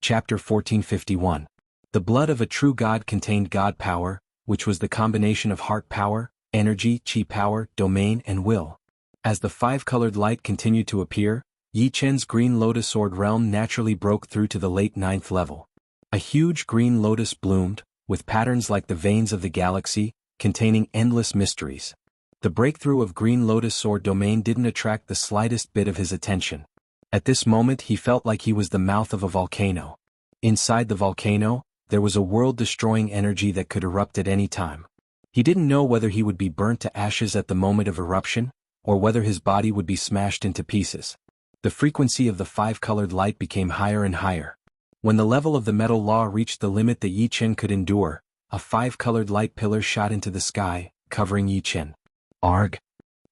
Chapter 1451. The blood of a true god contained god power, which was the combination of heart power, energy, chi power, domain, and will. As the five-colored light continued to appear, Yi Chen's green lotus sword realm naturally broke through to the late 9th level. A huge green lotus bloomed, with patterns like the veins of the galaxy, containing endless mysteries. The breakthrough of green lotus sword domain didn't attract the slightest bit of his attention. At this moment he felt like he was the mouth of a volcano. Inside the volcano, there was a world-destroying energy that could erupt at any time. He didn't know whether he would be burnt to ashes at the moment of eruption, or whether his body would be smashed into pieces. The frequency of the five-colored light became higher and higher. When the level of the metal law reached the limit that Yi Chen could endure, a five-colored light pillar shot into the sky, covering Yi Chen. Arg!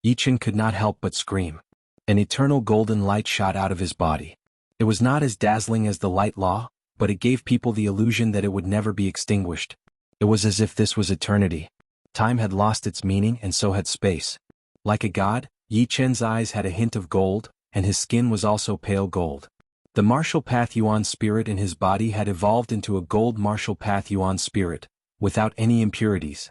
Yi Chen could not help but scream. An eternal golden light shot out of his body. It was not as dazzling as the light law, but it gave people the illusion that it would never be extinguished. It was as if this was eternity. Time had lost its meaning and so had space. Like a god, Yi Chen's eyes had a hint of gold, and his skin was also pale gold. The martial path Yuan spirit in his body had evolved into a gold martial path Yuan spirit, without any impurities.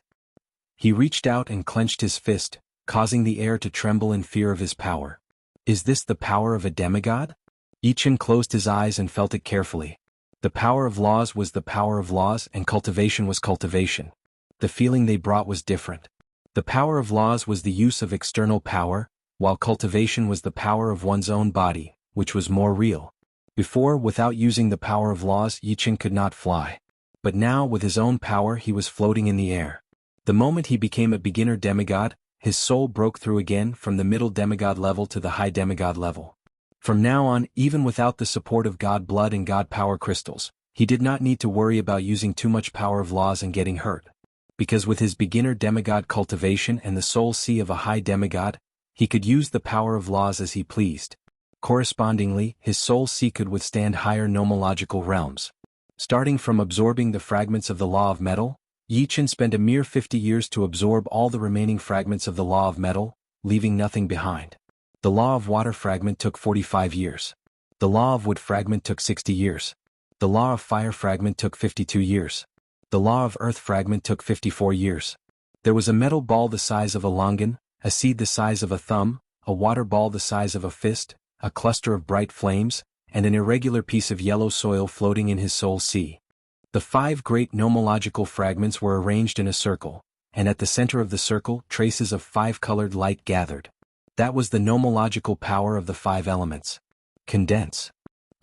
He reached out and clenched his fist, causing the air to tremble in fear of his power. Is this the power of a demigod? Yi Chen closed his eyes and felt it carefully. The power of laws was the power of laws and cultivation was cultivation. The feeling they brought was different. The power of laws was the use of external power, while cultivation was the power of one's own body, which was more real. Before, without using the power of laws, Yi Chen could not fly. But now, with his own power, he was floating in the air. The moment he became a beginner demigod, his soul broke through again from the middle demigod level to the high demigod level. From now on, even without the support of god blood and god power crystals, he did not need to worry about using too much power of laws and getting hurt. Because with his beginner demigod cultivation and the soul sea of a high demigod, he could use the power of laws as he pleased. Correspondingly, his soul sea could withstand higher nomological realms. Starting from absorbing the fragments of the law of metal, Yi Chen spent a mere 50 years to absorb all the remaining fragments of the law of metal, leaving nothing behind. The law of water fragment took 45 years. The law of wood fragment took 60 years. The law of fire fragment took 52 years. The law of earth fragment took 54 years. There was a metal ball the size of a longan, a seed the size of a thumb, a water ball the size of a fist, a cluster of bright flames, and an irregular piece of yellow soil floating in his soul sea. The 5 great nomological fragments were arranged in a circle, and at the center of the circle traces of 5-colored light gathered. That was the nomological power of the 5 elements. Condense.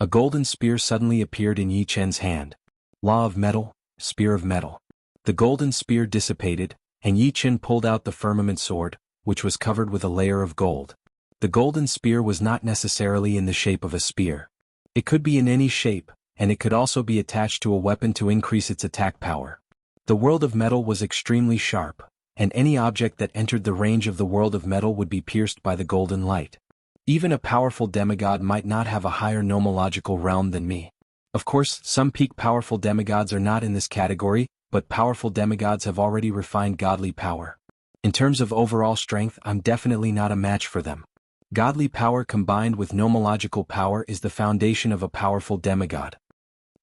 A golden spear suddenly appeared in Yi Chen's hand. Law of metal, spear of metal. The golden spear dissipated, and Yi Chen pulled out the firmament sword, which was covered with a layer of gold. The golden spear was not necessarily in the shape of a spear. It could be in any shape, and it could also be attached to a weapon to increase its attack power. The world of metal was extremely sharp, and any object that entered the range of the world of metal would be pierced by the golden light. Even a powerful demigod might not have a higher nomological realm than me. Of course, some peak powerful demigods are not in this category, but powerful demigods have already refined godly power. In terms of overall strength, I'm definitely not a match for them. Godly power combined with nomological power is the foundation of a powerful demigod.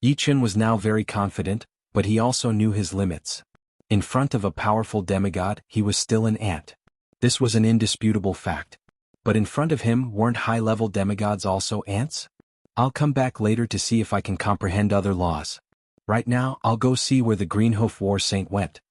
Yi Chen was now very confident, but he also knew his limits. In front of a powerful demigod, he was still an ant. This was an indisputable fact. But in front of him weren't high-level demigods also ants? I'll come back later to see if I can comprehend other laws. Right now, I'll go see where the Greenhoof War Saint went.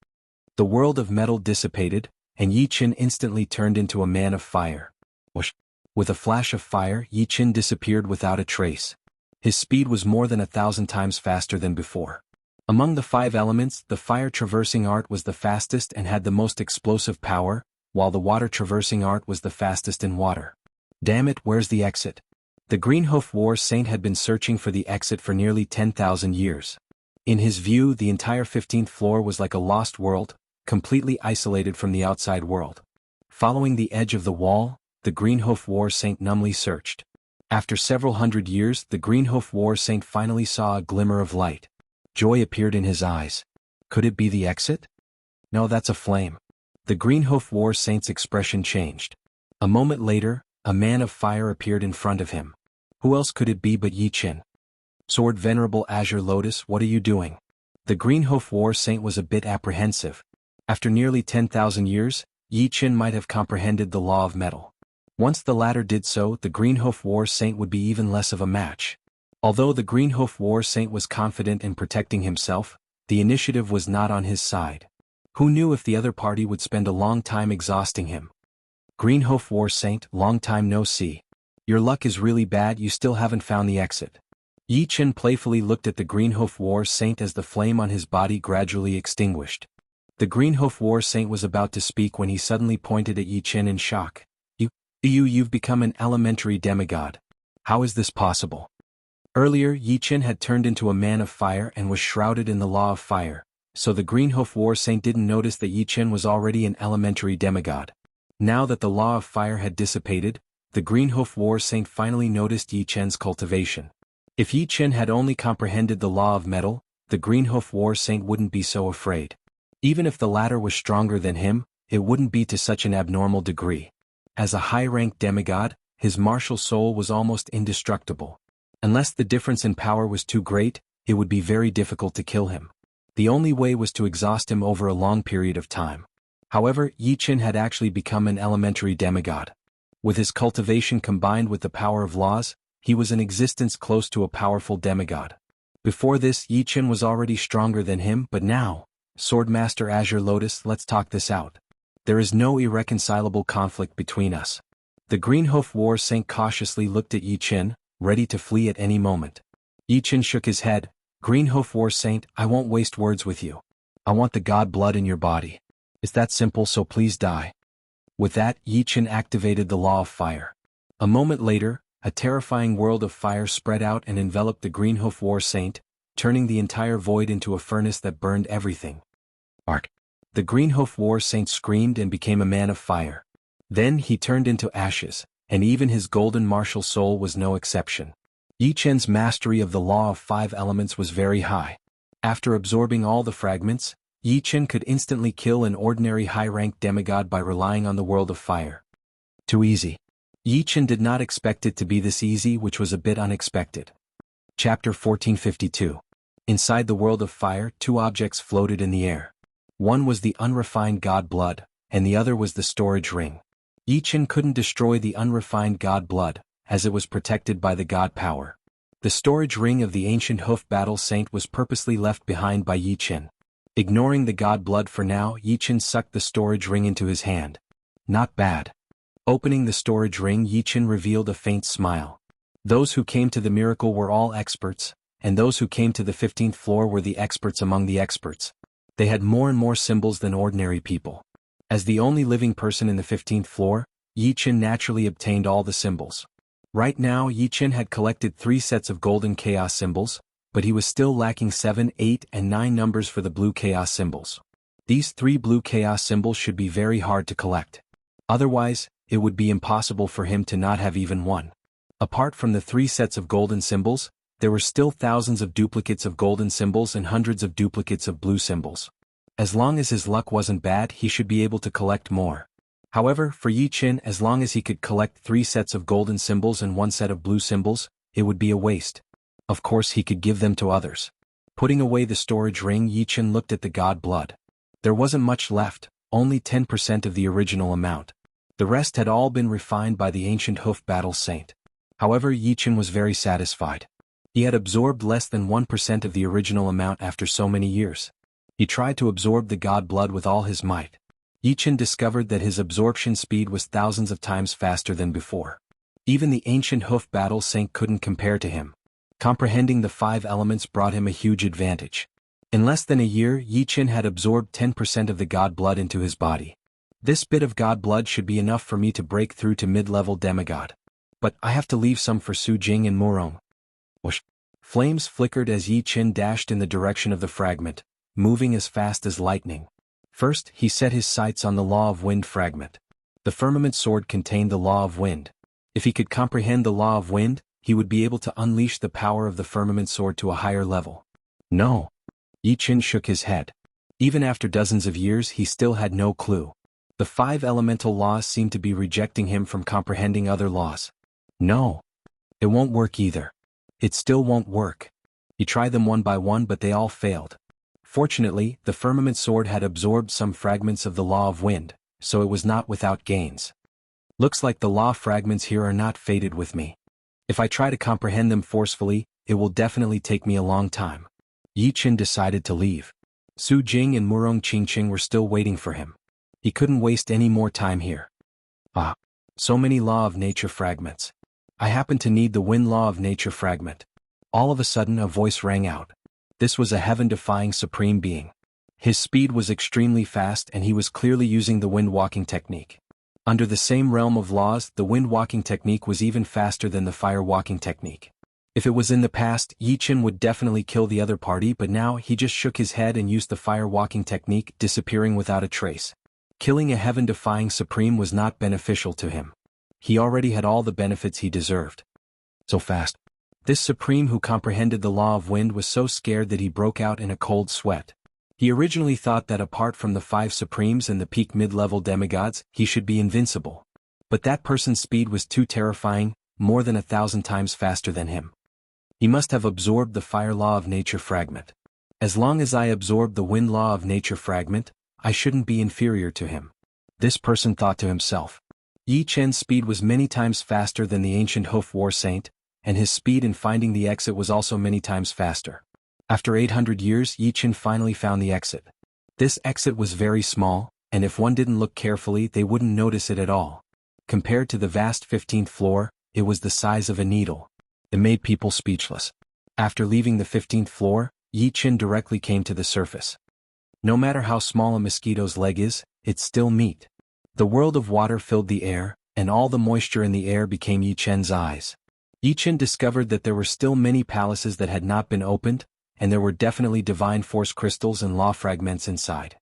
The world of metal dissipated, and Yi Chen instantly turned into a man of fire. Whoosh! With a flash of fire, Yi Chen disappeared without a trace. His speed was more than 1,000 times faster than before. Among the 5 elements, the fire traversing art was the fastest and had the most explosive power, while the water traversing art was the fastest in water. Damn it, where's the exit? The Greenhoof War Saint had been searching for the exit for nearly 10,000 years. In his view, the entire 15th floor was like a lost world, completely isolated from the outside world. Following the edge of the wall, the Greenhoof War Saint numbly searched. After several hundred years, the Greenhoof War Saint finally saw a glimmer of light. Joy appeared in his eyes. Could it be the exit? No, that's a flame. The Greenhoof War Saint's expression changed. A moment later, a man of fire appeared in front of him. Who else could it be but Yi Chen? Sword Venerable Azure Lotus, what are you doing? The Green Hoof War Saint was a bit apprehensive. After nearly 10,000 years, Yi Qin might have comprehended the law of metal. Once the latter did so, the Green Hoof War Saint would be even less of a match. Although the Green Hoof War Saint was confident in protecting himself, the initiative was not on his side. Who knew if the other party would spend a long time exhausting him? Green Hoof War Saint, long time no see. Your luck is really bad, you still haven't found the exit. Yi Qin playfully looked at the Green Hoof War Saint as the flame on his body gradually extinguished. The Green Hoof War Saint was about to speak when he suddenly pointed at Yi Qin in shock. You've become an elementary demigod. How is this possible? Earlier, Yi Qin had turned into a man of fire and was shrouded in the law of fire, so the Green Hoof War Saint didn't notice that Yi Qin was already an elementary demigod. Now that the law of fire had dissipated, the Green Hoof War Saint finally noticed Yi Qin's cultivation. If Yi Qin had only comprehended the law of metal, the Green Hoof War Saint wouldn't be so afraid. Even if the latter was stronger than him, it wouldn't be to such an abnormal degree. As a high-ranked demigod, his martial soul was almost indestructible. Unless the difference in power was too great, it would be very difficult to kill him. The only way was to exhaust him over a long period of time. However, Yi Qin had actually become an elementary demigod. With his cultivation combined with the power of laws, he was in existence close to a powerful demigod. Before this, Yi Qin was already stronger than him, but now, Swordmaster Azure Lotus, let's talk this out. There is no irreconcilable conflict between us. The Green Hoof War Saint cautiously looked at Yi Qin, ready to flee at any moment. Yi Qin shook his head. Green Hoof War Saint, I won't waste words with you. I want the god blood in your body. It's that simple, so please die. With that, Yi Qin activated the law of fire. A moment later, a terrifying world of fire spread out and enveloped the Green Hoof War Saint, turning the entire void into a furnace that burned everything. Ark! The Green Hoof War Saint screamed and became a man of fire. Then he turned into ashes, and even his golden martial soul was no exception. Yi Qin's mastery of the law of 5 elements was very high. After absorbing all the fragments, Yi Qin could instantly kill an ordinary high-ranked demigod by relying on the world of fire. Too easy. Yi Qin did not expect it to be this easy, which was a bit unexpected. Chapter 1452. Inside the world of fire, 2 objects floated in the air. One was the unrefined god blood, and the other was the storage ring. Yi Qin couldn't destroy the unrefined god blood, as it was protected by the god power. The storage ring of the ancient hoof battle saint was purposely left behind by Yi Qin. Ignoring the god blood for now, Yi Qin sucked the storage ring into his hand. Not bad. Opening the storage ring, Yi Qin revealed a faint smile. Those who came to the miracle were all experts, and those who came to the 15th floor were the experts among the experts. They had more and more symbols than ordinary people. As the only living person in the 15th floor, Yi Qin naturally obtained all the symbols. Right now, Yi Qin had collected 3 sets of golden chaos symbols, but he was still lacking 7, 8, and 9 numbers for the blue chaos symbols. These 3 blue chaos symbols should be very hard to collect. Otherwise, it would be impossible for him to not have even one. Apart from the 3 sets of golden symbols, there were still thousands of duplicates of golden symbols and hundreds of duplicates of blue symbols. As long as his luck wasn't bad, he should be able to collect more. However, for Yi Qin, as long as he could collect 3 sets of golden symbols and 1 set of blue symbols, it would be a waste. Of course, he could give them to others. Putting away the storage ring, Yi Qin looked at the god blood. There wasn't much left, only 10% of the original amount. The rest had all been refined by the ancient hoof battle saint. However, Yi Qin was very satisfied. He had absorbed less than 1% of the original amount after so many years. He tried to absorb the god blood with all his might. Yi Qin discovered that his absorption speed was thousands of times faster than before. Even the ancient hoof battle saint couldn't compare to him. Comprehending the 5 elements brought him a huge advantage. In less than a year, Yi Qin had absorbed 10% of the god blood into his body. This bit of god blood should be enough for me to break through to mid-level demigod. But I have to leave some for Su Jing and Murong. Whoosh! Flames flickered as Yi Qin dashed in the direction of the fragment, moving as fast as lightning. First, he set his sights on the law of wind fragment. The firmament sword contained the law of wind. If he could comprehend the law of wind, he would be able to unleash the power of the firmament sword to a higher level. No. Yi Qin shook his head. Even after dozens of years, he still had no clue. The 5 elemental laws seemed to be rejecting him from comprehending other laws. No. It won't work either. It still won't work. He tried them one by one but they all failed. Fortunately, the firmament sword had absorbed some fragments of the law of wind, so it was not without gains. Looks like the law fragments here are not fated with me. If I try to comprehend them forcefully, it will definitely take me a long time. Yi Qin decided to leave. Su Jing and Murong Qingqing were still waiting for him. He couldn't waste any more time here. Ah, so many law of nature fragments. I happen to need the wind law of nature fragment. All of a sudden a voice rang out. This was a heaven-defying supreme being. His speed was extremely fast and he was clearly using the wind-walking technique. Under the same realm of laws, the wind-walking technique was even faster than the fire-walking technique. If it was in the past, Yi Qin would definitely kill the other party, but now he just shook his head and used the fire-walking technique, disappearing without a trace. Killing a heaven-defying supreme was not beneficial to him. He already had all the benefits he deserved. So fast. This supreme who comprehended the law of wind was so scared that he broke out in a cold sweat. He originally thought that apart from the 5 supremes and the peak mid-level demigods, he should be invincible. But that person's speed was too terrifying, more than 1,000 times faster than him. He must have absorbed the fire law of nature fragment. As long as I absorb the wind law of nature fragment, I shouldn't be inferior to him. This person thought to himself. Yi Qin's speed was many times faster than the ancient hoof war saint, and his speed in finding the exit was also many times faster. After 800 years, Yi Qin finally found the exit. This exit was very small, and if one didn't look carefully they wouldn't notice it at all. Compared to the vast 15th floor, it was the size of a needle. It made people speechless. After leaving the 15th floor, Yi Qin directly came to the surface. No matter how small a mosquito's leg is, it's still meat. The world of water filled the air, and all the moisture in the air became Yi Qin's eyes. Yi Qin discovered that there were still many palaces that had not been opened, and there were definitely divine force crystals and law fragments inside.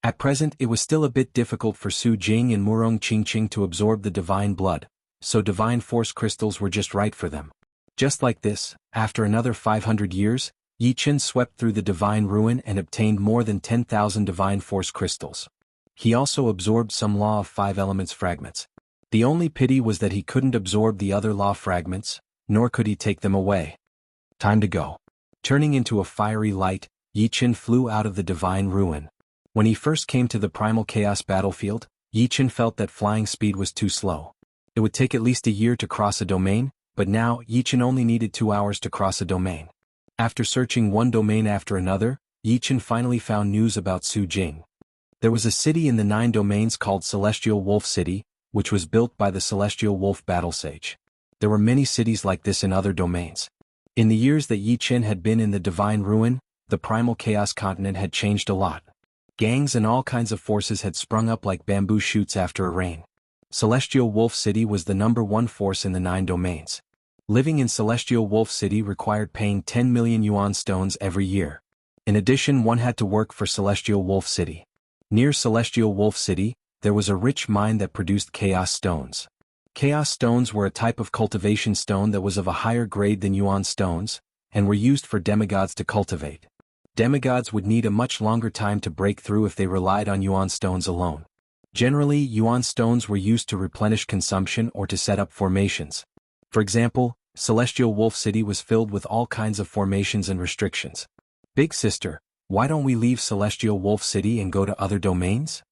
At present it was still a bit difficult for Su Jing and Murong Qingqing to absorb the divine blood, so divine force crystals were just right for them. Just like this, after another 500 years, Yi Qin swept through the divine ruin and obtained more than 10,000 divine force crystals. He also absorbed some law of 5 elements fragments. The only pity was that he couldn't absorb the other law fragments, nor could he take them away. Time to go. Turning into a fiery light, Yi Qin flew out of the divine ruin. When he first came to the primal chaos battlefield, Yi Qin felt that flying speed was too slow. It would take at least a year to cross a domain, but now Yi Qin only needed 2 hours to cross a domain. After searching one domain after another, Yi Qin finally found news about Su Jing. There was a city in the 9 domains called Celestial Wolf City, which was built by the Celestial Wolf Battle Sage. There were many cities like this in other domains. In the years that Yi Qin had been in the Divine Ruin, the Primal Chaos continent had changed a lot. Gangs and all kinds of forces had sprung up like bamboo shoots after a rain. Celestial Wolf City was the #1 force in the 9 domains. Living in Celestial Wolf City required paying 10 million yuan stones every year. In addition, one had to work for Celestial Wolf City. Near Celestial Wolf City, there was a rich mine that produced chaos stones. Chaos stones were a type of cultivation stone that was of a higher grade than yuan stones, and were used for demigods to cultivate. Demigods would need a much longer time to break through if they relied on yuan stones alone. Generally, yuan stones were used to replenish consumption or to set up formations. For example, Celestial Wolf City was filled with all kinds of formations and restrictions. Big sister, why don't we leave Celestial Wolf City and go to other domains?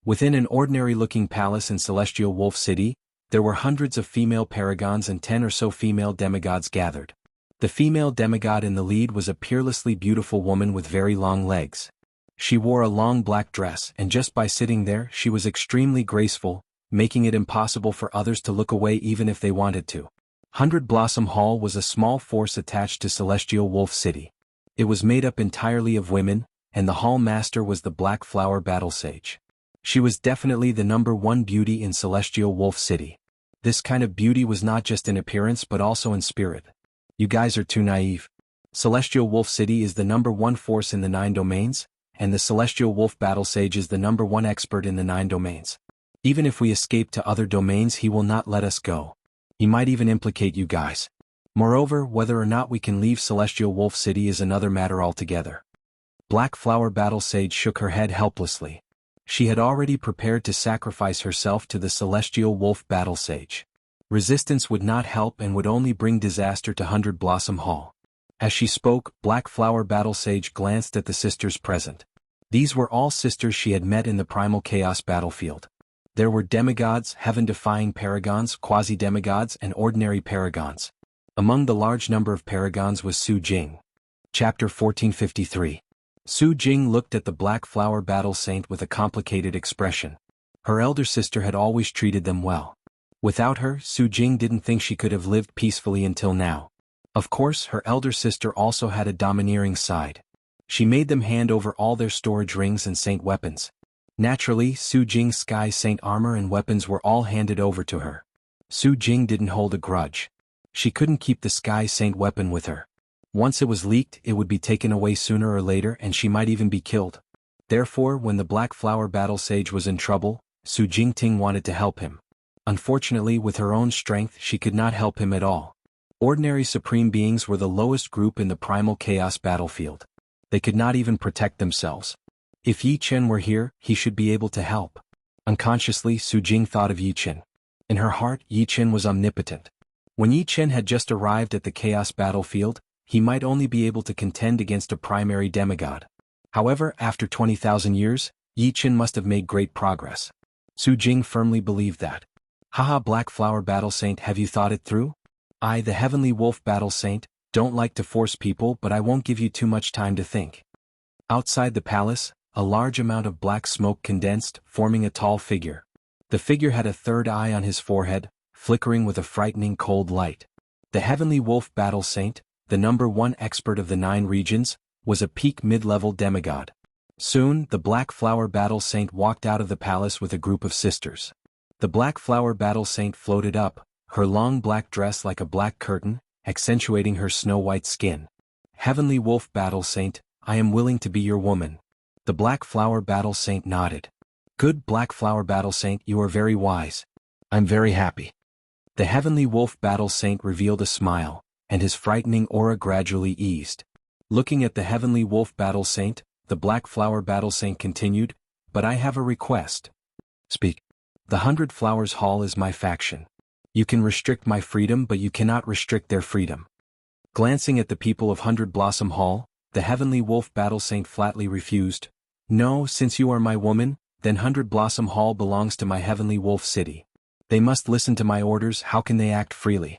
Within an ordinary-looking palace in Celestial Wolf City, there were hundreds of female paragons and 10 or so female demigods gathered. The female demigod in the lead was a peerlessly beautiful woman with very long legs. She wore a long black dress, and just by sitting there she was extremely graceful, making it impossible for others to look away even if they wanted to. 100 Blossom Hall was a small force attached to Celestial Wolf City. It was made up entirely of women, and the hall master was the Black Flower Battle Sage. She was definitely the #1 beauty in Celestial Wolf City. This kind of beauty was not just in appearance but also in spirit. You guys are too naive. Celestial Wolf City is the #1 force in the 9 domains, and the Celestial Wolf Battle Sage is the #1 expert in the 9 domains. Even if we escape to other domains, he will not let us go. He might even implicate you guys. Moreover, whether or not we can leave Celestial Wolf City is another matter altogether. Black Flower Battle Sage shook her head helplessly. She had already prepared to sacrifice herself to the Celestial Wolf Battle Sage. Resistance would not help and would only bring disaster to 100 Blossom Hall. As she spoke, Black Flower Battle Sage glanced at the sisters present. These were all sisters she had met in the primal chaos battlefield. There were demigods, heaven-defying paragons, quasi-demigods, and ordinary paragons. Among the large number of paragons was Su Jing. Chapter 1453. Su Jing looked at the Black Flower Battle Saint with a complicated expression. Her elder sister had always treated them well. Without her, Su Jing didn't think she could have lived peacefully until now. Of course, her elder sister also had a domineering side. She made them hand over all their storage rings and saint weapons. Naturally, Su Jing's Sky Saint armor and weapons were all handed over to her. Su Jing didn't hold a grudge. She couldn't keep the Sky Saint weapon with her. Once it was leaked, it would be taken away sooner or later and she might even be killed. Therefore, when the Black Flower Battle Sage was in trouble, Su Jingting wanted to help him. Unfortunately, with her own strength, she could not help him at all. Ordinary supreme beings were the lowest group in the primal chaos battlefield. They could not even protect themselves. If Yi Chen were here, he should be able to help. Unconsciously, Su Jing thought of Yi Chen. In her heart, Yi Chen was omnipotent. When Yi Chen had just arrived at the chaos battlefield, he might only be able to contend against a primary demigod. However, after 20,000 years, Yi Chen must have made great progress. Su Jing firmly believed that. Haha, Black Flower Battle Saint, have you thought it through? I, the Heavenly Wolf Battle Saint, don't like to force people, but I won't give you too much time to think. Outside the palace, a large amount of black smoke condensed, forming a tall figure. The figure had a third eye on his forehead, flickering with a frightening cold light. The Heavenly Wolf Battle Saint, the #1 expert of the 9 regions, was a peak mid-level demigod. Soon, the Black Flower Battle Saint walked out of the palace with a group of sisters. The Black Flower Battle Saint floated up, her long black dress like a black curtain, accentuating her snow-white skin. Heavenly Wolf Battle Saint, I am willing to be your woman. The Black Flower Battle Saint nodded. Good, Black Flower Battle Saint, you are very wise. I'm very happy. The Heavenly Wolf Battle Saint revealed a smile, and his frightening aura gradually eased. Looking at the Heavenly Wolf Battle Saint, the Black Flower Battle Saint continued, but I have a request. Speak. The 100 Flowers Hall is my faction. You can restrict my freedom, but you cannot restrict their freedom. Glancing at the people of 100 Blossom Hall, the Heavenly Wolf Battle Saint flatly refused. No, since you are my woman, then 100 Blossom Hall belongs to my Heavenly Wolf City. They must listen to my orders, how can they act freely?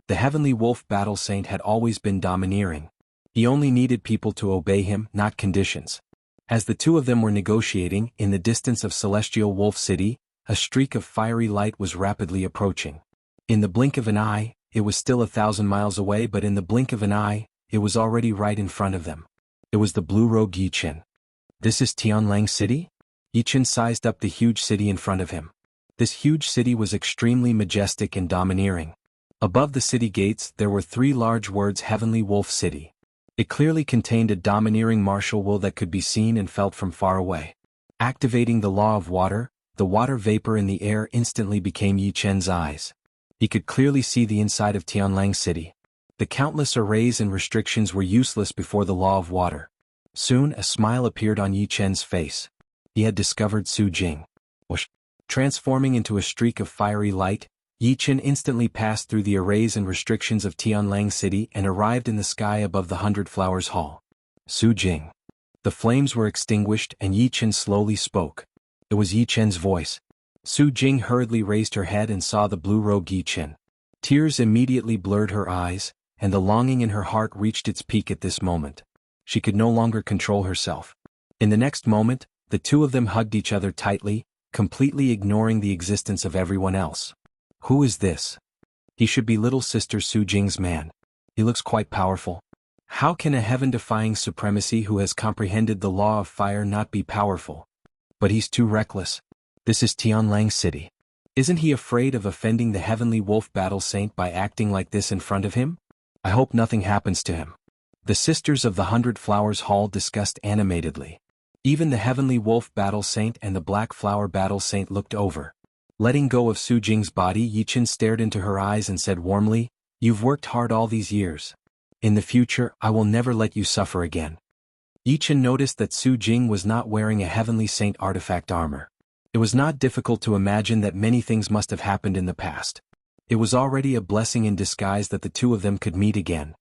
The Heavenly Wolf Battle Saint had always been domineering. He only needed people to obey him, not conditions. As the two of them were negotiating, in the distance of Celestial Wolf City, a streak of fiery light was rapidly approaching. In the blink of an eye, it was still 1,000 miles away, but in the blink of an eye, it was already right in front of them. It was the Blue Rogue Yi Chen. This is Tianlang City? Yi Chen sized up the huge city in front of him. This huge city was extremely majestic and domineering. Above the city gates there were 3 large words Heavenly Wolf City. It clearly contained a domineering martial will that could be seen and felt from far away. Activating the law of water, the water vapor in the air instantly became Yi Chen's eyes. He could clearly see the inside of Tianlang City. The countless arrays and restrictions were useless before the law of water. Soon a smile appeared on Yi Chen's face. He had discovered Su Jing. Whoosh. Transforming into a streak of fiery light, Yi Chen instantly passed through the arrays and restrictions of Tianlang City and arrived in the sky above the 100 Flowers Hall. Su Jing. The flames were extinguished and Yi Chen slowly spoke. It was Yi Chen's voice. Su Jing hurriedly raised her head and saw the Blue Rogue Yi Chen. Tears immediately blurred her eyes, and the longing in her heart reached its peak at this moment. She could no longer control herself. In the next moment, the two of them hugged each other tightly, completely ignoring the existence of everyone else. Who is this? He should be little sister Su Jing's man. He looks quite powerful. How can a heaven-defying supremacy who has comprehended the law of fire not be powerful? But he's too reckless. This is Tianlang City. Isn't he afraid of offending the Heavenly Wolf Battle Saint by acting like this in front of him? I hope nothing happens to him. The sisters of the 100 Flowers Hall discussed animatedly. Even the Heavenly Wolf Battle Saint and the Black Flower Battle Saint looked over. Letting go of Su Jing's body, Yi Chen stared into her eyes and said warmly, "You've worked hard all these years. In the future, I will never let you suffer again." Yi Chen noticed that Su Jing was not wearing a Heavenly Saint artifact armor. It was not difficult to imagine that many things must have happened in the past. It was already a blessing in disguise that the two of them could meet again.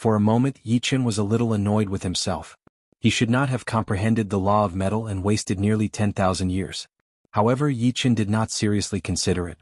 For a moment Yi Chen was a little annoyed with himself. He should not have comprehended the law of metal and wasted nearly 10,000 years. However, Yi Chen did not seriously consider it.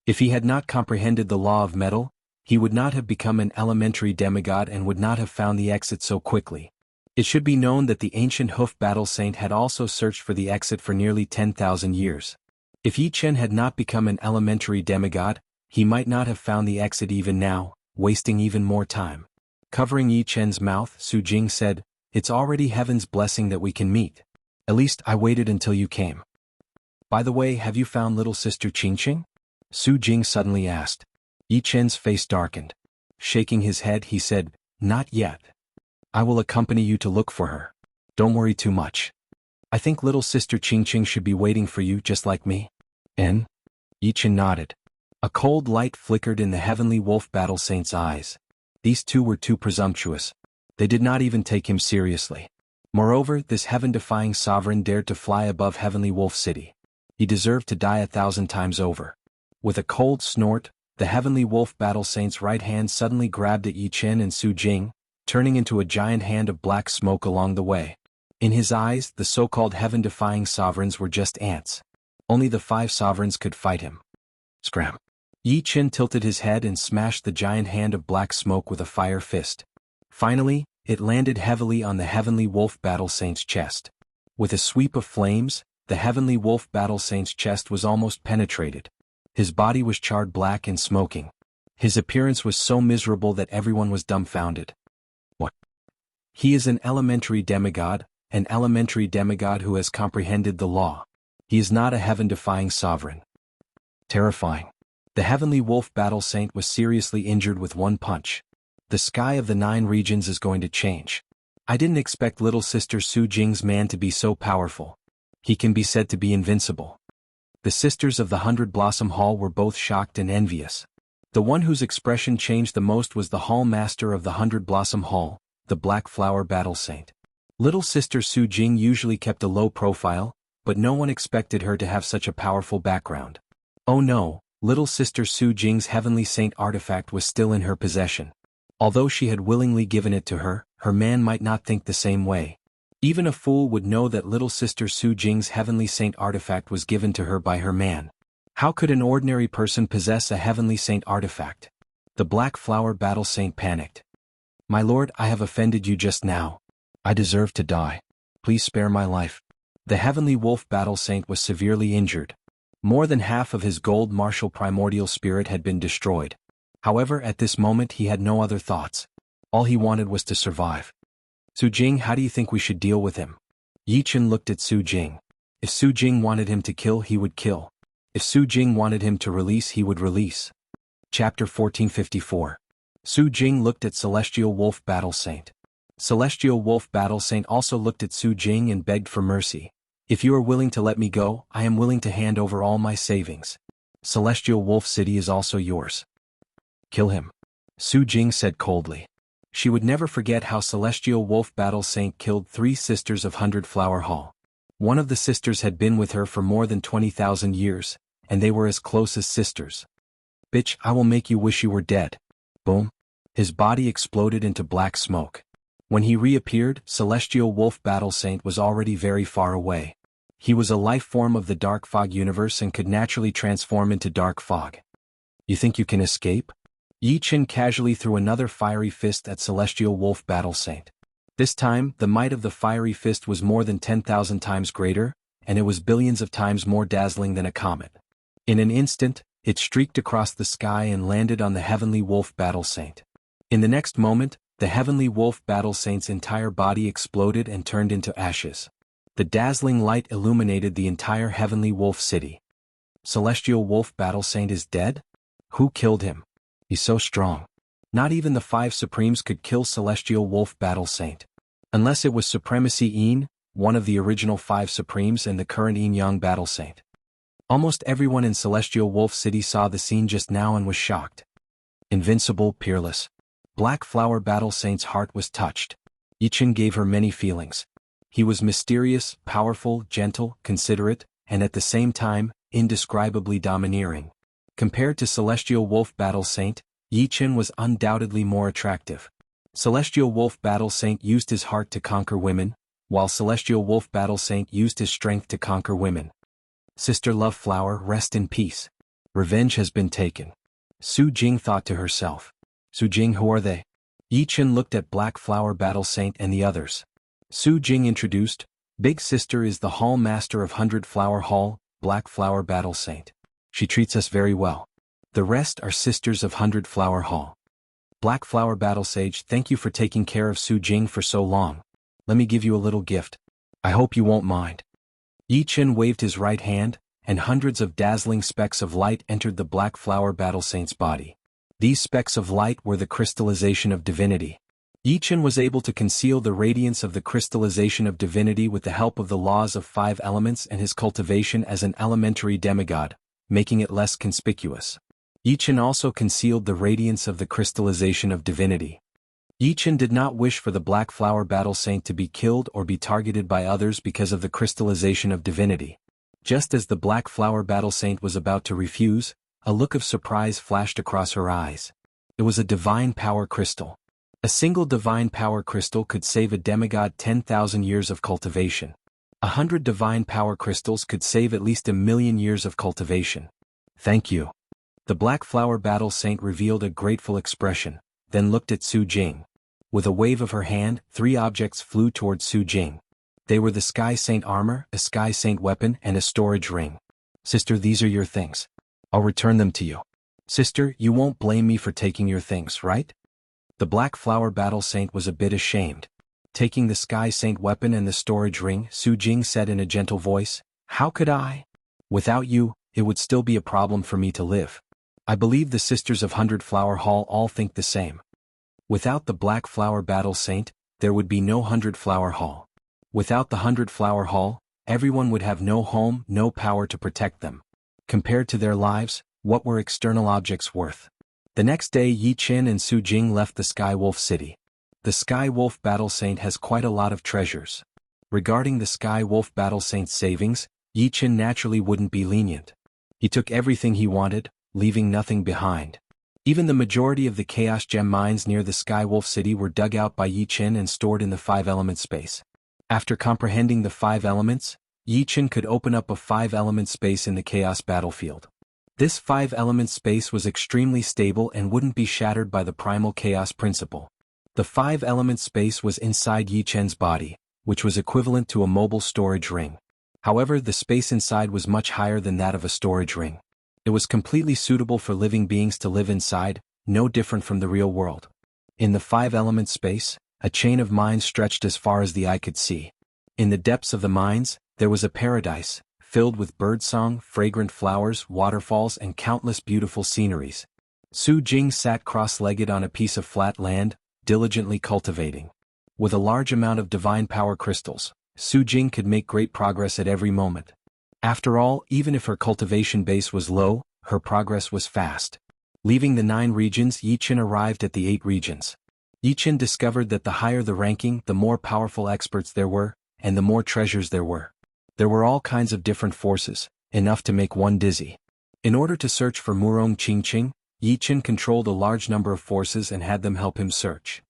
If he had not comprehended the law of metal, he would not have become an elementary demigod and would not have found the exit so quickly. It should be known that the ancient hoof battle saint had also searched for the exit for nearly 10,000 years. If Yi Chen had not become an elementary demigod, he might not have found the exit even now, wasting even more time. Covering Yi Chen's mouth, Su Jing said, "It's already heaven's blessing that we can meet. At least I waited until you came. By the way, have you found little sister Qingqing?" Su Jing suddenly asked. Yi Chen's face darkened. Shaking his head, he said, "Not yet. I will accompany you to look for her. Don't worry too much. I think little sister Qingqing should be waiting for you just like me." "En?" Yi Chen nodded. A cold light flickered in the heavenly wolf battle saint's eyes. These two were too presumptuous. They did not even take him seriously. Moreover, this heaven-defying sovereign dared to fly above heavenly wolf city. He deserved to die 1,000 times over. With a cold snort, the heavenly wolf battle saint's right hand suddenly grabbed at Yi Chen and Su Jing, turning into a giant hand of black smoke along the way. In his eyes, the so-called heaven-defying sovereigns were just ants. Only the 5 sovereigns could fight him. Scram. Yi Chen tilted his head and smashed the giant hand of black smoke with a fire fist. Finally, it landed heavily on the heavenly wolf battle saint's chest. With a sweep of flames, the heavenly wolf battle saint's chest was almost penetrated. His body was charred black and smoking. His appearance was so miserable that everyone was dumbfounded. What? He is an elementary demigod who has comprehended the law. He is not a heaven-defying sovereign. Terrifying. The heavenly wolf battle saint was seriously injured with one punch. The sky of the 9 regions is going to change. I didn't expect little sister Su Jing's man to be so powerful. He can be said to be invincible. The sisters of the 100 Blossom Hall were both shocked and envious. The one whose expression changed the most was the hall master of the 100 Blossom Hall, the Black Flower Battle Saint. Little sister Su Jing usually kept a low profile, but no one expected her to have such a powerful background. Oh no, little sister Su Jing's heavenly saint artifact was still in her possession. Although she had willingly given it to her, her man might not think the same way. Even a fool would know that little sister Su Jing's heavenly saint artifact was given to her by her man. How could an ordinary person possess a heavenly saint artifact? The Black Flower Battle Saint panicked. "My lord, I have offended you just now. I deserve to die. Please spare my life." The heavenly wolf battle saint was severely injured. More than half of his gold martial primordial spirit had been destroyed. However, at this moment he had no other thoughts. All he wanted was to survive. "Su Jing, how do you think we should deal with him?" Yi Chen looked at Su Jing. If Su Jing wanted him to kill, he would kill. If Su Jing wanted him to release, he would release. Chapter 1454. Su Jing looked at Celestial Wolf Battle Saint. Celestial Wolf Battle Saint also looked at Su Jing and begged for mercy. "If you are willing to let me go, I am willing to hand over all my savings. Celestial Wolf City is also yours." "Kill him," Su Jing said coldly. She would never forget how Celestial Wolf Battle Saint killed 3 sisters of 100 Flower Hall. One of the sisters had been with her for more than 20,000 years, and they were as close as sisters. "Bitch, I will make you wish you were dead." Boom. His body exploded into black smoke. When he reappeared, Celestial Wolf Battle Saint was already very far away. He was a life form of the Dark Fog universe and could naturally transform into Dark Fog. "You think you can escape?" Yi Chen casually threw another fiery fist at Celestial Wolf Battle Saint. This time, the might of the fiery fist was more than 10,000 times greater, and it was billions of times more dazzling than a comet. In an instant, it streaked across the sky and landed on the Heavenly Wolf Battle Saint. In the next moment, the Heavenly Wolf Battle Saint's entire body exploded and turned into ashes. The dazzling light illuminated the entire Heavenly Wolf City. Celestial Wolf Battle Saint is dead? Who killed him? He's so strong. Not even the 5 Supremes could kill Celestial Wolf Battle Saint. Unless it was Supremacy Yin, one of the original 5 Supremes and the current Yin Yang Battle Saint. Almost everyone in Celestial Wolf City saw the scene just now and was shocked. Invincible, peerless. Black Flower Battle Saint's heart was touched. Yi Chen gave her many feelings. He was mysterious, powerful, gentle, considerate, and at the same time, indescribably domineering. Compared to Celestial Wolf Battle Saint, Yi Chen was undoubtedly more attractive. Celestial Wolf Battle Saint used his heart to conquer women, while Celestial Wolf Battle Saint used his strength to conquer women. Sister Love Flower, rest in peace. Revenge has been taken. Su Jing thought to herself. Su Jing, who are they? Yi Chen looked at Black Flower Battle Saint and the others. Su Jing introduced, Big Sister is the Hall Master of 100 Flower Hall, Black Flower Battle Saint. She treats us very well. The rest are Sisters of 100 Flower Hall. Black Flower Battle Sage, thank you for taking care of Su Jing for so long. Let me give you a little gift. I hope you won't mind. Yi Chen waved his right hand, and hundreds of dazzling specks of light entered the Black Flower Battle Saint's body. These specks of light were the crystallization of divinity. Yi Chen was able to conceal the radiance of the crystallization of divinity with the help of the laws of 5 elements and his cultivation as an elementary demigod, making it less conspicuous. Yi Chen also concealed the radiance of the crystallization of divinity. Yi Chen did not wish for the Black Flower Battle Saint to be killed or be targeted by others because of the crystallization of divinity. Just as the Black Flower Battle Saint was about to refuse, a look of surprise flashed across her eyes. It was a divine power crystal. A single divine power crystal could save a demigod 10,000 years of cultivation. 100 divine power crystals could save at least 1,000,000 years of cultivation. Thank you. The Black Flower Battle Saint revealed a grateful expression, then looked at Su Jing. With a wave of her hand, 3 objects flew towards Su Jing. They were the Sky Saint armor, a Sky Saint weapon, and a storage ring. Sister, these are your things. I'll return them to you. Sister, you won't blame me for taking your things, right? The Black Flower Battle Saint was a bit ashamed. Taking the Sky Saint weapon and the storage ring, Su Jing said in a gentle voice, How could I? Without you, it would still be a problem for me to live. I believe the Sisters of 100 Flower Hall all think the same. Without the Black Flower Battle Saint, there would be no 100 Flower Hall. Without the 100 Flower Hall, everyone would have no home, no power to protect them. Compared to their lives, what were external objects worth? The next day Yi Chen and Su Jing left the Sky Wolf City. The Sky Wolf Battle Saint has quite a lot of treasures. Regarding the Sky Wolf Battle Saint's savings, Yi Chen naturally wouldn't be lenient. He took everything he wanted, leaving nothing behind. Even the majority of the Chaos Gem mines near the Sky Wolf City were dug out by Yi Chen and stored in the 5-element space. After comprehending the 5 elements, Yi Chen could open up a 5-element space in the Chaos battlefield. This 5-element space was extremely stable and wouldn't be shattered by the primal chaos principle. The 5-element space was inside Yi Chen's body, which was equivalent to a mobile storage ring. However, the space inside was much higher than that of a storage ring. It was completely suitable for living beings to live inside, no different from the real world. In the 5-element space, a chain of mines stretched as far as the eye could see. In the depths of the mines, there was a paradise, filled with birdsong, fragrant flowers, waterfalls, and countless beautiful sceneries. Su Jing sat cross-legged on a piece of flat land, diligently cultivating. With a large amount of divine power crystals, Su Jing could make great progress at every moment. After all, even if her cultivation base was low, her progress was fast. Leaving the 9 regions, Yi Chen arrived at the 8 regions. Yi Chen discovered that the higher the ranking, the more powerful experts there were, and the more treasures there were. There were all kinds of different forces, enough to make one dizzy. In order to search for Murong Qingqing, Yi Chen controlled a large number of forces and had them help him search.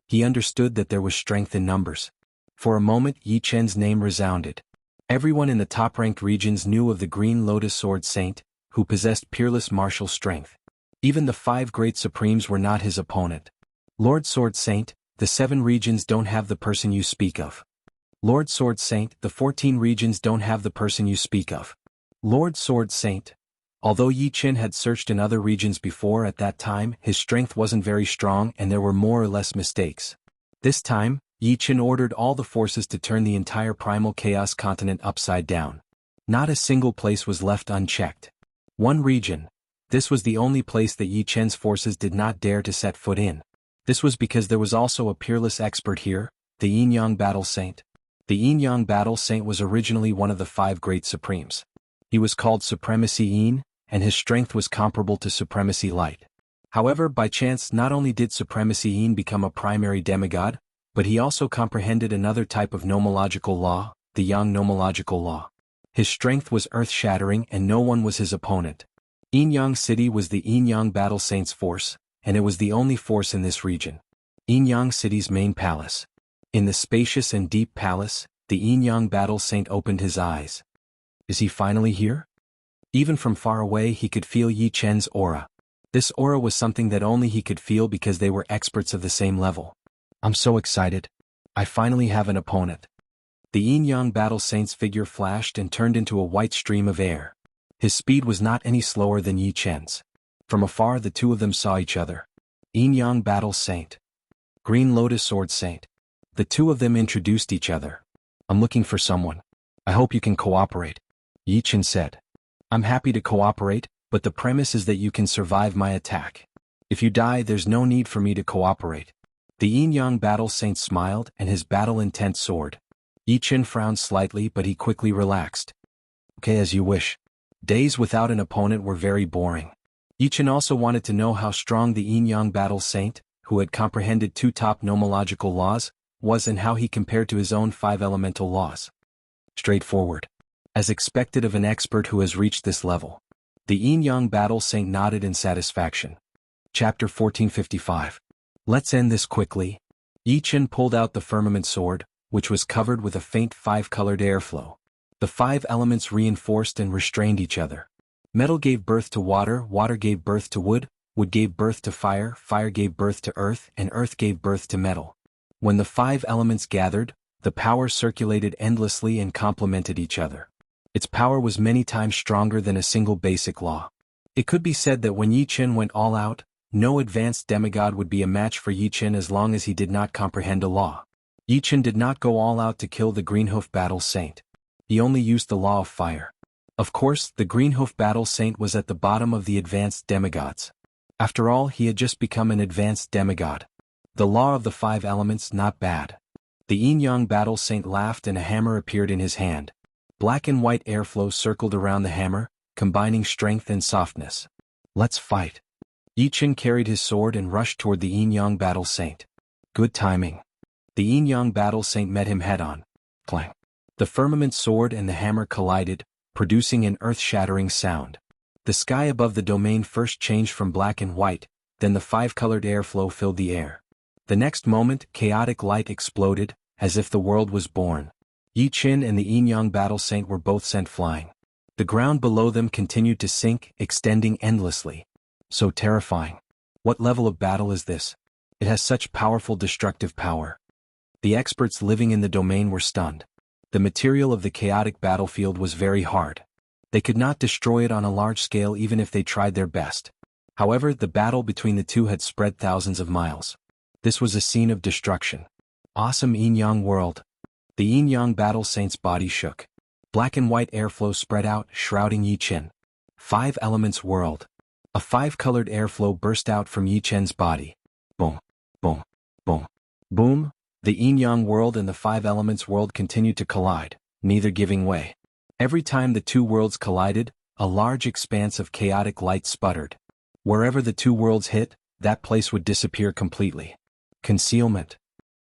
He understood that there was strength in numbers. For a moment, Yi Chen's name resounded. Everyone in the top-ranked regions knew of the Green Lotus Sword Saint, who possessed peerless martial strength. Even the 5 great supremes were not his opponent. Lord Sword Saint, the 7 regions don't have the person you speak of. Lord Sword Saint, the 14 regions don't have the person you speak of. Lord Sword Saint. Although Yi Chen had searched in other regions before at that time, his strength wasn't very strong and there were more or less mistakes. This time, Yi Chen ordered all the forces to turn the entire primal chaos continent upside down. Not a single place was left unchecked. One region. This was the only place that Yi Chen's forces did not dare to set foot in. This was because there was also a peerless expert here, the Yin Yang Battle Saint. The Yin Yang Battle Saint was originally one of the 5 great supremes. He was called Supremacy Yin, and his strength was comparable to Supremacy Light. However, by chance not only did Supremacy Yin become a primary demigod, but he also comprehended another type of nomological law, the Yang nomological law. His strength was earth-shattering and no one was his opponent. Yin Yang City was the Yin Yang Battle Saint's force, and it was the only force in this region. Yin-Yang City's main palace. In the spacious and deep palace, the Yin-Yang Battle Saint opened his eyes. Is he finally here? Even from far away he could feel Yi Chen's aura. This aura was something that only he could feel because they were experts of the same level. I'm so excited. I finally have an opponent. The Yin-Yang Battle Saint's figure flashed and turned into a white stream of air. His speed was not any slower than Yi Chen's. From afar the two of them saw each other. Yin-Yang Battle Saint. Green Lotus Sword Saint. The two of them introduced each other. I'm looking for someone. I hope you can cooperate. Yi Chen said. I'm happy to cooperate, but the premise is that you can survive my attack. If you die, there's no need for me to cooperate. The Yin-Yang Battle Saint smiled and his battle-intent soared. Yi Chen frowned slightly, but he quickly relaxed. Okay, as you wish. Days without an opponent were very boring. Yi Chen also wanted to know how strong the Yin-Yang Battle Saint, who had comprehended 2 top nomological laws, was and how he compared to his own 5 elemental laws. Straightforward. As expected of an expert who has reached this level. The Yin-Yang Battle Saint nodded in satisfaction. Chapter 1455. Let's end this quickly. Yi Chen pulled out the firmament sword, which was covered with a faint 5-colored airflow. The 5 elements reinforced and restrained each other. Metal gave birth to water, water gave birth to wood, wood gave birth to fire, fire gave birth to earth, and earth gave birth to metal. When the 5 elements gathered, the power circulated endlessly and complemented each other. Its power was many times stronger than a single basic law. It could be said that when Yi Chen went all out, no advanced demigod would be a match for Yi Chen as long as he did not comprehend a law. Yi Chen did not go all out to kill the Greenhoof Battle Saint. He only used the law of fire. Of course, the Greenhoof Battle Saint was at the bottom of the advanced demigods. After all, he had just become an advanced demigod. The law of the 5 elements, not bad. The Yin-Yang Battle Saint laughed and a hammer appeared in his hand. Black and white airflow circled around the hammer, combining strength and softness. Let's fight. Yi Chen carried his sword and rushed toward the Yin-Yang Battle Saint. Good timing. The Yin-Yang Battle Saint met him head-on. Clang. The firmament sword and the hammer collided, producing an earth-shattering sound. The sky above the domain first changed from black and white, then the 5-colored airflow filled the air. The next moment, chaotic light exploded, as if the world was born. Yi Chen and the Yin-Yang Battle Saint were both sent flying. The ground below them continued to sink, extending endlessly. So terrifying. What level of battle is this? It has such powerful destructive power. The experts living in the domain were stunned. The material of the chaotic battlefield was very hard. They could not destroy it on a large scale even if they tried their best. However, the battle between the two had spread thousands of miles. This was a scene of destruction. Awesome Yin-Yang world. The Yin-Yang Battle Saint's body shook. Black and white airflow spread out, shrouding Yi Chen. 5 elements world. A 5-colored airflow burst out from Yi Chen's body. Boom, boom, boom, boom. The Yin-Yang world and the 5 elements world continued to collide, neither giving way. Every time the 2 worlds collided, a large expanse of chaotic light sputtered. Wherever the 2 worlds hit, that place would disappear completely. Concealment.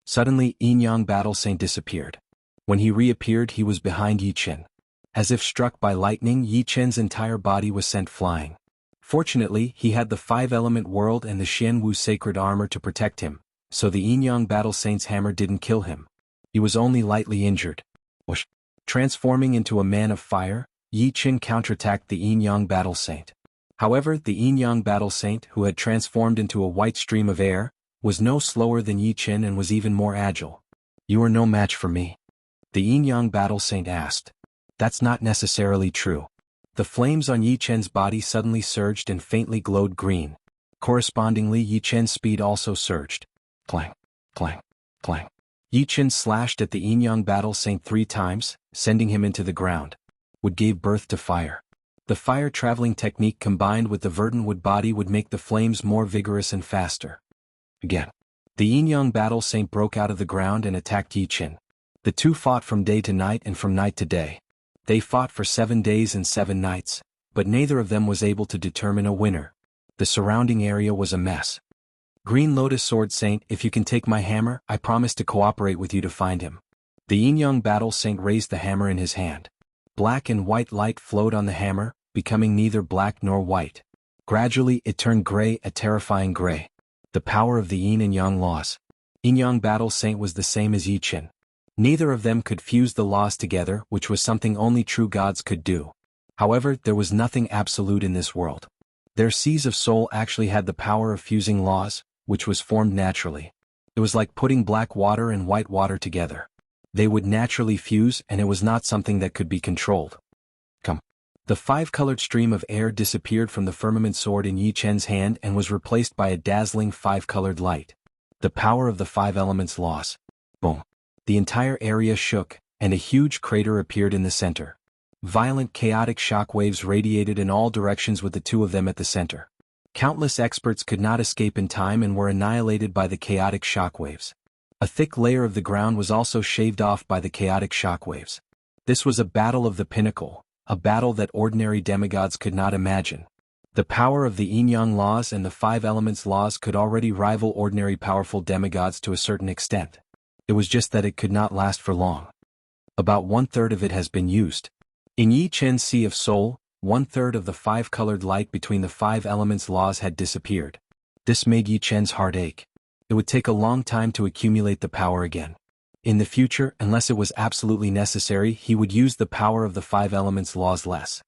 Suddenly, Yin-Yang Battle Saint disappeared. When he reappeared, he was behind Yi Chen. As if struck by lightning, Yi Chen's entire body was sent flying. Fortunately, he had the 5-element world and the Xianwu sacred armor to protect him, so the Yin-Yang Battle Saint's hammer didn't kill him. He was only lightly injured. Whoosh. Transforming into a man of fire, Yi Chen counterattacked the Yin-Yang Battle Saint. However, the Yin-Yang Battle Saint, who had transformed into a white stream of air, was no slower than Yi Chen and was even more agile. You are no match for me. The Yin-Yang Battle Saint asked. That's not necessarily true. The flames on Yi Chen's body suddenly surged and faintly glowed green. Correspondingly, Yi Chen's speed also surged. Clang, clang, clang. Yi Chen slashed at the Yin-Yang Battle Saint 3 times, sending him into the ground. Wood gave birth to fire. The fire-traveling technique combined with the verdant wood body would make the flames more vigorous and faster. Again. The Yin-Yang Battle Saint broke out of the ground and attacked Yi Chen. The two fought from day to night and from night to day. They fought for 7 days and 7 nights, but neither of them was able to determine a winner. The surrounding area was a mess. Green Lotus Sword Saint, if you can take my hammer, I promise to cooperate with you to find him. The Yin-Yang Battle Saint raised the hammer in his hand. Black and white light flowed on the hammer, becoming neither black nor white. Gradually, it turned gray, a terrifying gray. The power of the yin and yang laws. Yin-Yang Battle Saint was the same as Yi Qin. Neither of them could fuse the laws together, which was something only true gods could do. However, there was nothing absolute in this world. Their seas of soul actually had the power of fusing laws, which was formed naturally. It was like putting black water and white water together. They would naturally fuse, and it was not something that could be controlled. The five-colored stream of air disappeared from the firmament sword in Yi Chen's hand and was replaced by a dazzling five-colored light. The power of the five elements laws. Boom. The entire area shook, and a huge crater appeared in the center. Violent chaotic shock waves radiated in all directions with the two of them at the center. Countless experts could not escape in time and were annihilated by the chaotic shock waves. A thick layer of the ground was also shaved off by the chaotic shock waves. This was a battle of the pinnacle, a battle that ordinary demigods could not imagine. The power of the yin-yang laws and the five elements laws could already rival ordinary powerful demigods to a certain extent. It was just that it could not last for long. About 1/3 of it has been used. In Yi Chen's Sea of Soul, 1/3 of the five-colored light between the five elements laws had disappeared. This made Yi Chen's heart ache. It would take a long time to accumulate the power again. In the future, unless it was absolutely necessary, he would use the power of the five elements laws less.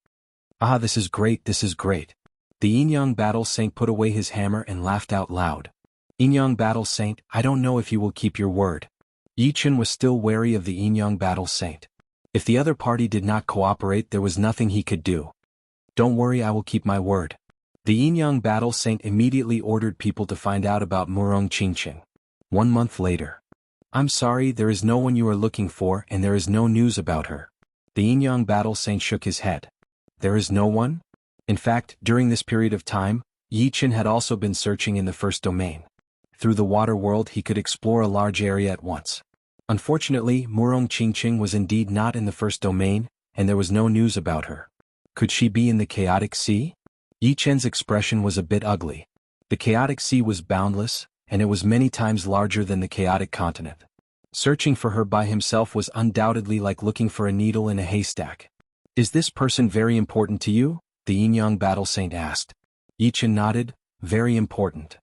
Ah, this is great, this is great. The Yin-Yang Battle Saint put away his hammer and laughed out loud. Yin-Yang Battle Saint, I don't know if you will keep your word. Yi Chen was still wary of the Yin-Yang Battle Saint. If the other party did not cooperate, there was nothing he could do. Don't worry, I will keep my word. The Yin-Yang Battle Saint immediately ordered people to find out about Murong Qingqing. 1 month later. I'm sorry, there is no one you are looking for and there is no news about her. The Yin-Yang Battle Saint shook his head. There is no one? In fact, during this period of time, Yi Chen had also been searching in the first domain. Through the water world he could explore a large area at once. Unfortunately, Murong Qingqing was indeed not in the first domain, and there was no news about her. Could she be in the chaotic sea? Yi Chen's expression was a bit ugly. The chaotic sea was boundless, and it was many times larger than the chaotic continent. Searching for her by himself was undoubtedly like looking for a needle in a haystack. Is this person very important to you? The Yin-Yang Battle Saint asked. Yi Chen nodded. Very important.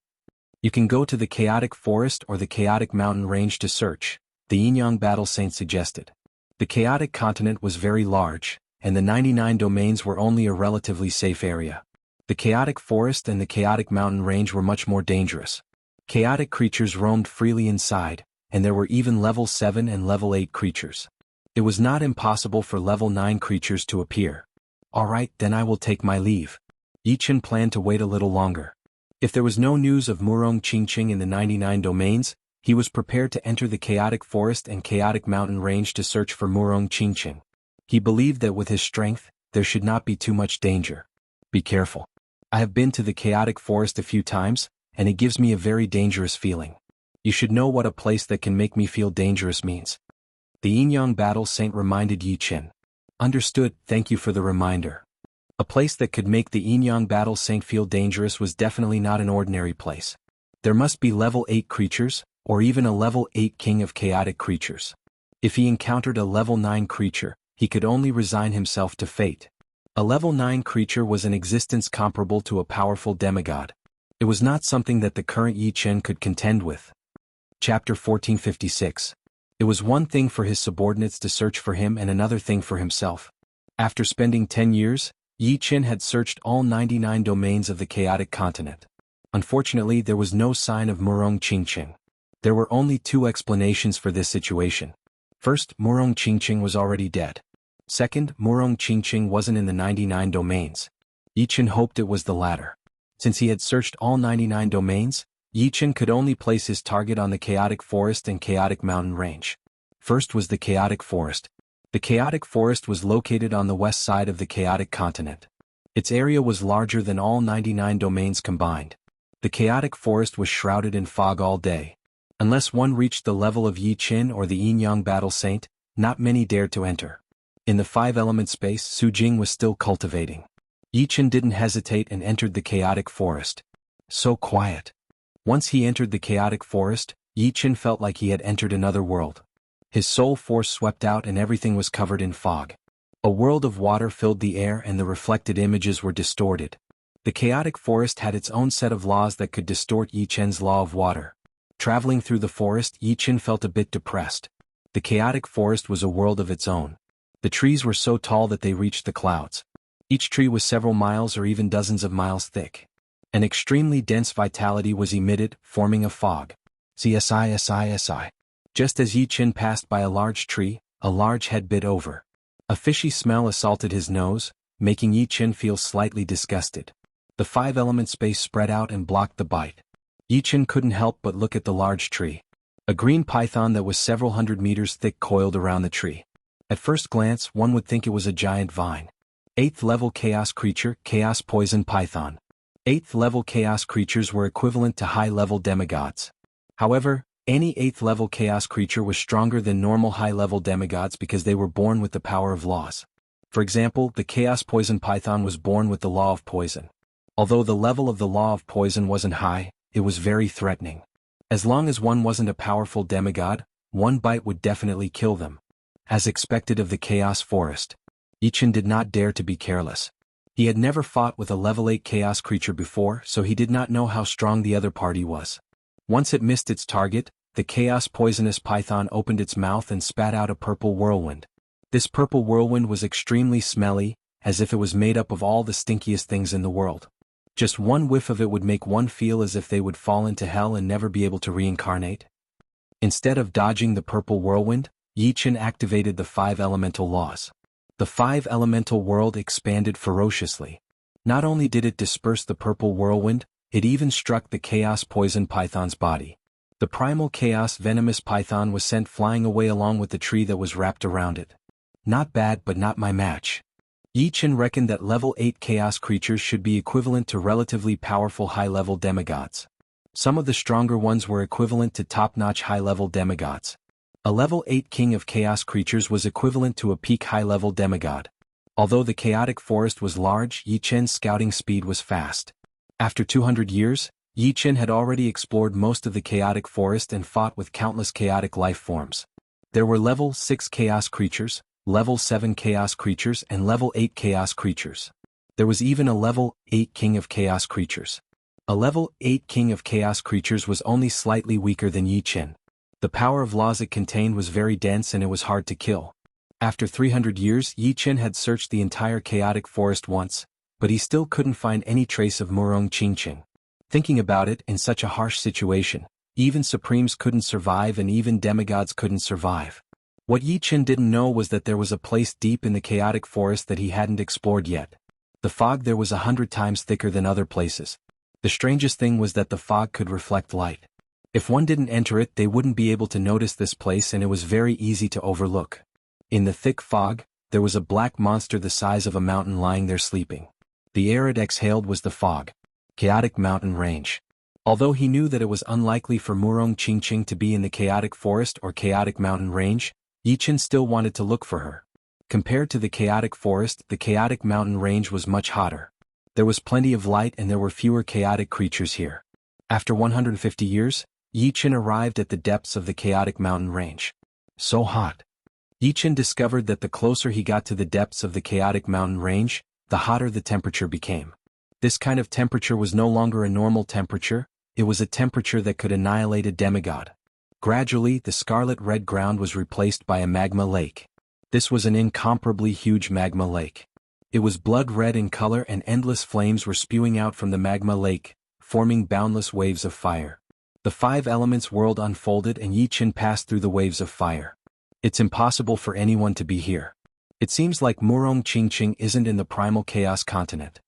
You can go to the chaotic forest or the chaotic mountain range to search, the Yin-Yang Battle Saint suggested. The chaotic continent was very large, and the 99 domains were only a relatively safe area. The chaotic forest and the chaotic mountain range were much more dangerous. Chaotic creatures roamed freely inside, and there were even level 7 and level 8 creatures. It was not impossible for level 9 creatures to appear. Alright, then I will take my leave. Yi Chen planned to wait a little longer. If there was no news of Murong Qingqing in the 99 domains, he was prepared to enter the chaotic forest and chaotic mountain range to search for Murong Qingqing. He believed that with his strength, there should not be too much danger. Be careful. I have been to the chaotic forest a few times, and it gives me a very dangerous feeling. You should know what a place that can make me feel dangerous means. The Yin-Yang Battle Saint reminded Yi Chen. Understood, thank you for the reminder. A place that could make the Yin-Yang Battle Saint feel dangerous was definitely not an ordinary place. There must be level 8 creatures, or even a level 8 king of chaotic creatures. If he encountered a level 9 creature, he could only resign himself to fate. A level 9 creature was an existence comparable to a powerful demigod. It was not something that the current Yi Chen could contend with. Chapter 1456. It was one thing for his subordinates to search for him and another thing for himself. After spending 10 years, Yi Chen had searched all 99 domains of the chaotic continent. Unfortunately, there was no sign of Murong Qingqing. There were only 2 explanations for this situation. First, Murong Qingqing was already dead. Second, Murong Qingqing wasn't in the 99 domains. Yi Chen hoped it was the latter. Since he had searched all 99 domains, Yi Chen could only place his target on the chaotic forest and chaotic mountain range. First was the chaotic forest. The chaotic forest was located on the west side of the chaotic continent. Its area was larger than all 99 domains combined. The chaotic forest was shrouded in fog all day. Unless one reached the level of Yi Chen or the Yin-Yang Battle Saint, not many dared to enter. In the 5-element space, Su Jing was still cultivating. Yi Chen didn't hesitate and entered the chaotic forest. So quiet. Once he entered the chaotic forest, Yi Chen felt like he had entered another world. His soul force swept out and everything was covered in fog. A world of water filled the air and the reflected images were distorted. The chaotic forest had its own set of laws that could distort Yi Chen's law of water. Traveling through the forest, Yi Chen felt a bit depressed. The chaotic forest was a world of its own. The trees were so tall that they reached the clouds. Each tree was several miles or even dozens of miles thick. An extremely dense vitality was emitted, forming a fog. Si. Just as Yi Chen passed by a large tree, a large head bit over. A fishy smell assaulted his nose, making Yi Chen feel slightly disgusted. The five-element space spread out and blocked the bite. Yi Chen couldn't help but look at the large tree. A green python that was several hundred meters thick coiled around the tree. At first glance, one would think it was a giant vine. 8th level chaos creature, chaos poison python. 8th level chaos creatures were equivalent to high-level demigods. However, any 8th level chaos creature was stronger than normal high-level demigods because they were born with the power of laws. For example, the chaos poison python was born with the law of poison. Although the level of the law of poison wasn't high, it was very threatening. As long as one wasn't a powerful demigod, one bite would definitely kill them. As expected of the chaos forest, Yi Chen did not dare to be careless. He had never fought with a level 8 chaos creature before, so he did not know how strong the other party was. Once it missed its target, the chaos poisonous python opened its mouth and spat out a purple whirlwind. This purple whirlwind was extremely smelly, as if it was made up of all the stinkiest things in the world. Just one whiff of it would make one feel as if they would fall into hell and never be able to reincarnate. Instead of dodging the purple whirlwind, Yi Chen activated the 5 elemental laws. The 5 elemental world expanded ferociously. Not only did it disperse the purple whirlwind, it even struck the chaos poison python's body. The primal chaos venomous python was sent flying away along with the tree that was wrapped around it. Not bad, but not my match. Yi Chen reckoned that level 8 chaos creatures should be equivalent to relatively powerful high-level demigods. Some of the stronger ones were equivalent to top-notch high-level demigods. A level 8 king of chaos creatures was equivalent to a peak high-level demigod. Although the chaotic forest was large, Yi Chen's scouting speed was fast. After 200 years, Yi Chen had already explored most of the chaotic forest and fought with countless chaotic life forms. There were level 6 chaos creatures, level 7 chaos creatures and level 8 chaos creatures. There was even a level 8 king of chaos creatures. A level 8 king of chaos creatures was only slightly weaker than Yi Chen. The power of laws it contained was very dense and it was hard to kill. After 300 years, Yi Chen had searched the entire chaotic forest once, but he still couldn't find any trace of Murong Qingqing. Thinking about it, in such a harsh situation, even supremes couldn't survive and even demigods couldn't survive. What Yi Chen didn't know was that there was a place deep in the chaotic forest that he hadn't explored yet. The fog there was 100 times thicker than other places. The strangest thing was that the fog could reflect light. If one didn't enter it, they wouldn't be able to notice this place and it was very easy to overlook. In the thick fog, there was a black monster the size of a mountain lying there sleeping. The air it exhaled was the fog. Chaotic mountain range. Although he knew that it was unlikely for Murong Qingqing to be in the chaotic forest or chaotic mountain range, Yi Chen still wanted to look for her. Compared to the chaotic forest, the chaotic mountain range was much hotter. There was plenty of light and there were fewer chaotic creatures here. After 150 years, Yi Chen arrived at the depths of the chaotic mountain range. So hot. Yi Chen discovered that the closer he got to the depths of the chaotic mountain range, the hotter the temperature became. This kind of temperature was no longer a normal temperature, it was a temperature that could annihilate a demigod. Gradually, the scarlet-red ground was replaced by a magma lake. This was an incomparably huge magma lake. It was blood-red in color and endless flames were spewing out from the magma lake, forming boundless waves of fire. The 5 elements world unfolded and Yi Chen passed through the waves of fire. It's impossible for anyone to be here. It seems like Murong Qingqing isn't in the primal chaos continent.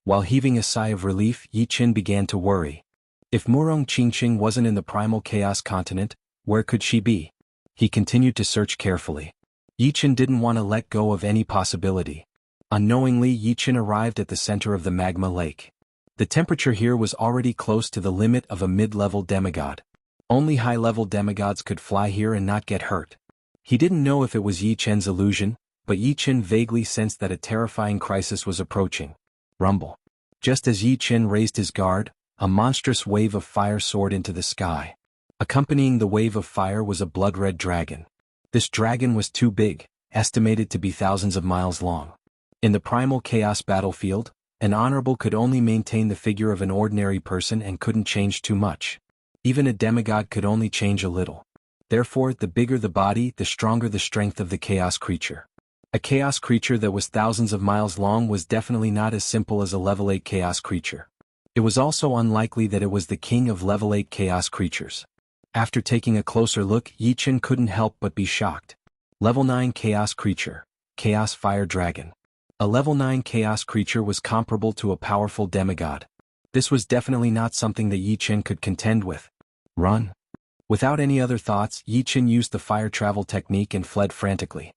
While heaving a sigh of relief, Yi Chen began to worry. If Murong Qingqing wasn't in the primal chaos continent, where could she be? He continued to search carefully. Yi Chen didn't want to let go of any possibility. Unknowingly, Yi Chen arrived at the center of the magma lake. The temperature here was already close to the limit of a mid-level demigod. Only high-level demigods could fly here and not get hurt. He didn't know if it was Yi Chen's illusion, but Yi Chen vaguely sensed that a terrifying crisis was approaching. Rumble. Just as Yi Chen raised his guard, a monstrous wave of fire soared into the sky. Accompanying the wave of fire was a blood-red dragon. This dragon was too big, estimated to be thousands of miles long. In the primal chaos battlefield, an honorable could only maintain the figure of an ordinary person and couldn't change too much. Even a demigod could only change a little. Therefore, the bigger the body, the stronger the strength of the chaos creature. A chaos creature that was thousands of miles long was definitely not as simple as a level 8 chaos creature. It was also unlikely that it was the king of level 8 chaos creatures. After taking a closer look, Yi Chen couldn't help but be shocked. Level 9 chaos creature, Chaos Fire Dragon. A level 9 chaos creature was comparable to a powerful demigod. This was definitely not something that Yi Chen could contend with. Run. Without any other thoughts, Yi Chen used the fire travel technique and fled frantically.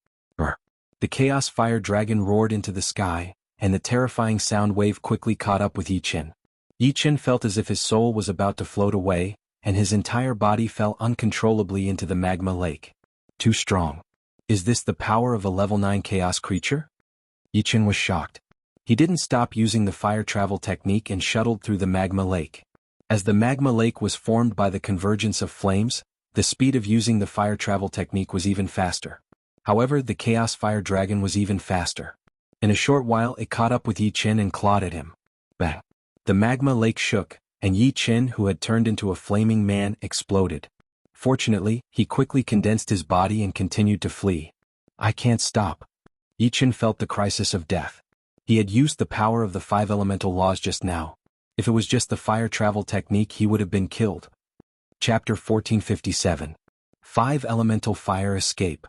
The Chaos Fire Dragon roared into the sky, and the terrifying sound wave quickly caught up with Yi Chen. Yi Chen felt as if his soul was about to float away, and his entire body fell uncontrollably into the magma lake. Too strong. Is this the power of a level 9 chaos creature? Yi Chen was shocked. He didn't stop using the fire travel technique and shuttled through the magma lake. As the magma lake was formed by the convergence of flames, the speed of using the fire travel technique was even faster. However, the Chaos Fire Dragon was even faster. In a short while it caught up with Yi Chen and clawed at him. Bang! The magma lake shook, and Yi Chen, who had turned into a flaming man, exploded. Fortunately, he quickly condensed his body and continued to flee. I can't stop. Yi Chen felt the crisis of death. He had used the power of the 5 elemental laws just now. If it was just the fire travel technique, he would have been killed. Chapter 1457. 5 Elemental Fire Escape.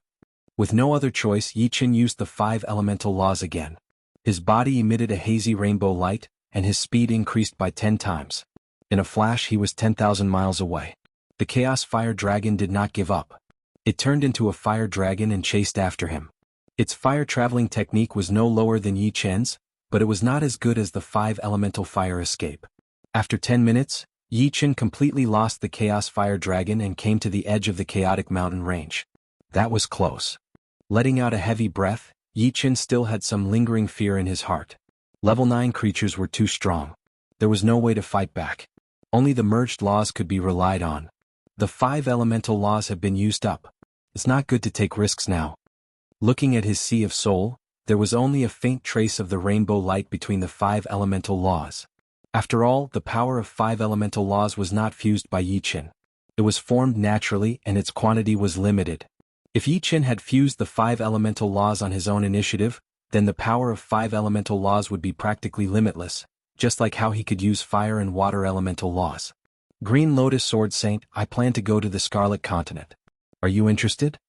With no other choice, Yi Chen used the 5 elemental laws again. His body emitted a hazy rainbow light, and his speed increased by 10 times. In a flash he was 10,000 miles away. The Chaos Fire Dragon did not give up. It turned into a fire dragon and chased after him. Its fire traveling technique was no lower than Yi Chen's, but it was not as good as the 5 elemental fire escape. After 10 minutes, Yi Chen completely lost the Chaos Fire Dragon and came to the edge of the chaotic mountain range. That was close. Letting out a heavy breath, Yi Chen still had some lingering fear in his heart. Level 9 creatures were too strong. There was no way to fight back. Only the merged laws could be relied on. The 5 elemental laws have been used up. It's not good to take risks now. Looking at his sea of soul, there was only a faint trace of the rainbow light between the 5 elemental laws. After all, the power of 5 elemental laws was not fused by Yi Chen. It was formed naturally and its quantity was limited. If Yi Chen had fused the 5 elemental laws on his own initiative, then the power of 5 elemental laws would be practically limitless, just like how he could use fire and water elemental laws. Green Lotus Sword Saint, I plan to go to the Scarlet Continent. Are you interested?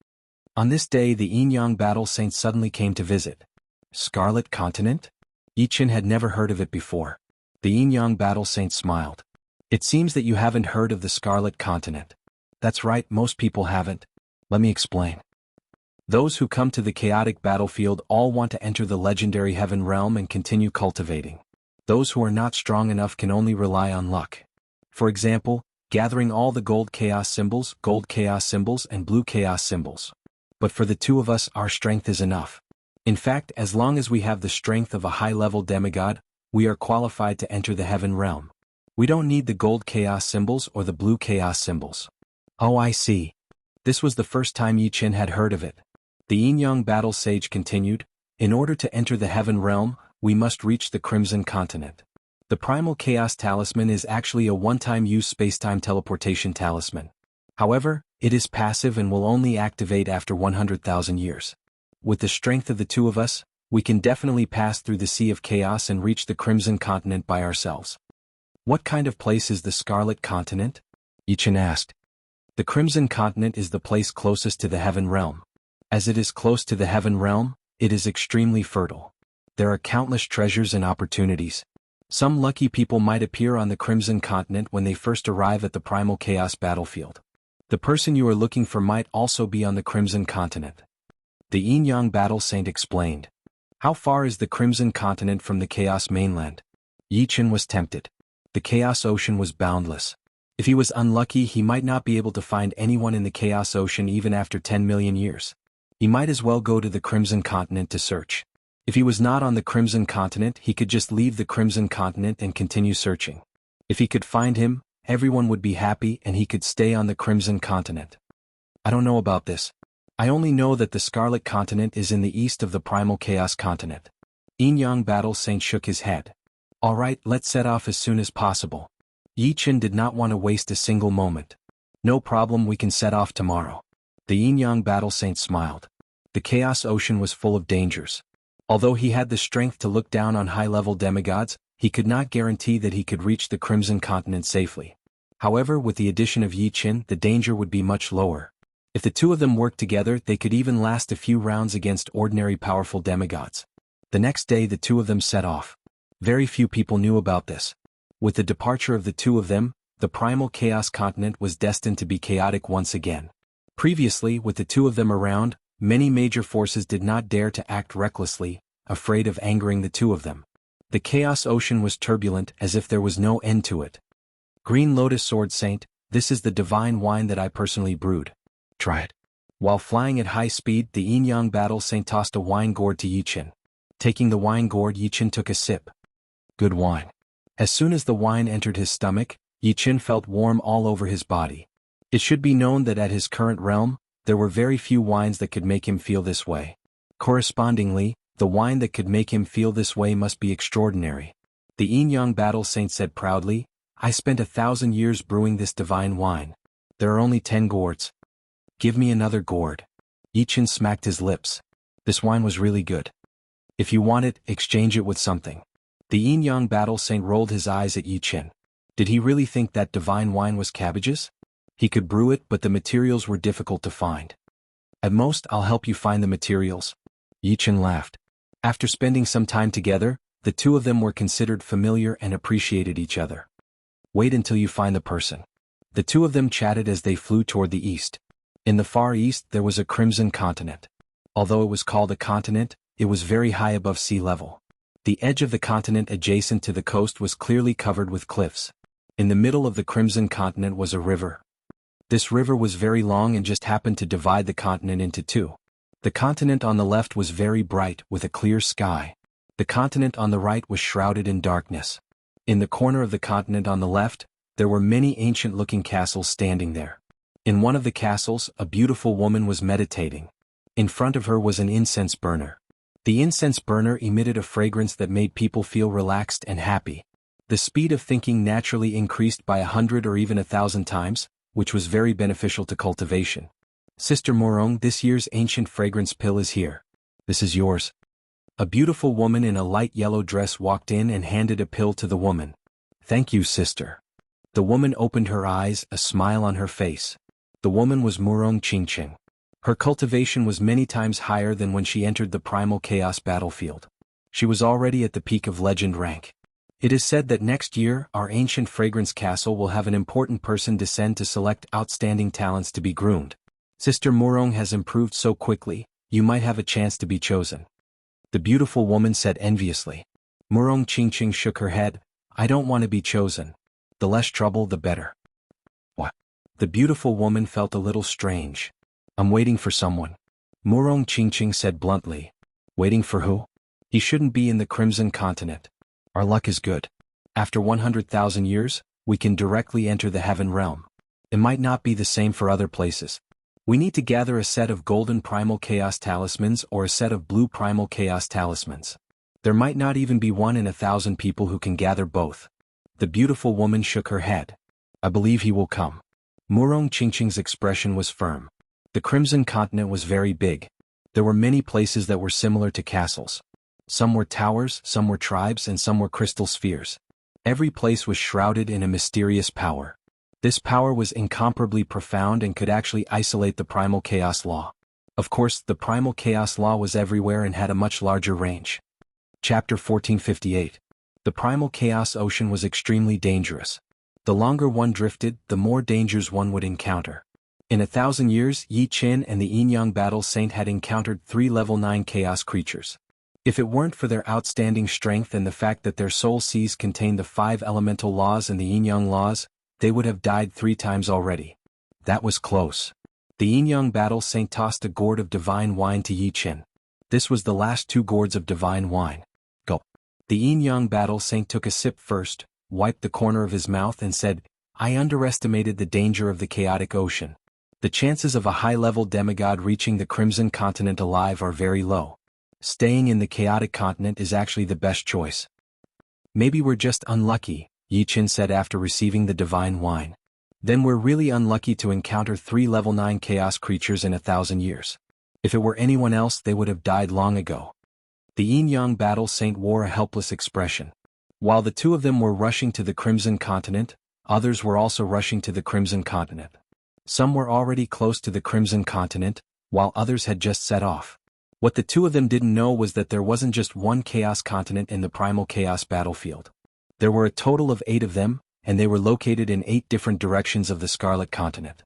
On this day the Yin-Yang Battle Saint suddenly came to visit. Scarlet Continent? Yi Chen had never heard of it before. The Yin-Yang Battle Saint smiled. It seems that you haven't heard of the Scarlet Continent. That's right, most people haven't. Let me explain. Those who come to the chaotic battlefield all want to enter the legendary heaven realm and continue cultivating. Those who are not strong enough can only rely on luck. For example, gathering all the gold chaos symbols, and blue chaos symbols. But for the two of us, our strength is enough. In fact, as long as we have the strength of a high-level demigod, we are qualified to enter the heaven realm. We don't need the gold chaos symbols or the blue chaos symbols. Oh, I see. This was the first time Yi Chen had heard of it. The Yin-Yang Battle Sage continued, in order to enter the heaven realm, we must reach the Crimson Continent. The Primal Chaos Talisman is actually a one-time use spacetime teleportation talisman. However, it is passive and will only activate after 100,000 years. With the strength of the two of us, we can definitely pass through the Sea of Chaos and reach the Crimson Continent by ourselves. What kind of place is the Scarlet Continent? Yi Chen asked. The Crimson Continent is the place closest to the heaven realm. As it is close to the heaven realm, it is extremely fertile. There are countless treasures and opportunities. Some lucky people might appear on the Crimson Continent when they first arrive at the Primal Chaos battlefield. The person you are looking for might also be on the Crimson Continent. The Yin-Yang Battle Saint explained. How far is the Crimson Continent from the Chaos mainland? Yi Chen was tempted. The Chaos Ocean was boundless. If he was unlucky, he might not be able to find anyone in the Chaos Ocean even after 10 million years. He might as well go to the Crimson Continent to search. If he was not on the Crimson Continent, he could just leave the Crimson Continent and continue searching. If he could find him, everyone would be happy and he could stay on the Crimson Continent. I don't know about this. I only know that the Scarlet Continent is in the east of the Primal Chaos Continent. Yin-Yang Battle Saint shook his head. Alright, let's set off as soon as possible. Yi Chen did not want to waste a single moment. No problem, we can set off tomorrow. The Yin-Yang Battle Saint smiled. The Chaos Ocean was full of dangers. Although he had the strength to look down on high-level demigods, he could not guarantee that he could reach the Crimson Continent safely. However, with the addition of Yi Chen, the danger would be much lower. If the two of them worked together, they could even last a few rounds against ordinary powerful demigods. The next day the two of them set off. Very few people knew about this. With the departure of the two of them, the primal Chaos Continent was destined to be chaotic once again. Previously, with the two of them around, many major forces did not dare to act recklessly, afraid of angering the two of them. The Chaos Ocean was turbulent as if there was no end to it. Green Lotus Sword Saint, this is the divine wine that I personally brewed. Try it. While flying at high speed, the Yin-Yang Battle Saint tossed a wine gourd to Yi Chen. Taking the wine gourd, Yi Chen took a sip. Good wine. As soon as the wine entered his stomach, Yi Chen felt warm all over his body. It should be known that at his current realm, there were very few wines that could make him feel this way. Correspondingly, the wine that could make him feel this way must be extraordinary. The Yin-Yang Battle Saint said proudly, I spent 1,000 years brewing this divine wine. There are only 10 gourds. Give me another gourd. Yi Chen smacked his lips. This wine was really good. If you want it, exchange it with something. The Yin-Yang Battle Saint rolled his eyes at Yi Chen. Did he really think that divine wine was cabbages? He could brew it, but the materials were difficult to find. At most, I'll help you find the materials. Yi Chen laughed. After spending some time together, the two of them were considered familiar and appreciated each other. Wait until you find the person. The two of them chatted as they flew toward the east. In the far east there was a crimson continent. Although it was called a continent, it was very high above sea level. The edge of the continent adjacent to the coast was clearly covered with cliffs. In the middle of the crimson continent was a river. This river was very long and just happened to divide the continent into two. The continent on the left was very bright with a clear sky. The continent on the right was shrouded in darkness. In the corner of the continent on the left, there were many ancient-looking castles standing there. In one of the castles, a beautiful woman was meditating. In front of her was an incense burner. The incense burner emitted a fragrance that made people feel relaxed and happy. The speed of thinking naturally increased by 100 or even 1,000 times, which was very beneficial to cultivation. Sister Morong, this year's ancient fragrance pill is here. This is yours. A beautiful woman in a light yellow dress walked in and handed a pill to the woman. Thank you, sister. The woman opened her eyes, a smile on her face. The woman was Murong Qingqing. Her cultivation was many times higher than when she entered the primal chaos battlefield. She was already at the peak of legend rank. It is said that next year, our ancient fragrance castle will have an important person descend to select outstanding talents to be groomed. Sister Murong has improved so quickly, you might have a chance to be chosen. The beautiful woman said enviously. Murong Qingqing shook her head. I don't want to be chosen. The less trouble, the better. What? The beautiful woman felt a little strange. I'm waiting for someone. Murong Qingqing said bluntly. Waiting for who? He shouldn't be in the Crimson Continent. Our luck is good. After 100,000 years, we can directly enter the Heaven Realm. It might not be the same for other places. We need to gather a set of golden primal chaos talismans or a set of blue primal chaos talismans. There might not even be 1 in 1,000 people who can gather both. The beautiful woman shook her head. I believe he will come. Murong Qingqing's expression was firm. The Crimson Continent was very big. There were many places that were similar to castles. Some were towers, some were tribes, and some were crystal spheres. Every place was shrouded in a mysterious power. This power was incomparably profound and could actually isolate the primal chaos law. Of course, the primal chaos law was everywhere and had a much larger range. Chapter 1458. The primal chaos ocean was extremely dangerous. The longer one drifted, the more dangers one would encounter. In 1,000 years, Yi Chen and the Yin-Yang Battle Saint had encountered 3 level 9 chaos creatures. If it weren't for their outstanding strength and the fact that their soul seas contained the 5 elemental laws and the Yin-Yang laws, they would have died 3 times already. That was close. The Yin-Yang Battle Saint tossed a gourd of divine wine to Yi Chen. This was the last 2 gourds of divine wine. Go. The Yin-Yang Battle Saint took a sip first, wiped the corner of his mouth and said, I underestimated the danger of the chaotic ocean. The chances of a high-level demigod reaching the Crimson Continent alive are very low. Staying in the chaotic continent is actually the best choice. Maybe we're just unlucky, Yi Chen said after receiving the divine wine. Then we're really unlucky to encounter 3 level 9 chaos creatures in 1,000 years. If it were anyone else they would have died long ago. The yin-yang battle saint wore a helpless expression. While the two of them were rushing to the Crimson Continent, others were also rushing to the Crimson Continent. Some were already close to the Crimson Continent, while others had just set off. What the two of them didn't know was that there wasn't just one Chaos Continent in the Primal Chaos battlefield. There were a total of 8 of them, and they were located in 8 different directions of the Scarlet Continent.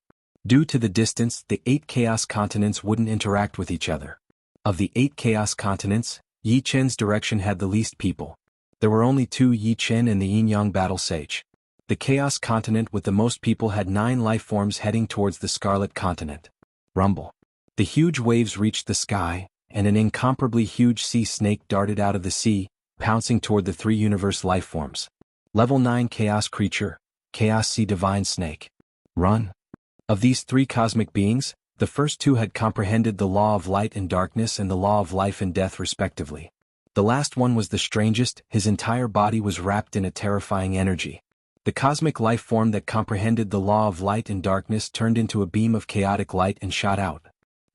Due to the distance, the 8 Chaos Continents wouldn't interact with each other. Of the 8 Chaos Continents, Yi Chen's direction had the least people. There were only 2 Yi Chen and the Yin-Yang Battle Sage. The Chaos Continent with the most people had 9 life forms heading towards the Scarlet Continent. Rumble. The huge waves reached the sky, and an incomparably huge sea snake darted out of the sea, pouncing toward the 3 universe life forms. Level 9 Chaos Creature, Chaos Sea Divine Snake. Run. Of these 3 cosmic beings, the first 2 had comprehended the law of light and darkness and the law of life and death respectively. The last one was the strangest, his entire body was wrapped in a terrifying energy. The cosmic life form that comprehended the law of light and darkness turned into a beam of chaotic light and shot out.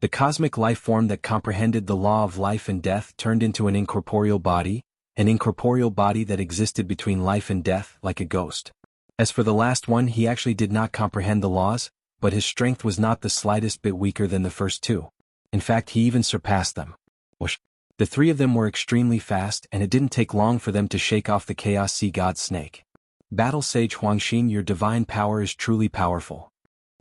The cosmic life form that comprehended the law of life and death turned into an incorporeal body that existed between life and death like a ghost. As for the last one, he actually did not comprehend the laws, but his strength was not the slightest bit weaker than the first 2. In fact, he even surpassed them. Whoosh. The 3 of them were extremely fast, and it didn't take long for them to shake off the Chaos Sea God Snake. Battle Sage Huangxin, your divine power is truly powerful.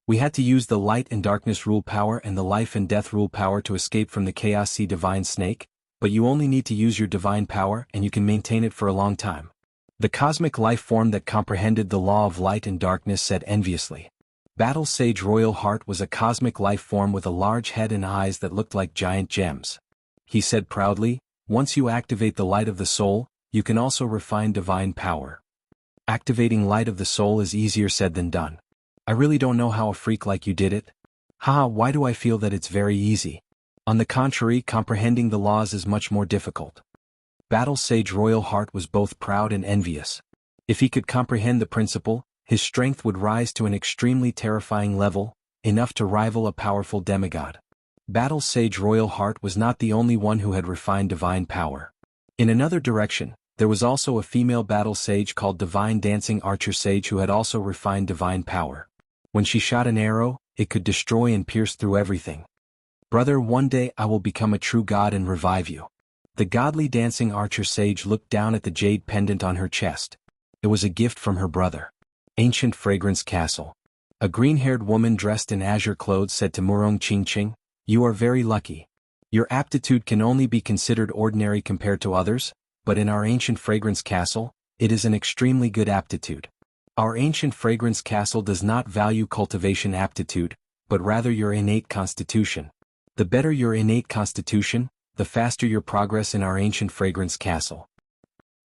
We had to use the light and darkness rule power and the life and death rule power to escape from the Chaos Sea Divine Snake, but you only need to use your divine power and you can maintain it for a long time. The cosmic life form that comprehended the law of light and darkness said enviously. Battle Sage Royal Heart was a cosmic life form with a large head and eyes that looked like giant gems. He said proudly, once you activate the light of the soul, you can also refine divine power. Activating light of the soul is easier said than done. I really don't know how a freak like you did it. Haha, why do I feel that it's very easy? On the contrary, comprehending the laws is much more difficult. Battle Sage Royal Heart was both proud and envious. If he could comprehend the principle, his strength would rise to an extremely terrifying level, enough to rival a powerful demigod. Battle Sage Royal Heart was not the only one who had refined divine power. In another direction, there was also a female battle sage called Divine Dancing Archer Sage who had also refined divine power. When she shot an arrow, it could destroy and pierce through everything. Brother, one day I will become a true god and revive you. The godly dancing archer sage looked down at the jade pendant on her chest. It was a gift from her brother. Ancient Fragrance Castle. A green-haired woman dressed in azure clothes said to Murong Qingqing, you are very lucky. Your aptitude can only be considered ordinary compared to others, but in our Ancient Fragrance Castle, it is an extremely good aptitude. Our Ancient Fragrance Castle does not value cultivation aptitude, but rather your innate constitution. The better your innate constitution, the faster your progress in our Ancient Fragrance Castle.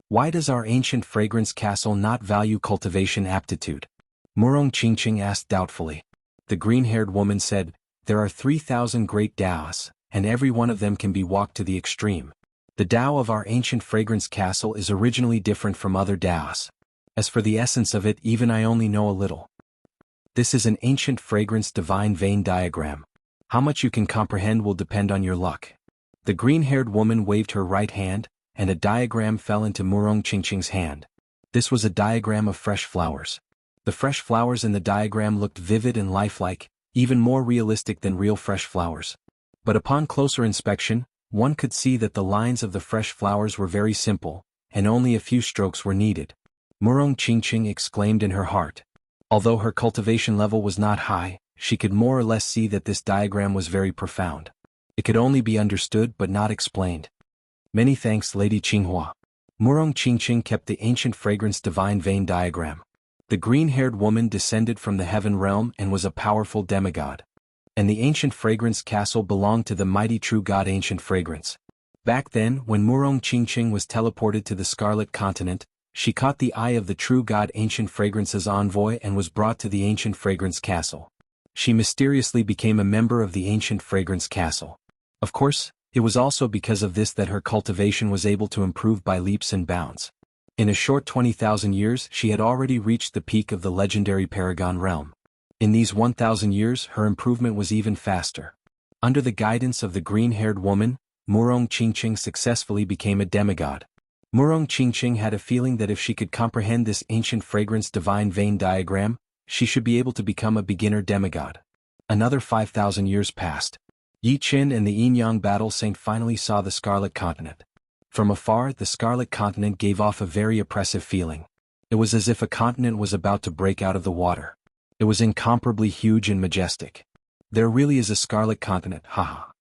Why does our Ancient Fragrance Castle not value cultivation aptitude? Murong Qingqing asked doubtfully. The green-haired woman said, there are 3,000 great Daos, and every one of them can be walked to the extreme. The Tao of our Ancient Fragrance Castle is originally different from other Daos. As for the essence of it, even I only know a little. This is an Ancient Fragrance Divine Vein Diagram. How much you can comprehend will depend on your luck. The green-haired woman waved her right hand, and a diagram fell into Murong Qingqing's hand. This was a diagram of fresh flowers. The fresh flowers in the diagram looked vivid and lifelike, even more realistic than real fresh flowers. But upon closer inspection, one could see that the lines of the fresh flowers were very simple, and only a few strokes were needed. Murong Qingqing exclaimed in her heart. Although her cultivation level was not high, she could more or less see that this diagram was very profound. It could only be understood but not explained. Many thanks, Lady Qinghua. Murong Qingqing kept the Ancient Fragrance Divine Vein Diagram. The green-haired woman descended from the heaven realm and was a powerful demigod. And the Ancient Fragrance Castle belonged to the mighty true god Ancient Fragrance. Back then, when Murong Qingqing was teleported to the Scarlet Continent, she caught the eye of the true god Ancient Fragrance's envoy and was brought to the Ancient Fragrance Castle. She mysteriously became a member of the Ancient Fragrance Castle. Of course, it was also because of this that her cultivation was able to improve by leaps and bounds. In a short 20,000 years she had already reached the peak of the legendary Paragon realm. In these 1,000 years her improvement was even faster. Under the guidance of the green-haired woman, Murong Qingqing successfully became a demigod. Murong Qingqing had a feeling that if she could comprehend this ancient fragrance divine vein diagram, she should be able to become a beginner demigod. Another 5,000 years passed. Yi Qin and the Yin-Yang battle saint finally saw the Scarlet Continent. From afar the Scarlet Continent gave off a very oppressive feeling. It was as if a continent was about to break out of the water. It was incomparably huge and majestic. There really is a Scarlet Continent, haha.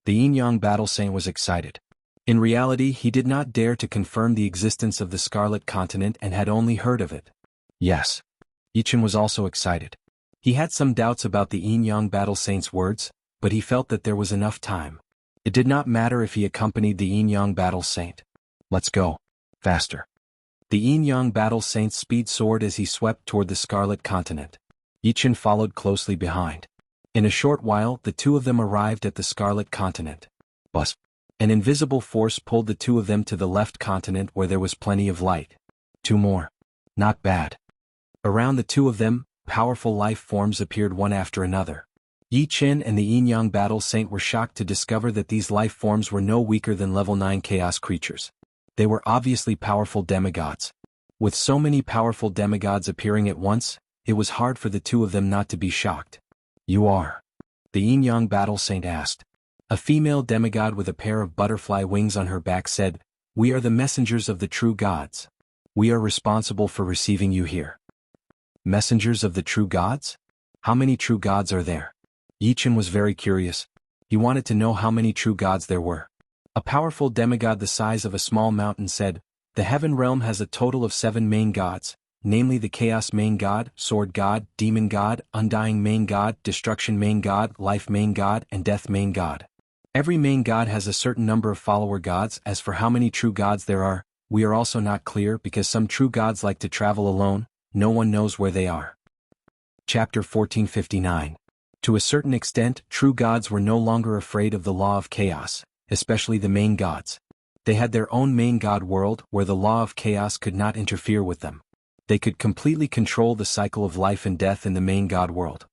The Yin-Yang battle saint was excited. In reality he did not dare to confirm the existence of the Scarlet Continent and had only heard of it. Yes. Yi Qin was also excited. He had some doubts about the Yin-Yang battle saint's words, but he felt that there was enough time. It did not matter if he accompanied the Yin-Yang battle saint. Let's go. Faster. The Yin-Yang battle saint's speed soared as he swept toward the Scarlet Continent. Yi Qin followed closely behind. In a short while the two of them arrived at the Scarlet Continent. Buzz. An invisible force pulled the two of them to the left continent where there was plenty of light. Two more. Not bad. Around the two of them, powerful life forms appeared one after another. Yi Qin and the Yin-Yang battle saint were shocked to discover that these life forms were no weaker than level 9 chaos creatures. They were obviously powerful demigods. With so many powerful demigods appearing at once, it was hard for the two of them not to be shocked. You are? The Yin-Yang battle saint asked. A female demigod with a pair of butterfly wings on her back said, "We are the messengers of the true gods. We are responsible for receiving you here." Messengers of the true gods? How many true gods are there? Yi Qin was very curious. He wanted to know how many true gods there were. A powerful demigod the size of a small mountain said, "The heaven realm has a total of 7 main gods, namely the Chaos main god, Sword god, Demon god, Undying main god, Destruction main god, Life main god, and Death main god. Every main god has a certain number of follower gods. As for how many true gods there are, we are also not clear because some true gods like to travel alone, no one knows where they are." Chapter 1459. To a certain extent, true gods were no longer afraid of the law of chaos, especially the main gods. They had their own main god world where the law of chaos could not interfere with them. They could completely control the cycle of life and death in the main god world.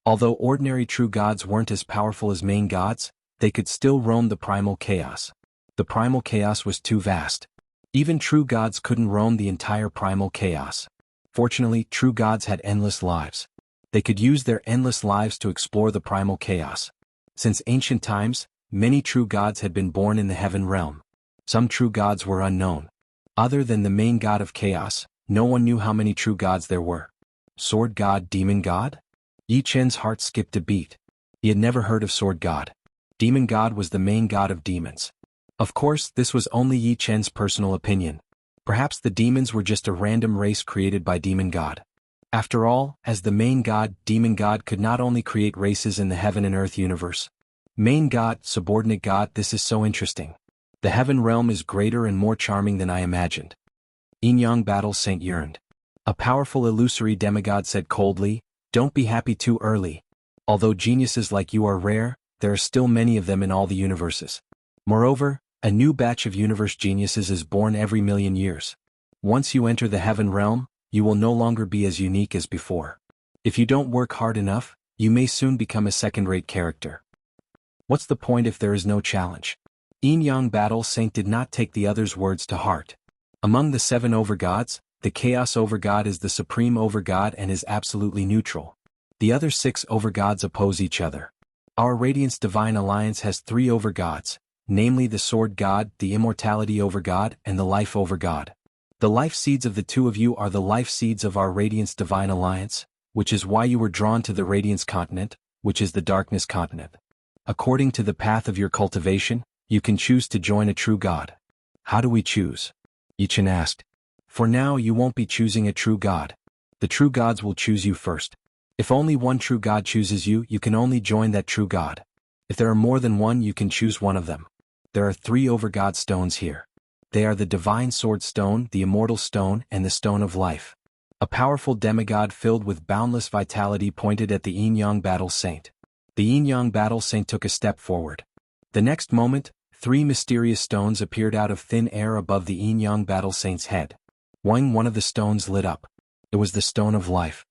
Although ordinary true gods weren't as powerful as main gods, they could still roam the primal chaos. The primal chaos was too vast. Even true gods couldn't roam the entire primal chaos. Fortunately, true gods had endless lives. They could use their endless lives to explore the primal chaos. Since ancient times, many true gods had been born in the heaven realm. Some true gods were unknown. Other than the main god of chaos, no one knew how many true gods there were. Sword god, Demon god? Yi Qin's heart skipped a beat. He had never heard of Sword god. Demon god was the main god of demons. Of course, this was only Yi Qin's personal opinion. Perhaps the demons were just a random race created by Demon god. After all, as the main god, Demon god could not only create races in the heaven and earth universe. Main god, subordinate god, this is so interesting. The heaven realm is greater and more charming than I imagined. Yin-Yang battle saint yearned. A powerful illusory demigod said coldly, "Don't be happy too early. Although geniuses like you are rare, there are still many of them in all the universes. Moreover, a new batch of universe geniuses is born every million years. Once you enter the heaven realm, you will no longer be as unique as before. If you don't work hard enough, you may soon become a second-rate character. What's the point if there is no challenge?" Yin-Yang battle saint did not take the other's words to heart. Among the 7 overgods, the Chaos overgod is the supreme overgod and is absolutely neutral. The other 6 overgods oppose each other. Our Radiance Divine Alliance has 3 overgods, namely the Sword god, the Immortality overgod, and the Life overgod. The life seeds of the two of you are the life seeds of our Radiance Divine Alliance, which is why you were drawn to the Radiance Continent, which is the Darkness Continent. According to the path of your cultivation, you can choose to join a true god. How do we choose? Yi Qin asked. For now you won't be choosing a true god. The true gods will choose you first. If only one true god chooses you, you can only join that true god. If there are more than one, you can choose one of them. There are 3 overgod stones here. They are the Divine Sword Stone, the Immortal Stone, and the Stone of Life. A powerful demigod filled with boundless vitality pointed at the Yin-Yang battle saint. The Yin-Yang battle saint took a step forward. The next moment, 3 mysterious stones appeared out of thin air above the Yin-Yang battle saint's head. One of the stones lit up. It was the stone of life.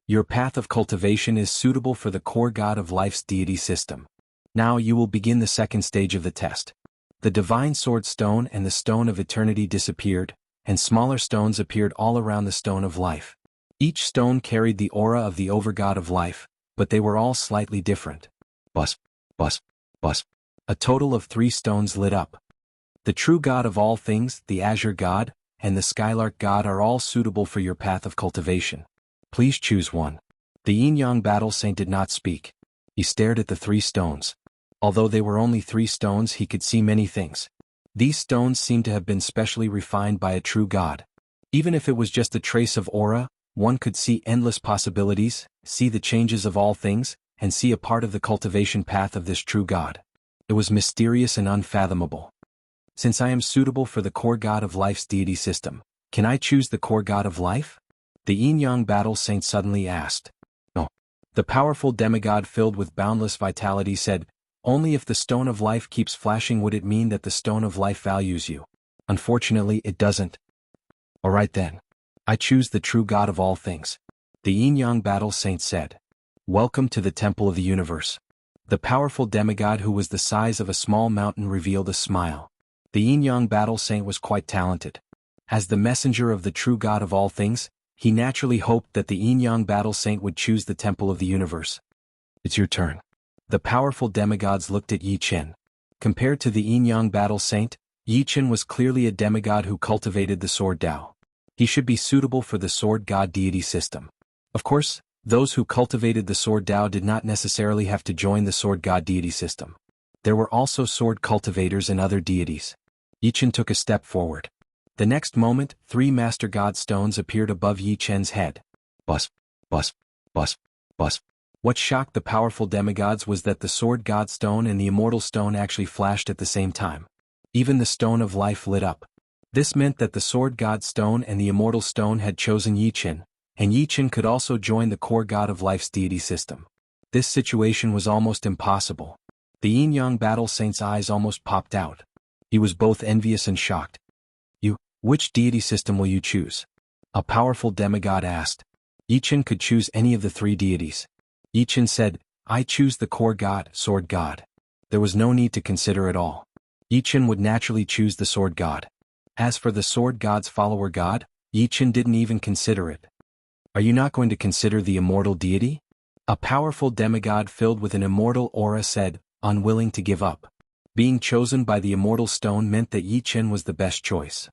Your path of cultivation is suitable for the core god of life's deity system. Now you will begin the second stage of the test. The divine sword stone and the stone of eternity disappeared, and smaller stones appeared all around the stone of life. Each stone carried the aura of the overgod of life, but they were all slightly different. Bus, bus, bus. A total of 3 stones lit up. The true god of all things, the azure god, and the skylark god are all suitable for your path of cultivation. Please choose one. The yin-yang battle saint did not speak. He stared at the 3 stones. Although they were only 3 stones, he could see many things. These stones seemed to have been specially refined by a true god. Even if it was just a trace of aura, one could see endless possibilities, see the changes of all things, and see a part of the cultivation path of this true god. It was mysterious and unfathomable. Since I am suitable for the core god of life's deity system, can I choose the core god of life? The yin-yang battle saint suddenly asked. No. The powerful demigod filled with boundless vitality said, only if the stone of life keeps flashing would it mean that the stone of life values you. Unfortunately, it doesn't. Alright then. I choose the true god of all things. The yin-yang battle saint said. Welcome to the temple of the universe. The powerful demigod who was the size of a small mountain revealed a smile. The yin-yang battle saint was quite talented. As the messenger of the true god of all things, he naturally hoped that the yin-yang battle saint would choose the temple of the universe. It's your turn. The powerful demigods looked at Yi Chen. Compared to the yin-yang battle saint, Yi Chen was clearly a demigod who cultivated the sword Tao. He should be suitable for the sword god deity system. Of course, those who cultivated the sword Tao did not necessarily have to join the sword god deity system. There were also sword cultivators and other deities. Yi Chen took a step forward. The next moment, 3 master god stones appeared above Yi Chen's head. Bus, bus, bus, bus. What shocked the powerful demigods was that the sword god stone and the immortal stone actually flashed at the same time. Even the stone of life lit up. This meant that the sword god stone and the immortal stone had chosen Yi Chen, and Yi Chen could also join the core god of life's deity system. This situation was almost impossible. The yin-yang battle saint's eyes almost popped out. He was both envious and shocked. Which deity system will you choose? A powerful demigod asked. Yi Chen could choose any of the 3 deities. Yi Chen said, I choose the core god, sword god. There was no need to consider at all. Yi Chen would naturally choose the sword god. As for the sword god's follower god, Yi Chen didn't even consider it. Are you not going to consider the immortal deity? A powerful demigod filled with an immortal aura said, unwilling to give up. Being chosen by the immortal stone meant that Yi Chen was the best choice.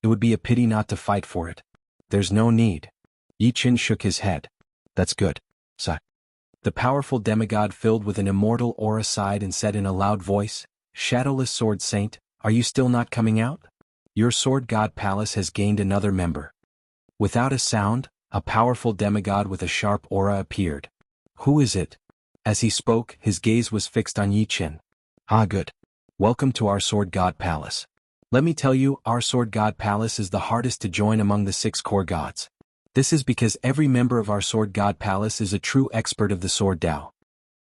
It would be a pity not to fight for it. There's no need. Yi Chen shook his head. That's good. Sigh. The powerful demigod filled with an immortal aura sighed and said in a loud voice, Shadowless Sword Saint, are you still not coming out? Your sword god palace has gained another member. Without a sound, a powerful demigod with a sharp aura appeared. Who is it? As he spoke, his gaze was fixed on Yi Chen. Ah, good. Welcome to our sword god palace. Let me tell you, our sword god palace is the hardest to join among the 6 core gods. This is because every member of our sword god palace is a true expert of the sword Tao.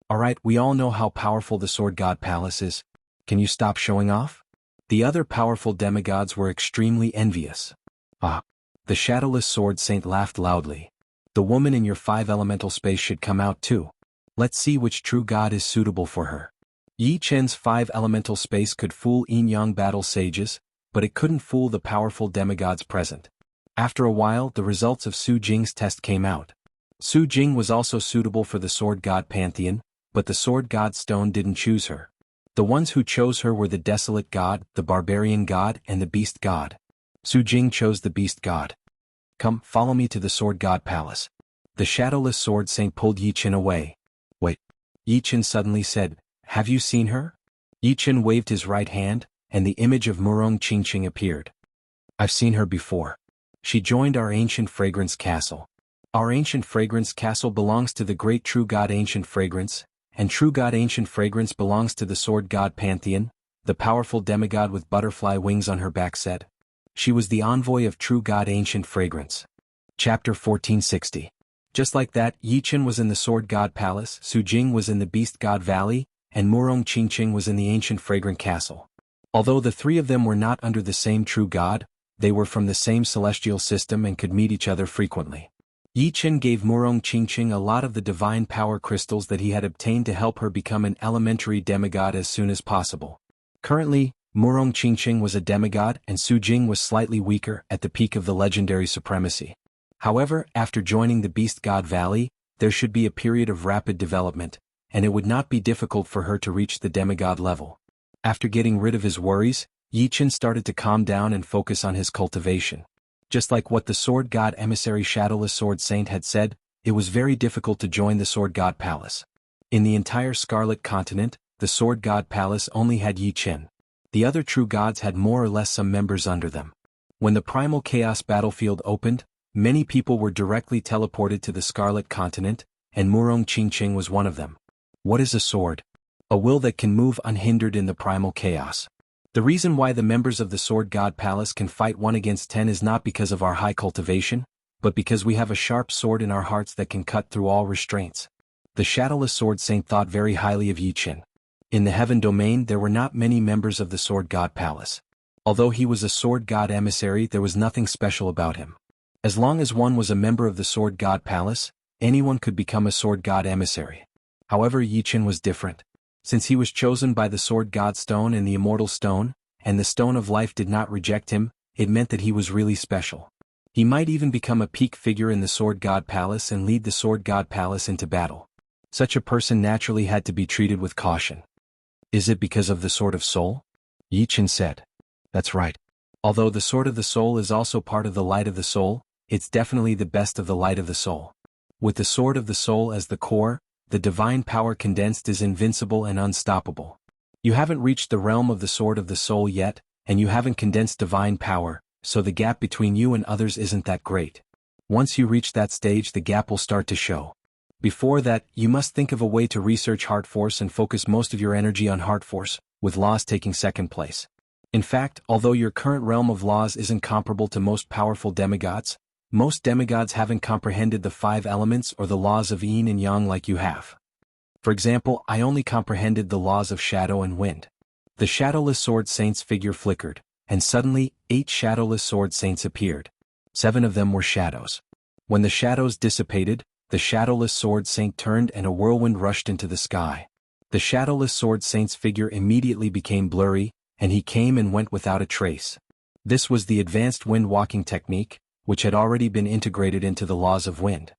Alright, we all know how powerful the sword god palace is. Can you stop showing off? The other powerful demigods were extremely envious. Ah. The shadowless sword saint laughed loudly. The woman in your 5 elemental space should come out too. Let's see which true god is suitable for her. Yi Chen's 5 elemental space could fool yin-yang battle sages, but it couldn't fool the powerful demigods present. After a while, the results of Su Jing's test came out. Su Jing was also suitable for the sword god pantheon, but the sword god stone didn't choose her. The ones who chose her were the desolate god, the barbarian god, and the beast god. Su Jing chose the beast god. Come, follow me to the sword god palace. The shadowless sword saint pulled Yi Chen away. Wait. Yi Chen suddenly said, have you seen her? Yi Chen waved his right hand, and the image of Murong Qingqing appeared. I've seen her before. She joined our ancient fragrance castle. Our ancient fragrance castle belongs to the great true god ancient fragrance, and true god ancient fragrance belongs to the sword god pantheon, the powerful demigod with butterfly wings on her back said. She was the envoy of true god ancient fragrance. Chapter 1460. Just like that, Yi Chen was in the sword god palace, Su Jing was in the beast god valley, and Murong Qingqing was in the ancient fragrant castle. Although the 3 of them were not under the same true god, They were from the same celestial system and could meet each other frequently. Yi Chen gave Murong Qingqing a lot of the divine power crystals that he had obtained to help her become an elementary demigod as soon as possible. Currently, Murong Qingqing was a demigod and Su Jing was slightly weaker at the peak of the legendary supremacy. However, after joining the Beast God Valley, there should be a period of rapid development, and it would not be difficult for her to reach the demigod level. After getting rid of his worries, Yi Chen started to calm down and focus on his cultivation. Just like what the Sword God emissary Shadowless Sword Saint had said, it was very difficult to join the Sword God Palace. In the entire Scarlet Continent, the Sword God Palace only had Yi Chen. The other true gods had more or less some members under them. When the Primal Chaos battlefield opened, many people were directly teleported to the Scarlet Continent, and Murong Qingqing was one of them. What is a sword? A will that can move unhindered in the Primal Chaos. The reason why the members of the Sword God Palace can fight 1 against 10 is not because of our high cultivation, but because we have a sharp sword in our hearts that can cut through all restraints. The Shadowless Sword Saint thought very highly of Yi Chen. In the Heaven Domain there were not many members of the Sword God Palace. Although he was a Sword God emissary, there was nothing special about him. As long as one was a member of the Sword God Palace, anyone could become a Sword God emissary. However, Yi Chen was different. Since he was chosen by the Sword God Stone and the Immortal Stone, and the Stone of Life did not reject him, it meant that he was really special. He might even become a peak figure in the Sword God Palace and lead the Sword God Palace into battle. Such a person naturally had to be treated with caution. Is it because of the Sword of Soul? Yi Chen said. That's right. Although the Sword of the Soul is also part of the Light of the Soul, it's definitely the best of the Light of the Soul. With the Sword of the Soul as the core, the divine power condensed is invincible and unstoppable. You haven't reached the realm of the Sword of the Soul yet, and you haven't condensed divine power, so the gap between you and others isn't that great. Once you reach that stage, the gap will start to show. Before that, you must think of a way to research Heart Force and focus most of your energy on Heart Force, with laws taking second place. In fact, although your current realm of laws isn't comparable to most powerful demigods, most demigods haven't comprehended the 5 elements or the laws of yin and yang like you have. For example, I only comprehended the laws of shadow and wind. The Shadowless Sword Saint's figure flickered, and suddenly, 8 Shadowless Sword Saints appeared. 7 of them were shadows. When the shadows dissipated, the Shadowless Sword Saint turned and a whirlwind rushed into the sky. The Shadowless Sword Saint's figure immediately became blurry, and he came and went without a trace. This was the advanced wind walking technique, which had already been integrated into the laws of wind.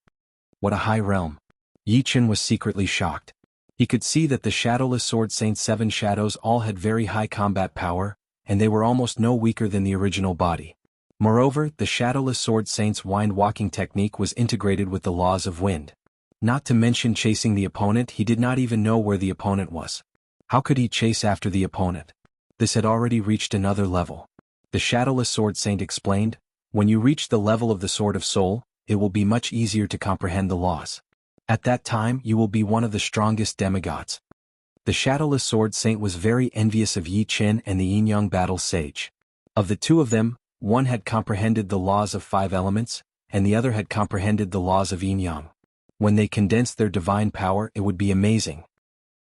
What a high realm! Yi Chen was secretly shocked. He could see that the Shadowless Sword Saint's 7 shadows all had very high combat power, and they were almost no weaker than the original body. Moreover, the Shadowless Sword Saint's wind-walking technique was integrated with the laws of wind. Not to mention chasing the opponent, he did not even know where the opponent was. How could he chase after the opponent? This had already reached another level. The Shadowless Sword Saint explained, when you reach the level of the Sword of Soul, it will be much easier to comprehend the laws. At that time, you will be one of the strongest demigods. The Shadowless Sword Saint was very envious of Yi Chen and the Yin-Yang Battle Sage. Of the 2 of them, one had comprehended the laws of 5 elements, and the other had comprehended the laws of Yin-Yang. When they condensed their divine power, it would be amazing.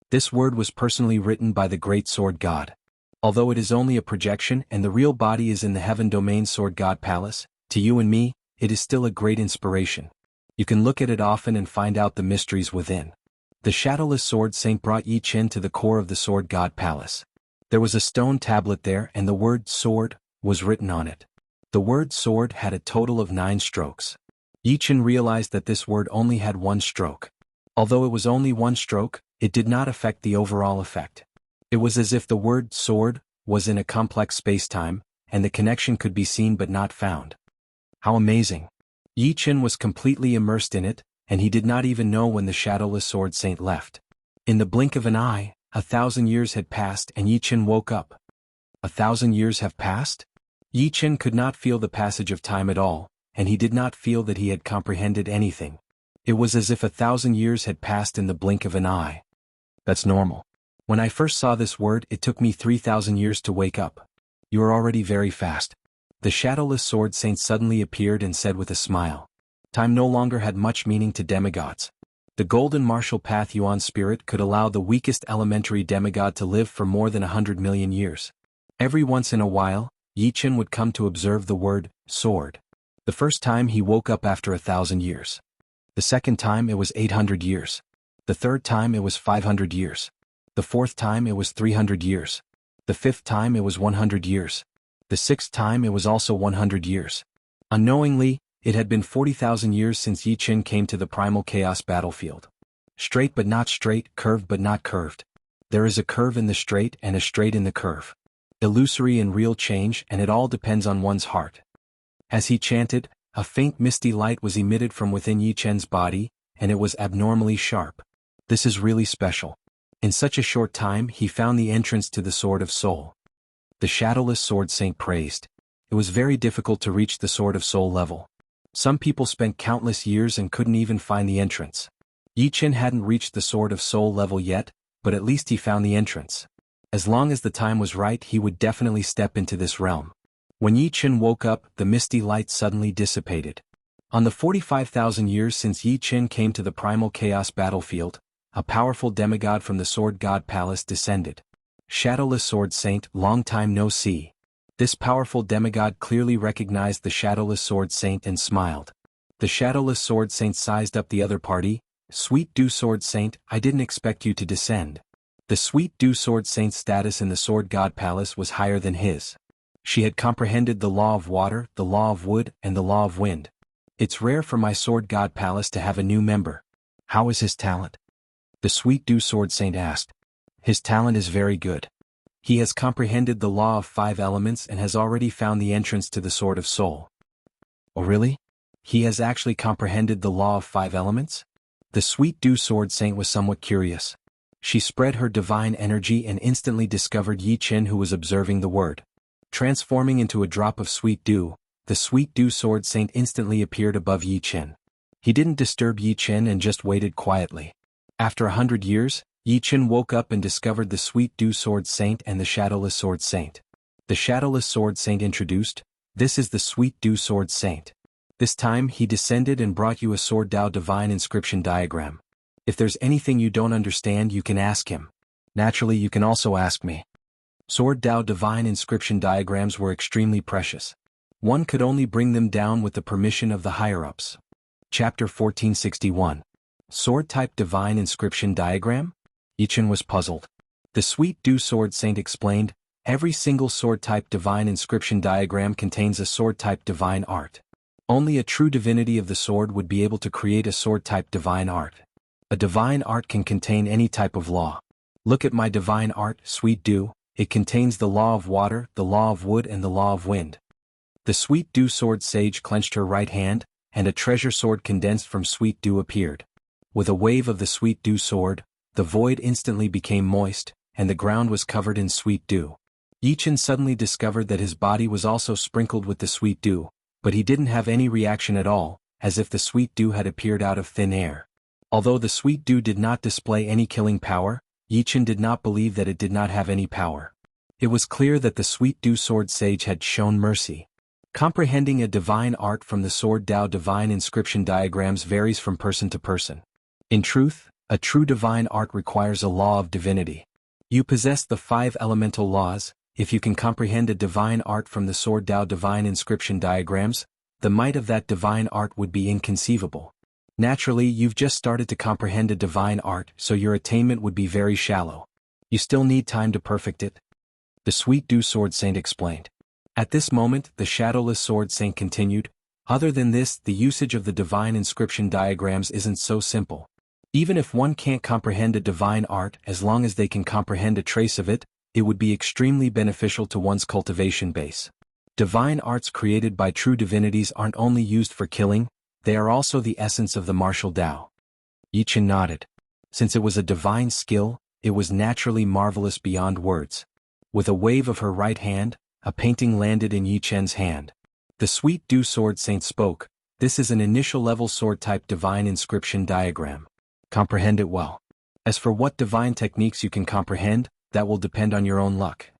This word was personally written by the Great Sword God. Although it is only a projection and the real body is in the Heaven Domain Sword God Palace, to you and me, it is still a great inspiration. You can look at it often and find out the mysteries within. The Shadowless Sword Saint brought Yi Chen to the core of the Sword God Palace. There was a stone tablet there and the word sword was written on it. The word sword had a total of 9 strokes. Yi Chen realized that this word only had 1 stroke. Although it was only 1 stroke, it did not affect the overall effect. It was as if the word sword was in a complex space-time, and the connection could be seen but not found. How amazing! Yi Chen was completely immersed in it, and he did not even know when the Shadowless Sword Saint left. In the blink of an eye, 1,000 years had passed and Yi Chen woke up. 1,000 years have passed? Yi Chen could not feel the passage of time at all, and he did not feel that he had comprehended anything. It was as if 1,000 years had passed in the blink of an eye. That's normal. When I first saw this word, it took me 3,000 years to wake up. You are already very fast. The Shadowless Sword Saint suddenly appeared and said with a smile. Time no longer had much meaning to demigods. The golden martial path Yuan spirit could allow the weakest elementary demigod to live for more than 100 million years. Every once in a while, Yi Chen would come to observe the word, sword. The first time he woke up after 1,000 years. The second time it was 800 years. The third time it was 500 years. The fourth time it was 300 years. The fifth time it was 100 years. The sixth time it was also 100 years. Unknowingly, it had been 40,000 years since Yi Chen came to the primal chaos battlefield. Straight but not straight, curved but not curved. There is a curve in the straight and a straight in the curve. Illusory and real change, and it all depends on one's heart. As he chanted, a faint misty light was emitted from within Yi Chen's body, and it was abnormally sharp. This is really special. In such a short time he found the entrance to the Sword of Soul. The Shadowless Sword Saint praised. It was very difficult to reach the Sword of Soul level. Some people spent countless years and couldn't even find the entrance. Yi Chen hadn't reached the Sword of Soul level yet, but at least he found the entrance. As long as the time was right, he would definitely step into this realm. When Yi Chen woke up, the misty light suddenly dissipated. On the 45,000 years since Yi Chen came to the primal chaos battlefield, a powerful demigod from the Sword God Palace descended. Shadowless Sword Saint, long time no see. This powerful demigod clearly recognized the Shadowless Sword Saint and smiled. The Shadowless Sword Saint sized up the other party. Sweet Dew Sword Saint, I didn't expect you to descend. The Sweet Dew Sword Saint's status in the Sword God Palace was higher than his. She had comprehended the law of water, the law of wood, and the law of wind. It's rare for my Sword God Palace to have a new member. How is his talent? The Sweet Dew Sword Saint asked. His talent is very good. He has comprehended the law of 5 elements and has already found the entrance to the Sword of Soul. Oh really? He has actually comprehended the law of 5 elements? The Sweet Dew Sword Saint was somewhat curious. She spread her divine energy and instantly discovered Yi Chen, who was observing the word. Transforming into a drop of sweet dew, the Sweet Dew Sword Saint instantly appeared above Yi Chen. He didn't disturb Yi Chen and just waited quietly. After 100 years, Yi Chen woke up and discovered the Sweet Dew Sword Saint and the Shadowless Sword Saint. The Shadowless Sword Saint introduced, "This is the Sweet Dew Sword Saint. This time he descended and brought you a Sword Dao Divine Inscription diagram. If there's anything you don't understand, you can ask him. Naturally, you can also ask me." Sword Dao Divine Inscription diagrams were extremely precious. One could only bring them down with the permission of the higher-ups. Chapter 1461. Sword-type Divine Inscription diagram? Yi Chen was puzzled. The Sweet Dew Sword Saint explained, every single sword-type Divine Inscription diagram contains a sword-type divine art. Only a true divinity of the sword would be able to create a sword-type divine art. A divine art can contain any type of law. Look at my divine art, Sweet Dew. It contains the law of water, the law of wood, and the law of wind. The Sweet Dew Sword Sage clenched her right hand, and a treasure sword condensed from Sweet Dew appeared. With a wave of the Sweet Dew sword, the void instantly became moist, and the ground was covered in sweet dew. Yi Chen suddenly discovered that his body was also sprinkled with the sweet dew, but he didn't have any reaction at all, as if the sweet dew had appeared out of thin air. Although the sweet dew did not display any killing power, Yi Chen did not believe that it did not have any power. It was clear that the Sweet Dew Sword Sage had shown mercy. Comprehending a divine art from the Sword Dao Divine Inscription diagrams varies from person to person. In truth, a true divine art requires a law of divinity. You possess the 5 elemental laws. If you can comprehend a divine art from the Sword Dao Divine Inscription diagrams, the might of that divine art would be inconceivable. Naturally, you've just started to comprehend a divine art, so your attainment would be very shallow. You still need time to perfect it. The Sweet Dew Sword Saint explained. At this moment, the Shadowless Sword Saint continued, other than this, the usage of the Divine Inscription diagrams isn't so simple. Even if one can't comprehend a divine art, as long as they can comprehend a trace of it, it would be extremely beneficial to one's cultivation base. Divine arts created by true divinities aren't only used for killing, they are also the essence of the martial Tao. Yi Chen nodded. Since it was a divine skill, it was naturally marvelous beyond words. With a wave of her right hand, a painting landed in Yi Chen's hand. The Sweet Dew Sword Saint spoke, "This is an initial-level sword-type divine inscription diagram. Comprehend it well. As for what divine techniques you can comprehend, that will depend on your own luck."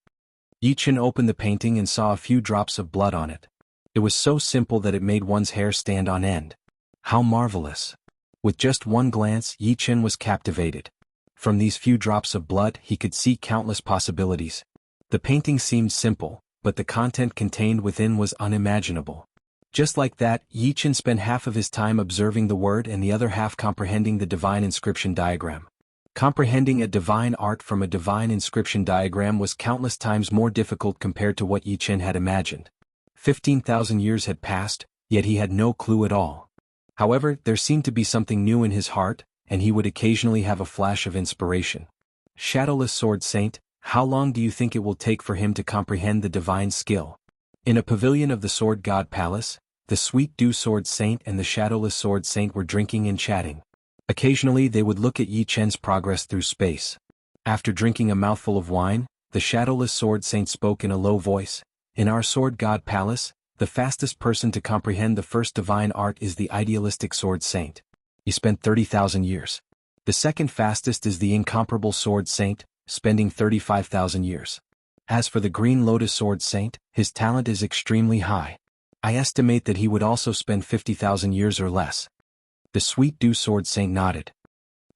Yi Chen opened the painting and saw a few drops of blood on it. It was so simple that it made one's hair stand on end. How marvelous! With just one glance, Yi Chen was captivated. From these few drops of blood, he could see countless possibilities. The painting seemed simple, but the content contained within was unimaginable. Just like that, Yi Chen spent half of his time observing the word and the other half comprehending the divine inscription diagram. Comprehending a divine art from a divine inscription diagram was countless times more difficult compared to what Yi Chen had imagined. 15,000 years had passed, yet he had no clue at all. However, there seemed to be something new in his heart, and he would occasionally have a flash of inspiration. Shadowless Sword Saint, how long do you think it will take for him to comprehend the divine skill? In a pavilion of the Sword God Palace, the Sweet Dew Sword Saint and the Shadowless Sword Saint were drinking and chatting. Occasionally they would look at Yi Chen's progress through space. After drinking a mouthful of wine, the Shadowless Sword Saint spoke in a low voice. In our Sword God Palace, the fastest person to comprehend the first divine art is the Idealistic Sword Saint. He spent 30,000 years. The second fastest is the Incomparable Sword Saint, spending 35,000 years. As for the Green Lotus Sword Saint, his talent is extremely high. I estimate that he would also spend 50,000 years or less. The Sweet Dew Sword Saint nodded.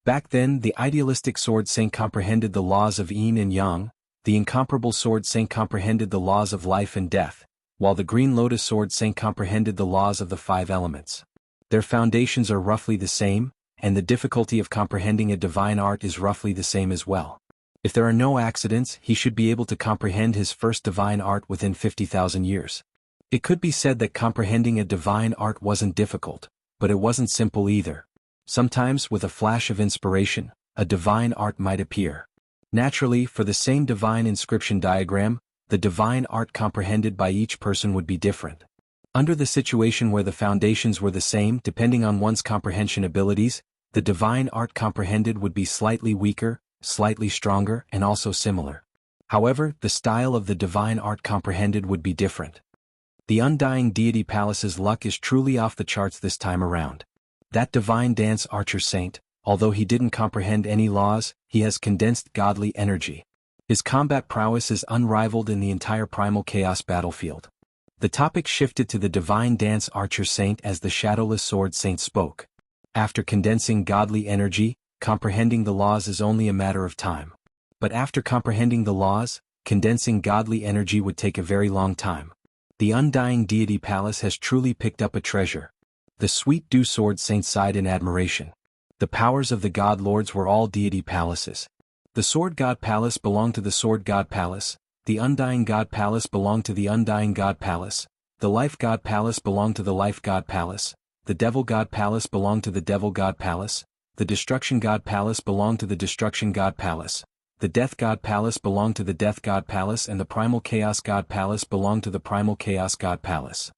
Back then, the Idealistic Sword Saint comprehended the laws of yin and yang, the Incomparable Sword Saint comprehended the laws of life and death, while the Green Lotus Sword Saint comprehended the laws of the 5 elements. Their foundations are roughly the same, and the difficulty of comprehending a divine art is roughly the same as well. If there are no accidents, he should be able to comprehend his first divine art within 50,000 years. It could be said that comprehending a divine art wasn't difficult, but it wasn't simple either. Sometimes, with a flash of inspiration, a divine art might appear. Naturally, for the same divine inscription diagram, the divine art comprehended by each person would be different. Under the situation where the foundations were the same depending on one's comprehension abilities, the divine art comprehended would be slightly weaker, slightly stronger, and also similar. However, the style of the divine art comprehended would be different. The Undying Deity Palace's luck is truly off the charts this time around. That divine dance archer saint, although he didn't comprehend any laws, he has condensed godly energy. His combat prowess is unrivaled in the entire primal chaos battlefield. The topic shifted to the divine dance archer saint as the Shadowless Sword Saint spoke. After condensing godly energy, comprehending the laws is only a matter of time. But after comprehending the laws, condensing godly energy would take a very long time. The Undying Deity Palace has truly picked up a treasure. The Sweet Dew Sword Saint sighed in admiration. The powers of the God Lords were all deity palaces. The Sword God Palace belonged to the Sword God Palace, the Undying God Palace belonged to the Undying God Palace, the Life God Palace belonged to the Life God Palace, the Devil God Palace belonged to the Devil God Palace, the Destruction God Palace belonged to the Destruction God Palace, the Death God Palace belonged to the Death God Palace, and the Primal Chaos God Palace belonged to the Primal Chaos God Palace.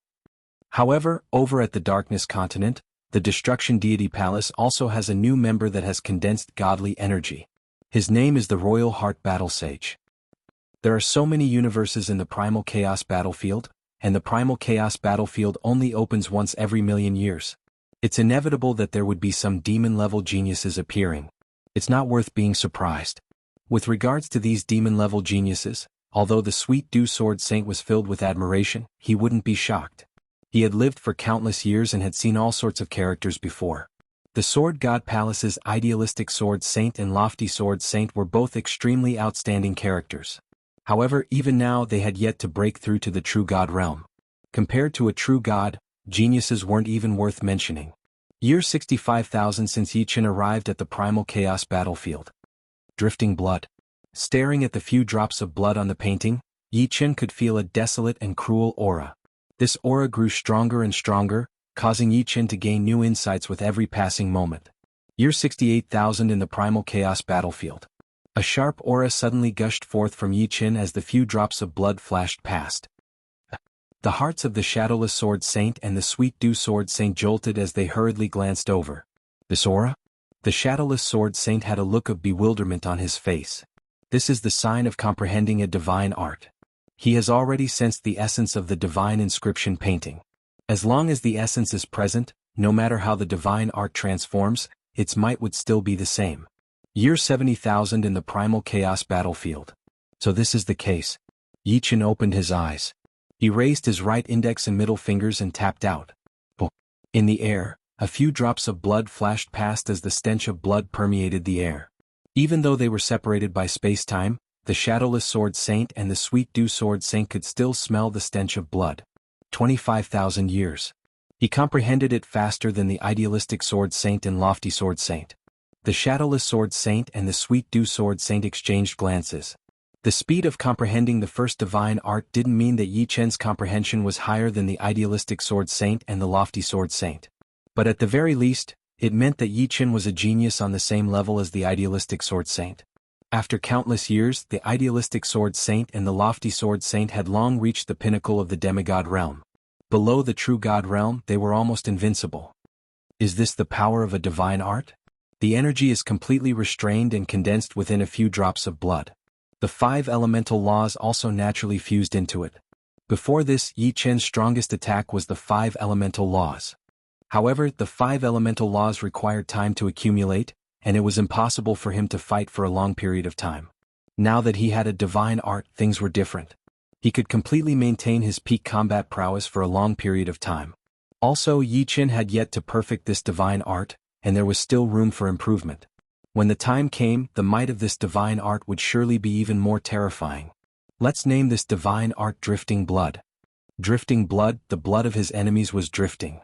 However, over at the Darkness Continent, the Destruction Deity Palace also has a new member that has condensed godly energy. His name is the Royal Heart Battle Sage. There are so many universes in the Primal Chaos battlefield, and the Primal Chaos battlefield only opens once every million years. It's inevitable that there would be some demon-level geniuses appearing. It's not worth being surprised. With regards to these demon-level geniuses, although the Sweet Dew Sword Saint was filled with admiration, he wouldn't be shocked. He had lived for countless years and had seen all sorts of characters before. The Sword God Palace's Idealistic Sword Saint and Lofty Sword Saint were both extremely outstanding characters. However, even now they had yet to break through to the true God realm. Compared to a true God, geniuses weren't even worth mentioning. Year 65,000 since Yi Chen arrived at the Primal Chaos battlefield. Drifting blood. Staring at the few drops of blood on the painting, Yi Chen could feel a desolate and cruel aura. This aura grew stronger and stronger, causing Yi Chen to gain new insights with every passing moment. Year 68,000 in the Primal Chaos battlefield. A sharp aura suddenly gushed forth from Yi Chen as the few drops of blood flashed past. The hearts of the Shadowless Sword Saint and the Sweet Dew Sword Saint jolted as they hurriedly glanced over. This aura? The Shadowless Sword Saint had a look of bewilderment on his face. This is the sign of comprehending a divine art. He has already sensed the essence of the divine inscription painting. As long as the essence is present, no matter how the divine art transforms, its might would still be the same. Year 70,000 in the Primal Chaos battlefield. So this is the case. Yi Chen opened his eyes. He raised his right index and middle fingers and tapped out. In the air, a few drops of blood flashed past as the stench of blood permeated the air. Even though they were separated by space-time, the Shadowless Sword Saint and the Sweet Dew Sword Saint could still smell the stench of blood. 25,000 years. He comprehended it faster than the Idealistic Sword Saint and Lofty Sword Saint. The Shadowless Sword Saint and the Sweet Dew Sword Saint exchanged glances. The speed of comprehending the first divine art didn't mean that Yi Chen's comprehension was higher than the Idealistic Sword Saint and the Lofty Sword Saint. But at the very least, it meant that Yi Chen was a genius on the same level as the Idealistic Sword Saint. After countless years, the Idealistic Sword Saint and the Lofty Sword Saint had long reached the pinnacle of the demigod realm. Below the true god realm, they were almost invincible. Is this the power of a divine art? The energy is completely restrained and condensed within a few drops of blood. The 5 elemental laws also naturally fused into it. Before this, Yi Chen's strongest attack was the 5 elemental laws. However, the 5 elemental laws required time to accumulate, and it was impossible for him to fight for a long period of time. Now that he had a divine art, things were different. He could completely maintain his peak combat prowess for a long period of time. Also, Yi Chen had yet to perfect this divine art, and there was still room for improvement. When the time came, the might of this divine art would surely be even more terrifying. Let's name this divine art Drifting Blood. Drifting Blood, the blood of his enemies was drifting.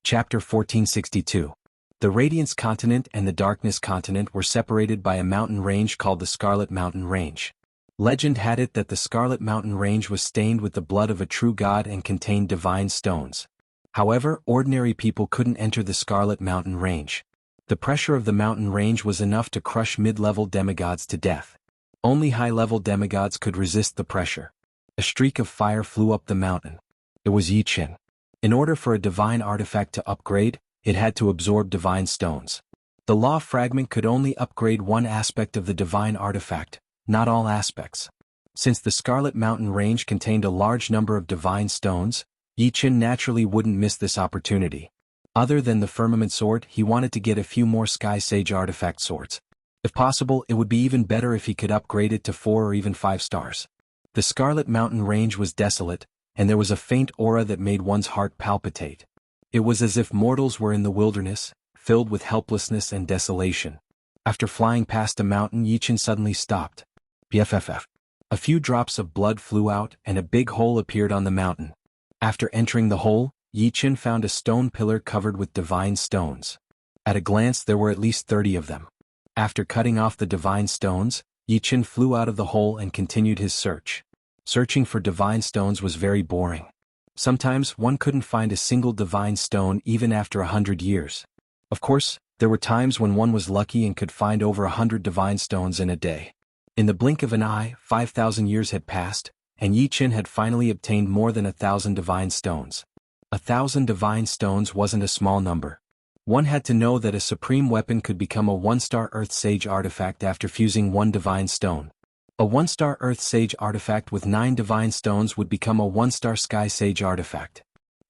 Chapter 1462. The Radiance Continent and the Darkness Continent were separated by a mountain range called the Scarlet Mountain Range. Legend had it that the Scarlet Mountain Range was stained with the blood of a true god and contained divine stones. However, ordinary people couldn't enter the Scarlet Mountain Range. The pressure of the mountain range was enough to crush mid-level demigods to death. Only high-level demigods could resist the pressure. A streak of fire flew up the mountain. It was Yi Chen. In order for a divine artifact to upgrade, it had to absorb divine stones. The law fragment could only upgrade one aspect of the divine artifact, not all aspects. Since the Scarlet Mountain Range contained a large number of divine stones, Yi Chen naturally wouldn't miss this opportunity. Other than the Firmament Sword, he wanted to get a few more Sky Sage artifact swords. If possible, it would be even better if he could upgrade it to 4 or even 5 stars. The Scarlet Mountain Range was desolate, and there was a faint aura that made one's heart palpitate. It was as if mortals were in the wilderness, filled with helplessness and desolation. After flying past a mountain, Yi Chen suddenly stopped. BFFF. A few drops of blood flew out and a big hole appeared on the mountain. After entering the hole, Yi Chen found a stone pillar covered with divine stones. At a glance there were at least 30 of them. After cutting off the divine stones, Yi Chen flew out of the hole and continued his search. Searching for divine stones was very boring. Sometimes one couldn't find a single divine stone even after 100 years. Of course, there were times when one was lucky and could find over 100 divine stones in a day. In the blink of an eye, 5,000 years had passed, and Yi Chen had finally obtained more than 1,000 divine stones. 1,000 divine stones wasn't a small number. One had to know that a supreme weapon could become a 1-star Earth Sage artifact after fusing 1 divine stone. A 1-star Earth Sage artifact with 9 divine stones would become a 1-star Sky Sage artifact.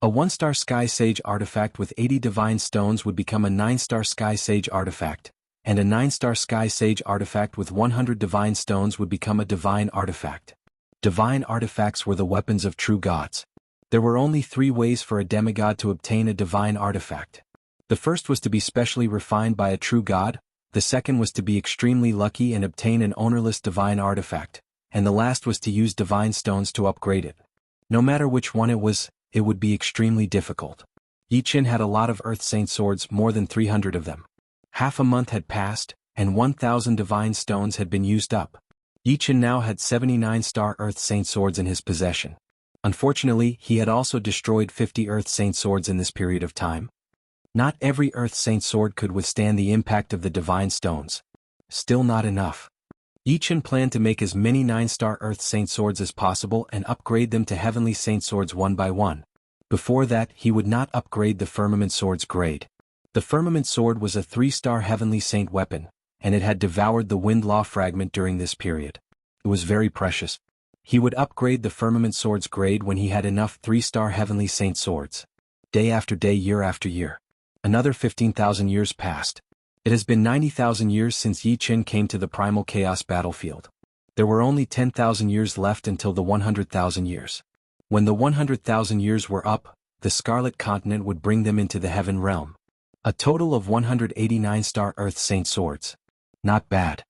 A 1-star Sky Sage artifact with 80 divine stones would become a 9-star Sky Sage artifact, and a 9-star Sky Sage artifact with 100 divine stones would become a divine artifact. Divine artifacts were the weapons of true gods. There were only 3 ways for a demigod to obtain a divine artifact. The first was to be specially refined by a true god, the second was to be extremely lucky and obtain an ownerless divine artifact, and the last was to use divine stones to upgrade it. No matter which one it was, it would be extremely difficult. Yi Chen had a lot of Earth Saint swords, more than 300 of them. Half a month had passed, and 1,000 divine stones had been used up. Yi Chen now had 79-star Earth Saint swords in his possession. Unfortunately, he had also destroyed 50 Earth Saint swords in this period of time. Not every Earth Saint sword could withstand the impact of the divine stones. Still not enough. Yi Chen planned to make as many 9-star Earth Saint swords as possible and upgrade them to Heavenly Saint swords one by one. Before that, he would not upgrade the Firmament Sword's grade. The Firmament Sword was a 3-star Heavenly Saint weapon, and it had devoured the Wind Law fragment during this period. It was very precious. He would upgrade the Firmament Sword's grade when he had enough 3-star Heavenly Saint swords. Day after day, year after year. Another 15,000 years passed. It has been 90,000 years since Yi Chen came to the Primal Chaos battlefield. There were only 10,000 years left until the 100,000 years. When the 100,000 years were up, the Scarlet Continent would bring them into the Heaven Realm. A total of 189 Star Earth Saint swords. Not bad.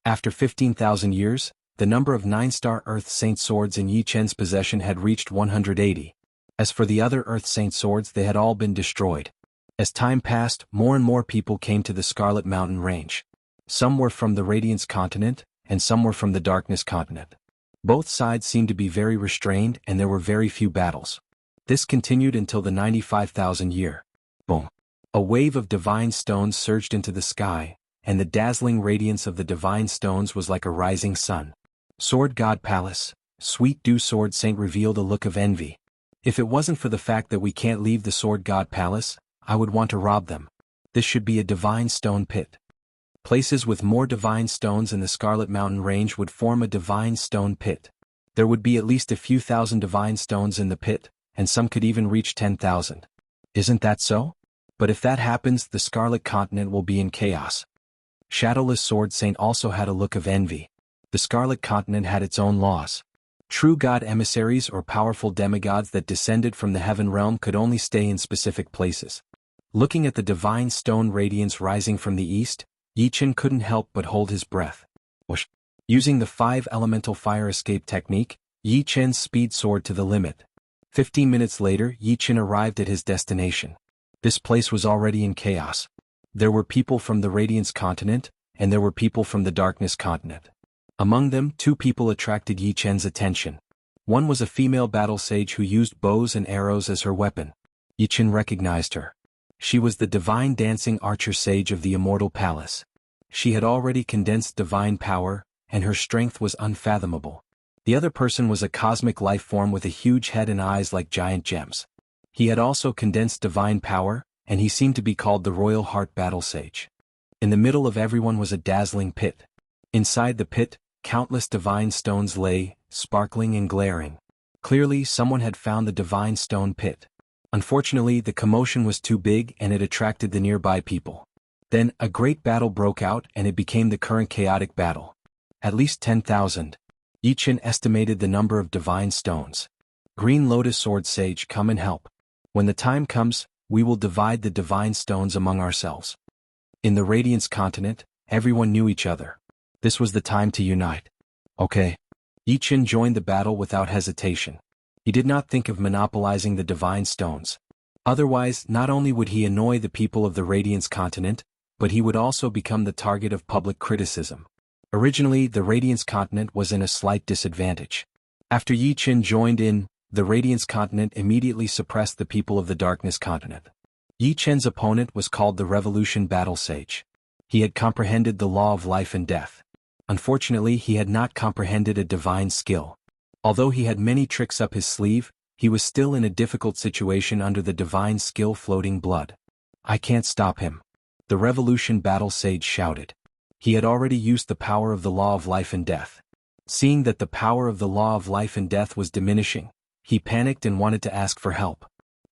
After 15,000 years, the number of 9-star Earth Saint swords in Yi Chen's possession had reached 180. As for the other Earth Saint swords, they had all been destroyed. As time passed, more and more people came to the Scarlet Mountain Range. Some were from the Radiance Continent, and some were from the Darkness Continent. Both sides seemed to be very restrained, and there were very few battles. This continued until the 95,000 year. Boom! A wave of divine stones surged into the sky, and the dazzling radiance of the divine stones was like a rising sun. Sword God Palace, Sweet Dew Sword Saint revealed a look of envy. If it wasn't for the fact that we can't leave the Sword God Palace, I would want to rob them. This should be a divine stone pit. Places with more divine stones in the Scarlet Mountain Range would form a divine stone pit. There would be at least a few thousand divine stones in the pit, and some could even reach 10,000. Isn't that so? But if that happens, the Scarlet Continent will be in chaos. Shadowless Sword Saint also had a look of envy. The Scarlet Continent had its own laws. True god emissaries or powerful demigods that descended from the heaven realm could only stay in specific places. Looking at the divine stone radiance rising from the east, Yi Chen couldn't help but hold his breath. Whoosh! Using the 5 elemental fire escape technique, Yi Chen speed soared to the limit. 15 minutes later, Yi Chen arrived at his destination. This place was already in chaos. There were people from the Radiance Continent, and there were people from the Darkness Continent. Among them, 2 people attracted Yi Chen's attention. One was a female battle sage who used bows and arrows as her weapon. Yi Chen recognized her. She was the divine dancing archer sage of the Immortal Palace. She had already condensed divine power, and her strength was unfathomable. The other person was a cosmic life form with a huge head and eyes like giant gems. He had also condensed divine power, and he seemed to be called the Royal Heart Battle Sage. In the middle of everyone was a dazzling pit. Inside the pit, countless divine stones lay, sparkling and glaring. Clearly, someone had found the divine stone pit. Unfortunately, the commotion was too big and it attracted the nearby people. Then, a great battle broke out and it became the current chaotic battle. At least 10,000. Yi Chen estimated the number of divine stones. Green Lotus Sword Sage, come and help. When the time comes, we will divide the divine stones among ourselves. In the Radiance Continent, everyone knew each other. This was the time to unite. Okay. Yi Chen joined the battle without hesitation. He did not think of monopolizing the divine stones. Otherwise, not only would he annoy the people of the Radiance Continent, but he would also become the target of public criticism. Originally, the Radiance Continent was in a slight disadvantage. After Yi Chen joined in, the Radiance Continent immediately suppressed the people of the Darkness Continent. Yi Chen's opponent was called the Revolution Battle Sage. He had comprehended the law of life and death. Unfortunately, he had not comprehended a divine skill. Although he had many tricks up his sleeve, he was still in a difficult situation under the divine skill Floating Blood. I can't stop him. The Revolution Battle Sage shouted. He had already used the power of the law of life and death. Seeing that the power of the law of life and death was diminishing, he panicked and wanted to ask for help.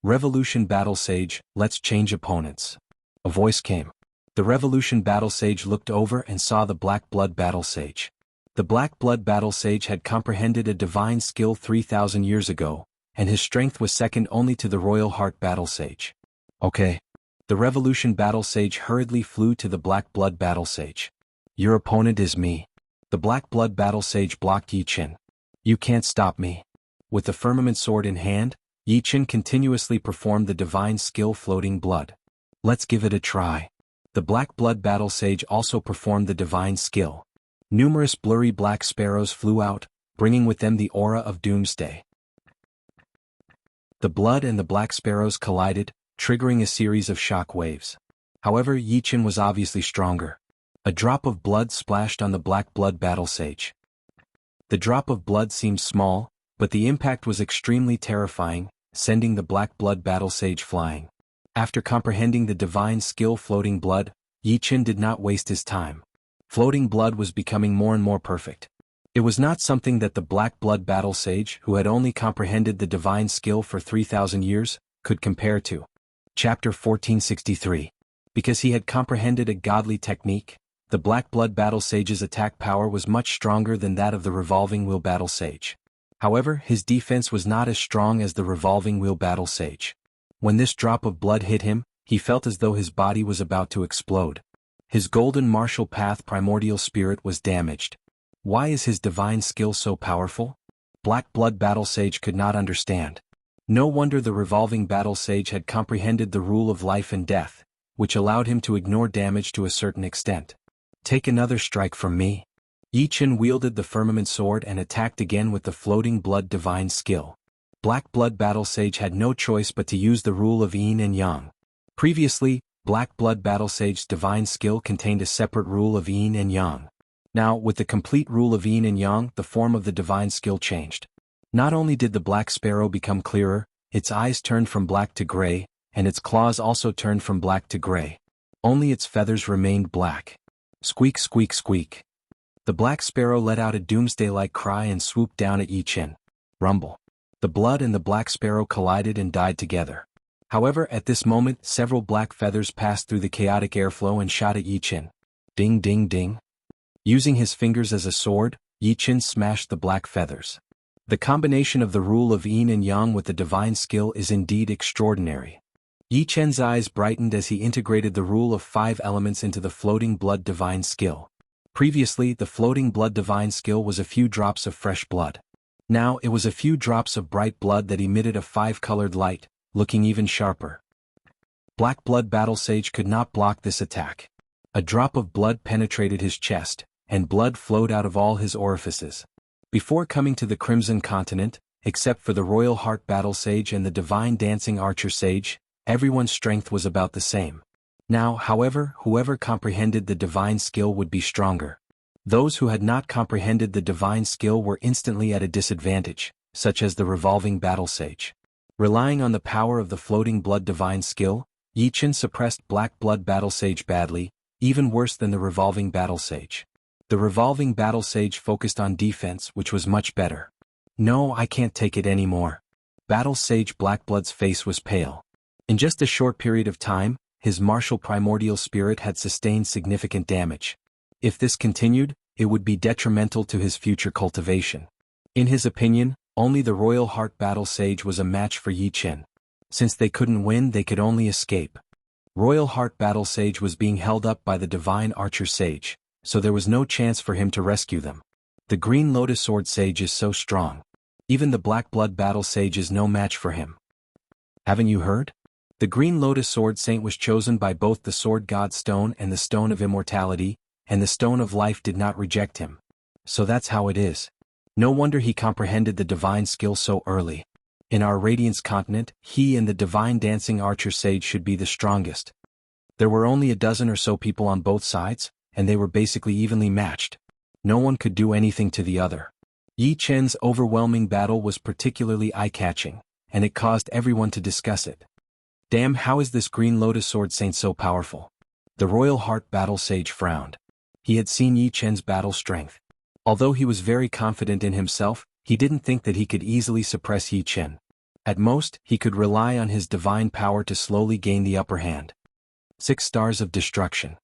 Revolution Battle Sage, let's change opponents. A voice came. The Revolution Battle Sage looked over and saw the Black Blood Battle Sage. The Black Blood Battle Sage had comprehended a divine skill 3,000 years ago, and his strength was second only to the Royal Heart Battle Sage. Okay. The Revolution Battle Sage hurriedly flew to the Black Blood Battle Sage. Your opponent is me. The Black Blood Battle Sage blocked Yi Chen. You can't stop me. With the firmament sword in hand, Yi Chen continuously performed the divine skill Floating Blood. Let's give it a try. The Black Blood Battle Sage also performed the divine skill. Numerous blurry black sparrows flew out, bringing with them the aura of doomsday. The blood and the black sparrows collided, triggering a series of shock waves. However, Yi Chen was obviously stronger. A drop of blood splashed on the Black Blood Battle Sage. The drop of blood seemed small, but the impact was extremely terrifying, sending the Black Blood Battle Sage flying. After comprehending the divine skill Floating Blood, Yi Chen did not waste his time. Floating Blood was becoming more and more perfect. It was not something that the Black Blood Battle Sage, who had only comprehended the divine skill for 3,000 years, could compare to. Chapter 1463. Because he had comprehended a godly technique, the Black Blood Battle Sage's attack power was much stronger than that of the Revolving Wheel Battle Sage. However, his defense was not as strong as the Revolving Wheel Battle Sage. When this drop of blood hit him, he felt as though his body was about to explode. His golden martial path primordial spirit was damaged. Why is his divine skill so powerful? Black Blood Battle Sage could not understand. No wonder the revolving battle sage had comprehended the rule of life and death, which allowed him to ignore damage to a certain extent. Take another strike from me. Yi Chen wielded the firmament sword and attacked again with the floating blood divine skill. Black Blood Battle Sage had no choice but to use the rule of yin and yang. Previously, Black Blood Battle Sage's divine skill contained a separate rule of yin and yang. Now, with the complete rule of yin and yang, the form of the divine skill changed. Not only did the black sparrow become clearer, its eyes turned from black to gray, and its claws also turned from black to gray. Only its feathers remained black. Squeak, squeak, squeak. The black sparrow let out a doomsday-like cry and swooped down at Yi Chen. Rumble. The blood and the black sparrow collided and died together. However, at this moment, several black feathers passed through the chaotic airflow and shot at Yi Chen. Ding, ding, ding. Using his fingers as a sword, Yi Chen smashed the black feathers. The combination of the rule of yin and yang with the divine skill is indeed extraordinary. Yi Chen's eyes brightened as he integrated the rule of 5 elements into the floating blood divine skill. Previously, the floating blood divine skill was a few drops of fresh blood. Now it was a few drops of bright blood that emitted a 5-colored light, looking even sharper. Black Blood Battle Sage could not block this attack. A drop of blood penetrated his chest, and blood flowed out of all his orifices. Before coming to the Crimson Continent, except for the Royal Heart Battle Sage and the Divine Dancing Archer Sage, everyone's strength was about the same. Now, however, whoever comprehended the divine skill would be stronger. Those who had not comprehended the divine skill were instantly at a disadvantage, such as the Revolving Battle Sage. Relying on the power of the Floating Blood divine skill, Yi Chen suppressed Black Blood Battle Sage badly, even worse than the Revolving Battle Sage. The Revolving Battle Sage focused on defense, which was much better. No, I can't take it anymore. Battle Sage Blackblood's face was pale. In just a short period of time, his martial primordial spirit had sustained significant damage. If this continued, it would be detrimental to his future cultivation. In his opinion, only the Royal Heart Battle Sage was a match for Yi Chen. Since they couldn't win, they could only escape. Royal Heart Battle Sage was being held up by the Divine Archer Sage, so there was no chance for him to rescue them. The Green Lotus Sword Sage is so strong. Even the Black Blood Battle Sage is no match for him. Haven't you heard? The Green Lotus Sword Saint was chosen by both the Sword God Stone and the Stone of Immortality, and the Stone of Life did not reject him. So that's how it is. No wonder he comprehended the divine skill so early. In our Radiance continent, he and the Divine Dancing Archer Sage should be the strongest. There were only a dozen or so people on both sides, and they were basically evenly matched. No one could do anything to the other. Yi Chen's overwhelming battle was particularly eye-catching, and it caused everyone to discuss it. Damn, how is this Green Lotus Sword Saint so powerful? The Royal Heart Battle Sage frowned. He had seen Yi Chen's battle strength. Although he was very confident in himself, he didn't think that he could easily suppress Yi Chen. At most, he could rely on his divine power to slowly gain the upper hand. 6 Stars of Destruction.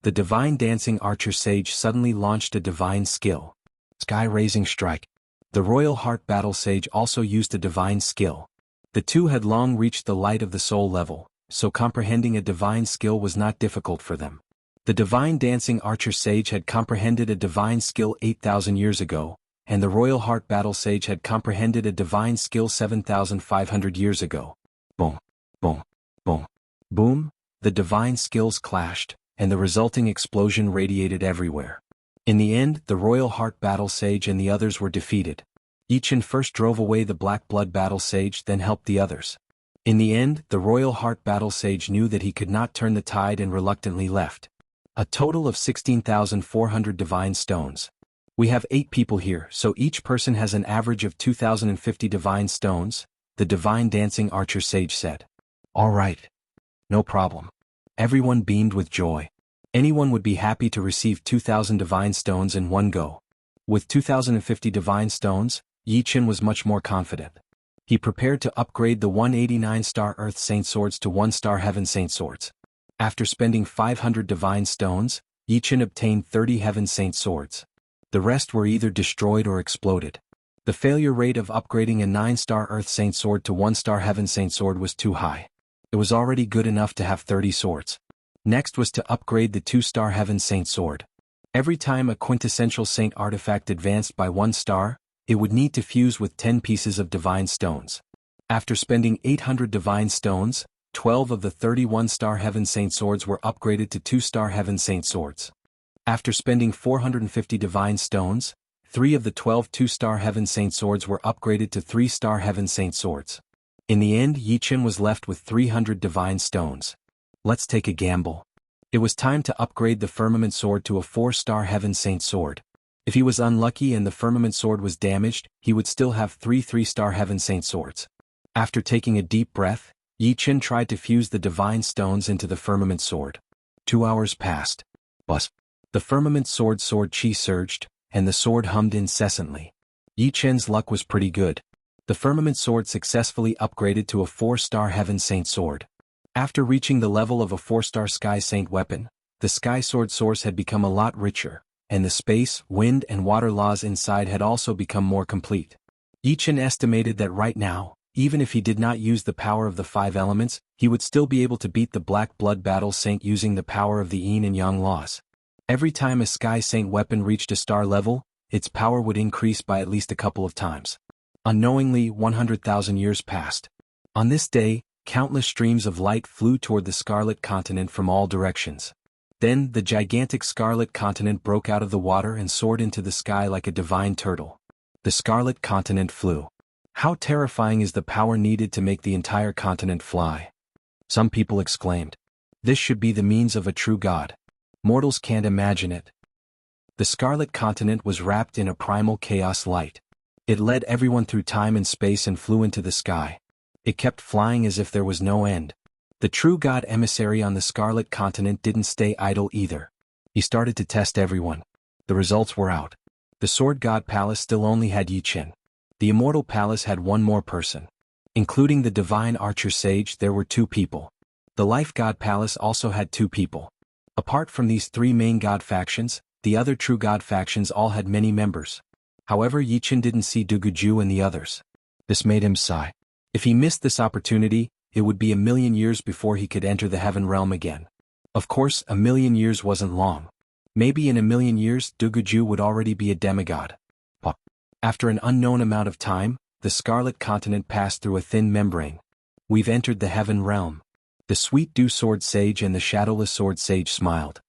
The Divine Dancing Archer Sage suddenly launched a divine skill. Sky-Raising Strike. The Royal Heart Battle Sage also used a divine skill. The two had long reached the light of the soul level, so comprehending a divine skill was not difficult for them. The Divine Dancing Archer Sage had comprehended a divine skill 8,000 years ago, and the Royal Heart Battle Sage had comprehended a divine skill 7,500 years ago. Boom, boom, boom, boom, the divine skills clashed, and the resulting explosion radiated everywhere. In the end, the Royal Heart Battle Sage and the others were defeated. Yi Chen first drove away the Black Blood Battle Sage, then helped the others. In the end, the Royal Heart Battle Sage knew that he could not turn the tide and reluctantly left. A total of 16,400 divine stones. We have 8 people here, so each person has an average of 2,050 divine stones, the Divine Dancing Archer Sage said. All right. No problem. Everyone beamed with joy. Anyone would be happy to receive 2,000 divine stones in one go. With 2,050 divine stones, Yi Chen was much more confident. He prepared to upgrade the 189-star Earth Saint Swords to 1-star Heaven Saint Swords. After spending 500 divine stones, Yi Chen obtained 30 Heaven Saint Swords. The rest were either destroyed or exploded. The failure rate of upgrading a 9-star Earth Saint Sword to 1-star Heaven Saint Sword was too high. It was already good enough to have 30 swords. Next was to upgrade the 2-star Heaven Saint Sword. Every time a quintessential saint artifact advanced by 1 star, it would need to fuse with 10 pieces of divine stones. After spending 800 divine stones, 12 of the 31-star Heaven Saint swords were upgraded to 2-star Heaven Saint swords. After spending 450 divine stones, 3 of the 12 2-star Heaven Saint swords were upgraded to 3-star Heaven Saint swords. In the end, Yichen was left with 300 divine stones. Let's take a gamble. It was time to upgrade the Firmament Sword to a 4-star Heaven Saint sword. If he was unlucky and the Firmament Sword was damaged, he would still have 3 3-star Heaven Saint swords. After taking a deep breath, Yichen tried to fuse the divine stones into the Firmament Sword. 2 hours passed. Buzz. The Firmament Sword chi surged, and the sword hummed incessantly. Yichen's luck was pretty good. The Firmament Sword successfully upgraded to a 4-star Heaven Saint sword. After reaching the level of a 4-star Sky Saint weapon, the Sky Sword source had become a lot richer, and the space, wind and water laws inside had also become more complete. Yichen estimated that right now, even if he did not use the power of the 5 elements, he would still be able to beat the Black Blood Battle Saint using the power of the Yin and Yang laws. Every time a Sky Saint weapon reached a star level, its power would increase by at least a couple of times. Unknowingly, 100,000 years passed. On this day, countless streams of light flew toward the Scarlet Continent from all directions. Then, the gigantic Scarlet Continent broke out of the water and soared into the sky like a divine turtle. The Scarlet Continent flew. How terrifying is the power needed to make the entire continent fly? Some people exclaimed. This should be the means of a true god. Mortals can't imagine it. The Scarlet Continent was wrapped in a primal chaos light. It led everyone through time and space and flew into the sky. It kept flying as if there was no end. The true god emissary on the Scarlet Continent didn't stay idle either. He started to test everyone. The results were out. The Sword God Palace still only had Yichen. The Immortal Palace had 1 more person. Including the Divine Archer Sage, there were 2 people. The Life God Palace also had 2 people. Apart from these 3 main god factions, the other true god factions all had many members. However, Yichen didn't see Duguju and the others. This made him sigh. If he missed this opportunity, it would be 1,000,000 years before he could enter the Heaven Realm again. Of course, 1,000,000 years wasn't long. Maybe in 1,000,000 years, Duguju would already be a demigod. After an unknown amount of time, the Scarlet Continent passed through a thin membrane. We've entered the Heaven Realm. The Sweet Dew Sword Sage and the Shadowless Sword Sage smiled.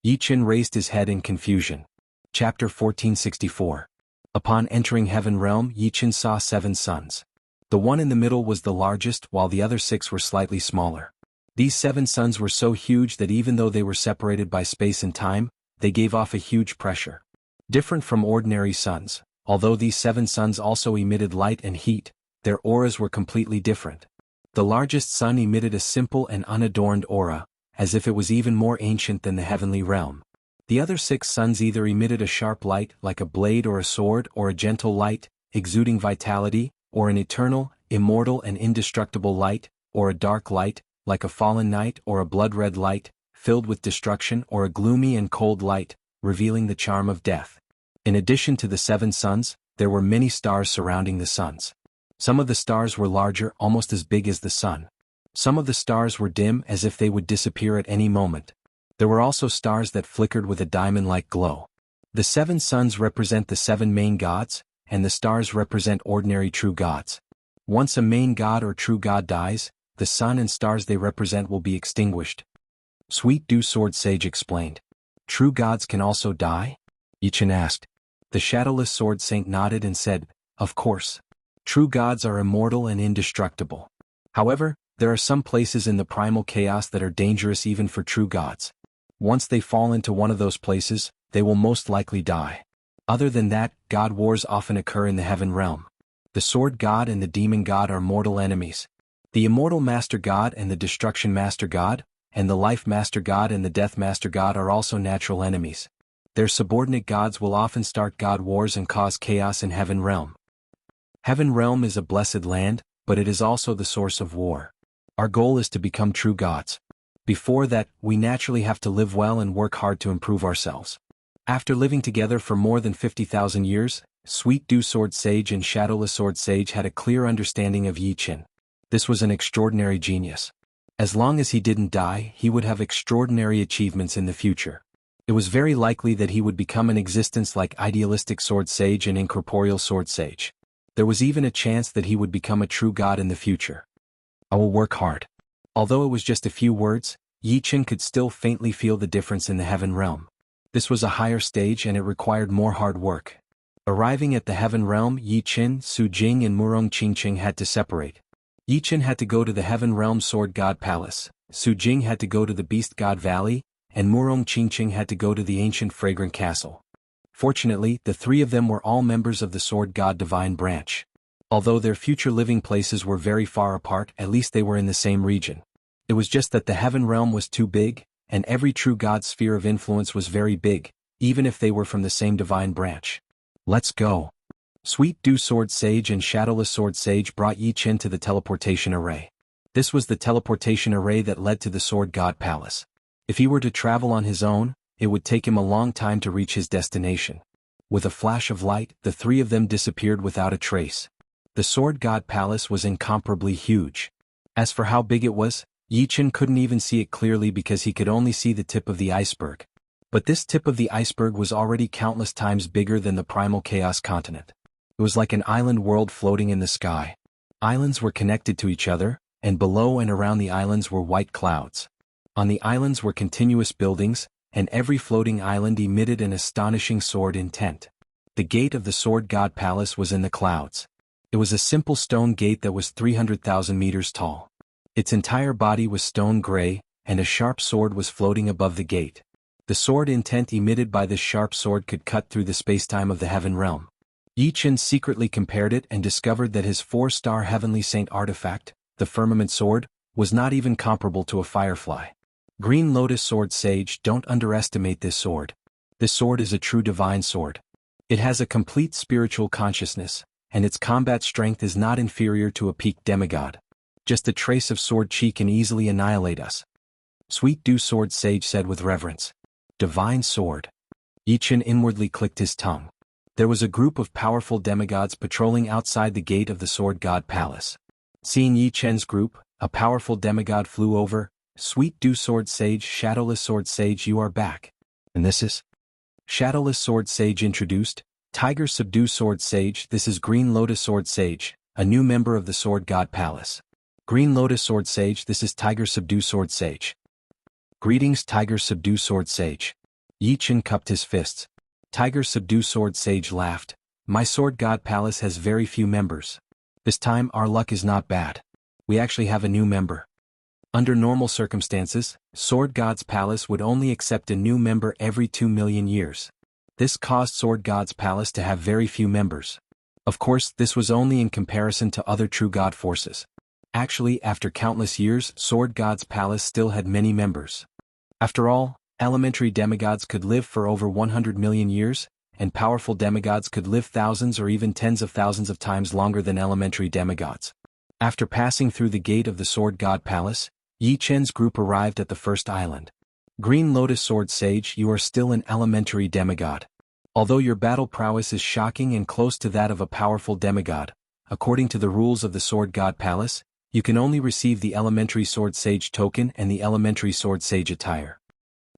Yichen raised his head in confusion. Chapter 1464. Upon entering Heaven Realm, Yichen saw 7 suns. The one in the middle was the largest, while the other 6 were slightly smaller. These 7 suns were so huge that even though they were separated by space and time, they gave off a huge pressure. Different from ordinary suns, although these 7 suns also emitted light and heat, their auras were completely different. The largest sun emitted a simple and unadorned aura, as if it was even more ancient than the heavenly realm. The other 6 suns either emitted a sharp light like a blade or a sword, or a gentle light, exuding vitality, or an eternal, immortal and indestructible light, or a dark light, like a fallen night, or a blood-red light, filled with destruction, or a gloomy and cold light, revealing the charm of death. In addition to the 7 suns, there were many stars surrounding the suns. Some of the stars were larger, almost as big as the sun. Some of the stars were dim, as if they would disappear at any moment. There were also stars that flickered with a diamond-like glow. The 7 suns represent the 7 main gods, and the stars represent ordinary true gods. Once a main god or true god dies, the sun and stars they represent will be extinguished. Sweet Dew Sword Sage explained. True gods can also die? Yichen asked. The Shadowless Sword Saint nodded and said, of course. True gods are immortal and indestructible. However, there are some places in the primal chaos that are dangerous even for true gods. Once they fall into one of those places, they will most likely die. Other than that, god wars often occur in the Heaven Realm. The Sword God and the Demon God are mortal enemies. The Immortal Master God and the Destruction Master God, and the Life Master God and the Death Master God are also natural enemies. Their subordinate gods will often start god wars and cause chaos in Heaven Realm. Heaven Realm is a blessed land, but it is also the source of war. Our goal is to become true gods. Before that, we naturally have to live well and work hard to improve ourselves. After living together for more than 50,000 years, Sweet Dew Sword Sage and Shadowless Sword Sage had a clear understanding of Yichen. This was an extraordinary genius. As long as he didn't die, he would have extraordinary achievements in the future. It was very likely that he would become an existence like idealistic sword sage and incorporeal sword sage. There was even a chance that he would become a true god in the future. I will work hard. Although it was just a few words, Yi Chen could still faintly feel the difference in the heaven realm. This was a higher stage and it required more hard work. Arriving at the heaven realm, Yi Chen, Su Jing and Murong Qingqing had to separate. Yi Chen had to go to the heaven realm sword god palace, Su Jing had to go to the beast god valley, and Murong Qingqing had to go to the ancient fragrant castle. Fortunately, the three of them were all members of the sword god divine branch. Although their future living places were very far apart, at least they were in the same region. It was just that the heaven realm was too big, and every true god's sphere of influence was very big, even if they were from the same divine branch. Let's go. Sweet Dew Sword Sage and Shadowless Sword Sage brought Yi Chen to the teleportation array. This was the teleportation array that led to the sword god palace. If he were to travel on his own, it would take him a long time to reach his destination. With a flash of light, the three of them disappeared without a trace. The sword god palace was incomparably huge. As for how big it was, Yi Chen couldn't even see it clearly because he could only see the tip of the iceberg. But this tip of the iceberg was already countless times bigger than the primal chaos continent. It was like an island world floating in the sky. Islands were connected to each other, and below and around the islands were white clouds. On the islands were continuous buildings, and every floating island emitted an astonishing sword intent. The gate of the sword god palace was in the clouds. It was a simple stone gate that was 300,000 meters tall. Its entire body was stone gray, and a sharp sword was floating above the gate. The sword intent emitted by this sharp sword could cut through the spacetime of the heaven realm. Yi Chen secretly compared it and discovered that his 4-star heavenly saint artifact, the firmament sword, was not even comparable to a firefly. Green Lotus Sword Sage, don't underestimate this sword. This sword is a true divine sword. It has a complete spiritual consciousness, and its combat strength is not inferior to a peak demigod. Just a trace of sword chi can easily annihilate us. Sweet Dew Sword Sage said with reverence. Divine sword. Yi Chen inwardly clicked his tongue. There was a group of powerful demigods patrolling outside the gate of the sword god palace. Seeing Yi Chen's group, a powerful demigod flew over. Sweet Dew Sword Sage, Shadowless Sword Sage, you are back. And this is? Shadowless Sword Sage introduced. Tiger Subdue Sword Sage, this is Green Lotus Sword Sage, a new member of the sword god palace. Green Lotus Sword Sage, this is Tiger Subdue Sword Sage. Greetings Tiger Subdue Sword Sage. Yi Chen cupped his fists. Tiger Subdue Sword Sage laughed. My sword god palace has very few members. This time our luck is not bad. We actually have a new member. Under normal circumstances, Sword God's Palace would only accept a new member every 2 million years. This caused Sword God's Palace to have very few members. Of course, this was only in comparison to other true god forces. Actually, after countless years, Sword God's Palace still had many members. After all, elementary demigods could live for over 100 million years, and powerful demigods could live thousands or even tens of thousands of times longer than elementary demigods. After passing through the gate of the Sword God Palace, Yi Chen's group arrived at the first island. Green Lotus Sword Sage, you are still an elementary demigod. Although your battle prowess is shocking and close to that of a powerful demigod, according to the rules of the Sword God Palace, you can only receive the Elementary Sword Sage token and the Elementary Sword Sage attire.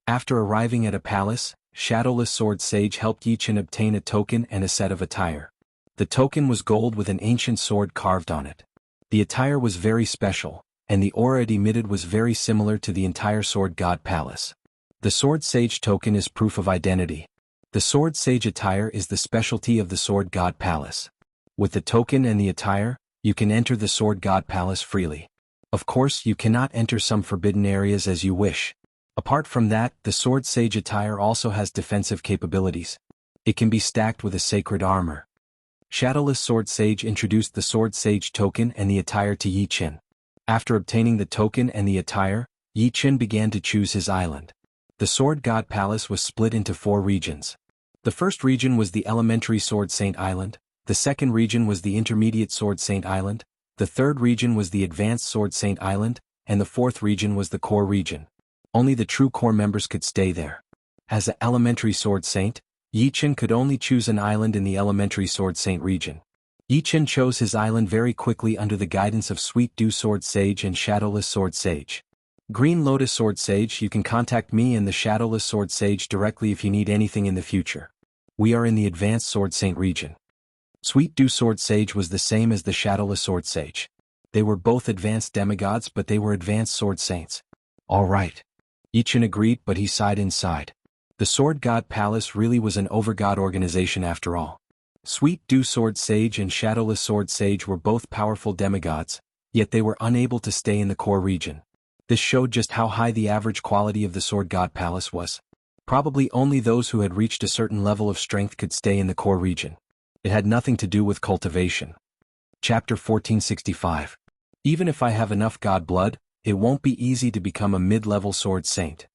After arriving at a palace, Shadowless Sword Sage helped Yi Chen obtain a token and a set of attire. The token was gold with an ancient sword carved on it. The attire was very special, and the aura it emitted was very similar to the entire Sword God Palace. The Sword Sage token is proof of identity. The Sword Sage attire is the specialty of the Sword God Palace. With the token and the attire, you can enter the Sword God Palace freely. Of course, you cannot enter some forbidden areas as you wish. Apart from that, the Sword Sage attire also has defensive capabilities. It can be stacked with a sacred armor. Shadowless Sword Sage introduced the Sword Sage token and the attire to Yi Chen. After obtaining the token and the attire, Yi Chen began to choose his island. The Sword God Palace was split into 4 regions. The first region was the Elementary Sword Saint Island, the second region was the Intermediate Sword Saint Island, the third region was the Advanced Sword Saint Island, and the fourth region was the Core region. Only the true core members could stay there. As an Elementary Sword Saint, Yi Chen could only choose an island in the Elementary Sword Saint region. Yi Chen chose his island very quickly under the guidance of Sweet Dew Sword Sage and Shadowless Sword Sage. Green Lotus Sword Sage, you can contact me and the Shadowless Sword Sage directly if you need anything in the future. We are in the Advanced Sword Saint region. Sweet Dew Sword Sage was the same as the Shadowless Sword Sage. They were both advanced demigods, but they were advanced sword saints. All right. Yichen agreed, but he sighed inside. The Sword God Palace really was an overgod organization after all. Sweet Dew Sword Sage and Shadowless Sword Sage were both powerful demigods, yet they were unable to stay in the core region. This showed just how high the average quality of the Sword God Palace was. Probably only those who had reached a certain level of strength could stay in the core region. It had nothing to do with cultivation. Chapter 1465. Even if I have enough god blood, it won't be easy to become a mid-level sword saint.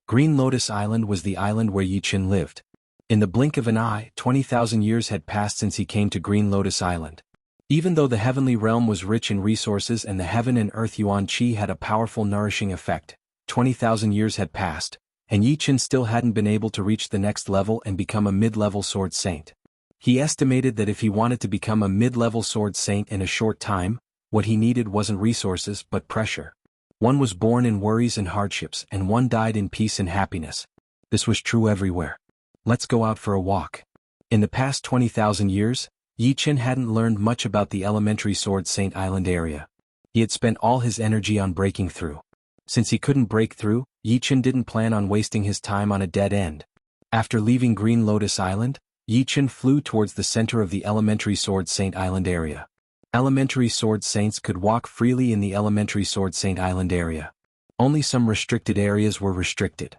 Green Lotus Island was the island where Yichen lived. In the blink of an eye, 20,000 years had passed since he came to Green Lotus Island. Even though the heavenly realm was rich in resources and the heaven and earth yuan qi had a powerful nourishing effect, 20,000 years had passed, and Yichen still hadn't been able to reach the next level and become a mid-level sword saint. He estimated that if he wanted to become a mid-level sword saint in a short time, what he needed wasn't resources but pressure. One was born in worries and hardships, and one died in peace and happiness. This was true everywhere. Let's go out for a walk. In the past 20,000 years, Yichen hadn't learned much about the elementary Sword Saint Island area. He had spent all his energy on breaking through. Since he couldn't break through, Yichen didn't plan on wasting his time on a dead end. After leaving Green Lotus Island, Yichen flew towards the center of the elementary Sword Saint Island area. Elementary Sword Saints could walk freely in the elementary Sword Saint Island area. Only some restricted areas were restricted.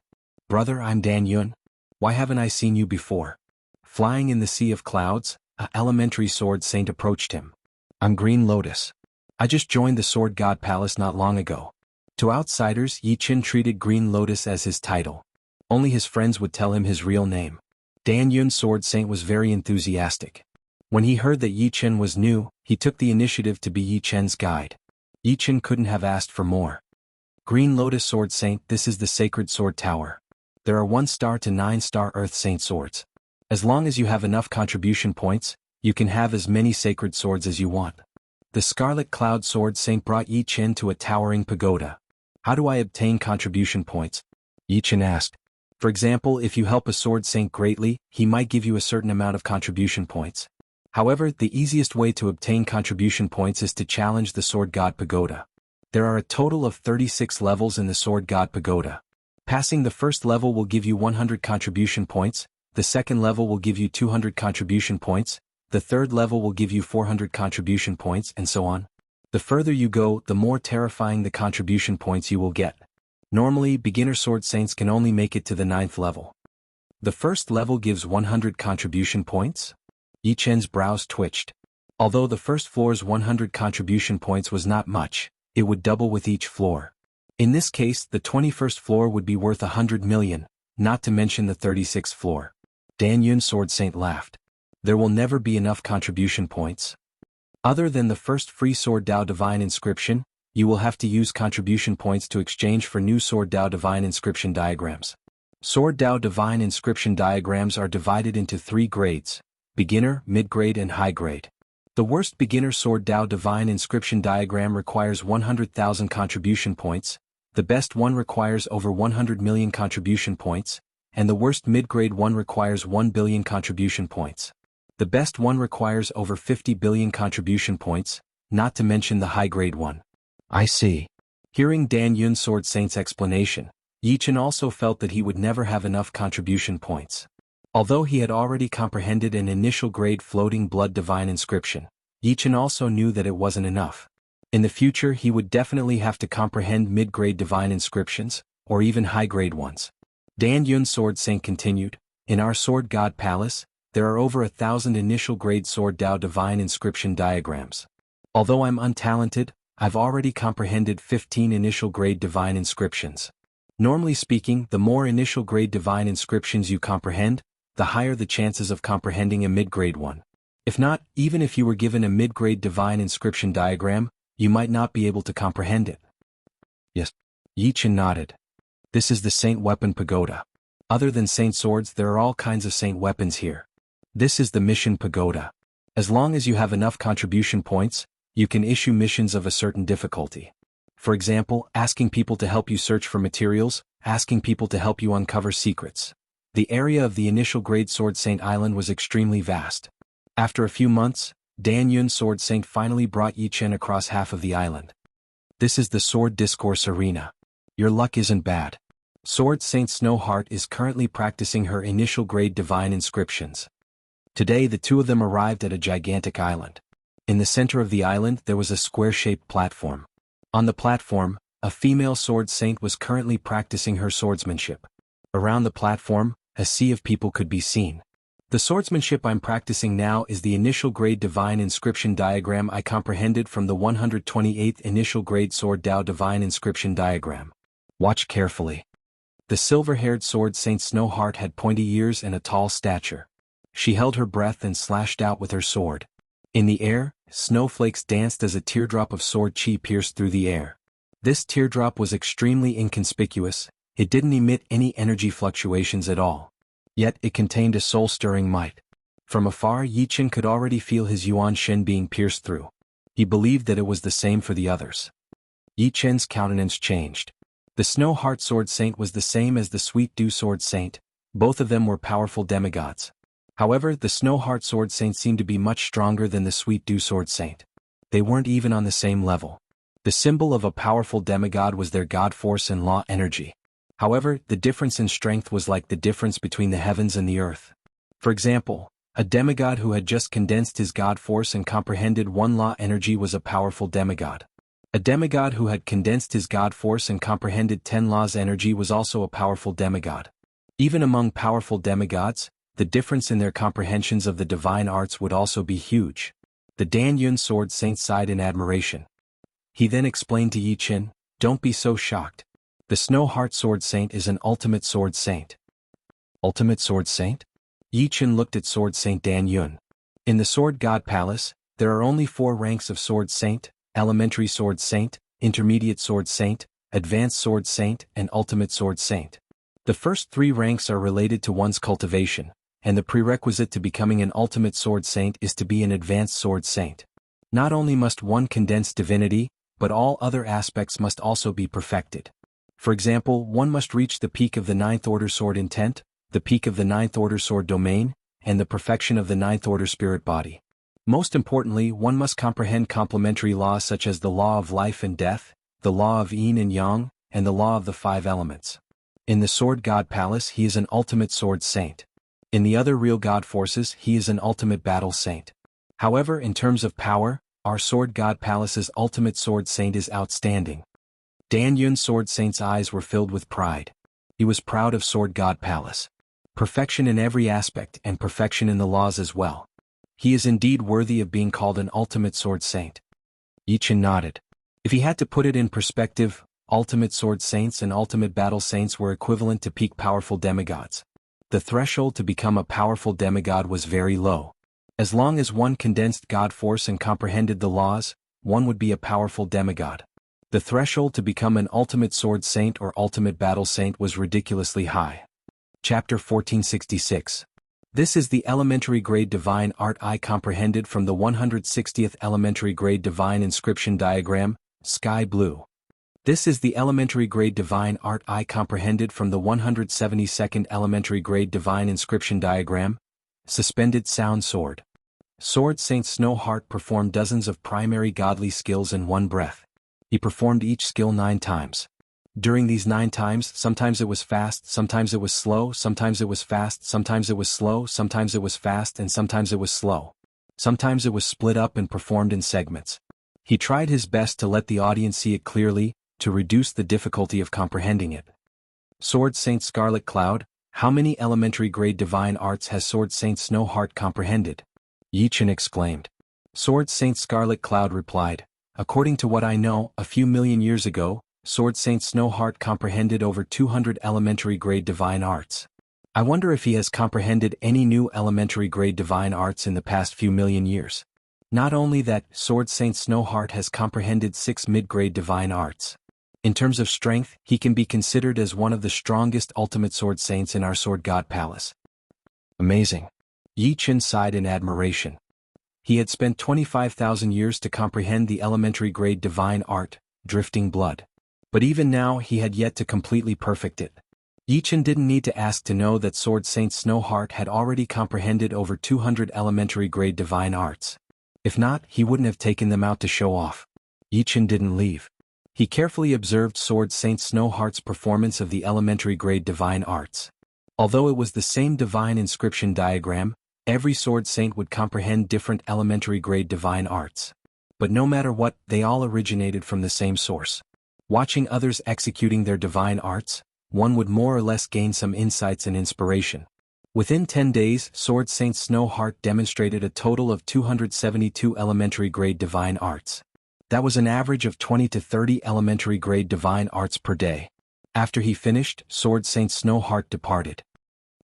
Brother, I'm Dan Yun. Why haven't I seen you before? Flying in the sea of clouds, an elementary sword saint approached him. I'm Green Lotus. I just joined the Sword God Palace not long ago. To outsiders, Yichen treated Green Lotus as his title. Only his friends would tell him his real name. Dan Yun Sword Saint was very enthusiastic. When he heard that Yichen was new, he took the initiative to be Yichen's guide. Yichen couldn't have asked for more. Green Lotus Sword Saint, this is the Sacred Sword Tower. There are 1-star to 9-star Earth Saint swords. As long as you have enough contribution points, you can have as many sacred swords as you want. The Scarlet Cloud Sword Saint brought Yichen to a towering pagoda. How do I obtain contribution points? Yichen asked. For example, if you help a sword saint greatly, he might give you a certain amount of contribution points. However, the easiest way to obtain contribution points is to challenge the Sword God Pagoda. There are a total of 36 levels in the Sword God Pagoda. Passing the first level will give you 100 contribution points, the second level will give you 200 contribution points, the third level will give you 400 contribution points, and so on. The further you go, the more terrifying the contribution points you will get. Normally, beginner sword saints can only make it to the 9th level. The first level gives 100 contribution points? Yichen's brows twitched. Although the first floor's 100 contribution points was not much, it would double with each floor. In this case, the 21st floor would be worth 100 million, not to mention the 36th floor. Dan Yun Sword Saint laughed. There will never be enough contribution points. Other than the first free Sword Dao Divine Inscription, you will have to use contribution points to exchange for new Sword Dao Divine Inscription diagrams. Sword Dao Divine Inscription diagrams are divided into 3 grades: beginner, mid-grade and high-grade. The worst beginner Sword Dao Divine Inscription diagram requires 100,000 contribution points, the best one requires over 100 million contribution points, and the worst mid-grade one requires 1 billion contribution points. The best one requires over 50 billion contribution points, not to mention the high-grade one. I see. Hearing Dan Yun Sword Saint's explanation, Yichen also felt that he would never have enough contribution points. Although he had already comprehended an initial grade floating blood divine inscription, Yichen also knew that it wasn't enough. In the future he would definitely have to comprehend mid-grade divine inscriptions, or even high-grade ones. Dan Yun Sword Saint continued, in our Sword God Palace, there are over 1,000 initial grade Sword Dao Divine Inscription diagrams. Although I'm untalented, I've already comprehended 15 initial grade divine inscriptions. Normally speaking, the more initial grade divine inscriptions you comprehend, the higher the chances of comprehending a mid-grade one. If not, even if you were given a mid-grade divine inscription diagram, you might not be able to comprehend it. Yes. Yichen nodded. This is the Saint Weapon Pagoda. Other than Saint Swords, there are all kinds of Saint Weapons here. This is the Mission Pagoda. As long as you have enough contribution points, you can issue missions of a certain difficulty. For example, asking people to help you search for materials, asking people to help you uncover secrets. The area of the initial grade Sword Saint Island was extremely vast. After a few months, Dan Yun Sword Saint finally brought Yi Chen across half of the island. This is the Sword Discourse Arena. Your luck isn't bad. Sword Saint Snowheart is currently practicing her initial grade divine inscriptions. Today the two of them arrived at a gigantic island. In the center of the island there was a square-shaped platform. On the platform, a female Sword Saint was currently practicing her swordsmanship. Around the platform, a sea of people could be seen. The swordsmanship I'm practicing now is the initial grade divine inscription diagram I comprehended from the 128th initial grade Sword Dao divine inscription diagram. Watch carefully. The silver-haired Sword Saint Snowheart had pointy ears and a tall stature. She held her breath and slashed out with her sword. In the air, snowflakes danced as a teardrop of sword chi pierced through the air. This teardrop was extremely inconspicuous. It didn't emit any energy fluctuations at all. Yet it contained a soul-stirring might. From afar Yi Chen could already feel his Yuan Shen being pierced through. He believed that it was the same for the others. Yi Chen's countenance changed. The Snow Heart Sword Saint was the same as the Sweet Dew Sword Saint. Both of them were powerful demigods. However, the Snow Heart Sword Saint seemed to be much stronger than the Sweet Dew Sword Saint. They weren't even on the same level. The symbol of a powerful demigod was their god force and law energy. However, the difference in strength was like the difference between the heavens and the earth. For example, a demigod who had just condensed his god force and comprehended one law energy was a powerful demigod. A demigod who had condensed his god force and comprehended 10 laws energy was also a powerful demigod. Even among powerful demigods, the difference in their comprehensions of the divine arts would also be huge. The Dan Yun Sword Saint sighed in admiration. He then explained to Yi Chen, "Don't be so shocked. The Snow Heart Sword Saint is an ultimate Sword Saint." Ultimate Sword Saint? Yi Chen looked at Sword Saint Dan Yun. In the Sword God Palace, there are only 4 ranks of Sword Saint: Elementary Sword Saint, Intermediate Sword Saint, Advanced Sword Saint, and Ultimate Sword Saint. The first 3 ranks are related to one's cultivation, and the prerequisite to becoming an Ultimate Sword Saint is to be an Advanced Sword Saint. Not only must one condense divinity, but all other aspects must also be perfected. For example, one must reach the peak of the 9th Order Sword Intent, the peak of the 9th Order Sword Domain, and the perfection of the 9th Order Spirit Body. Most importantly, one must comprehend complementary laws such as the law of life and death, the law of yin and yang, and the law of the 5 elements. In the Sword God Palace he is an ultimate Sword Saint. In the other real God forces he is an ultimate Battle Saint. However, in terms of power, our Sword God Palace's ultimate Sword Saint is outstanding. Dan Yun Sword Saint's eyes were filled with pride. He was proud of Sword God Palace. Perfection in every aspect and perfection in the laws as well. He is indeed worthy of being called an ultimate Sword Saint. Yi Chen nodded. If he had to put it in perspective, ultimate Sword Saints and ultimate Battle Saints were equivalent to peak powerful demigods. The threshold to become a powerful demigod was very low. As long as one condensed God force and comprehended the laws, one would be a powerful demigod. The threshold to become an ultimate Sword Saint or ultimate Battle Saint was ridiculously high. Chapter 1466. This is the elementary grade divine art I comprehended from the 160th elementary grade divine inscription diagram, sky blue. This is the elementary grade divine art I comprehended from the 172nd elementary grade divine inscription diagram, suspended sound sword. Sword Saint Snowheart performed dozens of primary godly skills in one breath. He performed each skill 9 times. During these 9 times, sometimes it was fast, sometimes it was slow, sometimes it was fast, sometimes it was slow, sometimes it was fast, and sometimes it was slow. Sometimes it was split up and performed in segments. He tried his best to let the audience see it clearly, to reduce the difficulty of comprehending it. Sword Saint Scarlet Cloud, how many elementary grade divine arts has Sword Saint Snowheart comprehended? Yi Chen exclaimed. Sword Saint Scarlet Cloud replied, according to what I know, a few million years ago, Sword Saint Snowheart comprehended over 200 elementary grade divine arts. I wonder if he has comprehended any new elementary grade divine arts in the past few million years. Not only that, Sword Saint Snowheart has comprehended 6 mid-grade divine arts. In terms of strength, he can be considered as one of the strongest ultimate Sword Saints in our Sword God Palace. Amazing. Yi Chen sighed in admiration. He had spent 25,000 years to comprehend the elementary grade divine art, drifting blood. But even now he had yet to completely perfect it. Yichen didn't need to ask to know that Sword Saint Snowheart had already comprehended over 200 elementary grade divine arts. If not, he wouldn't have taken them out to show off. Yichen didn't leave. He carefully observed Sword Saint Snowheart's performance of the elementary grade divine arts. Although it was the same divine inscription diagram, every Sword Saint would comprehend different elementary grade divine arts. But no matter what, they all originated from the same source. Watching others executing their divine arts, one would more or less gain some insights and inspiration. Within 10 days, Sword Saint Snowheart demonstrated a total of 272 elementary grade divine arts. That was an average of 20 to 30 elementary grade divine arts per day. After he finished, Sword Saint Snowheart departed.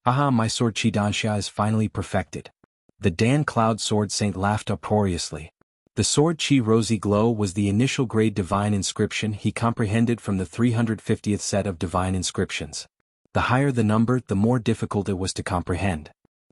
"Aha, my sword Chidansha is finally perfected." The Dan Cloud Sword Saint laughed uproariously. The sword Chi Rosy Glow was the initial grade divine inscription he comprehended from the 350th set of divine inscriptions. The higher the number, the more difficult it was to comprehend.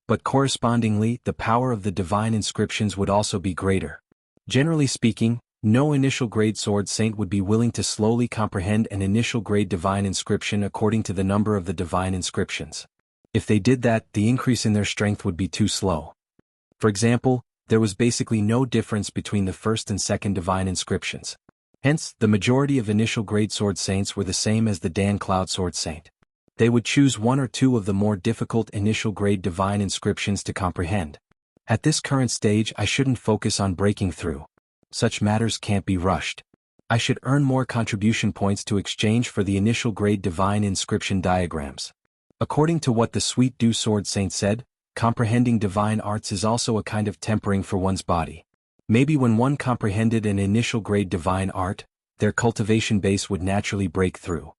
But correspondingly, the power of the divine inscriptions would also be greater. Generally speaking, no initial grade sword saint would be willing to slowly comprehend an initial grade divine inscription according to the number of the divine inscriptions. If they did that, the increase in their strength would be too slow. For example, there was basically no difference between the first and second divine inscriptions. Hence, the majority of initial grade sword saints were the same as the Dan Cloud Sword Saint. They would choose one or two of the more difficult initial grade divine inscriptions to comprehend. At this current stage, I shouldn't focus on breaking through. Such matters can't be rushed. I should earn more contribution points to exchange for the initial grade divine inscription diagrams. According to what the Sweet Dew Sword Saint said, comprehending divine arts is also a kind of tempering for one's body. Maybe when one comprehended an initial grade divine art, their cultivation base would naturally break through.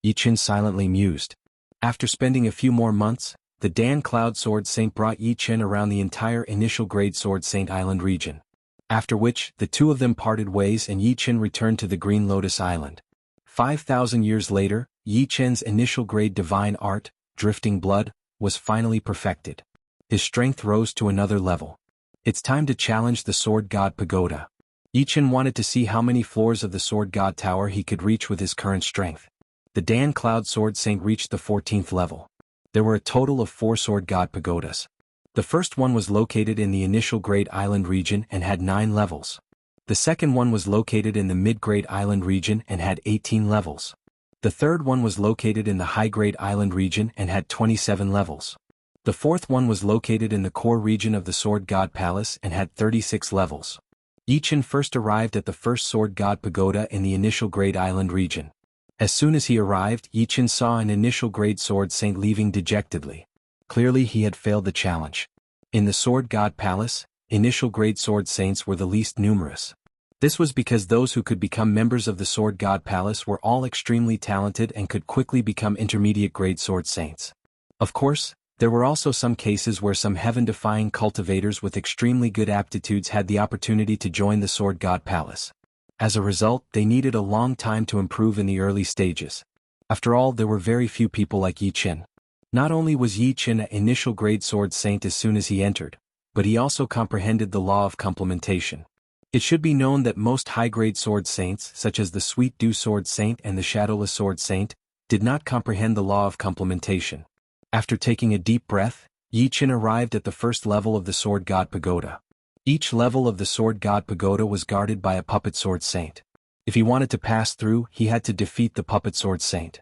Yichen silently mused. After spending a few more months, the Dan Cloud Sword Saint brought Yichen around the entire initial grade Sword Saint Island region. After which, the two of them parted ways and Yichen returned to the Green Lotus Island. 5,000 years later, Yichen's initial grade divine art, Drifting Blood, was finally perfected. His strength rose to another level. It's time to challenge the Sword God Pagoda. Yichen wanted to see how many floors of the Sword God Tower he could reach with his current strength. The Dan Cloud Sword Saint reached the 14th level. There were a total of 4 Sword God Pagodas. The first one was located in the initial grade island region and had 9 levels. The second one was located in the mid-grade island region and had 18 levels. The third one was located in the high-grade island region and had 27 levels. The fourth one was located in the core region of the Sword God Palace and had 36 levels. Yichen first arrived at the first Sword God Pagoda in the initial grade island region. As soon as he arrived, Yichen saw an initial grade sword saint leaving dejectedly. Clearly he had failed the challenge. In the Sword God Palace, initial grade sword saints were the least numerous. This was because those who could become members of the Sword God Palace were all extremely talented and could quickly become intermediate grade sword saints. Of course, there were also some cases where some heaven-defying cultivators with extremely good aptitudes had the opportunity to join the Sword God Palace. As a result, they needed a long time to improve in the early stages. After all, there were very few people like Yichen. Not only was Yichen an initial grade sword saint as soon as he entered, but he also comprehended the law of complementation. It should be known that most high-grade sword saints, such as the Sweet Dew Sword Saint and the Shadowless Sword Saint, did not comprehend the law of complementation. After taking a deep breath, Yichen arrived at the first level of the Sword God Pagoda. Each level of the Sword God Pagoda was guarded by a puppet sword saint. If he wanted to pass through, he had to defeat the puppet sword saint.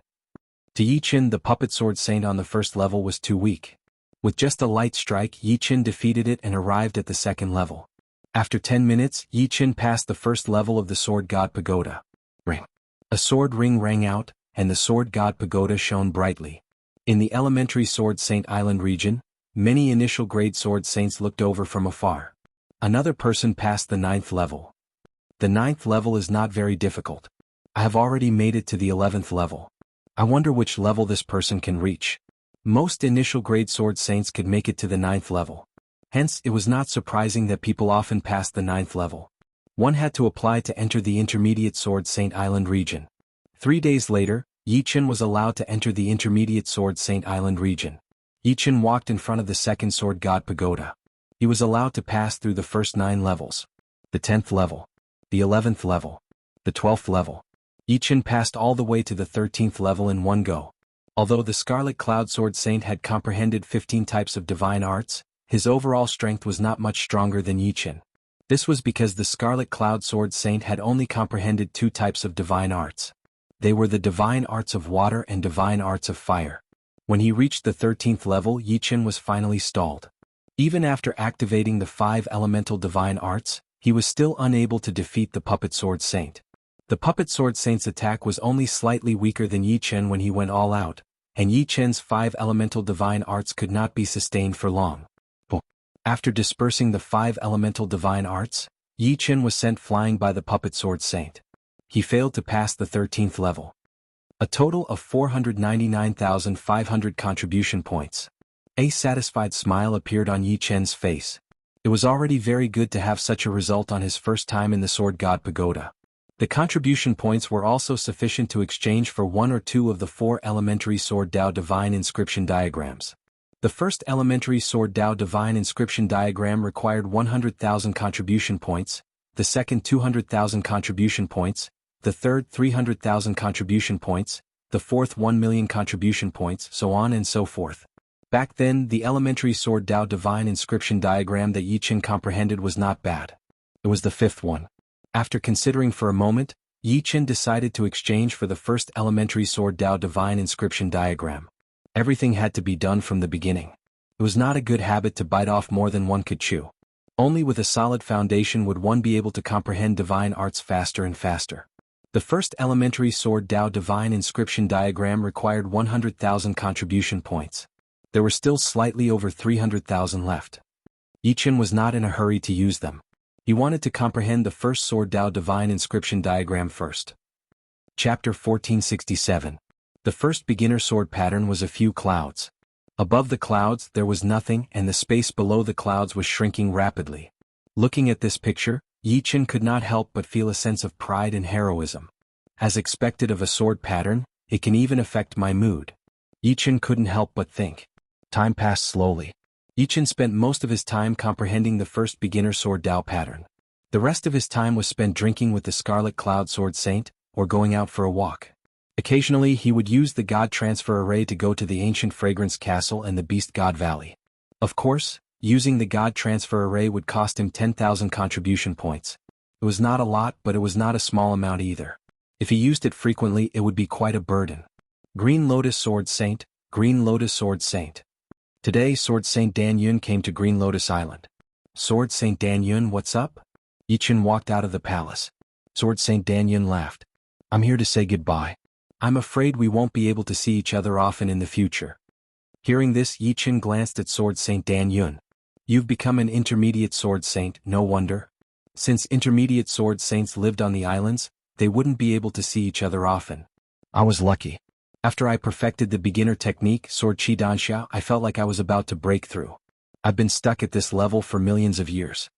To Yichen, the puppet sword saint on the first level was too weak. With just a light strike, Yichen defeated it and arrived at the second level. After 10 minutes, Yichen passed the first level of the Sword God Pagoda. Ring. A sword ring rang out, and the Sword God Pagoda shone brightly. In the elementary Sword Saint Island region, many initial grade sword saints looked over from afar. Another person passed the 9th level. The 9th level is not very difficult. I have already made it to the 11th level. I wonder which level this person can reach. Most initial grade sword saints could make it to the 9th level. Hence, it was not surprising that people often passed the 9th level. One had to apply to enter the intermediate Sword Saint Island region. 3 days later, Yichen was allowed to enter the intermediate Sword Saint Island region. Yichen walked in front of the second Sword God Pagoda. He was allowed to pass through the first 9 levels. The 10th level. The 11th level. The 12th level. Yi Chen passed all the way to the 13th level in one go. Although the Scarlet Cloud Sword Saint had comprehended 15 types of divine arts, his overall strength was not much stronger than Yi Chen. This was because the Scarlet Cloud Sword Saint had only comprehended 2 types of divine arts. They were the divine arts of water and divine arts of fire. When he reached the 13th level, Yi Chen was finally stalled. Even after activating the 5 elemental divine arts, he was still unable to defeat the Puppet Sword Saint. The Puppet Sword Saint's attack was only slightly weaker than Yi Chen when he went all out, and Yi Chen's 5 elemental divine arts could not be sustained for long. After dispersing the 5 elemental divine arts, Yi Chen was sent flying by the Puppet Sword Saint. He failed to pass the 13th level. A total of 499,500 contribution points. A satisfied smile appeared on Yi Chen's face. It was already very good to have such a result on his first time in the Sword God Pagoda. The contribution points were also sufficient to exchange for 1 or 2 of the 4 elementary Sword Dao Divine Inscription diagrams. The first elementary Sword Dao Divine Inscription diagram required 100,000 contribution points, the second 200,000 contribution points, the third 300,000 contribution points, the fourth 1 million contribution points, so on and so forth. Back then, the elementary Sword Dao Divine Inscription diagram that Yi Chen comprehended was not bad. It was the 5th one. After considering for a moment, Yi Chen decided to exchange for the first elementary Sword Dao Divine Inscription diagram. Everything had to be done from the beginning. It was not a good habit to bite off more than one could chew. Only with a solid foundation would one be able to comprehend divine arts faster and faster. The first elementary Sword Dao Divine Inscription diagram required 100,000 contribution points. There were still slightly over 300,000 left. Yi Chen was not in a hurry to use them. He wanted to comprehend the first Sword Dao Divine Inscription diagram first. Chapter 1467. The first beginner sword pattern was a few clouds. Above the clouds there was nothing, and the space below the clouds was shrinking rapidly. Looking at this picture, Yi Chen could not help but feel a sense of pride and heroism. As expected of a sword pattern, it can even affect my mood. Yi Chen couldn't help but think. Time passed slowly. Yi Chen spent most of his time comprehending the first beginner Sword Dao pattern. The rest of his time was spent drinking with the Scarlet Cloud Sword Saint, or going out for a walk. Occasionally he would use the God Transfer Array to go to the Ancient Fragrance Castle and the Beast God Valley. Of course, using the God Transfer Array would cost him 10,000 contribution points. It was not a lot, but it was not a small amount either. If he used it frequently, it would be quite a burden. Green Lotus Sword Saint, Green Lotus Sword Saint. Today Sword Saint Dan Yun came to Green Lotus Island. Sword Saint Dan Yun, what's up? Yi Chen walked out of the palace. Sword Saint Dan Yun laughed. I'm here to say goodbye. I'm afraid we won't be able to see each other often in the future. Hearing this, Yi Chen glanced at Sword Saint Dan Yun. You've become an intermediate Sword Saint, no wonder. Since intermediate Sword Saints lived on the islands, they wouldn't be able to see each other often. I was lucky. After I perfected the beginner technique, Sword Qi Danxia, I felt like I was about to break through. I've been stuck at this level for millions of years.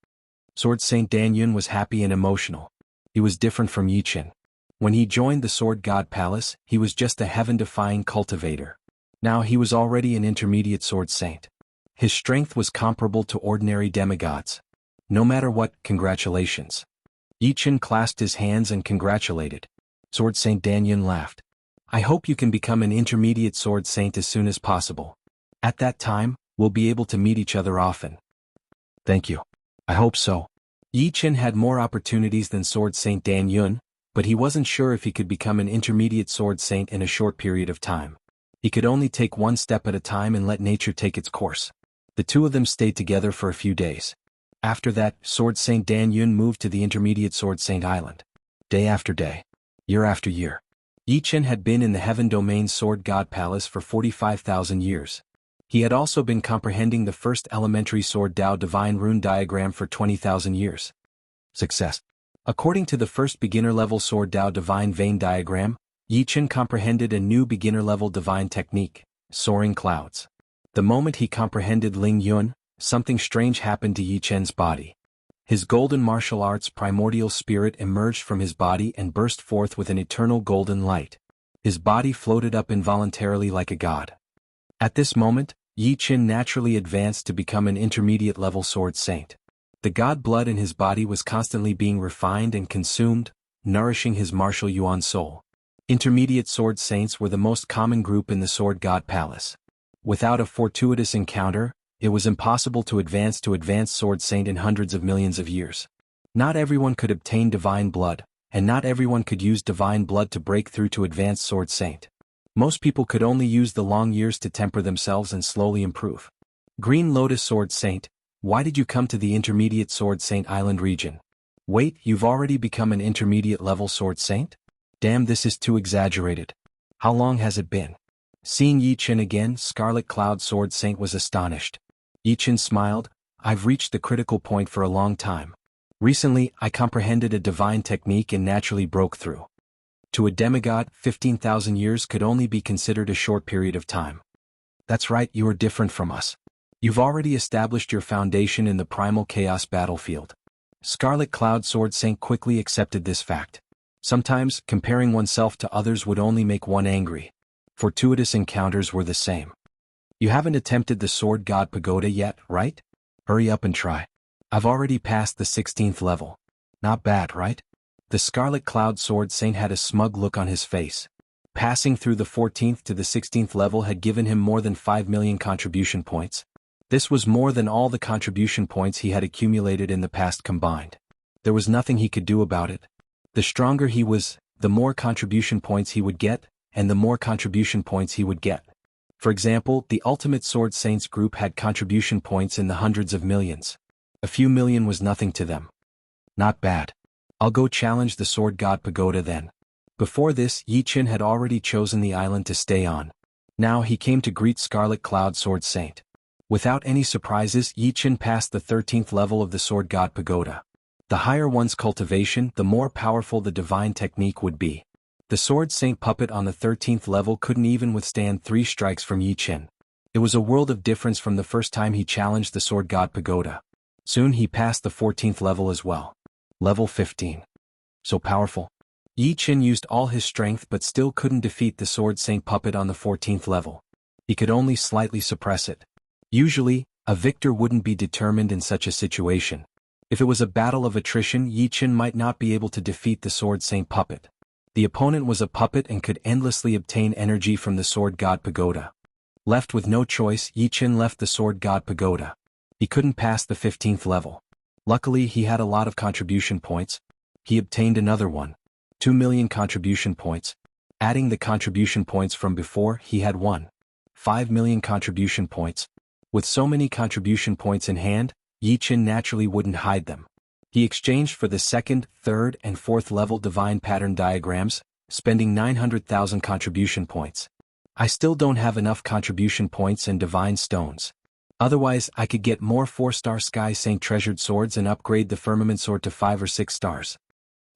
Sword Saint Dan Yun was happy and emotional. He was different from Yi Chen. When he joined the Sword God Palace, he was just a heaven-defying cultivator. Now he was already an intermediate Sword Saint. His strength was comparable to ordinary demigods. No matter what, congratulations. Yi Chen clasped his hands and congratulated. Sword Saint Dan Yun laughed. I hope you can become an intermediate Sword Saint as soon as possible. At that time, we'll be able to meet each other often. Thank you. I hope so. Yi Chen had more opportunities than Sword Saint Dan Yun, but he wasn't sure if he could become an intermediate Sword Saint in a short period of time. He could only take one step at a time and let nature take its course. The two of them stayed together for a few days. After that, Sword Saint Dan Yun moved to the intermediate Sword Saint Island. Day after day. Year after year. Yi Chen had been in the Heaven Domain Sword God Palace for 45,000 years. He had also been comprehending the first elementary Sword Dao Divine Rune diagram for 20,000 years. Success. According to the first beginner-level Sword Dao Divine Vein diagram, Yi Chen comprehended a new beginner-level divine technique, Soaring Clouds. The moment he comprehended Ling Yun, something strange happened to Yi Chen's body. His golden martial arts primordial spirit emerged from his body and burst forth with an eternal golden light. His body floated up involuntarily like a god. At this moment, Yi Chen naturally advanced to become an intermediate-level Sword Saint. The god blood in his body was constantly being refined and consumed, nourishing his martial yuan soul. Intermediate sword saints were the most common group in the Sword God Palace. Without a fortuitous encounter, it was impossible to advance to advanced sword saint in hundreds of millions of years. Not everyone could obtain divine blood, and not everyone could use divine blood to break through to advanced sword saint. Most people could only use the long years to temper themselves and slowly improve. Green Lotus Sword Saint, why did you come to the Intermediate Sword Saint Island region? Wait, you've already become an intermediate level Sword Saint? Damn, this is too exaggerated. How long has it been? Seeing Yi Chen again, Scarlet Cloud Sword Saint was astonished. Yi Chen smiled, I've reached the critical point for a long time. Recently, I comprehended a divine technique and naturally broke through. To a demigod, 15,000 years could only be considered a short period of time. That's right, you are different from us. You've already established your foundation in the primal chaos battlefield. Scarlet Cloud Sword Saint quickly accepted this fact. Sometimes, comparing oneself to others would only make one angry. Fortuitous encounters were the same. You haven't attempted the Sword God Pagoda yet, right? Hurry up and try. I've already passed the 16th level. Not bad, right? The Scarlet Cloud Sword Saint had a smug look on his face. Passing through the 14th to the 16th level had given him more than 5 million contribution points. This was more than all the contribution points he had accumulated in the past combined. There was nothing he could do about it. The stronger he was, the more contribution points he would get, and the more contribution points he would get. For example, the Ultimate Sword Saints group had contribution points in the hundreds of millions. A few million was nothing to them. Not bad. I'll go challenge the Sword God Pagoda then. Before this, Yi Chen had already chosen the island to stay on. Now he came to greet Scarlet Cloud Sword Saint. Without any surprises, Yi Chen passed the 13th level of the Sword God Pagoda. The higher one's cultivation, the more powerful the divine technique would be. The Sword Saint puppet on the 13th level couldn't even withstand 3 strikes from Yi Chen. It was a world of difference from the first time he challenged the Sword God Pagoda. Soon he passed the 14th level as well. Level 15. So powerful. Yi Chen used all his strength but still couldn't defeat the Sword Saint puppet on the 14th level. He could only slightly suppress it. Usually, a victor wouldn't be determined in such a situation. If it was a battle of attrition, Yi Chen might not be able to defeat the Sword Saint puppet. The opponent was a puppet and could endlessly obtain energy from the Sword God Pagoda. Left with no choice, Yi Chen left the Sword God Pagoda. He couldn't pass the 15th level. Luckily, he had a lot of contribution points. He obtained another one. 2 million contribution points. Adding the contribution points from before, he had 5 million contribution points. With so many contribution points in hand, Yi Chen naturally wouldn't hide them. He exchanged for the 2nd, 3rd, and 4th level divine pattern diagrams, spending 900,000 contribution points. I still don't have enough contribution points and divine stones. Otherwise, I could get more 4-star Sky Saint treasured swords and upgrade the Firmament Sword to 5 or 6 stars.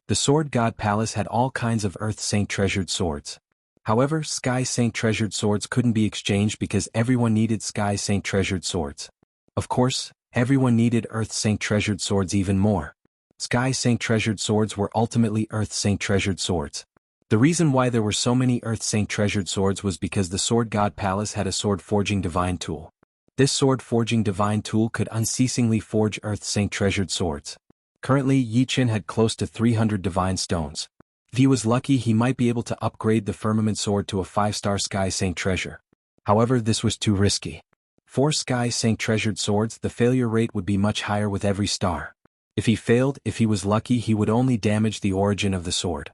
The Sword God Palace had all kinds of Earth Saint treasured swords. However, Sky Saint treasured swords couldn't be exchanged because everyone needed Sky Saint treasured swords. Of course, everyone needed Earth Saint treasured swords even more. Sky Saint treasured swords were ultimately Earth Saint treasured swords. The reason why there were so many Earth Saint treasured swords was because the Sword God Palace had a sword forging divine tool. This sword forging divine tool could unceasingly forge Earth Saint treasured swords. Currently, Yi Chen had close to 300 divine stones. If he was lucky, he might be able to upgrade the Firmament Sword to a 5-star Sky Saint treasure. However, this was too risky. 4 Sky Saint treasured swords, the failure rate would be much higher with every star. If he failed, if he was lucky, he would only damage the origin of the sword.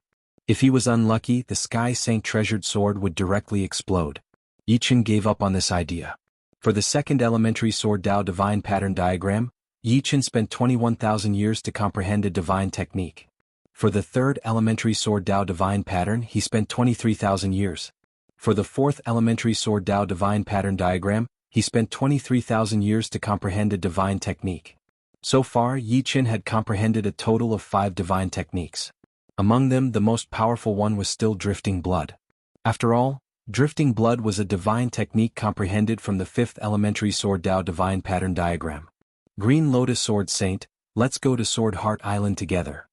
If he was unlucky, the Sky Saint treasured sword would directly explode. Yi Chen gave up on this idea. For the 2nd elementary sword Dao divine pattern diagram, Yi Chen spent 21,000 years to comprehend a divine technique. For the 3rd elementary sword Dao divine pattern, he spent 23,000 years. For the 4th elementary sword Dao divine pattern diagram, he spent 23,000 years to comprehend a divine technique. So far, Yi Chen had comprehended a total of 5 divine techniques. Among them, the most powerful one was still Drifting Blood. After all, Drifting Blood was a divine technique comprehended from the 5th elementary sword Dao divine pattern diagram. Green Lotus Sword Saint, let's go to Sword Heart Island together.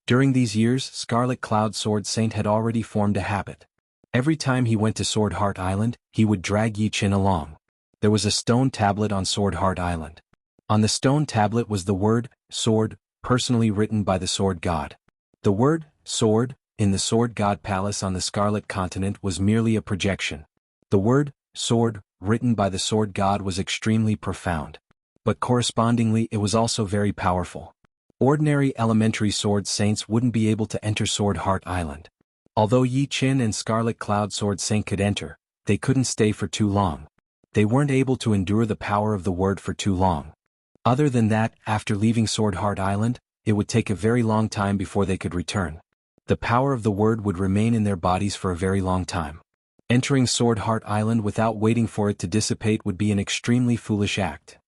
During these years, Scarlet Cloud Sword Saint had already formed a habit. Every time he went to Sword Heart Island, he would drag Yi Chen along. There was a stone tablet on Sword Heart Island. On the stone tablet was the word, sword, personally written by the sword god. The word, sword, in the Sword God Palace on the Scarlet Continent was merely a projection. The word, sword, written by the Sword God was extremely profound. But correspondingly it was also very powerful. Ordinary elementary sword saints wouldn't be able to enter Sword Heart Island. Although Yi Qin and Scarlet Cloud Sword Saint could enter, they couldn't stay for too long. They weren't able to endure the power of the word for too long. Other than that, after leaving Sword Heart Island, it would take a very long time before they could return. The power of the word would remain in their bodies for a very long time. Entering Sword Heart Island without waiting for it to dissipate would be an extremely foolish act.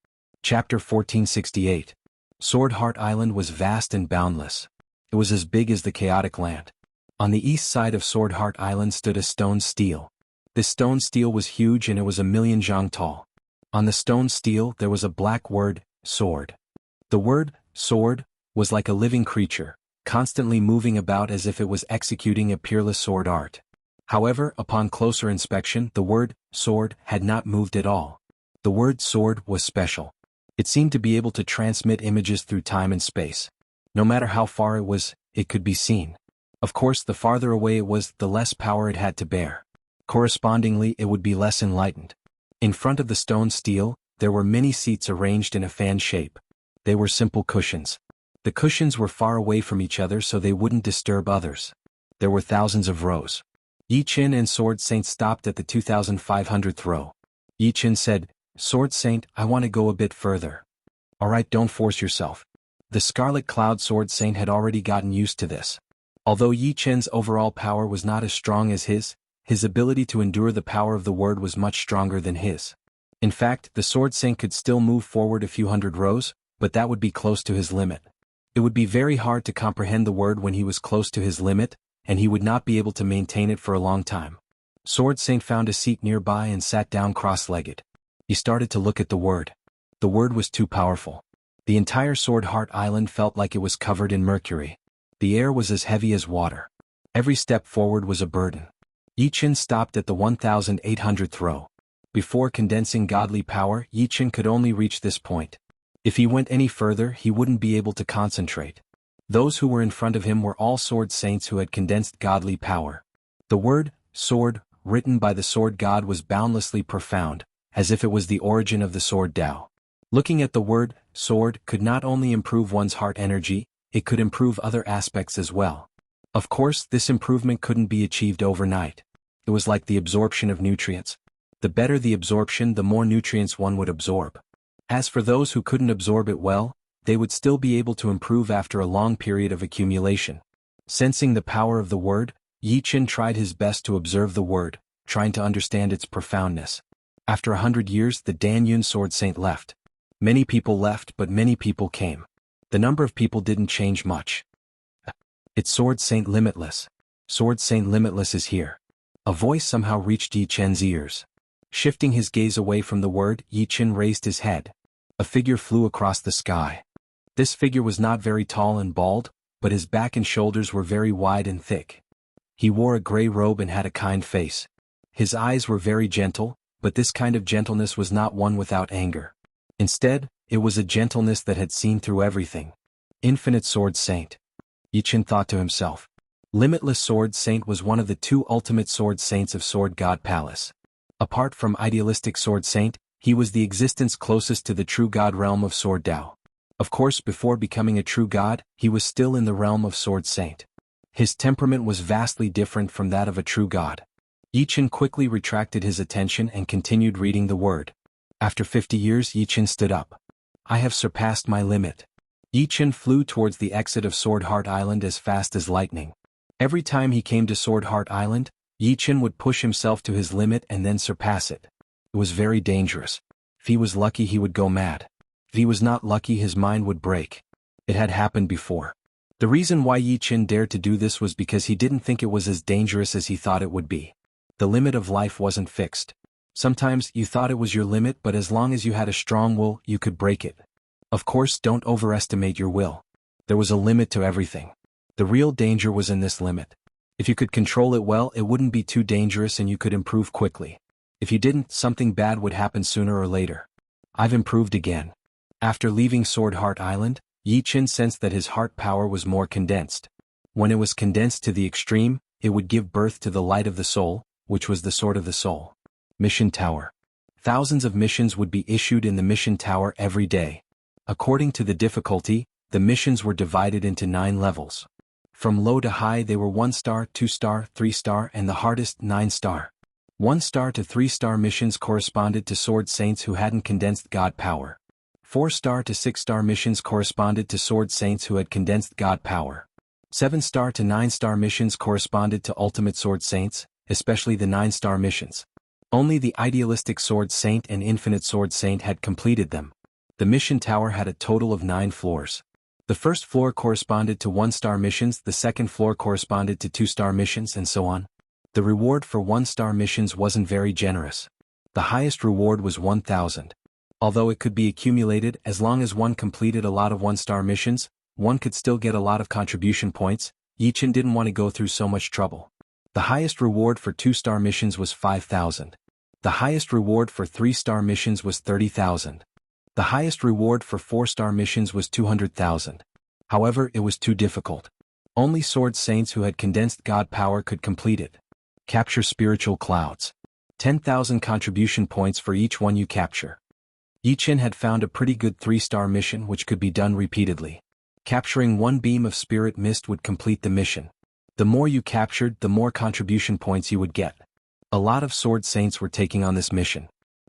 Chapter 1468. Sword Heart Island was vast and boundless. It was as big as the chaotic land. On the east side of Sword Heart Island stood a stone stele. This stone stele was huge and it was 1,000,000 zhang tall. On the stone stele there was a black word, sword. The word, sword, was like a living creature, constantly moving about as if it was executing a peerless sword art. However, upon closer inspection, the word, sword, had not moved at all. The word sword was special. It seemed to be able to transmit images through time and space. No matter how far it was, it could be seen. Of course, the farther away it was, the less power it had to bear. Correspondingly, it would be less enlightened. In front of the stone stele, there were many seats arranged in a fan shape. They were simple cushions. The cushions were far away from each other so they wouldn't disturb others. There were thousands of rows. Yi Qin and Sword Saint stopped at the 2,500th row. Yi Qin said, "Sword Saint, I want to go a bit further." "Alright, don't force yourself." The Scarlet Cloud Sword Saint had already gotten used to this. Although Yi Qin's overall power was not as strong as his ability to endure the power of the word was much stronger than his. In fact, the Sword Saint could still move forward a few hundred rows, but that would be close to his limit. It would be very hard to comprehend the word when he was close to his limit, and he would not be able to maintain it for a long time. Sword Saint found a seat nearby and sat down cross-legged. He started to look at the word. The word was too powerful. The entire Sword Heart Island felt like it was covered in mercury. The air was as heavy as water. Every step forward was a burden. Yi Qin stopped at the 1,800th row. Before condensing godly power, Yi Qin could only reach this point. If he went any further, he wouldn't be able to concentrate. Those who were in front of him were all sword saints who had condensed godly power. The word, sword, written by the sword god was boundlessly profound, as if it was the origin of the sword Tao. Looking at the word, sword, could not only improve one's heart energy, it could improve other aspects as well. Of course, this improvement couldn't be achieved overnight. It was like the absorption of nutrients. The better the absorption, the more nutrients one would absorb. As for those who couldn't absorb it well, they would still be able to improve after a long period of accumulation. Sensing the power of the word, Yi Qin tried his best to observe the word, trying to understand its profoundness. After 100 years, the Danyun Sword Saint left. Many people left, but many people came. The number of people didn't change much. It's Sword Saint Limitless. Sword Saint Limitless is here. A voice somehow reached Yi Qin's ears. Shifting his gaze away from the word, Yi Qin raised his head. A figure flew across the sky. This figure was not very tall and bald, but his back and shoulders were very wide and thick. He wore a gray robe and had a kind face. His eyes were very gentle, but this kind of gentleness was not one without anger. Instead, it was a gentleness that had seen through everything. Infinite Sword Saint. Yi Qin thought to himself. Limitless Sword Saint was one of the two ultimate Sword Saints of Sword God Palace. Apart from idealistic Sword Saint, he was the existence closest to the true God realm of Sword Tao. Of course, before becoming a true God, he was still in the realm of Sword Saint. His temperament was vastly different from that of a true God. Yi Qin quickly retracted his attention and continued reading the word. After 50 years, Yi Qin stood up. I have surpassed my limit. Yi Qin flew towards the exit of Sword Heart Island as fast as lightning. Every time he came to Sword Heart Island, Yi Qin would push himself to his limit and then surpass it. It was very dangerous. If he was lucky, he would go mad. If he was not lucky, his mind would break. It had happened before. The reason why Yi Qin dared to do this was because he didn't think it was as dangerous as he thought it would be. The limit of life wasn't fixed. Sometimes you thought it was your limit, but as long as you had a strong will, you could break it. Of course, don't overestimate your will. There was a limit to everything. The real danger was in this limit. If you could control it well, it wouldn't be too dangerous and you could improve quickly. If you didn't, something bad would happen sooner or later. I've improved again. After leaving Sword Heart Island, Yi Qin sensed that his heart power was more condensed. When it was condensed to the extreme, it would give birth to the light of the soul, which was the sword of the soul. Mission Tower. Thousands of missions would be issued in the mission tower every day. According to the difficulty, the missions were divided into 9 levels. From low to high they were 1-star, 2-star, 3-star and the hardest 9-star. 1-star to 3-star missions corresponded to sword saints who hadn't condensed God power. 4-star to 6-star missions corresponded to sword saints who had condensed God power. 7-star to 9-star missions corresponded to ultimate sword saints, especially the 9-star missions. Only the idealistic sword saint and infinite sword saint had completed them. The mission tower had a total of 9 floors. The first floor corresponded to 1-star missions, the second floor corresponded to 2-star missions, and so on. The reward for 1-star missions wasn't very generous. The highest reward was 1,000. Although it could be accumulated as long as one completed a lot of 1-star missions, one could still get a lot of contribution points. Yichin didn't want to go through so much trouble. The highest reward for 2-star missions was 5,000. The highest reward for 3-star missions was 30,000. The highest reward for 4-star missions was 200,000. However, it was too difficult. Only sword saints who had condensed God power could complete it. Capture spiritual clouds. 10,000 contribution points for each one you capture. Yichin had found a pretty good 3-star mission which could be done repeatedly. Capturing 1 beam of spirit mist would complete the mission. The more you captured, the more contribution points you would get. A lot of sword saints were taking on this mission.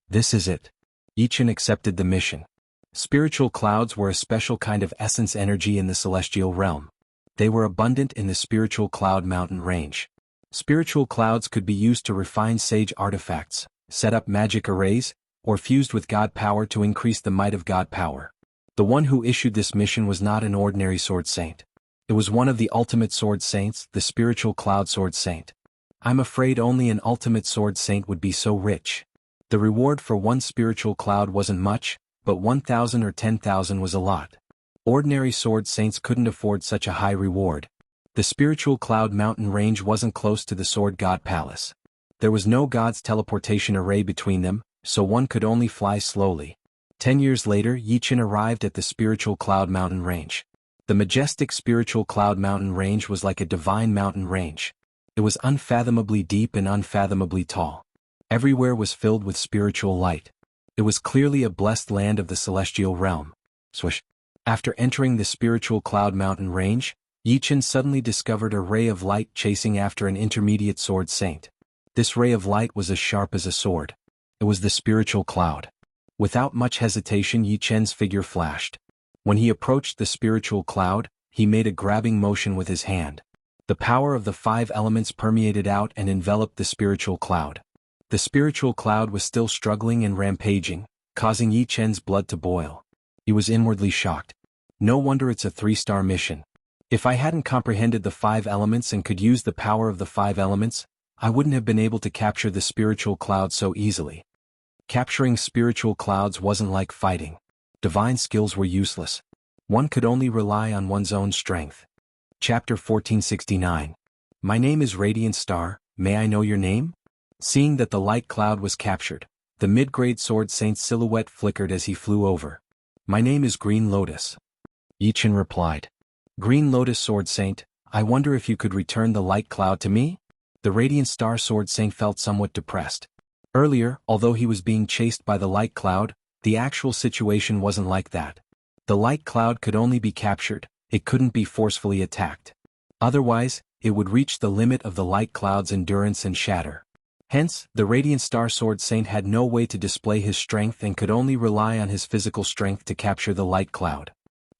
This is it. Yichin accepted the mission. Spiritual clouds were a special kind of essence energy in the celestial realm. They were abundant in the spiritual cloud mountain range. Spiritual clouds could be used to refine sage artifacts, set up magic arrays, or fused with God power to increase the might of God power. The one who issued this mission was not an ordinary sword saint. It was one of the ultimate sword saints, the spiritual cloud sword saint. I'm afraid only an ultimate sword saint would be so rich. The reward for 1 spiritual cloud wasn't much, but 1,000 or 10,000 was a lot. Ordinary sword saints couldn't afford such a high reward. The spiritual cloud mountain range wasn't close to the sword god palace. There was no god's teleportation array between them, so one could only fly slowly. 10 years later, Yichin arrived at the spiritual cloud mountain range. The majestic spiritual cloud mountain range was like a divine mountain range. It was unfathomably deep and unfathomably tall. Everywhere was filled with spiritual light. It was clearly a blessed land of the celestial realm. Swish. After entering the spiritual cloud mountain range, Yichin suddenly discovered a ray of light chasing after an intermediate sword saint. This ray of light was as sharp as a sword. It was the spiritual cloud. Without much hesitation, Yichen's figure flashed. When he approached the spiritual cloud, he made a grabbing motion with his hand. The power of the 5 elements permeated out and enveloped the spiritual cloud. The spiritual cloud was still struggling and rampaging, causing Yichen's blood to boil. He was inwardly shocked. No wonder it's a 3-star mission. If I hadn't comprehended the 5 elements and could use the power of the 5 elements, I wouldn't have been able to capture the spiritual cloud so easily. Capturing spiritual clouds wasn't like fighting. Divine skills were useless. One could only rely on one's own strength. Chapter 1469. My name is Radiant Star, may I know your name? Seeing that the light cloud was captured, the mid-grade sword saint's silhouette flickered as he flew over. My name is Green Lotus. Yichin replied. Green Lotus Sword Saint, I wonder if you could return the light cloud to me? The Radiant Star Sword Saint felt somewhat depressed. Earlier, although he was being chased by the light cloud, the actual situation wasn't like that. The light cloud could only be captured, it couldn't be forcefully attacked. Otherwise, it would reach the limit of the light cloud's endurance and shatter. Hence, the Radiant Star Sword Saint had no way to display his strength and could only rely on his physical strength to capture the light cloud.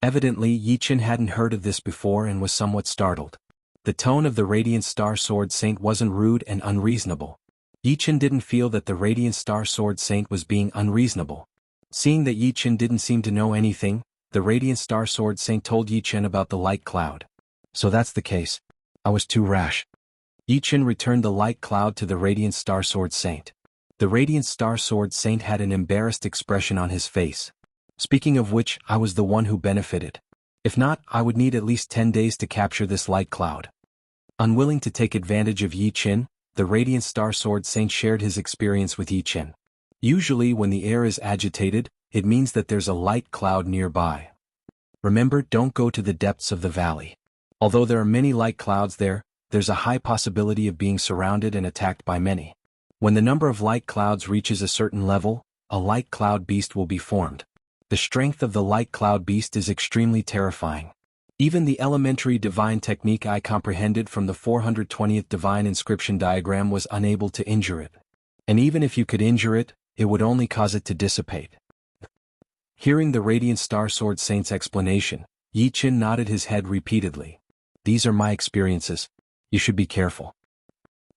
Evidently, Yichin hadn't heard of this before and was somewhat startled. The tone of the Radiant Star Sword Saint wasn't rude and unreasonable. Yichin didn't feel that the Radiant Star Sword Saint was being unreasonable. Seeing that Yichin didn't seem to know anything, the Radiant Star Sword Saint told Yichin about the light cloud. So that's the case. I was too rash. Yichin returned the light cloud to the Radiant Star Sword Saint. The Radiant Star Sword Saint had an embarrassed expression on his face. Speaking of which, I was the one who benefited. If not, I would need at least 10 days to capture this light cloud. Unwilling to take advantage of Yichin, the Radiant Star Sword Saint shared his experience with Yichin. Usually when the air is agitated, it means that there's a light cloud nearby. Remember, don't go to the depths of the valley. Although there are many light clouds there, there's a high possibility of being surrounded and attacked by many. When the number of light clouds reaches a certain level, a light cloud beast will be formed. The strength of the light cloud beast is extremely terrifying. Even the elementary divine technique I comprehended from the 420th divine inscription diagram was unable to injure it. And even if you could injure it, it would only cause it to dissipate. Hearing the Radiant Star Sword Saint's explanation, Yi Qin nodded his head repeatedly. These are my experiences. You should be careful.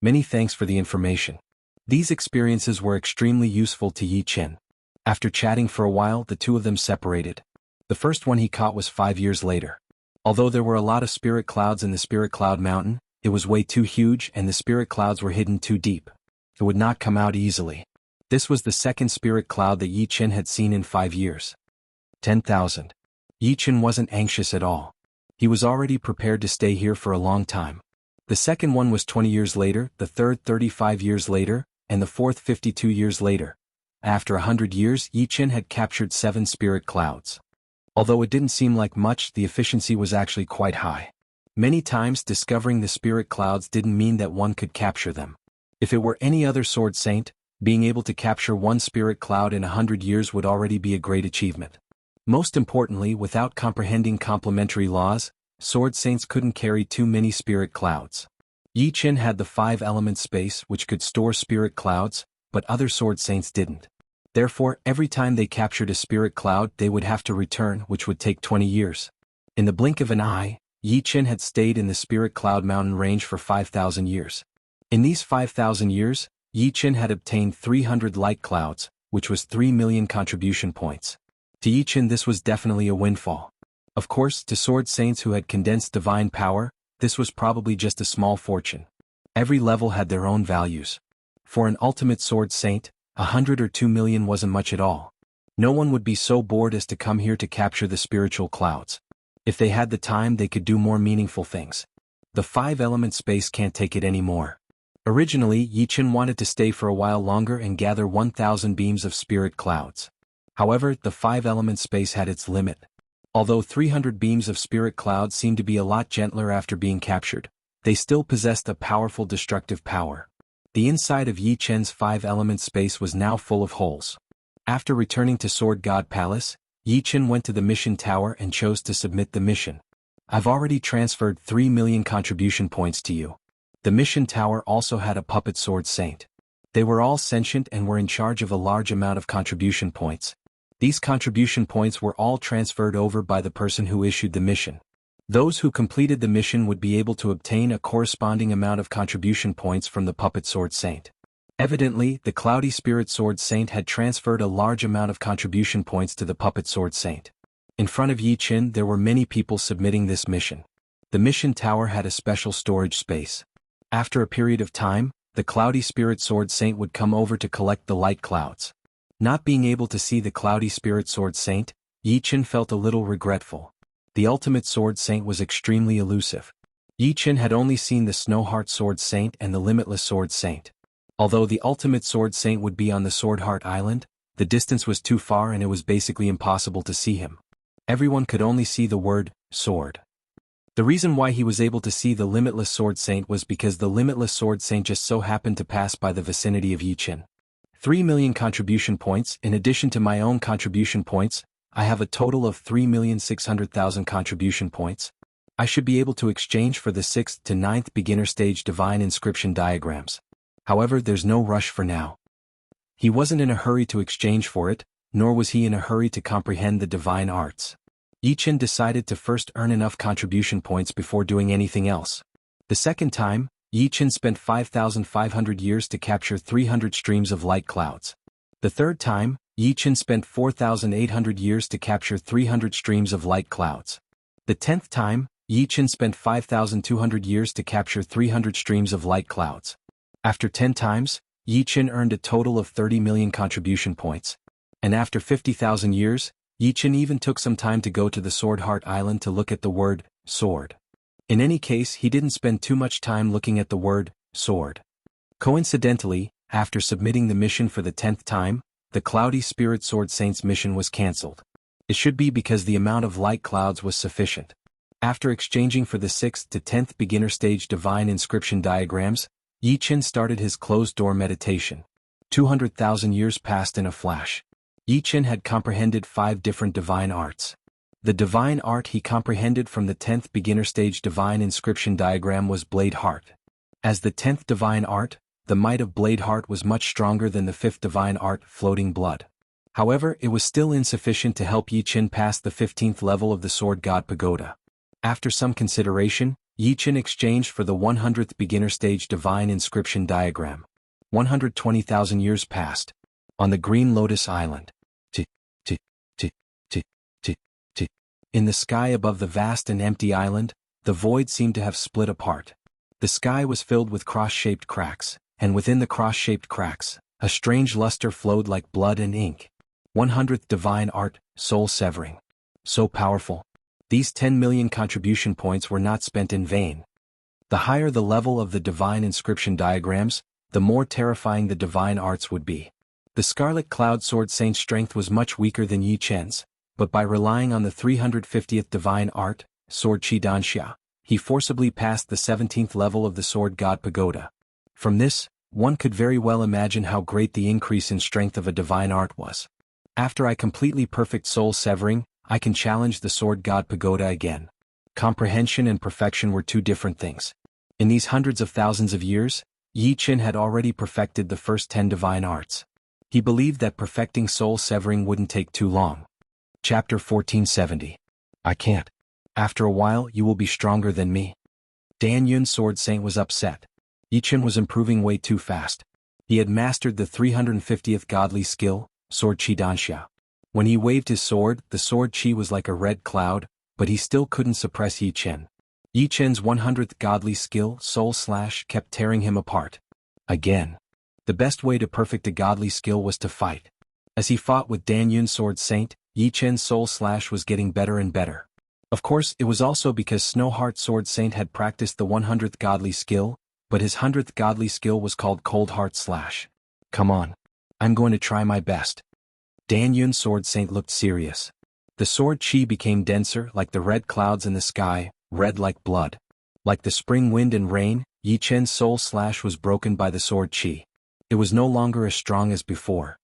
Many thanks for the information. These experiences were extremely useful to Yi Qin. After chatting for a while, the two of them separated. The first one he caught was 5 years later. Although there were a lot of spirit clouds in the Spirit Cloud Mountain, it was way too huge and the spirit clouds were hidden too deep. It would not come out easily. This was the second spirit cloud that Yi Qin had seen in 5 years. 10,000. Yi Qin wasn't anxious at all. He was already prepared to stay here for a long time. The second one was 20 years later, the third 35 years later, and the fourth 52 years later. After 100 years, Yi Qin had captured 7 spirit clouds. Although it didn't seem like much, the efficiency was actually quite high. Many times discovering the spirit clouds didn't mean that one could capture them. If it were any other sword saint, being able to capture 1 spirit cloud in 100 years would already be a great achievement. Most importantly, without comprehending complementary laws, sword saints couldn't carry too many spirit clouds. Yi Qin had the 5-element space which could store spirit clouds, but other sword saints didn't. Therefore, every time they captured a spirit cloud they would have to return, which would take 20 years. In the blink of an eye, Yi Qin had stayed in the Spirit Cloud Mountain range for 5,000 years. In these 5,000 years, Yi Qin had obtained 300 light clouds, which was 3 million contribution points. To Yi Qin this was definitely a windfall. Of course, to sword saints who had condensed divine power, this was probably just a small fortune. Every level had their own values. For an ultimate sword saint, 100 or 2 million wasn't much at all. No one would be so bored as to come here to capture the spiritual clouds. If they had the time they could do more meaningful things. The 5-element space can't take it anymore. Originally, Yi Qin wanted to stay for a while longer and gather 1,000 beams of spirit clouds. However, the 5-element space had its limit. Although 300 beams of spirit clouds seemed to be a lot gentler after being captured, they still possessed a powerful destructive power. The inside of Yi Qin's 5-element space was now full of holes. After returning to Sword God Palace, Yi Qin went to the mission tower and chose to submit the mission. I've already transferred 3 million contribution points to you. The mission tower also had a puppet sword saint. They were all sentient and were in charge of a large amount of contribution points. These contribution points were all transferred over by the person who issued the mission. Those who completed the mission would be able to obtain a corresponding amount of contribution points from the puppet sword saint. Evidently, the cloudy spirit sword saint had transferred a large amount of contribution points to the puppet sword saint. In front of Yi Qin there were many people submitting this mission. The mission tower had a special storage space. After a period of time, the cloudy spirit sword saint would come over to collect the light clouds. Not being able to see the cloudy spirit sword saint, Yi Qin felt a little regretful. The ultimate sword saint was extremely elusive. Yi Qin had only seen the Snowheart sword saint and the Limitless sword saint. Although the ultimate sword saint would be on the Swordheart Island, the distance was too far and it was basically impossible to see him. Everyone could only see the word, sword. The reason why he was able to see the Limitless sword saint was because the Limitless sword saint just so happened to pass by the vicinity of Yi Qin. 3 million contribution points. In addition to my own contribution points, I have a total of 3,600,000 contribution points. I should be able to exchange for the 6th to 9th beginner stage divine inscription diagrams. However, there's no rush for now. He wasn't in a hurry to exchange for it, nor was he in a hurry to comprehend the divine arts. Yi Qin decided to first earn enough contribution points before doing anything else. The second time, Yi Qin spent 5,500 years to capture 300 streams of light clouds. The third time, Yi Qin spent 4,800 years to capture 300 streams of light clouds. The 10th time, Yi Qin spent 5,200 years to capture 300 streams of light clouds. After 10 times, Yi Qin earned a total of 30 million contribution points. And after 50,000 years, Yi Qin even took some time to go to the Swordheart Island to look at the word, sword. In any case, he didn't spend too much time looking at the word, sword. Coincidentally, after submitting the mission for the 10th time, the Cloudy Spirit Sword Saint's mission was cancelled. It should be because the amount of light clouds was sufficient. After exchanging for the 6th to 10th beginner stage divine inscription diagrams, Yi Chen started his closed-door meditation. 200,000 years passed in a flash. Yi Chen had comprehended 5 different divine arts. The divine art he comprehended from the 10th beginner stage divine inscription diagram was Blade Heart. As the 10th divine art, the might of Blade Heart was much stronger than the 5th divine art, Floating Blood. However, it was still insufficient to help Yi Chen pass the 15th level of the Sword God Pagoda. After some consideration, Yi Chen exchanged for the 100th beginner stage divine inscription diagram. 120,000 years passed. On the Green Lotus Island. In the sky above the vast and empty island, the void seemed to have split apart. The sky was filled with cross-shaped cracks, and within the cross-shaped cracks, a strange luster flowed like blood and ink. 100th divine art, soul severing. So powerful. These 10 million contribution points were not spent in vain. The higher the level of the divine inscription diagrams, the more terrifying the divine arts would be. The Scarlet Cloud Sword Saint's strength was much weaker than Yi Chen's, but by relying on the 350th divine art, Sword Qi Danxia, he forcibly passed the 17th level of the Sword God Pagoda. From this, one could very well imagine how great the increase in strength of a divine art was. After I completely perfect soul severing, I can challenge the Sword God Pagoda again. Comprehension and perfection were 2 different things. In these hundreds of thousands of years, Yi Chen had already perfected the first 10 divine arts. He believed that perfecting soul severing wouldn't take too long. Chapter 1470. I can't. After a while you will be stronger than me. Dan Yun's Sword Saint was upset. Yi Chen was improving way too fast. He had mastered the 350th godly skill, Sword Qi Danxia. When he waved his sword, the sword Qi was like a red cloud, but he still couldn't suppress Yi Chen. Yi Chen's 100th godly skill, Soul Slash, kept tearing him apart. Again. The best way to perfect a godly skill was to fight. As he fought with Dan Yun's Sword Saint, Yi Chen's Soul Slash was getting better and better. Of course, it was also because Snowheart Sword Saint had practiced the 100th godly skill, but his 100th godly skill was called Cold Heart Slash. Come on. I'm going to try my best. Dan Yun's Sword Saint looked serious. The sword Qi became denser like the red clouds in the sky, red like blood. Like the spring wind and rain, Yi Chen's Soul Slash was broken by the sword Qi. It was no longer as strong as before.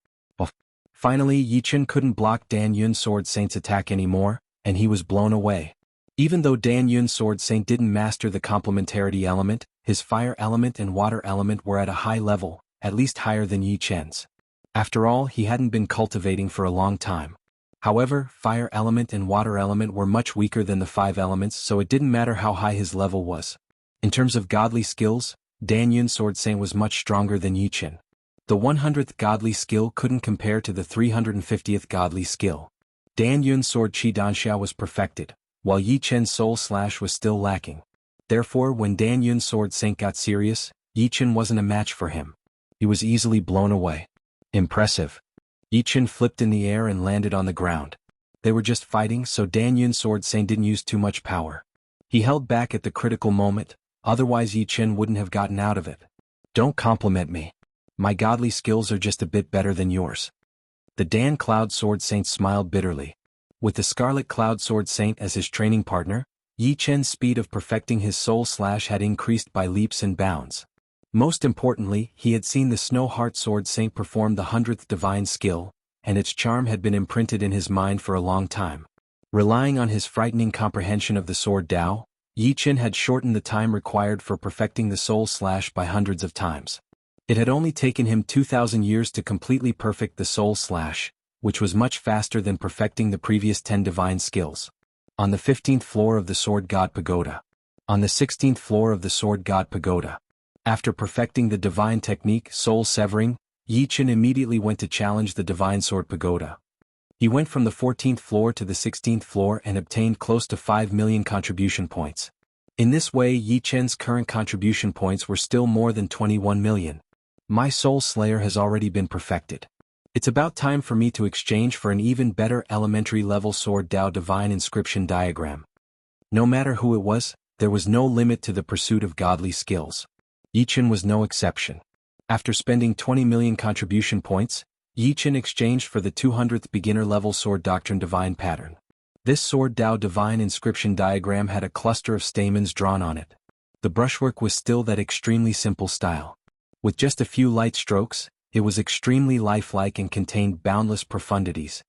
Finally, Yi Chen couldn't block Dan Yun's Sword Saint's attack anymore, and he was blown away. Even though Dan Yun's Sword Saint didn't master the complementarity element, his fire element and water element were at a high level, at least higher than Yi Chen's. After all, he hadn't been cultivating for a long time. However, fire element and water element were much weaker than the 5 elements, so it didn't matter how high his level was. In terms of godly skills, Dan Yun's Sword Saint was much stronger than Yi Chen. The 100th godly skill couldn't compare to the 350th godly skill. Dan Yun's Sword Qi Danxia was perfected, while Yi Chen's Soul Slash was still lacking. Therefore, when Dan Yun's Sword Saint got serious, Yi Chen wasn't a match for him. He was easily blown away. Impressive. Yi Chen flipped in the air and landed on the ground. They were just fighting, so Dan Yun's Sword Saint didn't use too much power. He held back at the critical moment, otherwise Yi Chen wouldn't have gotten out of it. Don't compliment me. My godly skills are just a bit better than yours. The Dan Cloud Sword Saint smiled bitterly. With the Scarlet Cloud Sword Saint as his training partner, Yi Chen's speed of perfecting his Soul Slash had increased by leaps and bounds. Most importantly, he had seen the Snow Heart Sword Saint perform the 100th divine skill, and its charm had been imprinted in his mind for a long time. Relying on his frightening comprehension of the Sword Tao, Yi Chen had shortened the time required for perfecting the Soul Slash by hundreds of times. It had only taken him 2,000 years to completely perfect the Soul Slash, which was much faster than perfecting the previous 10 divine skills. On the 15th floor of the Sword God Pagoda. On the 16th floor of the Sword God Pagoda. After perfecting the divine technique Soul Severing, Yi Chen immediately went to challenge the Divine Sword Pagoda. He went from the 14th floor to the 16th floor and obtained close to 5 million contribution points. In this way, Yi Chen's current contribution points were still more than 21 million. My Soul Slayer has already been perfected. It's about time for me to exchange for an even better elementary level Sword Tao Divine Inscription diagram. No matter who it was, there was no limit to the pursuit of godly skills. Yi Chen was no exception. After spending 20 million contribution points, Yi Chen exchanged for the 200th beginner level Sword Doctrine Divine Pattern. This Sword Dao Divine inscription diagram had a cluster of stamens drawn on it. The brushwork was still that extremely simple style. With just a few light strokes, it was extremely lifelike and contained boundless profundities.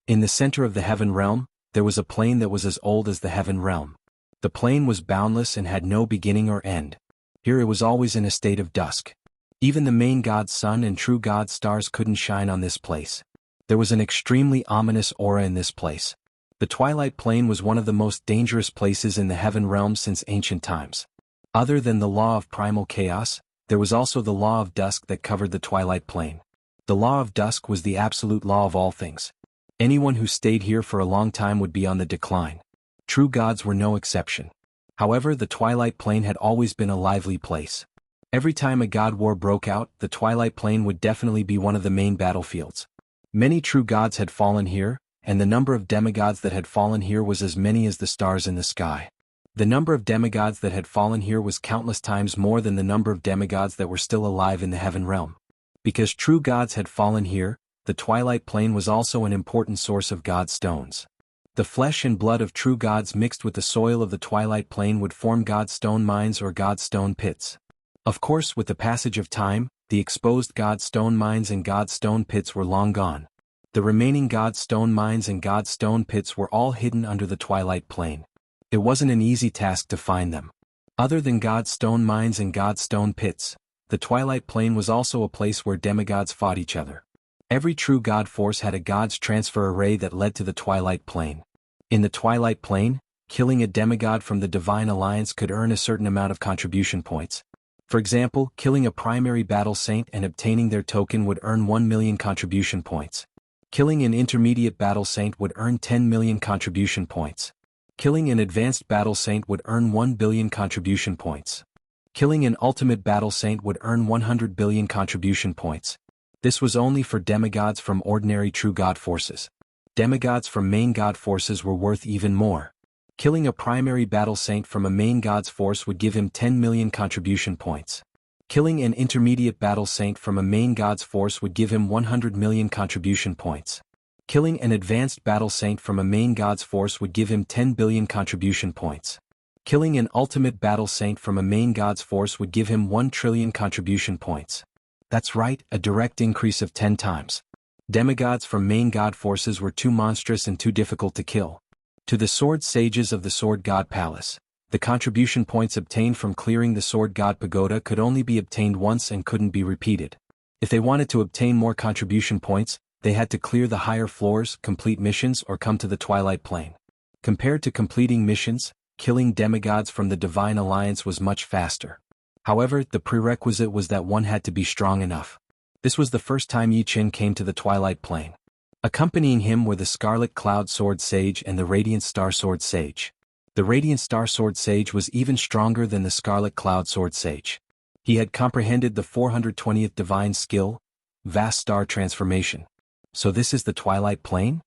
In the center of the heaven realm, there was a plane that was as old as the heaven realm. The plane was boundless and had no beginning or end. Here it was always in a state of dusk. Even the main God's sun and true God's stars couldn't shine on this place. There was an extremely ominous aura in this place. The twilight plane was one of the most dangerous places in the heaven realm since ancient times. Other than the law of primal chaos, there was also the law of dusk that covered the twilight plane. The law of dusk was the absolute law of all things. Anyone who stayed here for a long time would be on the decline. True gods were no exception. However, the twilight plane had always been a lively place. Every time a god war broke out, the twilight plane would definitely be one of the main battlefields. Many true gods had fallen here, and the number of demigods that had fallen here was as many as the stars in the sky. The number of demigods that had fallen here was countless times more than the number of demigods that were still alive in the heaven realm. Because true gods had fallen here, the twilight plane was also an important source of god stones. The flesh and blood of true gods mixed with the soil of the twilight plane would form god stone mines or god stone pits. Of course, with the passage of time, the exposed god stone mines and god stone pits were long gone. The remaining god stone mines and god stone pits were all hidden under the twilight plane. It wasn't an easy task to find them. Other than god stone mines and god stone pits, the twilight plane was also a place where demigods fought each other. Every true god force had a god's transfer array that led to the twilight plane. In the twilight plane, killing a demigod from the divine alliance could earn a certain amount of contribution points. For example, killing a primary battle saint and obtaining their token would earn 1 million contribution points. Killing an intermediate battle saint would earn 10 million contribution points. Killing an advanced battle saint would earn 1 billion contribution points. Killing an ultimate battle saint would earn 100 billion contribution points. This was only for demigods from ordinary true god forces. Demigods from main god forces were worth even more. Killing a primary battle saint from a main god's force would give him 10 million contribution points. Killing an intermediate battle saint from a main god's force would give him 100 million contribution points. Killing an advanced battle saint from a main god's force would give him 10 billion contribution points. Killing an ultimate battle saint from a main god's force would give him 1 trillion contribution points. That's right, a direct increase of 10 times. Demigods from main god forces were too monstrous and too difficult to kill. To the sword sages of the Sword God Palace, the contribution points obtained from clearing the Sword God Pagoda could only be obtained once and couldn't be repeated. If they wanted to obtain more contribution points, they had to clear the higher floors, complete missions, or come to the Twilight Plane. Compared to completing missions, killing demigods from the Divine Alliance was much faster. However, the prerequisite was that one had to be strong enough. This was the first time Yi Qin came to the Twilight Plane. Accompanying him were the Scarlet Cloud Sword Sage and the Radiant Star Sword Sage. The Radiant Star Sword Sage was even stronger than the Scarlet Cloud Sword Sage. He had comprehended the 420th Divine Skill, Vast Star Transformation. So this is the Twilight Plane?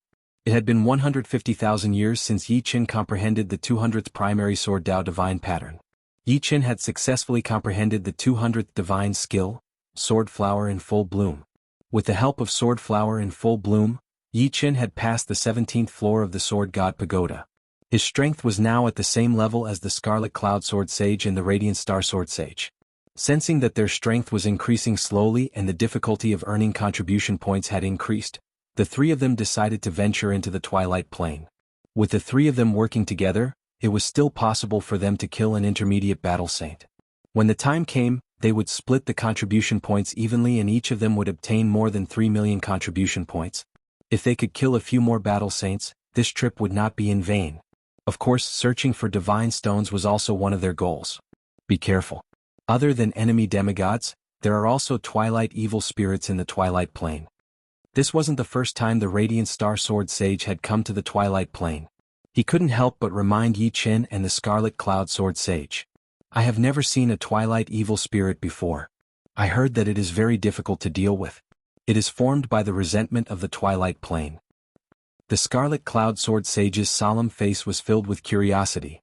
It had been 150,000 years since Yi Qin comprehended the 200th primary Sword Dao Divine Pattern. Yi Qin had successfully comprehended the 200th Divine Skill, Sword Flower in Full Bloom. With the help of Sword Flower in Full Bloom, Yi Qin had passed the 17th floor of the Sword God Pagoda. His strength was now at the same level as the Scarlet Cloud Sword Sage and the Radiant Star Sword Sage. Sensing that their strength was increasing slowly and the difficulty of earning contribution points had increased, the three of them decided to venture into the Twilight Plane. With the three of them working together, it was still possible for them to kill an intermediate battle saint. When the time came, they would split the contribution points evenly and each of them would obtain more than 3 million contribution points. If they could kill a few more battle saints, this trip would not be in vain. Of course, searching for divine stones was also one of their goals. Be careful. Other than enemy demigods, there are also twilight evil spirits in the Twilight Plane. This wasn't the first time the Radiant Star Sword Sage had come to the Twilight Plane. He couldn't help but remind Yi Qin and the Scarlet Cloud Sword Sage. I have never seen a twilight evil spirit before. I heard that it is very difficult to deal with. It is formed by the resentment of the Twilight Plane. The Scarlet Cloud Sword Sage's solemn face was filled with curiosity.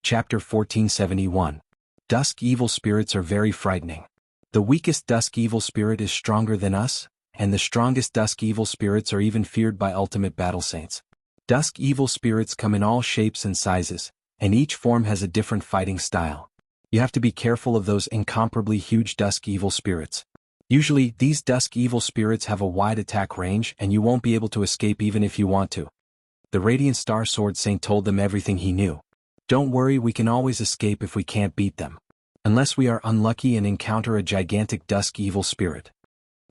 Chapter 1471. Dusk evil spirits are very frightening. The weakest dusk evil spirit is stronger than us, and the strongest dusk evil spirits are even feared by ultimate battle saints. Dusk evil spirits come in all shapes and sizes, and each form has a different fighting style. You have to be careful of those incomparably huge dusk evil spirits. Usually, these dusk evil spirits have a wide attack range and you won't be able to escape even if you want to. The Radiant Star Sword Saint told them everything he knew. Don't worry, we can always escape if we can't beat them. Unless we are unlucky and encounter a gigantic dusk evil spirit.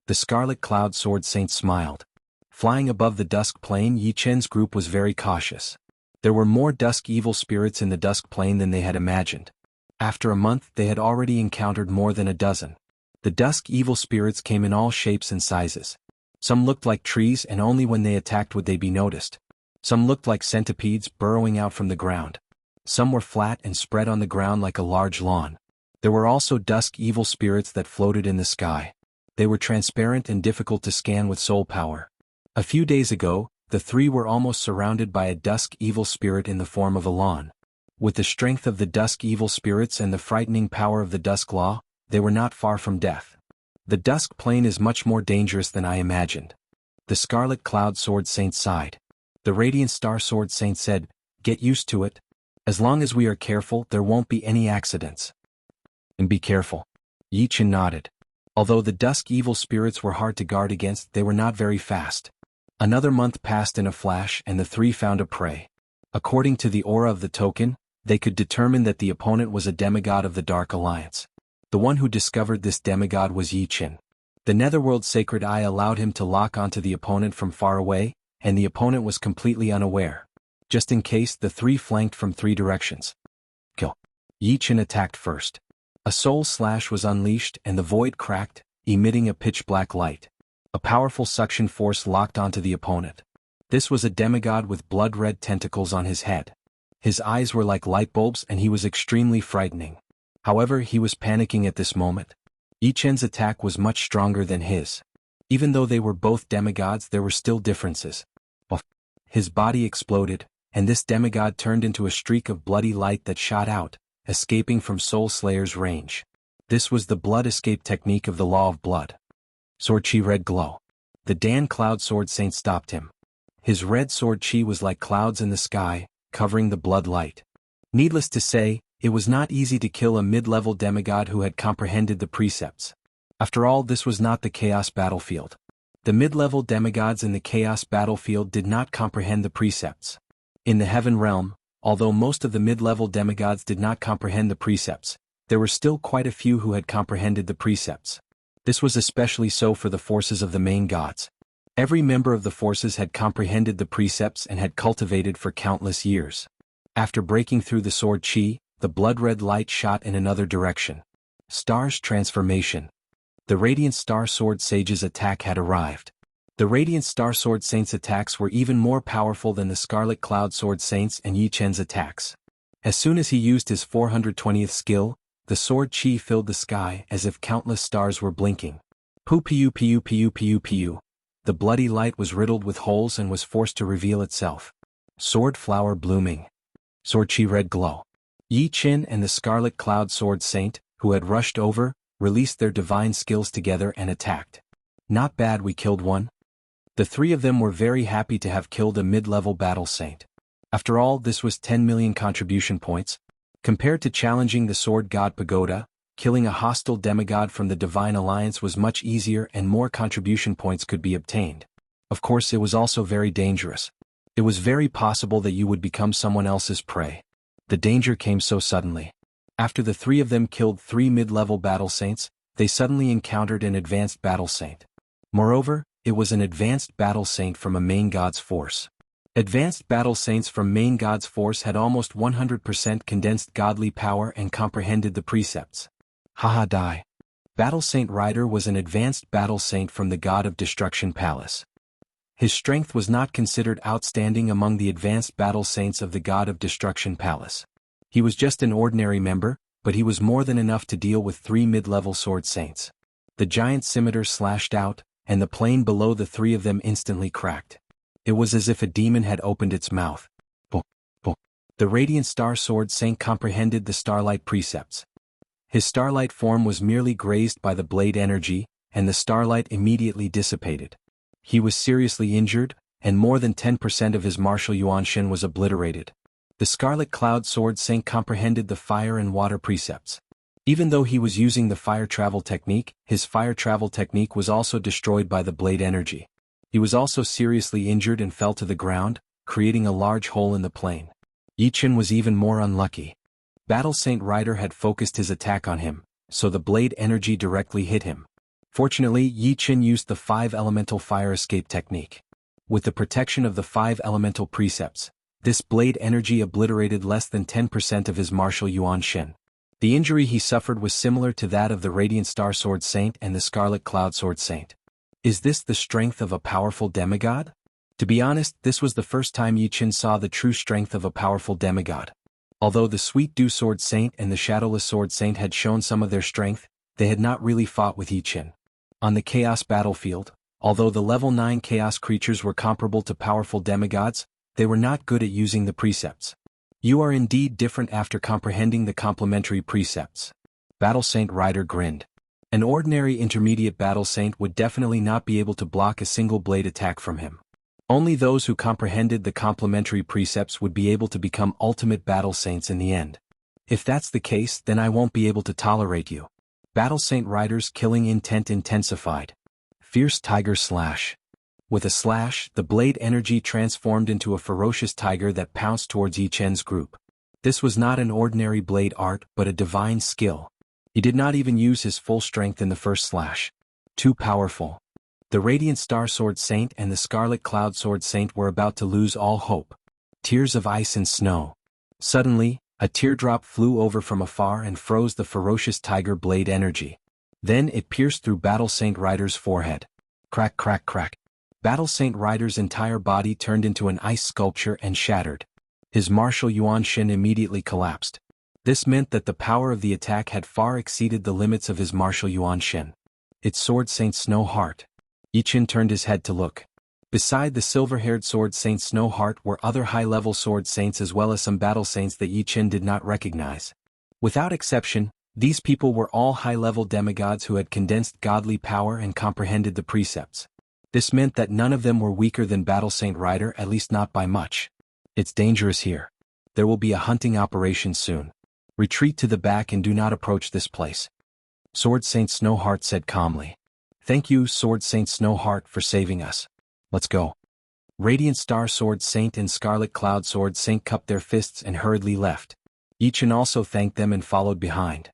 The Scarlet Cloud Sword Saint smiled. Flying above the dusk plane, Yi Chen's group was very cautious. There were more dusk evil spirits in the dusk plane than they had imagined. After a month, they had already encountered more than a dozen. The dusk evil spirits came in all shapes and sizes. Some looked like trees and only when they attacked would they be noticed. Some looked like centipedes burrowing out from the ground. Some were flat and spread on the ground like a large lawn. There were also dusk evil spirits that floated in the sky. They were transparent and difficult to scan with soul power. A few days ago, the three were almost surrounded by a dusk evil spirit in the form of a lawn. With the strength of the dusk evil spirits and the frightening power of the dusk law, they were not far from death. The dusk plane is much more dangerous than I imagined. The Scarlet Cloud Sword Saint sighed. The Radiant Star Sword Saint said, "Get used to it. As long as we are careful, there won't be any accidents." And be careful. Yi Chen nodded. Although the dusk evil spirits were hard to guard against, they were not very fast. Another month passed in a flash and the three found a prey. According to the aura of the token, they could determine that the opponent was a demigod of the Dark Alliance. The one who discovered this demigod was Yi Chen. The Netherworld Sacred Eye allowed him to lock onto the opponent from far away, and the opponent was completely unaware. Just in case, the three flanked from three directions. Kill. Yi Chen attacked first. A soul slash was unleashed and the void cracked, emitting a pitch-black light. A powerful suction force locked onto the opponent. This was a demigod with blood-red tentacles on his head. His eyes were like light bulbs and he was extremely frightening. However, he was panicking at this moment. Yi Chen's attack was much stronger than his. Even though they were both demigods, there were still differences. His body exploded, and this demigod turned into a streak of bloody light that shot out, escaping from Soul Slayer's range. This was the blood escape technique of the Law of Blood. Sword Chi Red Glow. The Dan Cloud Sword Saint stopped him. His red sword chi was like clouds in the sky, covering the blood light. Needless to say, it was not easy to kill a mid-level demigod who had comprehended the precepts. After all, this was not the Chaos Battlefield. The mid-level demigods in the Chaos Battlefield did not comprehend the precepts. In the Heaven Realm, although most of the mid-level demigods did not comprehend the precepts, there were still quite a few who had comprehended the precepts. This was especially so for the forces of the main gods. Every member of the forces had comprehended the precepts and had cultivated for countless years. After breaking through the sword chi, the blood-red light shot in another direction. Star's transformation. The Radiant Star Sword Sage's attack had arrived. The Radiant Star Sword Saint's attacks were even more powerful than the Scarlet Cloud Sword Saint's and Yi Chen's attacks. As soon as he used his 420th skill, the sword chi filled the sky as if countless stars were blinking. Pu piu piu piu piu piu. The bloody light was riddled with holes and was forced to reveal itself. Sword flower blooming. Sword chi red glow. Yi Chen and the Scarlet Cloud Sword Saint, who had rushed over, released their divine skills together and attacked. Not bad, we killed one. The three of them were very happy to have killed a mid-level battle saint. After all, this was 10 million contribution points. Compared to challenging the Sword God Pagoda, killing a hostile demigod from the Divine Alliance was much easier and more contribution points could be obtained. Of course, it was also very dangerous. It was very possible that you would become someone else's prey. The danger came so suddenly. After the three of them killed 3 mid-level battle saints, they suddenly encountered an advanced battle saint. Moreover, it was an advanced battle saint from a main god's force. Advanced battle saints from main god's force had almost 100% condensed godly power and comprehended the precepts. Haha die. Battle Saint Rider was an advanced battle saint from the God of Destruction Palace. His strength was not considered outstanding among the advanced battle saints of the God of Destruction Palace. He was just an ordinary member, but he was more than enough to deal with 3 mid-level sword saints. The giant scimitar slashed out, and the plane below the three of them instantly cracked. It was as if a demon had opened its mouth. The Radiant Star Sword Saint comprehended the Starlight precepts. His starlight form was merely grazed by the blade energy, and the starlight immediately dissipated. He was seriously injured, and more than 10% of his martial yuan shen was obliterated. The Scarlet Cloud Sword Saint comprehended the fire and water precepts. Even though he was using the fire travel technique, his fire travel technique was also destroyed by the blade energy. He was also seriously injured and fell to the ground, creating a large hole in the plane. Yi Chen was even more unlucky. Battle Saint Rider had focused his attack on him, so the blade energy directly hit him. Fortunately, Yi Chen used the 5 elemental fire escape technique. With the protection of the 5 elemental precepts, this blade energy obliterated less than 10% of his martial yuan shen. The injury he suffered was similar to that of the Radiant Star Sword Saint and the Scarlet Cloud Sword Saint. Is this the strength of a powerful demigod? To be honest, this was the first time Yi Chen saw the true strength of a powerful demigod. Although the Sweet Dew Sword Saint and the Shadowless Sword Saint had shown some of their strength, they had not really fought with Yi Chen. On the Chaos battlefield, although the level 9 Chaos creatures were comparable to powerful demigods, they were not good at using the precepts. You are indeed different after comprehending the complementary precepts. Battle Saint Rider grinned. An ordinary intermediate Battle Saint would definitely not be able to block a single blade attack from him. Only those who comprehended the complementary precepts would be able to become ultimate Battle Saints in the end. If that's the case, then I won't be able to tolerate you. Battle Saint Rider's killing intent intensified. Fierce Tiger Slash. With a slash, the blade energy transformed into a ferocious tiger that pounced towards Yi Chen's group. This was not an ordinary blade art but a divine skill. He did not even use his full strength in the first slash. Too powerful. The Radiant Star Sword Saint and the Scarlet Cloud Sword Saint were about to lose all hope. Tears of ice and snow. Suddenly, a teardrop flew over from afar and froze the ferocious tiger blade energy. Then it pierced through Battle Saint Rider's forehead. Crack, crack, crack. Battle Saint Rider's entire body turned into an ice sculpture and shattered. His martial yuan shen immediately collapsed. This meant that the power of the attack had far exceeded the limits of his martial yuan shen. It's Sword Saint Snowheart. Yi Chen turned his head to look. Beside the silver-haired Sword Saint Snowheart were other high-level Sword Saints as well as some Battle Saints that Yi Chen did not recognize. Without exception, these people were all high-level demigods who had condensed godly power and comprehended the precepts. This meant that none of them were weaker than Battle Saint Rider, at least not by much. It's dangerous here. There will be a hunting operation soon. Retreat to the back and do not approach this place. Sword Saint Snowheart said calmly. Thank you, Sword Saint Snowheart, for saving us. Let's go. Radiant Star Sword Saint and Scarlet Cloud Sword Saint cupped their fists and hurriedly left. Yi Chen also thanked them and followed behind.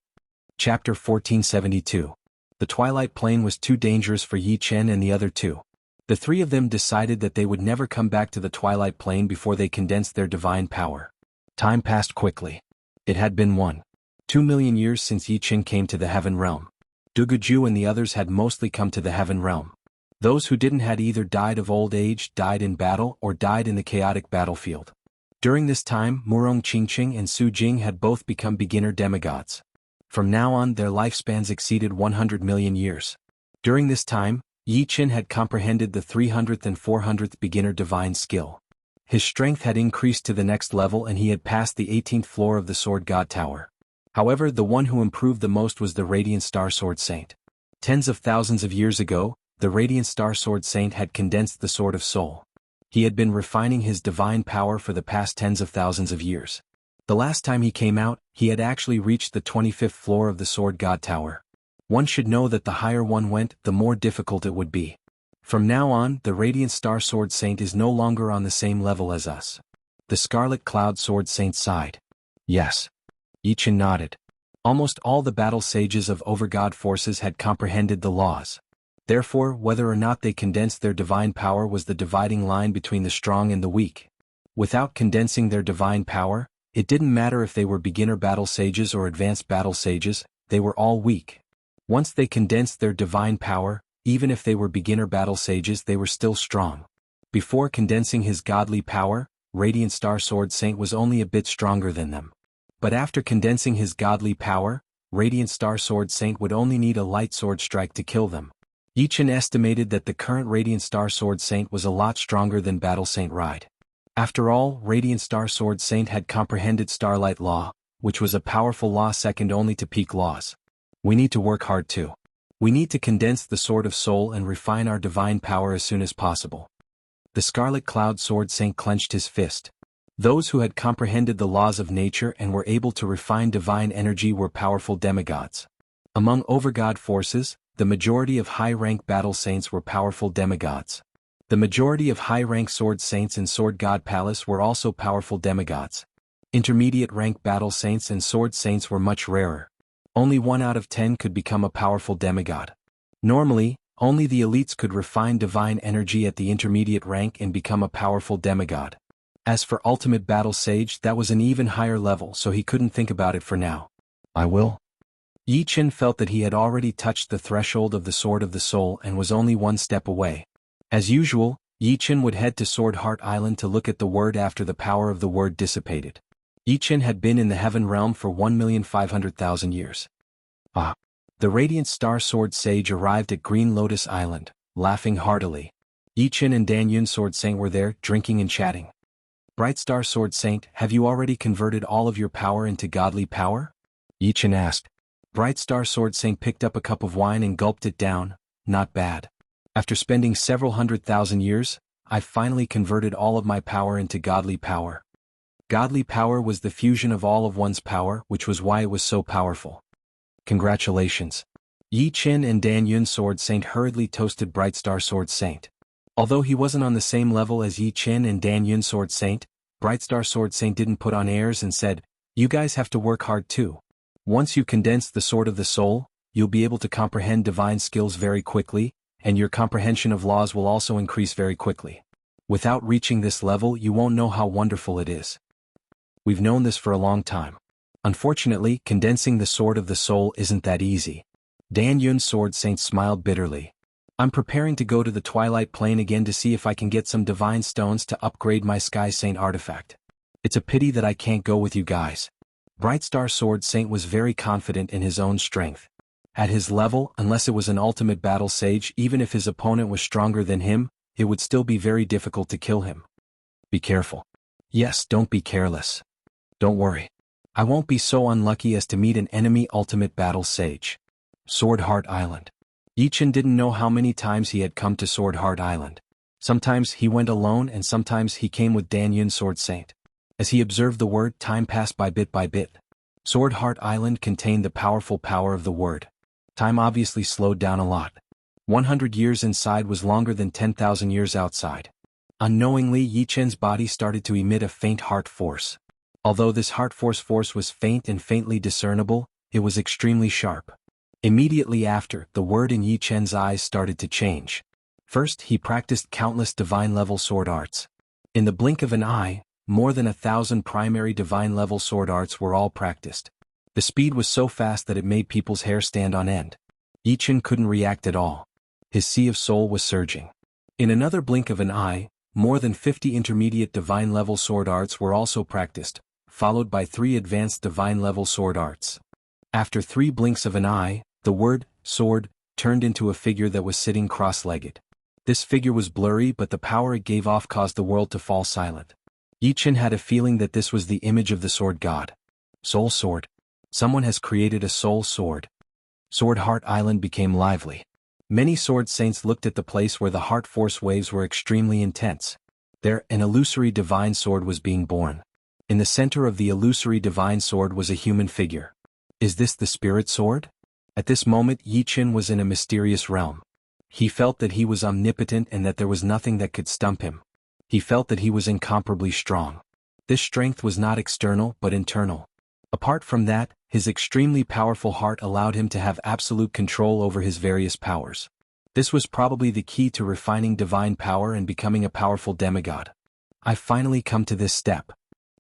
Chapter 1472. The Twilight Plane was too dangerous for Yi Chen and the other two. The three of them decided that they would never come back to the Twilight Plane before they condensed their divine power. Time passed quickly. It had been 1.2 million years since Yi Chen came to the Heaven Realm. Duguju and the others had mostly come to the Heaven Realm. Those who didn't had either died of old age, died in battle, or died in the chaotic battlefield. During this time, Murong Qingqing and Su Jing had both become beginner demigods. From now on, their lifespans exceeded 100 million years. During this time, Yi Chen had comprehended the 300th and 400th beginner divine skill. His strength had increased to the next level and he had passed the 18th floor of the Sword God Tower. However, the one who improved the most was the Radiant Star Sword Saint. Tens of thousands of years ago, the Radiant Star Sword Saint had condensed the Sword of Soul. He had been refining his divine power for the past tens of thousands of years. The last time he came out, he had actually reached the 25th floor of the Sword God Tower. One should know that the higher one went, the more difficult it would be. From now on, the Radiant Star Sword Saint is no longer on the same level as us. The Scarlet Cloud Sword Saint sighed. Yes. Yi Chen nodded. Almost all the battle sages of Overgod forces had comprehended the laws. Therefore, whether or not they condensed their divine power was the dividing line between the strong and the weak. Without condensing their divine power, it didn't matter if they were beginner battle sages or advanced battle sages, they were all weak. Once they condensed their divine power, even if they were beginner battle sages, they were still strong. Before condensing his godly power, Radiant Star Sword Saint was only a bit stronger than them. But after condensing his godly power, Radiant Star Sword Saint would only need a light sword strike to kill them. Yi Chen estimated that the current Radiant Star Sword Saint was a lot stronger than Battle Saint Ride. After all, Radiant Star Sword Saint had comprehended Starlight Law, which was a powerful law second only to peak laws. We need to work hard too. We need to condense the Sword of Soul and refine our divine power as soon as possible. The The Scarlet Cloud Sword Saint clenched his fist. Those who had comprehended the laws of nature and were able to refine divine energy were powerful demigods. Among overgod forces, the majority of high-rank battle saints were powerful demigods. The majority of high-rank sword saints in Sword God Palace were also powerful demigods. Intermediate-rank battle saints and sword saints were much rarer. Only 1 out of 10 could become a powerful demigod. Normally, only the elites could refine divine energy at the intermediate rank and become a powerful demigod. As for Ultimate Battle Sage, that was an even higher level, so he couldn't think about it for now. I will. Yi Chen felt that he had already touched the threshold of the Sword of the Soul and was only 1 step away. As usual, Yi Chen would head to Sword Heart Island to look at the word after the power of the word dissipated. Yi Chen had been in the Heaven Realm for 1,500,000 years. The Radiant Star Sword Sage arrived at Green Lotus Island, laughing heartily. Yi Chen and Dan Yun Sword Saint were there, drinking and chatting. Bright Star Sword Saint, have you already converted all of your power into godly power? Yi Chen asked. Bright Star Sword Saint picked up a cup of wine and gulped it down. Not bad. After spending several 100,000 years, I've finally converted all of my power into godly power. Godly power was the fusion of all of one's power, which was why it was so powerful. Congratulations. Yi Chen and Dan Yun Sword Saint hurriedly toasted Bright Star Sword Saint. Although he wasn't on the same level as Yi Chen and Dan Yun Sword Saint, Bright Star Sword Saint didn't put on airs and said, "You guys have to work hard too. Once you condense the Sword of the Soul, you'll be able to comprehend divine skills very quickly, and your comprehension of laws will also increase very quickly. Without reaching this level, you won't know how wonderful it is. We've known this for a long time. Unfortunately, condensing the Sword of the Soul isn't that easy." Dan Yun's Sword Saint smiled bitterly. "I'm preparing to go to the Twilight Plane again to see if I can get some divine stones to upgrade my Sky Saint artifact. It's a pity that I can't go with you guys." Bright Star Sword Saint was very confident in his own strength. At his level, unless it was an ultimate battle sage, even if his opponent was stronger than him, it would still be very difficult to kill him. Be careful. Yes, don't be careless. Don't worry. I won't be so unlucky as to meet an enemy ultimate battle sage. Sword Heart Island. Yi Chen didn't know how many times he had come to Sword Heart Island. Sometimes he went alone and sometimes he came with Dan Yun Sword Saint. As he observed the word, time passed by bit by bit. Sword Heart Island contained the powerful power of the word. Time obviously slowed down a lot. 100 years inside was longer than 10,000 years outside. Unknowingly, Yi Chen's body started to emit a faint heart force. Although this heart force was faint and faintly discernible, it was extremely sharp. Immediately after, the word in Yi Chen's eyes started to change. First, he practiced countless divine-level sword arts. In the blink of an eye, more than 1,000 primary divine-level sword arts were all practiced. The speed was so fast that it made people's hair stand on end. Yi Chen couldn't react at all. His sea of soul was surging. In another blink of an eye, more than 50 intermediate divine-level sword arts were also practiced, followed by 3 advanced divine-level sword arts. After 3 blinks of an eye, the word, sword, turned into a figure that was sitting cross-legged. This figure was blurry, but the power it gave off caused the world to fall silent. Yi Chen had a feeling that this was the image of the sword god. Soul sword. Someone has created a soul sword. Sword Heart Island became lively. Many sword saints looked at the place where the heart force waves were extremely intense. There, an illusory divine sword was being born. In the center of the illusory divine sword was a human figure. Is this the spirit sword? At this moment, Yi Chen was in a mysterious realm. He felt that he was omnipotent and that there was nothing that could stump him. He felt that he was incomparably strong. This strength was not external but internal. Apart from that, his extremely powerful heart allowed him to have absolute control over his various powers. This was probably the key to refining divine power and becoming a powerful demigod. I've finally come to this step.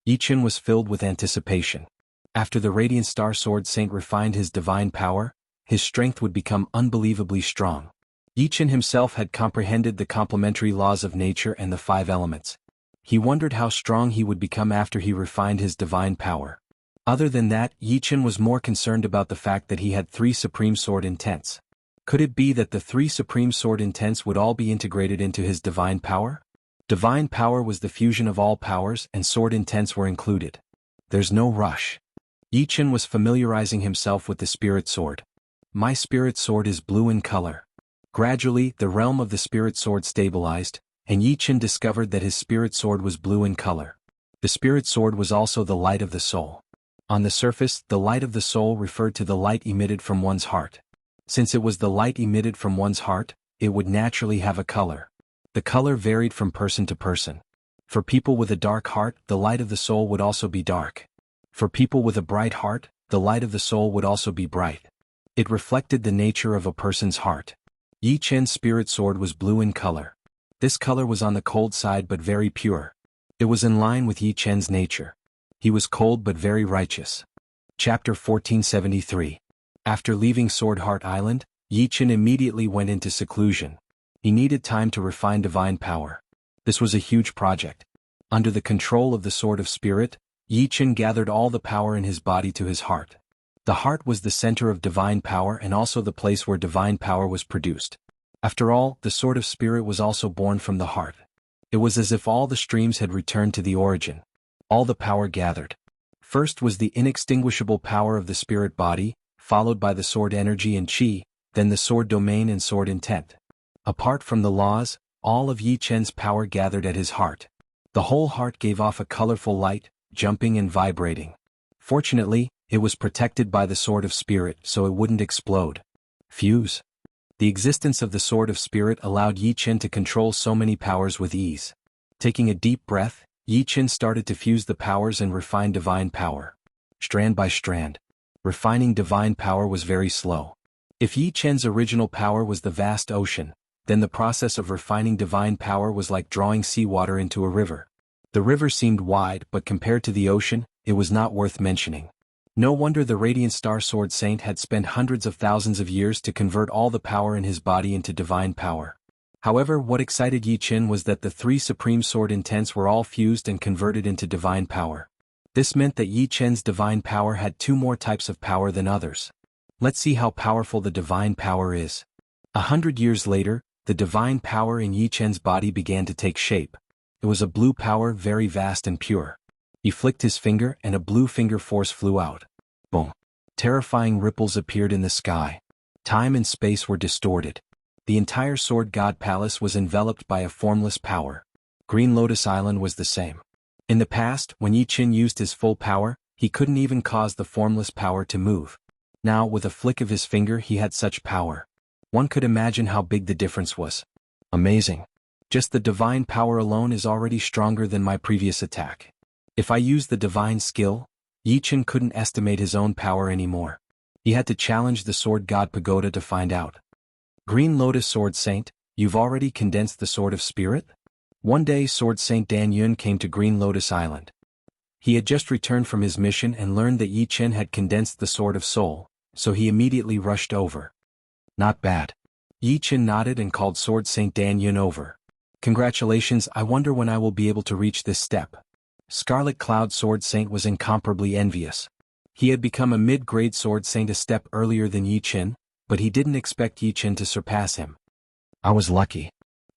Yi Chen was filled with anticipation. After the Radiant Star Sword Saint refined his divine power, his strength would become unbelievably strong. Yi Chen himself had comprehended the complementary laws of nature and the 5 elements. He wondered how strong he would become after he refined his divine power. Other than that, Yi Chen was more concerned about the fact that he had 3 Supreme Sword Intents. Could it be that the 3 Supreme Sword Intents would all be integrated into his divine power? Divine power was the fusion of all powers and sword intents were included. There's no rush. Yi Chen was familiarizing himself with the spirit sword. My spirit sword is blue in color. Gradually, the realm of the spirit sword stabilized, and Yi Chen discovered that his spirit sword was blue in color. The spirit sword was also the light of the soul. On the surface, the light of the soul referred to the light emitted from one's heart. Since it was the light emitted from one's heart, it would naturally have a color. The color varied from person to person. For people with a dark heart, the light of the soul would also be dark. For people with a bright heart, the light of the soul would also be bright. It reflected the nature of a person's heart. Yi Chen's spirit sword was blue in color. This color was on the cold side but very pure. It was in line with Yi Chen's nature. He was cold but very righteous. Chapter 1473. After leaving Sword Heart Island, Yi Chen immediately went into seclusion. He needed time to refine divine power. This was a huge project. Under the control of the Sword of Spirit, Yi Chen gathered all the power in his body to his heart. The heart was the center of divine power and also the place where divine power was produced. After all, the Sword of Spirit was also born from the heart. It was as if all the streams had returned to the origin. All the power gathered. First was the inextinguishable power of the spirit body, followed by the sword energy and chi, then the sword domain and sword intent. Apart from the laws, all of Yi Chen's power gathered at his heart. The whole heart gave off a colorful light, jumping and vibrating. Fortunately, it was protected by the Sword of Spirit so it wouldn't explode. Fuse. The existence of the Sword of Spirit allowed Yi Chen to control so many powers with ease. Taking a deep breath, Yi Chen started to fuse the powers and refine divine power. Strand by strand. Refining divine power was very slow. If Yi Chen's original power was the vast ocean, then the process of refining divine power was like drawing seawater into a river. The river seemed wide, but compared to the ocean, it was not worth mentioning. No wonder the Radiant Star Sword Saint had spent hundreds of thousands of years to convert all the power in his body into divine power. However, what excited Yi Chen was that the three supreme sword intents were all fused and converted into divine power. This meant that Yi Chen's divine power had two more types of power than others. Let's see how powerful the divine power is. 100 years later, the divine power in Yi Chen's body began to take shape. It was a blue power, very vast and pure. He flicked his finger and a blue finger force flew out. Boom. Terrifying ripples appeared in the sky. Time and space were distorted. The entire Sword God Palace was enveloped by a formless power. Green Lotus Island was the same. In the past, when Yi Chen used his full power, he couldn't even cause the formless power to move. Now, with a flick of his finger, he had such power. One could imagine how big the difference was. Amazing. Just the divine power alone is already stronger than my previous attack. If I use the divine skill, Yi Chen couldn't estimate his own power anymore. He had to challenge the Sword God Pagoda to find out. Green Lotus Sword Saint, you've already condensed the Sword of Spirit? One day Sword Saint Dan Yun came to Green Lotus Island. He had just returned from his mission and learned that Yi Chen had condensed the Sword of Soul, so he immediately rushed over. Not bad. Yi Chen nodded and called Sword Saint Dan Yun over. Congratulations, I wonder when I will be able to reach this step. Scarlet Cloud Sword Saint was incomparably envious. He had become a mid-grade Sword Saint a step earlier than Yi Chen, but he didn't expect Yi Chen to surpass him. I was lucky.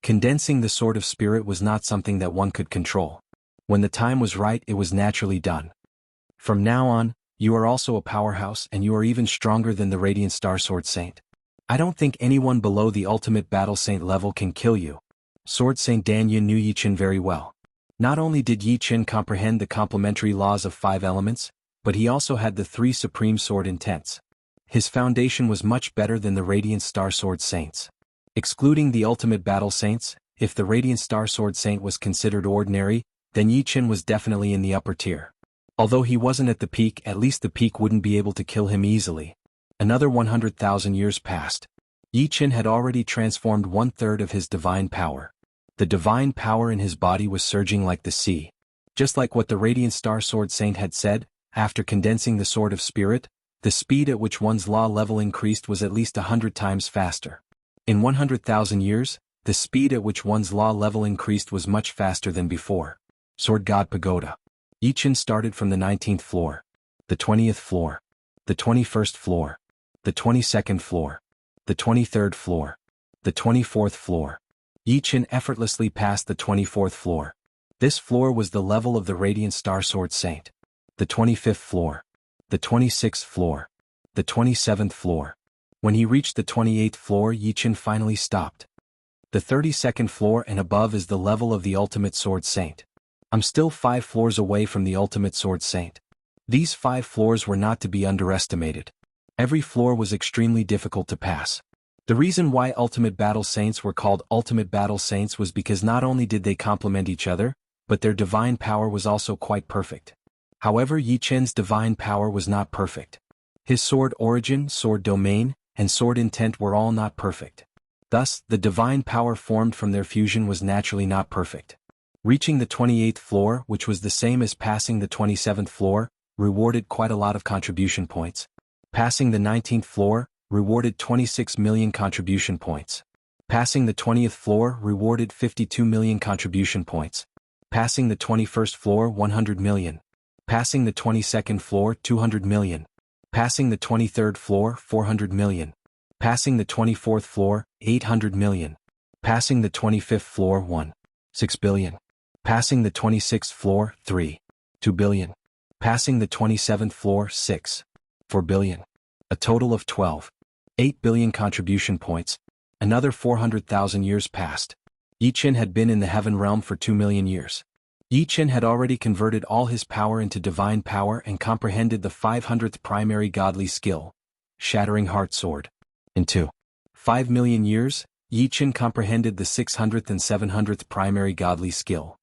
Condensing the Sword of Spirit was not something that one could control. When the time was right, it was naturally done. From now on, you are also a powerhouse and you are even stronger than the Radiant Star Sword Saint. I don't think anyone below the Ultimate Battle Saint level can kill you. Sword Saint Dan Yun knew Yi Chen very well. Not only did Yi Chen comprehend the complementary laws of 5 elements, but he also had the 3 supreme sword intents. His foundation was much better than the Radiant Star Sword Saints. Excluding the Ultimate Battle Saints, if the Radiant Star Sword Saint was considered ordinary, then Yi Chen was definitely in the upper tier. Although he wasn't at the peak, at least the peak wouldn't be able to kill him easily. Another 100,000 years passed. Yi Chen had already transformed 1/3 of his divine power. The divine power in his body was surging like the sea. Just like what the Radiant Star Sword Saint had said, after condensing the Sword of Spirit, the speed at which one's law level increased was at least 100 times faster. In 100,000 years, the speed at which one's law level increased was much faster than before. Sword God Pagoda. Yi Chen started from the 19th floor, the 20th floor, the 21st floor, the 22nd floor, the 23rd floor, the 24th floor. Yi Chen effortlessly passed the 24th floor. This floor was the level of the Radiant Star Sword Saint. The 25th floor, the 26th floor, the 27th floor. When he reached the 28th floor, Yi Chen finally stopped. The 32nd floor and above is the level of the ultimate sword saint. I'm still 5 floors away from the ultimate sword saint. These 5 floors were not to be underestimated. Every floor was extremely difficult to pass. The reason why Ultimate Battle Saints were called Ultimate Battle Saints was because not only did they complement each other, but their divine power was also quite perfect. However, Yi Chen's divine power was not perfect. His sword origin, sword domain, and sword intent were all not perfect. Thus, the divine power formed from their fusion was naturally not perfect. Reaching the 28th floor, which was the same as passing the 27th floor, rewarded quite a lot of contribution points. Passing the 19th floor rewarded 26 million contribution points. Passing the 20th floor rewarded 52 million contribution points. Passing the 21st floor 100 million. Passing the 22nd floor 200 million. Passing the 23rd floor 400 million. Passing the 24th floor 800 million. Passing the 25th floor 6 billion. Passing the 26th floor 2 billion. Passing the 27th floor 4 billion. A total of 8 billion contribution points. Another 400,000 years passed. Yi Chen had been in the heaven realm for 2 million years. Yi Chen had already converted all his power into divine power and comprehended the 500th primary godly skill, Shattering Heart Sword. In 5 million years, Yi Chen comprehended the 600th and 700th primary godly skill.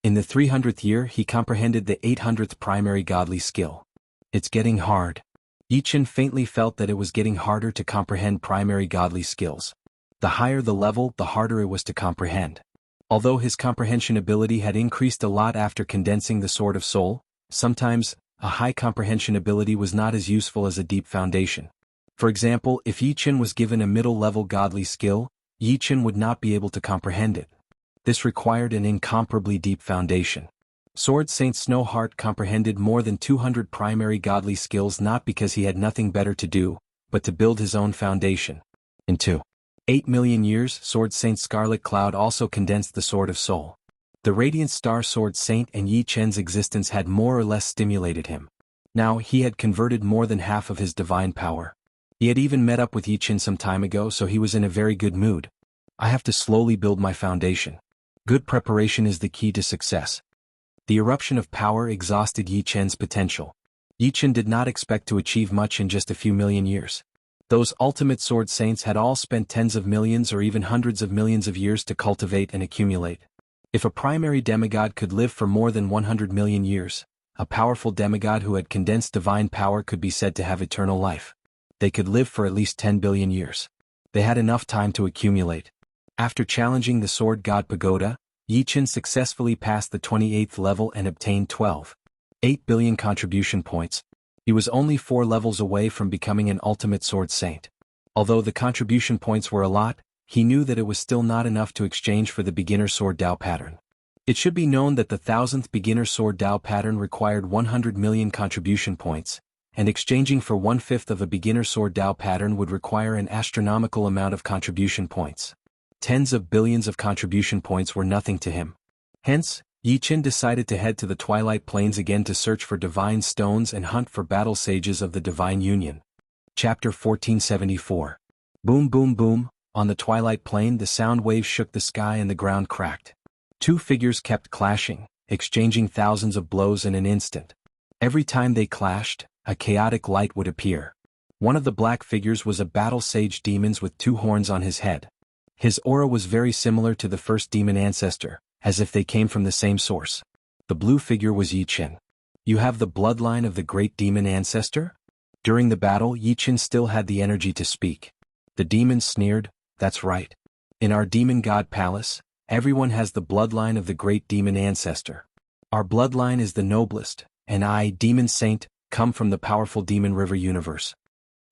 In the 300th year he comprehended the 800th primary godly skill. It's getting hard. Yi Chen faintly felt that it was getting harder to comprehend primary godly skills. The higher the level, the harder it was to comprehend. Although his comprehension ability had increased a lot after condensing the Sword of Soul, sometimes, a high comprehension ability was not as useful as a deep foundation. For example, if Yi Chen was given a middle-level godly skill, Yi Chen would not be able to comprehend it. This required an incomparably deep foundation. Sword Saint Snowheart comprehended more than 200 primary godly skills not because he had nothing better to do, but to build his own foundation. In 8 million years, Sword Saint Scarlet Cloud also condensed the Sword of Soul. The Radiant Star Sword Saint and Yi Chen's existence had more or less stimulated him. Now he had converted more than half of his divine power. He had even met up with Yi Chen some time ago, so he was in a very good mood. I have to slowly build my foundation. Good preparation is the key to success. The eruption of power exhausted Yi Chen's potential. Yi Chen did not expect to achieve much in just a few million years. Those ultimate sword saints had all spent tens of millions or even hundreds of millions of years to cultivate and accumulate. If a primary demigod could live for more than 100 million years, a powerful demigod who had condensed divine power could be said to have eternal life. They could live for at least 10 billion years. They had enough time to accumulate. After challenging the Sword God Pagoda, Yi Chen successfully passed the 28th level and obtained 8 billion contribution points. He was only 4 levels away from becoming an ultimate sword saint. Although the contribution points were a lot, he knew that it was still not enough to exchange for the beginner sword Dao pattern. It should be known that the 1000th beginner sword Dao pattern required 100 million contribution points, and exchanging for 1/5 of a beginner sword Dao pattern would require an astronomical amount of contribution points. Tens of billions of contribution points were nothing to him. Hence, Yi Chen decided to head to the Twilight Plains again to search for divine stones and hunt for battle sages of the Divine Union. Chapter 1474. Boom boom boom, on the Twilight Plain the sound waves shook the sky and the ground cracked. 2 figures kept clashing, exchanging thousands of blows in an instant. Every time they clashed, a chaotic light would appear. One of the black figures was a battle sage demon with 2 horns on his head. His aura was very similar to the first demon ancestor, as if they came from the same source. The blue figure was Yi Chen. You have the bloodline of the great demon ancestor? During the battle, Yi Chen still had the energy to speak. The demon sneered, that's right. In our demon god palace, everyone has the bloodline of the great demon ancestor. Our bloodline is the noblest, and I, demon saint, come from the powerful demon river universe.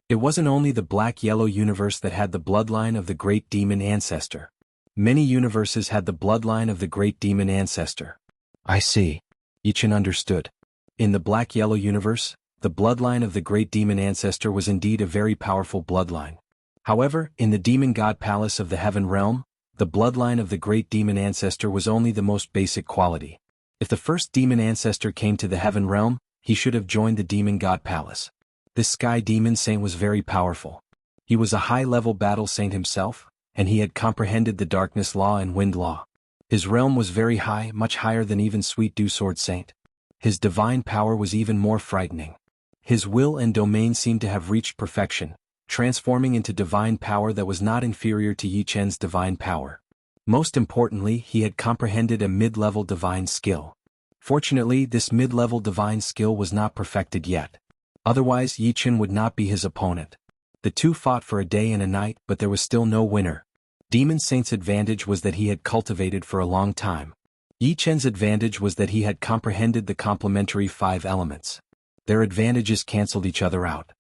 It wasn't only the black-yellow universe that had the bloodline of the great demon ancestor. Many universes had the bloodline of the great demon ancestor. I see. Yi Chen understood. In the black-yellow universe, the bloodline of the great demon ancestor was indeed a very powerful bloodline. However, in the demon god palace of the heaven realm, the bloodline of the great demon ancestor was only the most basic quality. If the first demon ancestor came to the heaven realm, he should have joined the demon god palace. This sky demon saint was very powerful. He was a high-level battle saint himself, and he had comprehended the darkness law and wind law. His realm was very high, much higher than even Sweet Dew Sword Saint. His divine power was even more frightening. His will and domain seemed to have reached perfection, transforming into divine power that was not inferior to Yi Chen's divine power. Most importantly, he had comprehended a mid-level divine skill. Fortunately, this mid-level divine skill was not perfected yet. Otherwise, Yi Chen would not be his opponent. The two fought for a day and a night, but there was still no winner. Demon Saint's advantage was that he had cultivated for a long time. Yi Chen's advantage was that he had comprehended the complementary 5 elements. Their advantages cancelled each other out.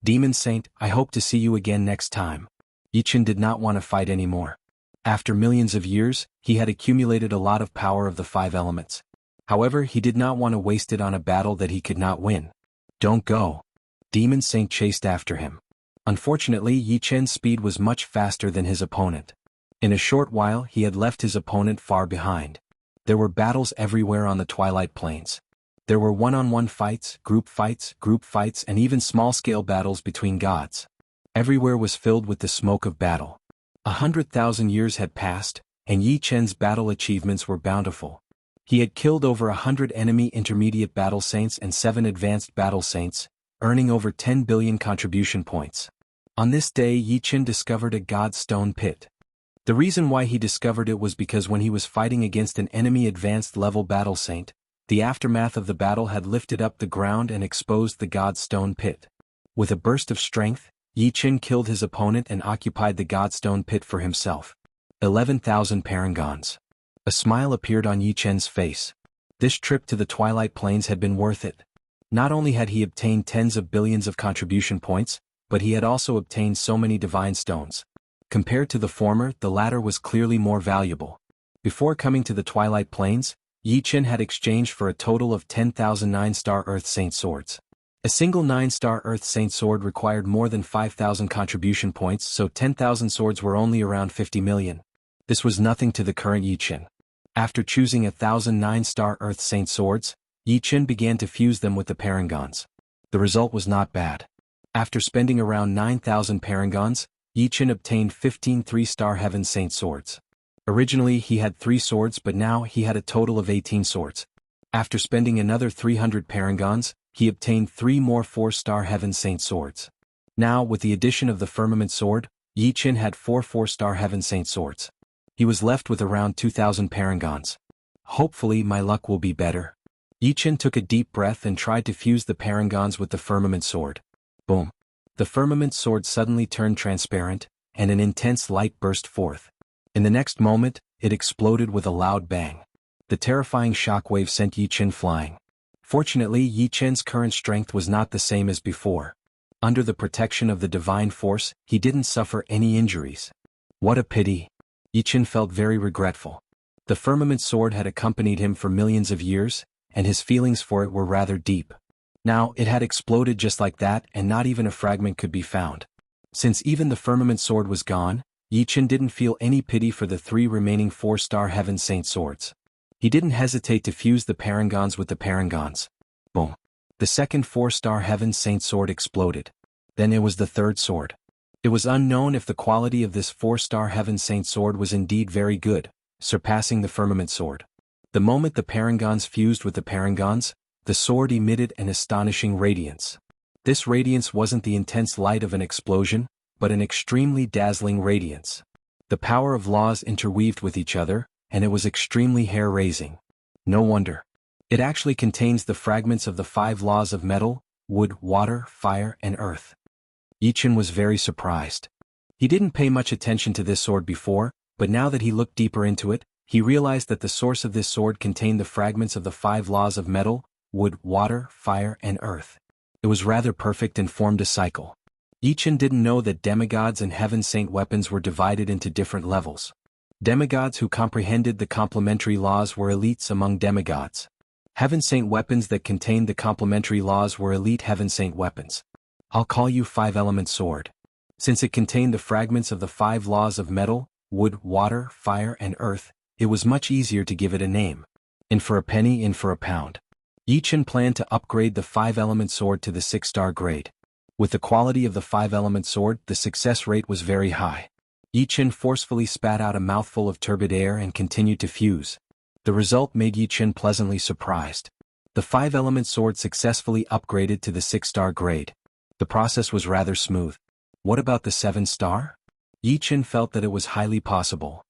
Demon Saint, I hope to see you again next time. Yi Chen did not want to fight anymore. After millions of years, he had accumulated a lot of power of the 5 elements. However, he did not want to waste it on a battle that he could not win. Don't go. Demon Saint chased after him. Unfortunately, Yi Chen's speed was much faster than his opponent. In a short while, he had left his opponent far behind. There were battles everywhere on the Twilight Plains. There were one-on-one fights, group fights, and even small-scale battles between gods. Everywhere was filled with the smoke of battle. 100,000 years had passed, and Yi Chen's battle achievements were bountiful. He had killed over 100 enemy intermediate battle saints and 7 advanced battle saints, earning over 10 billion contribution points. On this day, Yi Chen discovered a god stone pit. The reason why he discovered it was because when he was fighting against an enemy advanced level battle saint, the aftermath of the battle had lifted up the ground and exposed the god stone pit. With a burst of strength, Yi Chen killed his opponent and occupied the god stone pit for himself. 11,000 parangons. A smile appeared on Yi Chen's face. This trip to the Twilight Plains had been worth it. Not only had he obtained tens of billions of contribution points, but he had also obtained so many divine stones. Compared to the former, the latter was clearly more valuable. Before coming to the Twilight Plains, Yi Chen had exchanged for a total of 10,000 9-star Earth Saint swords. A single 9-star Earth Saint sword required more than 5,000 contribution points, so 10,000 swords were only around 50 million. This was nothing to the current Yi Chen. After choosing 1,000 9-star Earth Saint swords, Yi Chen began to fuse them with the parangons. The result was not bad. After spending around 9,000 parangons, Yi Chen obtained 15 3-star Heaven Saint swords. Originally he had 3 swords, but now he had a total of 18 swords. After spending another 300 parangons, he obtained 3 more 4-star Heaven Saint swords. Now, with the addition of the Firmament Sword, Yi Chen had 4 4-star Heaven Saint swords. He was left with around 2,000 parangons. Hopefully my luck will be better. Yi Chen took a deep breath and tried to fuse the parangons with the Firmament Sword. Boom. The Firmament Sword suddenly turned transparent, and an intense light burst forth. In the next moment, it exploded with a loud bang. The terrifying shockwave sent Yi Chen flying. Fortunately, Yi Chen's current strength was not the same as before. Under the protection of the divine force, he didn't suffer any injuries. What a pity. Yi Chen felt very regretful. The Firmament Sword had accompanied him for millions of years, and his feelings for it were rather deep. Now, it had exploded just like that, and not even a fragment could be found. Since even the Firmament Sword was gone, Yi Chen didn't feel any pity for the 3 remaining 4-star Heaven Saint swords. He didn't hesitate to fuse the parangons with the parangons. Boom. The second 4-star Heaven Saint sword exploded. Then it was the third sword. It was unknown if the quality of this 4-star Heaven Saint sword was indeed very good, surpassing the Firmament Sword. The moment the parangons fused with the parangons, the sword emitted an astonishing radiance. This radiance wasn't the intense light of an explosion, but an extremely dazzling radiance. The power of laws interweaved with each other, and it was extremely hair-raising. No wonder. It actually contains the fragments of the 5 laws of metal, wood, water, fire, and earth. Yi Chen was very surprised. He didn't pay much attention to this sword before, but now that he looked deeper into it, he realized that the source of this sword contained the fragments of the 5 laws of metal, wood, water, fire, and earth. It was rather perfect and formed a cycle. Yi Chen didn't know that demigods and Heaven Saint weapons were divided into different levels. Demigods who comprehended the complementary laws were elites among demigods. Heaven Saint weapons that contained the complementary laws were elite Heaven Saint weapons. I'll call you 5-element sword. Since it contained the fragments of the 5 laws of metal, wood, water, fire, and earth, it was much easier to give it a name. In for a penny, in for a pound. Yi Chen planned to upgrade the 5-element sword to the 6-star grade. With the quality of the 5-element sword, the success rate was very high. Yi Chen forcefully spat out a mouthful of turbid air and continued to fuse. The result made Yi Chen pleasantly surprised. The 5-element sword successfully upgraded to the 6-star grade. The process was rather smooth. What about the 7-star? Yi Chen felt that it was highly possible.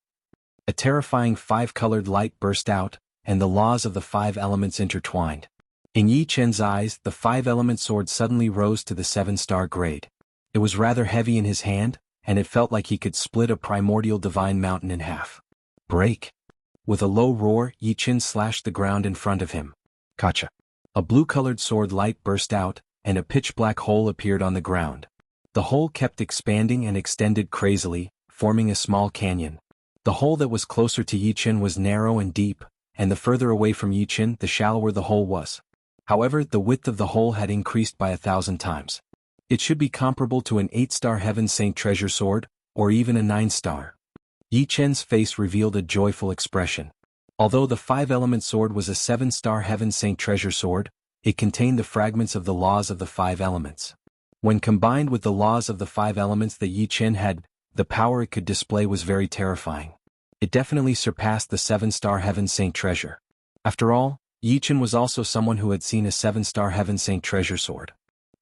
A terrifying 5-colored light burst out, and the laws of the 5 elements intertwined. In Yi Chen's eyes, the 5-element sword suddenly rose to the 7-star grade. It was rather heavy in his hand, and it felt like he could split a primordial divine mountain in half. Break! With a low roar, Yi Chen slashed the ground in front of him. Gotcha! A blue-colored sword light burst out, and a pitch-black hole appeared on the ground. The hole kept expanding and extended crazily, forming a small canyon. The hole that was closer to Yi Chen was narrow and deep, and the further away from Yi Chen the shallower the hole was. However, the width of the hole had increased by 1,000 times. It should be comparable to an 8-star Heaven Saint treasure sword, or even a 9-star. Yi Chen's face revealed a joyful expression. Although the 5-element sword was a 7-star Heaven Saint treasure sword, it contained the fragments of the laws of the 5 elements. When combined with the laws of the 5 elements that Yi Chen had, the power it could display was very terrifying. It definitely surpassed the 7-star Heaven Saint treasure. After all, Yi Chen was also someone who had seen a 7-star Heaven Saint treasure sword.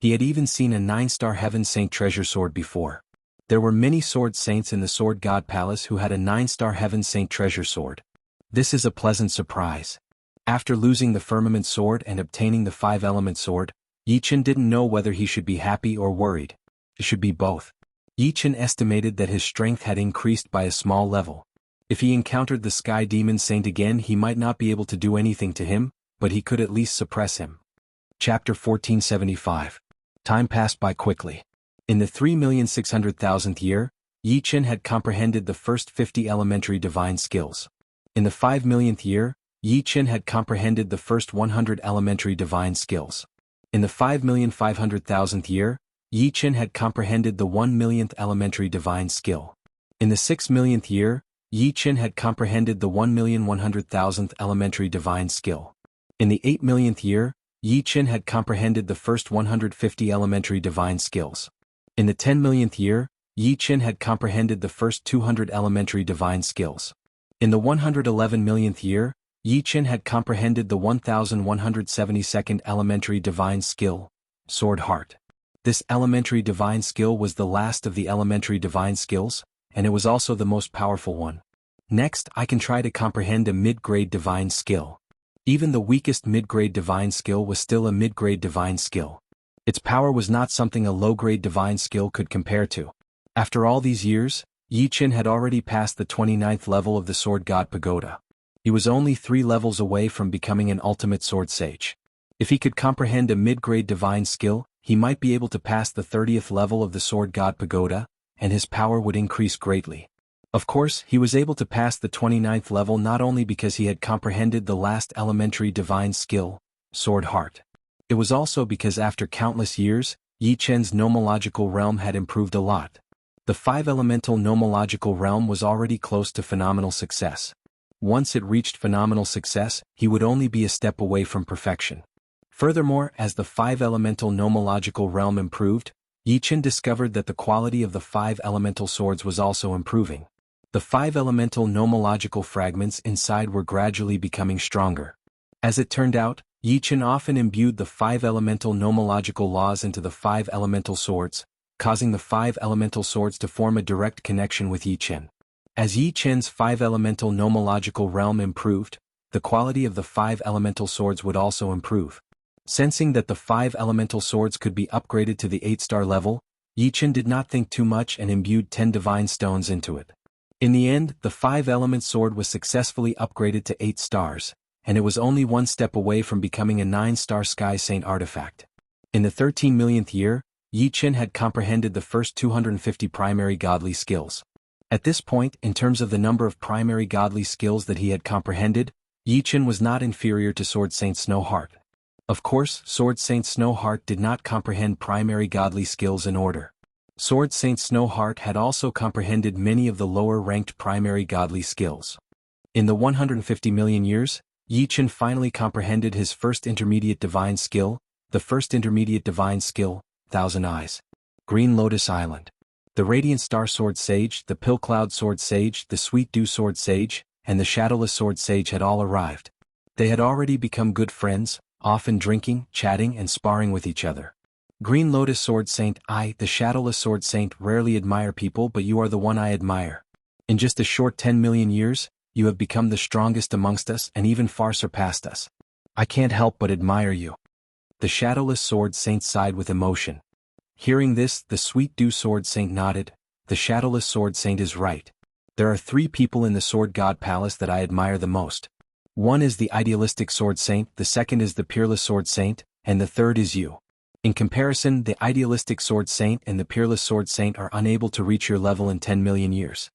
He had even seen a 9-star Heaven Saint treasure sword before. There were many sword saints in the Sword God Palace who had a 9-star Heaven Saint treasure sword. This is a pleasant surprise. After losing the Firmament sword and obtaining the 5-element sword, Yi Chen didn't know whether he should be happy or worried. It should be both. Yi Chen estimated that his strength had increased by a small level. If he encountered the Sky Demon Saint again, he might not be able to do anything to him, but he could at least suppress him. Chapter 1475. Time passed by quickly. In the 3,600,000th year, Yi Chen had comprehended the first 50 elementary divine skills. In the 5 millionth year, Yi Chen had comprehended the first 100 elementary divine skills. In the 5,500,000th year, Yi Chen had comprehended the 1 millionth elementary divine skill. In the 6 millionth year, Yi Chen had comprehended the 1,100,000th elementary divine skill. In the 8 millionth year, Yi Chen had comprehended the first 150 elementary divine skills. In the 10 millionth year, Yi Chen had comprehended the first 200 elementary divine skills. In the 111 millionth year, Yi Chen had comprehended the 1,172nd elementary divine skill, Sword Heart. This elementary divine skill was the last of the elementary divine skills, and it was also the most powerful one. Next, I can try to comprehend a mid-grade divine skill. Even the weakest mid-grade divine skill was still a mid-grade divine skill. Its power was not something a low-grade divine skill could compare to. After all these years, Yi Chen had already passed the 29th level of the Sword God Pagoda. He was only 3 levels away from becoming an ultimate sword sage. If he could comprehend a mid-grade divine skill, he might be able to pass the 30th level of the Sword God Pagoda, and his power would increase greatly. Of course, he was able to pass the 29th level not only because he had comprehended the last elementary divine skill, Sword Heart. It was also because after countless years, Yi Chen's nomological realm had improved a lot. The 5-elemental nomological realm was already close to phenomenal success. Once it reached phenomenal success, he would only be a step away from perfection. Furthermore, as the 5-elemental nomological realm improved, Yi Chen discovered that the quality of the 5 elemental swords was also improving. The 5 elemental nomological fragments inside were gradually becoming stronger. As it turned out, Yi Chen often imbued the 5 elemental nomological laws into the 5 elemental swords, causing the 5 elemental swords to form a direct connection with Yi Chen. As Yi Chen's 5 elemental nomological realm improved, the quality of the 5 elemental swords would also improve. Sensing that the 5 elemental swords could be upgraded to the 8-star level, Yi Chen did not think too much and imbued 10 divine stones into it. In the end, the 5-element sword was successfully upgraded to 8 stars, and it was only 1 step away from becoming a 9-star Sky Saint artifact. In the 13 millionth year, Yi Chen had comprehended the first 250 primary godly skills. At this point, in terms of the number of primary godly skills that he had comprehended, Yi Chen was not inferior to Sword Saint Snowheart. Of course, Sword Saint Snowheart did not comprehend primary godly skills in order. Sword Saint Snowheart had also comprehended many of the lower-ranked primary godly skills. In the 150 million years, Yi Chen finally comprehended his first intermediate divine skill, the first intermediate divine skill, Thousand Eyes. Green Lotus Island. The Radiant Star Sword Sage, the Pill Cloud Sword Sage, the Sweet Dew Sword Sage, and the Shadowless Sword Sage had all arrived. They had already become good friends, often drinking, chatting and sparring with each other. Green Lotus Sword Saint, I, the Shadowless Sword Saint, rarely admire people, but you are the one I admire. In just a short 10 million years, you have become the strongest amongst us and even far surpassed us. I can't help but admire you. The Shadowless Sword Saint sighed with emotion. Hearing this, the Sweet Dew Sword Saint nodded. The Shadowless Sword Saint is right. There are 3 people in the Sword God Palace that I admire the most. One is the Idealistic Sword Saint, the second is the Peerless Sword Saint, and the third is you. In comparison, the Idealistic Sword Saint and the Peerless Sword Saint are unable to reach your level in 10 million years.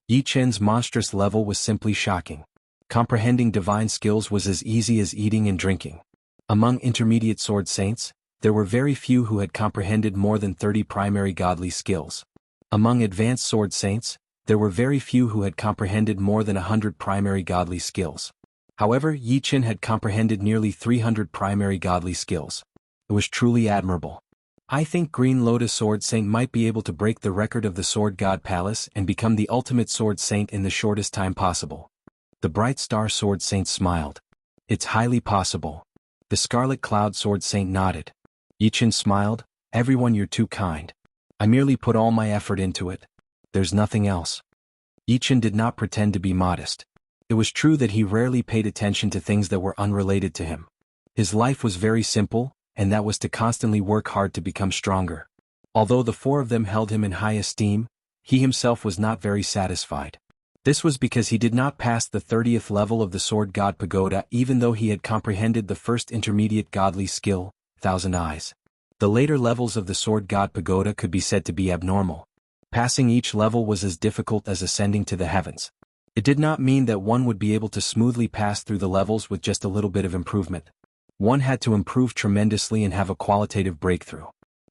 Yi Chen's monstrous level was simply shocking. Comprehending divine skills was as easy as eating and drinking. Among intermediate Sword Saints, there were very few who had comprehended more than 30 primary godly skills. Among advanced Sword Saints, there were very few who had comprehended more than 100 primary godly skills. However, Yi Chen had comprehended nearly 300 primary godly skills. It was truly admirable. I think Green Lotus Sword Saint might be able to break the record of the Sword God Palace and become the ultimate Sword Saint in the shortest time possible. The Bright Star Sword Saint smiled. It's highly possible. The Scarlet Cloud Sword Saint nodded. Yi Chen smiled. Everyone, you're too kind. I merely put all my effort into it. There's nothing else. Yi Chen did not pretend to be modest. It was true that he rarely paid attention to things that were unrelated to him. His life was very simple, and that was to constantly work hard to become stronger. Although the 4 of them held him in high esteem, he himself was not very satisfied. This was because he did not pass the 30th level of the Sword God Pagoda even though he had comprehended the first intermediate godly skill, Thousand Eyes. The later levels of the Sword God Pagoda could be said to be abnormal. Passing each level was as difficult as ascending to the heavens. It did not mean that one would be able to smoothly pass through the levels with just a little bit of improvement. One had to improve tremendously and have a qualitative breakthrough.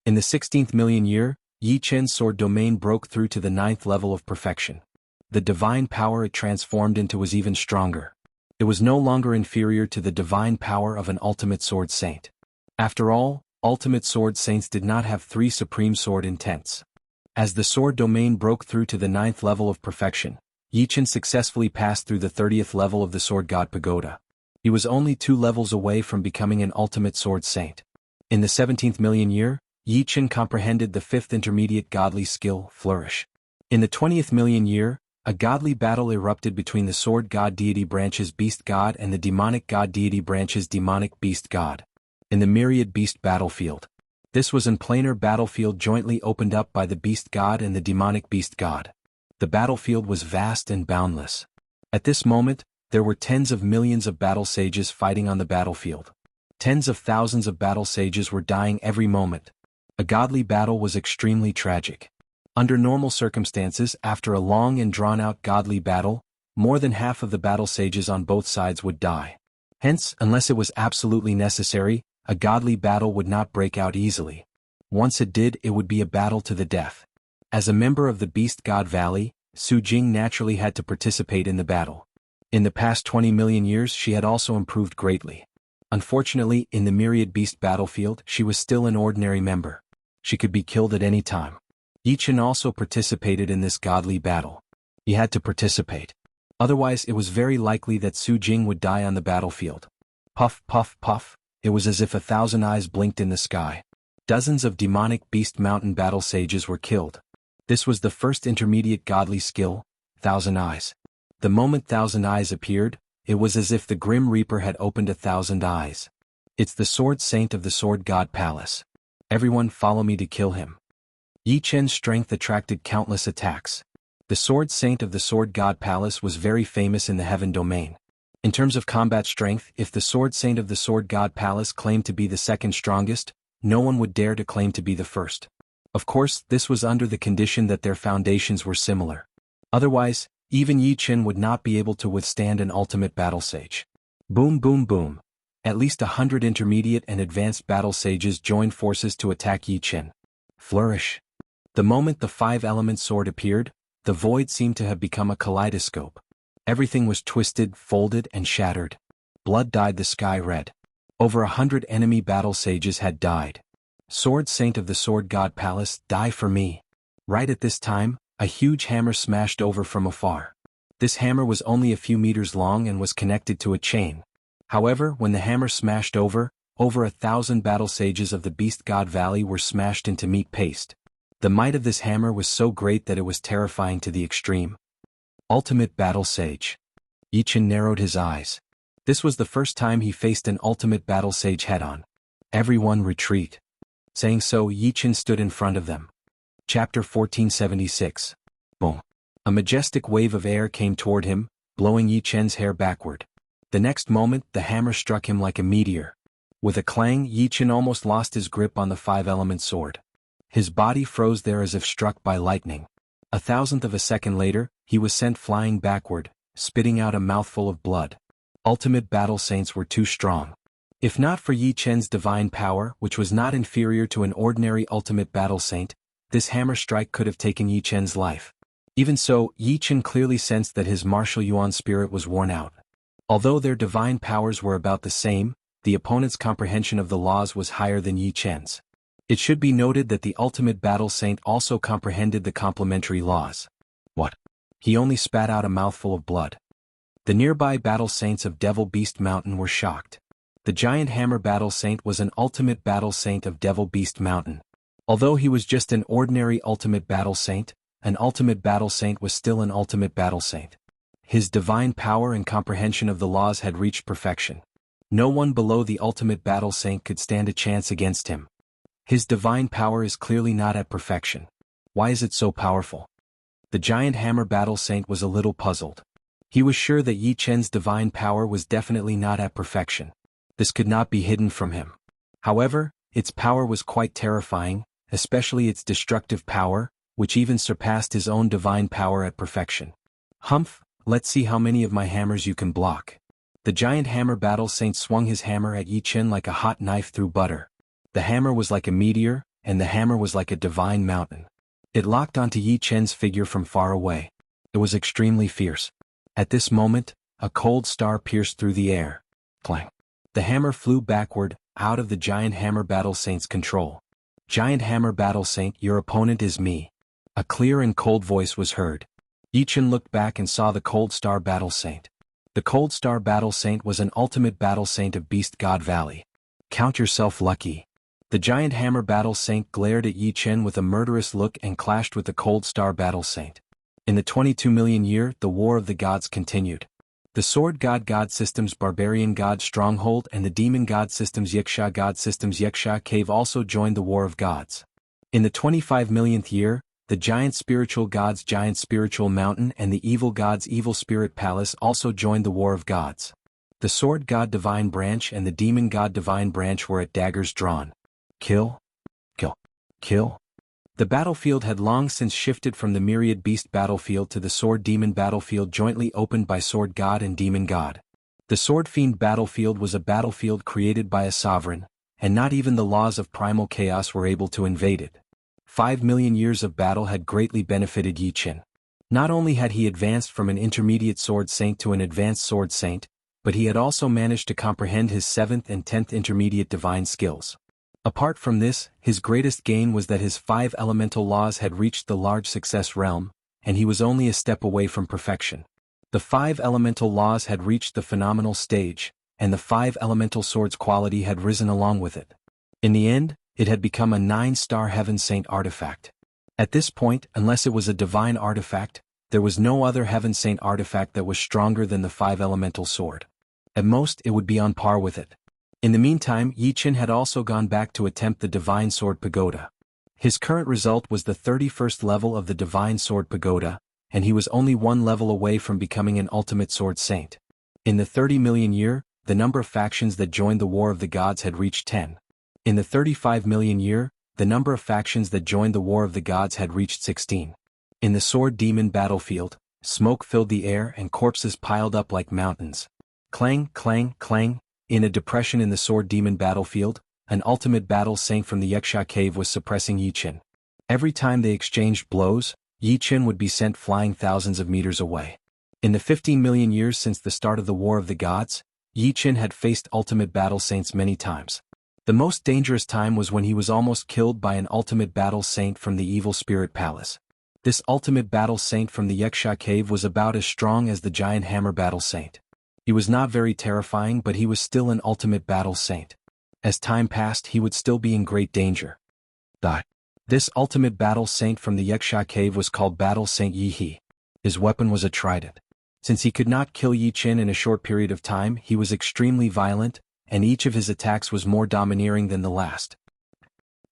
In the 16th million year, Yi Chen's sword domain broke through to the 9th level of perfection. The divine power it transformed into was even stronger. It was no longer inferior to the divine power of an ultimate sword saint. After all, ultimate sword saints did not have 3 supreme sword intents. As the sword domain broke through to the 9th level of perfection, Yi Chen successfully passed through the 30th level of the Sword God Pagoda. He was only 2 levels away from becoming an ultimate sword saint. In the 17th million year, Yi Chen comprehended the 5th intermediate godly skill, Flourish. In the 20th million year, a godly battle erupted between the Sword God Deity Branch's Beast God and the Demonic God Deity Branch's Demonic Beast God. In the Myriad Beast Battlefield. This was an planar battlefield jointly opened up by the Beast God and the Demonic Beast God. The battlefield was vast and boundless. At this moment, there were tens of millions of battle sages fighting on the battlefield. Tens of thousands of battle sages were dying every moment. A godly battle was extremely tragic. Under normal circumstances, after a long and drawn-out godly battle, more than half of the battle sages on both sides would die. Hence, unless it was absolutely necessary, a godly battle would not break out easily. Once it did, it would be a battle to the death. As a member of the Beast God Valley, Su Jing naturally had to participate in the battle. In the past 20 million years she had also improved greatly. Unfortunately, in the Myriad Beast battlefield she was still an ordinary member. She could be killed at any time. Yi Chen also participated in this godly battle. He had to participate. Otherwise it was very likely that Su Jing would die on the battlefield. Puff, puff, puff, it was as if 1,000 eyes blinked in the sky. Dozens of demonic beast mountain battle sages were killed. This was the first intermediate godly skill, Thousand Eyes. The moment 1,000 eyes appeared, it was as if the Grim Reaper had opened 1,000 eyes. It's the Sword Saint of the Sword God Palace. Everyone follow me to kill him. Yi Chen's strength attracted countless attacks. The Sword Saint of the Sword God Palace was very famous in the Heaven domain. In terms of combat strength, if the Sword Saint of the Sword God Palace claimed to be the second strongest, no one would dare to claim to be the first. Of course, this was under the condition that their foundations were similar. Otherwise, even Yi Chen would not be able to withstand an ultimate battle sage. Boom boom boom. At least 100 intermediate and advanced battle sages joined forces to attack Yi Chen. Flourish. The moment the 5-element sword appeared, the void seemed to have become a kaleidoscope. Everything was twisted, folded, and shattered. Blood dyed the sky red. Over 100 enemy battle sages had died. Sword Saint of the Sword God Palace, die for me. Right at this time, a huge hammer smashed over from afar. This hammer was only a few meters long and was connected to a chain. However, when the hammer smashed over 1,000 battle sages of the Beast God Valley were smashed into meat paste. The might of this hammer was so great that it was terrifying to the extreme. Ultimate Battle Sage. Yi Chen narrowed his eyes. This was the first time he faced an ultimate battle sage head-on. Everyone retreat. Saying so, Yi Chen stood in front of them. Chapter 1476. Boom. A majestic wave of air came toward him, blowing Yi Chen's hair backward. The next moment, the hammer struck him like a meteor. With a clang, Yi Chen almost lost his grip on the five-element sword. His body froze there as if struck by lightning. A thousandth of a second later, he was sent flying backward, spitting out a mouthful of blood. Ultimate battle saints were too strong. If not for Yi Chen's divine power, which was not inferior to an ordinary ultimate battle saint, this hammer strike could have taken Yi Chen's life. Even so, Yi Chen clearly sensed that his martial yuan spirit was worn out. Although their divine powers were about the same, the opponent's comprehension of the laws was higher than Yi Chen's. It should be noted that the ultimate battle saint also comprehended the complementary laws. What? He only spat out a mouthful of blood. The nearby battle saints of Devil Beast Mountain were shocked. The giant hammer battle saint was an ultimate battle saint of Devil Beast Mountain. Although he was just an ordinary ultimate battle saint, an ultimate battle saint was still an ultimate battle saint. His divine power and comprehension of the laws had reached perfection. No one below the ultimate battle saint could stand a chance against him. His divine power is clearly not at perfection. Why is it so powerful? The giant hammer battle saint was a little puzzled. He was sure that Yi Chen's divine power was definitely not at perfection. This could not be hidden from him. However, its power was quite terrifying, especially its destructive power, which even surpassed his own divine power at perfection. Humph, let's see how many of my hammers you can block. The giant hammer battle saint swung his hammer at Yi Chen like a hot knife through butter. The hammer was like a meteor, and the hammer was like a divine mountain. It locked onto Yi Chen's figure from far away. It was extremely fierce. At this moment, a cold star pierced through the air. Clang. The hammer flew backward, out of the giant hammer battle saint's control. Giant hammer battle saint, your opponent is me. A clear and cold voice was heard. Yi Chen looked back and saw the cold star battle saint. The Cold Star Battle Saint was an ultimate battle saint of Beast God Valley. Count yourself lucky. The giant hammer battle saint glared at Yi Chen with a murderous look and clashed with the Cold Star Battle Saint. In the 22 million year, the War of the Gods continued. The Sword God Systems Barbarian God Stronghold and the Demon God Systems Yeksha Cave also joined the War of Gods. In the 25 millionth year, the Giant Spiritual Gods Giant Spiritual Mountain and the Evil Gods Evil Spirit Palace also joined the War of Gods. The Sword God Divine Branch and the Demon God Divine Branch were at daggers drawn. Kill. Kill. Kill. The battlefield had long since shifted from the Myriad Beast battlefield to the Sword Demon battlefield jointly opened by Sword God and Demon God. The Sword Fiend battlefield was a battlefield created by a sovereign, and not even the laws of primal chaos were able to invade it. 5 million years of battle had greatly benefited Yi Chen. Not only had he advanced from an intermediate sword saint to an advanced sword saint, but he had also managed to comprehend his 7th and 10th intermediate divine skills. Apart from this, his greatest gain was that his 5 elemental laws had reached the large success realm, and he was only a step away from perfection. The 5 elemental laws had reached the phenomenal stage, and the 5 elemental swords quality had risen along with it. In the end, it had become a 9-star Heaven Saint artifact. At this point, unless it was a divine artifact, there was no other Heaven Saint artifact that was stronger than the 5 elemental sword. At most, it would be on par with it. In the meantime, Yi Chen had also gone back to attempt the Divine Sword Pagoda. His current result was the 31st level of the Divine Sword Pagoda, and he was only 1 level away from becoming an ultimate sword saint. In the 30 million year, the number of factions that joined the War of the Gods had reached 10. In the 35 million year, the number of factions that joined the War of the Gods had reached 16. In the Sword Demon battlefield, smoke filled the air and corpses piled up like mountains. Clang, clang, clang. In a depression in the Sword Demon battlefield, an ultimate battle saint from the Yeksha Cave was suppressing Yi Chen. Every time they exchanged blows, Yi Chen would be sent flying thousands of meters away. In the 15 million years since the start of the War of the Gods, Yi Chen had faced ultimate battle saints many times. The most dangerous time was when he was almost killed by an ultimate battle saint from the evil spirit palace. This ultimate battle saint from the Wuxia cave was about as strong as the giant hammer battle saint. He was not very terrifying, but he was still an ultimate battle saint. As time passed, he would still be in great danger. This ultimate battle saint from the Wuxia cave was called Battle Saint Yi He. His weapon was a trident. Since he could not kill Yi Qin in a short period of time, he was extremely violent, and each of his attacks was more domineering than the last.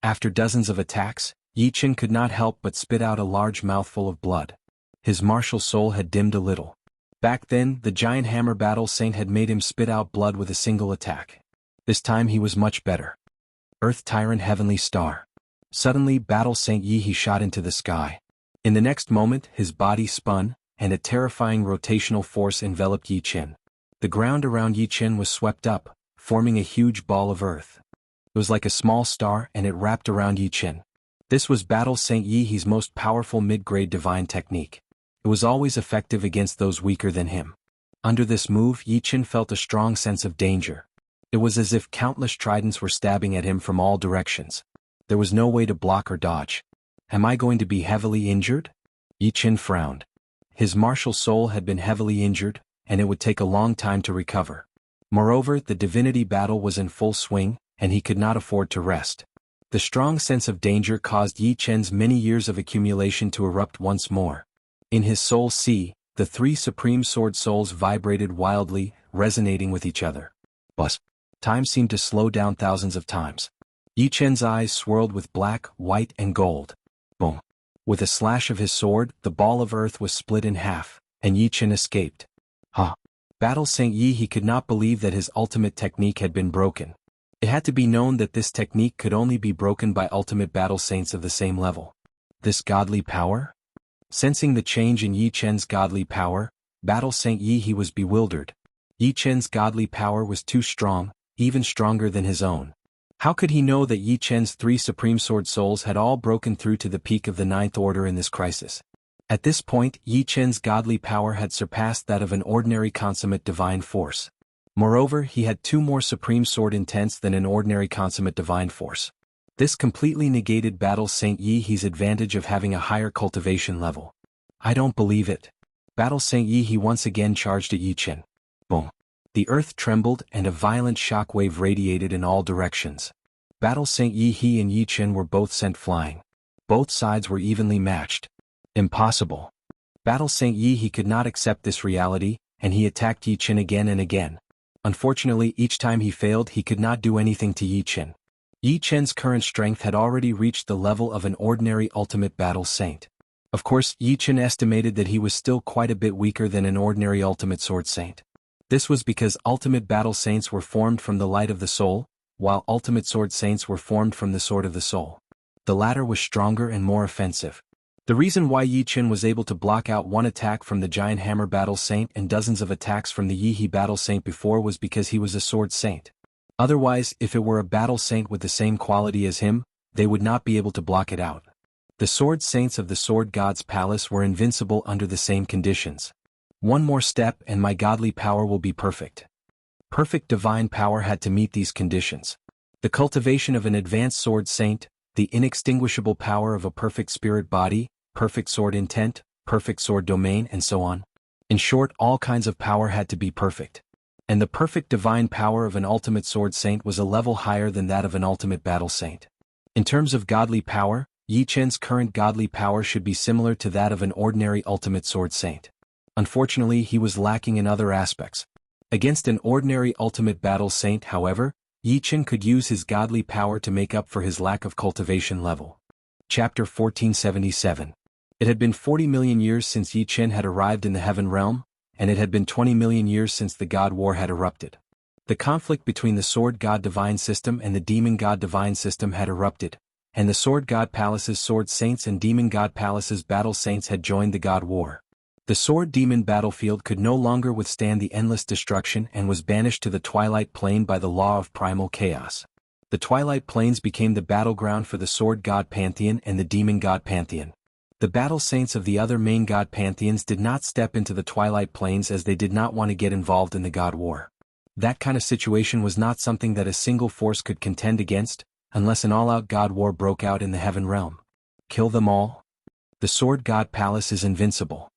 After dozens of attacks, Yi Qin could not help but spit out a large mouthful of blood. His martial soul had dimmed a little. Back then, the giant hammer battle saint had made him spit out blood with a single attack. This time he was much better. Earth Tyrant Heavenly Star. Suddenly, Battle Saint Yi He shot into the sky. In the next moment, his body spun, and a terrifying rotational force enveloped Yi Qin. The ground around Yi Qin was swept up, forming a huge ball of earth. It was like a small star, and it wrapped around Yi Qin. This was Battle Saint Yi He's most powerful mid-grade divine technique. It was always effective against those weaker than him. Under this move, Yi Qin felt a strong sense of danger. It was as if countless tridents were stabbing at him from all directions. There was no way to block or dodge. Am I going to be heavily injured? Yi Qin frowned. His martial soul had been heavily injured, and it would take a long time to recover. Moreover, the divinity battle was in full swing, and he could not afford to rest. The strong sense of danger caused Yi Qin's many years of accumulation to erupt once more. In his soul sea, the three supreme sword souls vibrated wildly, resonating with each other. But time seemed to slow down thousands of times. Yi Qin's eyes swirled with black, white, and gold. Boom. With a slash of his sword, the ball of earth was split in half, and Yi Qin escaped. Battle Saint Yi He could not believe that his ultimate technique had been broken. It had to be known that this technique could only be broken by ultimate battle saints of the same level. This godly power? Sensing the change in Yi Qin's godly power, Battle Saint Yi He was bewildered. Yi Qin's godly power was too strong, even stronger than his own. How could he know that Yi Qin's three supreme sword souls had all broken through to the peak of the ninth order in this crisis? At this point, Yi Qin's godly power had surpassed that of an ordinary consummate divine force. Moreover, he had two more supreme sword intents than an ordinary consummate divine force. This completely negated Battle Saint Yi He's advantage of having a higher cultivation level. I don't believe it. Battle Saint Yi He once again charged at Yi Qin. Boom. The earth trembled and a violent shockwave radiated in all directions. Battle Saint Yi He and Yi Qin were both sent flying. Both sides were evenly matched. Impossible. Battle Saint Yi He could not accept this reality, and he attacked Yi Qin again and again. Unfortunately, each time he failed, he could not do anything to Yi Qin. Yi Qin's current strength had already reached the level of an ordinary ultimate battle saint. Of course, Yi Qin estimated that he was still quite a bit weaker than an ordinary ultimate sword saint. This was because ultimate battle saints were formed from the light of the soul, while ultimate sword saints were formed from the sword of the soul. The latter was stronger and more offensive. The reason why Yi Qin was able to block out one attack from the giant hammer battle saint and dozens of attacks from the Yi He battle saint before was because he was a sword saint. Otherwise, if it were a battle saint with the same quality as him, they would not be able to block it out. The sword saints of the sword god's palace were invincible under the same conditions. One more step and my godly power will be perfect. Perfect divine power had to meet these conditions. The cultivation of an advanced sword saint, the inextinguishable power of a perfect spirit body, perfect sword intent, perfect sword domain, and so on. In short, all kinds of power had to be perfect. And the perfect divine power of an ultimate sword saint was a level higher than that of an ultimate battle saint. In terms of godly power, Yi Qin's current godly power should be similar to that of an ordinary ultimate sword saint. Unfortunately, he was lacking in other aspects. Against an ordinary ultimate battle saint, however, Yi Qin could use his godly power to make up for his lack of cultivation level. Chapter 1477. It had been 40 million years since Yi Qin had arrived in the heaven realm, and it had been 20 million years since the God War had erupted. The conflict between the Sword God Divine System and the Demon God Divine System had erupted, and the Sword God Palace's Sword Saints and Demon God Palace's Battle Saints had joined the God War. The Sword Demon battlefield could no longer withstand the endless destruction and was banished to the Twilight Plane by the law of primal chaos. The Twilight Plains became the battleground for the Sword God Pantheon and the Demon God Pantheon. The battle saints of the other main god pantheons did not step into the Twilight Plains as they did not want to get involved in the God War. That kind of situation was not something that a single force could contend against, unless an all-out god war broke out in the heaven realm. Kill them all? The sword god palace is invincible.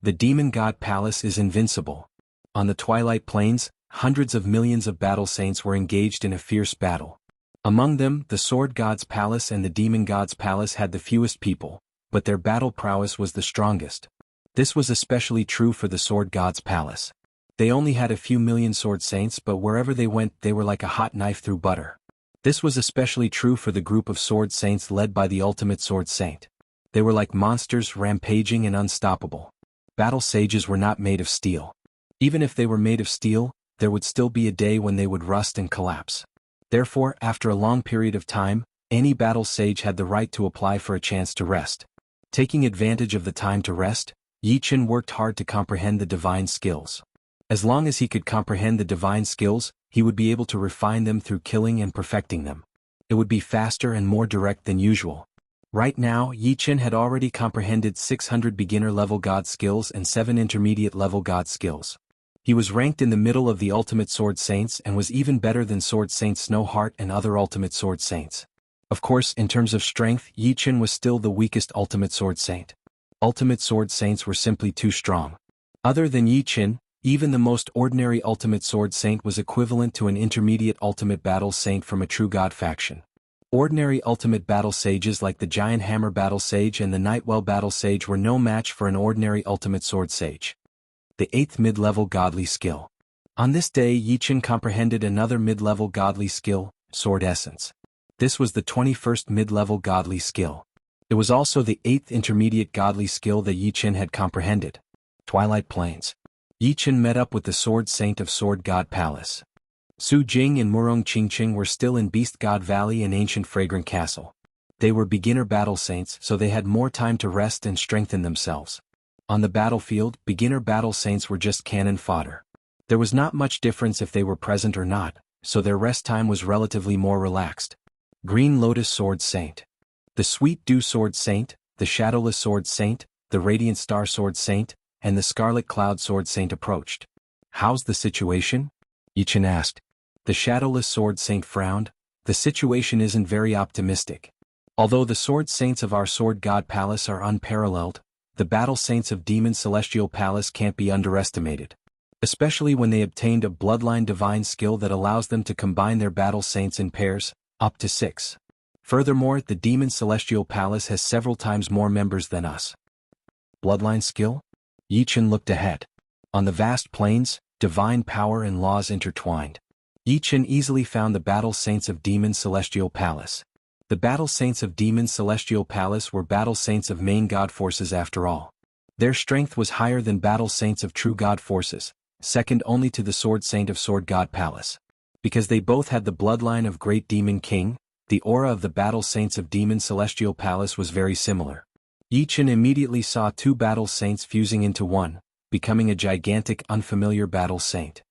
The demon god palace is invincible. On the Twilight Plains, hundreds of millions of battle saints were engaged in a fierce battle. Among them, the sword god's palace and the demon god's palace had the fewest people, but their battle prowess was the strongest. This was especially true for the sword god's palace. They only had a few million sword saints, but wherever they went they were like a hot knife through butter. This was especially true for the group of sword saints led by the ultimate sword saint. They were like monsters, rampaging and unstoppable. Battle sages were not made of steel. Even if they were made of steel, there would still be a day when they would rust and collapse. Therefore, after a long period of time, any battle sage had the right to apply for a chance to rest. Taking advantage of the time to rest, Yi Chen worked hard to comprehend the divine skills. As long as he could comprehend the divine skills, he would be able to refine them through killing and perfecting them. It would be faster and more direct than usual. Right now, Yi Chen had already comprehended 600 beginner-level god skills and 7 intermediate-level god skills. He was ranked in the middle of the ultimate sword saints and was even better than Sword Saint Snowheart and other ultimate sword saints. Of course, in terms of strength, Yi Chen was still the weakest ultimate sword saint. Ultimate sword saints were simply too strong. Other than Yi Chen, even the most ordinary ultimate sword saint was equivalent to an intermediate ultimate battle saint from a true god faction. Ordinary ultimate battle sages like the Giant Hammer Battle Sage and the Nightwell Battle Sage were no match for an ordinary ultimate sword sage. The 8th mid-level godly skill. On this day Yi Chen comprehended another mid-level godly skill, Sword Essence. This was the 21st mid-level godly skill. It was also the 8th intermediate godly skill that Yi Chen had comprehended. Twilight Plains. Yi Chen met up with the Sword Saint of Sword God Palace. Su Jing and Murong Qingqing were still in Beast God Valley and Ancient Fragrant Castle. They were beginner battle saints, so they had more time to rest and strengthen themselves. On the battlefield, beginner battle saints were just cannon fodder. There was not much difference if they were present or not, so their rest time was relatively more relaxed. Green Lotus Sword Saint. The Sweet Dew Sword Saint, the Shadowless Sword Saint, the Radiant Star Sword Saint, and the Scarlet Cloud Sword Saint approached. "How's the situation?" Yi Chen asked. The Shadowless Sword Saint frowned. "The situation isn't very optimistic. Although the Sword Saints of our Sword God Palace are unparalleled, the Battle Saints of Demon Celestial Palace can't be underestimated. Especially when they obtained a bloodline divine skill that allows them to combine their Battle Saints in pairs, up to 6. Furthermore, the Demon Celestial Palace has several times more members than us." Bloodline skill? Yi Chen looked ahead. On the vast plains, divine power and laws intertwined. Yi Chen easily found the Battle Saints of Demon Celestial Palace. The Battle Saints of Demon Celestial Palace were Battle Saints of main god forces after all. Their strength was higher than Battle Saints of true god forces, second only to the Sword Saint of Sword God Palace. Because they both had the bloodline of Great Demon King, the aura of the Battle Saints of Demon Celestial Palace was very similar. Yi Chen immediately saw 2 Battle Saints fusing into one, becoming a gigantic unfamiliar Battle Saint.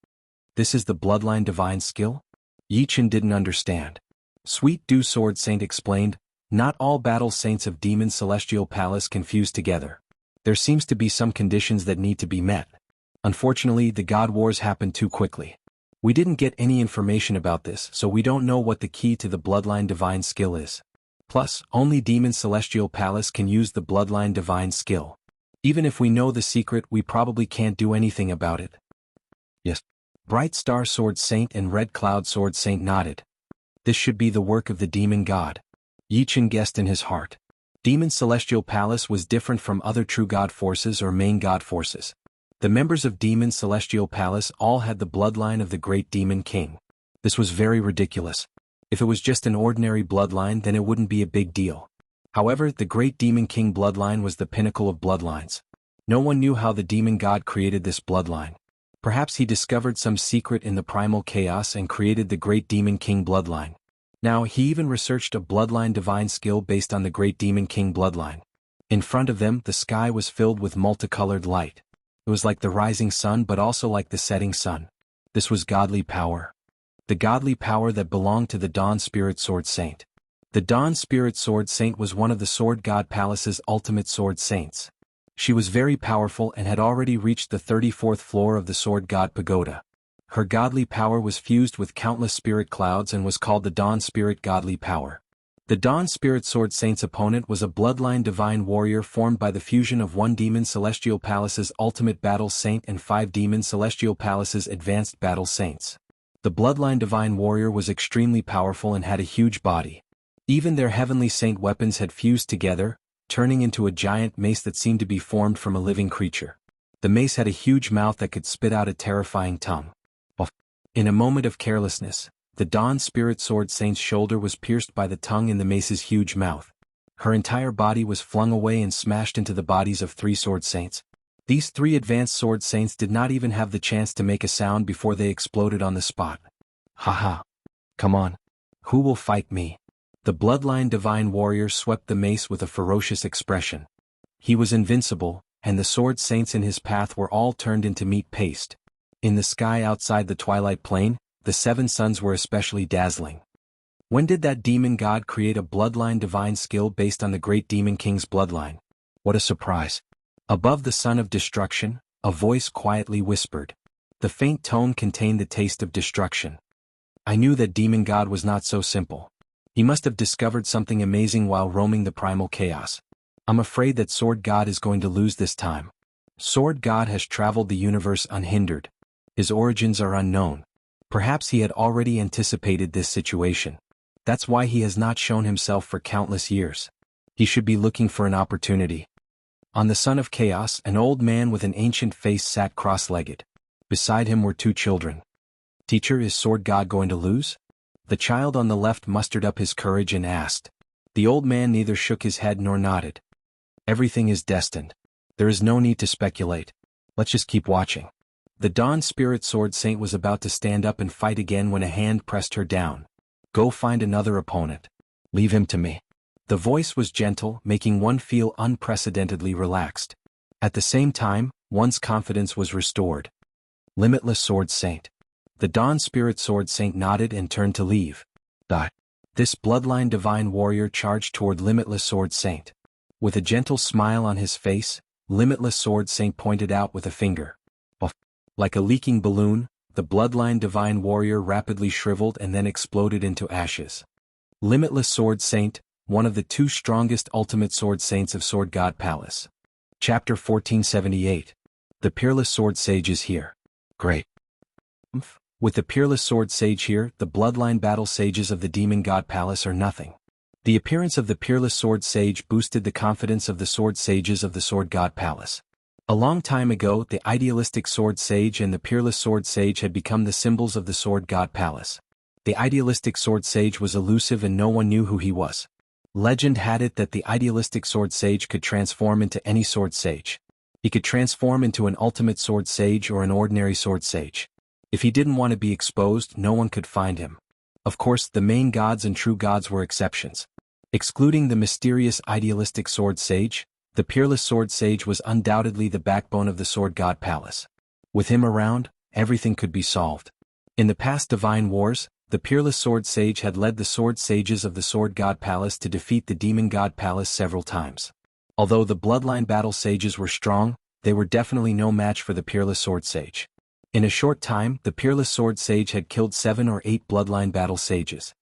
This is the bloodline divine skill? Yi Chen didn't understand. Sweet Dew Sword Saint explained, "Not all Battle Saints of Demon Celestial Palace can fuse together. There seems to be some conditions that need to be met. Unfortunately, the God Wars happened too quickly. We didn't get any information about this, so we don't know what the key to the bloodline divine skill is. Plus, only Demon Celestial Palace can use the bloodline divine skill. Even if we know the secret, we probably can't do anything about it." "Yes." Bright Star Sword Saint and Red Cloud Sword Saint nodded. "This should be the work of the demon god," Yi Chen guessed in his heart. Demon Celestial Palace was different from other true god forces or main god forces. The members of Demon Celestial Palace all had the bloodline of the Great Demon King. This was very ridiculous. If it was just an ordinary bloodline, then it wouldn't be a big deal. However, the Great Demon King bloodline was the pinnacle of bloodlines. No one knew how the demon god created this bloodline. Perhaps he discovered some secret in the primal chaos and created the Great Demon King bloodline. Now, he even researched a bloodline divine skill based on the Great Demon King bloodline. In front of them, the sky was filled with multicolored light. It was like the rising sun but also like the setting sun. This was godly power. The godly power that belonged to the Dawn Spirit Sword Saint. The Dawn Spirit Sword Saint was one of the Sword God Palace's ultimate sword saints. She was very powerful and had already reached the 34th floor of the Sword God Pagoda. Her godly power was fused with countless spirit clouds and was called the Dawn Spirit Godly Power. The Dawn Spirit Sword Saint's opponent was a bloodline divine warrior formed by the fusion of 1 Demon Celestial Palace's Ultimate Battle Saint and 5 Demon Celestial Palace's Advanced Battle Saints. The bloodline divine warrior was extremely powerful and had a huge body. Even their heavenly saint weapons had fused together, turning into a giant mace that seemed to be formed from a living creature. The mace had a huge mouth that could spit out a terrifying tongue. In a moment of carelessness, the Dawn Spirit Sword Saint's shoulder was pierced by the tongue in the mace's huge mouth. Her entire body was flung away and smashed into the bodies of 3 Sword Saints. These 3 advanced Sword Saints did not even have the chance to make a sound before they exploded on the spot. Haha. Come on. Who will fight me? The bloodline divine warrior swept the mace with a ferocious expression. He was invincible, and the Sword Saints in his path were all turned into meat paste. In the sky outside the Twilight Plain, the 7 suns were especially dazzling. When did that demon god create a bloodline divine skill based on the great demon king's bloodline? What a surprise. Above the sun of destruction, a voice quietly whispered. The faint tone contained the taste of destruction. I knew that demon god was not so simple. He must have discovered something amazing while roaming the primal chaos. I'm afraid that Sword God is going to lose this time. Sword God has traveled the universe unhindered. His origins are unknown. Perhaps he had already anticipated this situation. That's why he has not shown himself for countless years. He should be looking for an opportunity. On the Sun of Chaos, an old man with an ancient face sat cross-legged. Beside him were 2 children. Teacher, is Sword God going to lose? The child on the left mustered up his courage and asked. The old man neither shook his head nor nodded. Everything is destined. There is no need to speculate. Let's just keep watching. The Dawn Spirit Sword Saint was about to stand up and fight again when a hand pressed her down. Go find another opponent. Leave him to me. The voice was gentle, making one feel unprecedentedly relaxed. At the same time, one's confidence was restored. Limitless Sword Saint. The Dawn Spirit Sword Saint nodded and turned to leave. This bloodline divine warrior charged toward Limitless Sword Saint. With a gentle smile on his face, Limitless Sword Saint pointed out with a finger. Like a leaking balloon, the bloodline divine warrior rapidly shriveled and then exploded into ashes. Limitless Sword Saint, one of the 2 strongest ultimate sword saints of Sword God Palace. Chapter 1478. The Peerless Sword Sage is here. Great. With the Peerless Sword Sage here, the bloodline battle sages of the Demon God Palace are nothing. The appearance of the Peerless Sword Sage boosted the confidence of the Sword Sages of the Sword God Palace. A long time ago, the idealistic Sword Sage and the Peerless Sword Sage had become the symbols of the Sword God Palace. The idealistic Sword Sage was elusive and no one knew who he was. Legend had it that the idealistic Sword Sage could transform into any Sword Sage. He could transform into an ultimate Sword Sage or an ordinary Sword Sage. If he didn't want to be exposed, no one could find him. Of course, the main gods and true gods were exceptions. Excluding the mysterious idealistic Sword Sage, the Peerless Sword Sage was undoubtedly the backbone of the Sword God Palace. With him around, everything could be solved. In the past divine wars, the Peerless Sword Sage had led the Sword Sages of the Sword God Palace to defeat the Demon God Palace several times. Although the Bloodline Battle Sages were strong, they were definitely no match for the Peerless Sword Sage. In a short time, the Peerless Sword Sage had killed 7 or 8 Bloodline Battle Sages.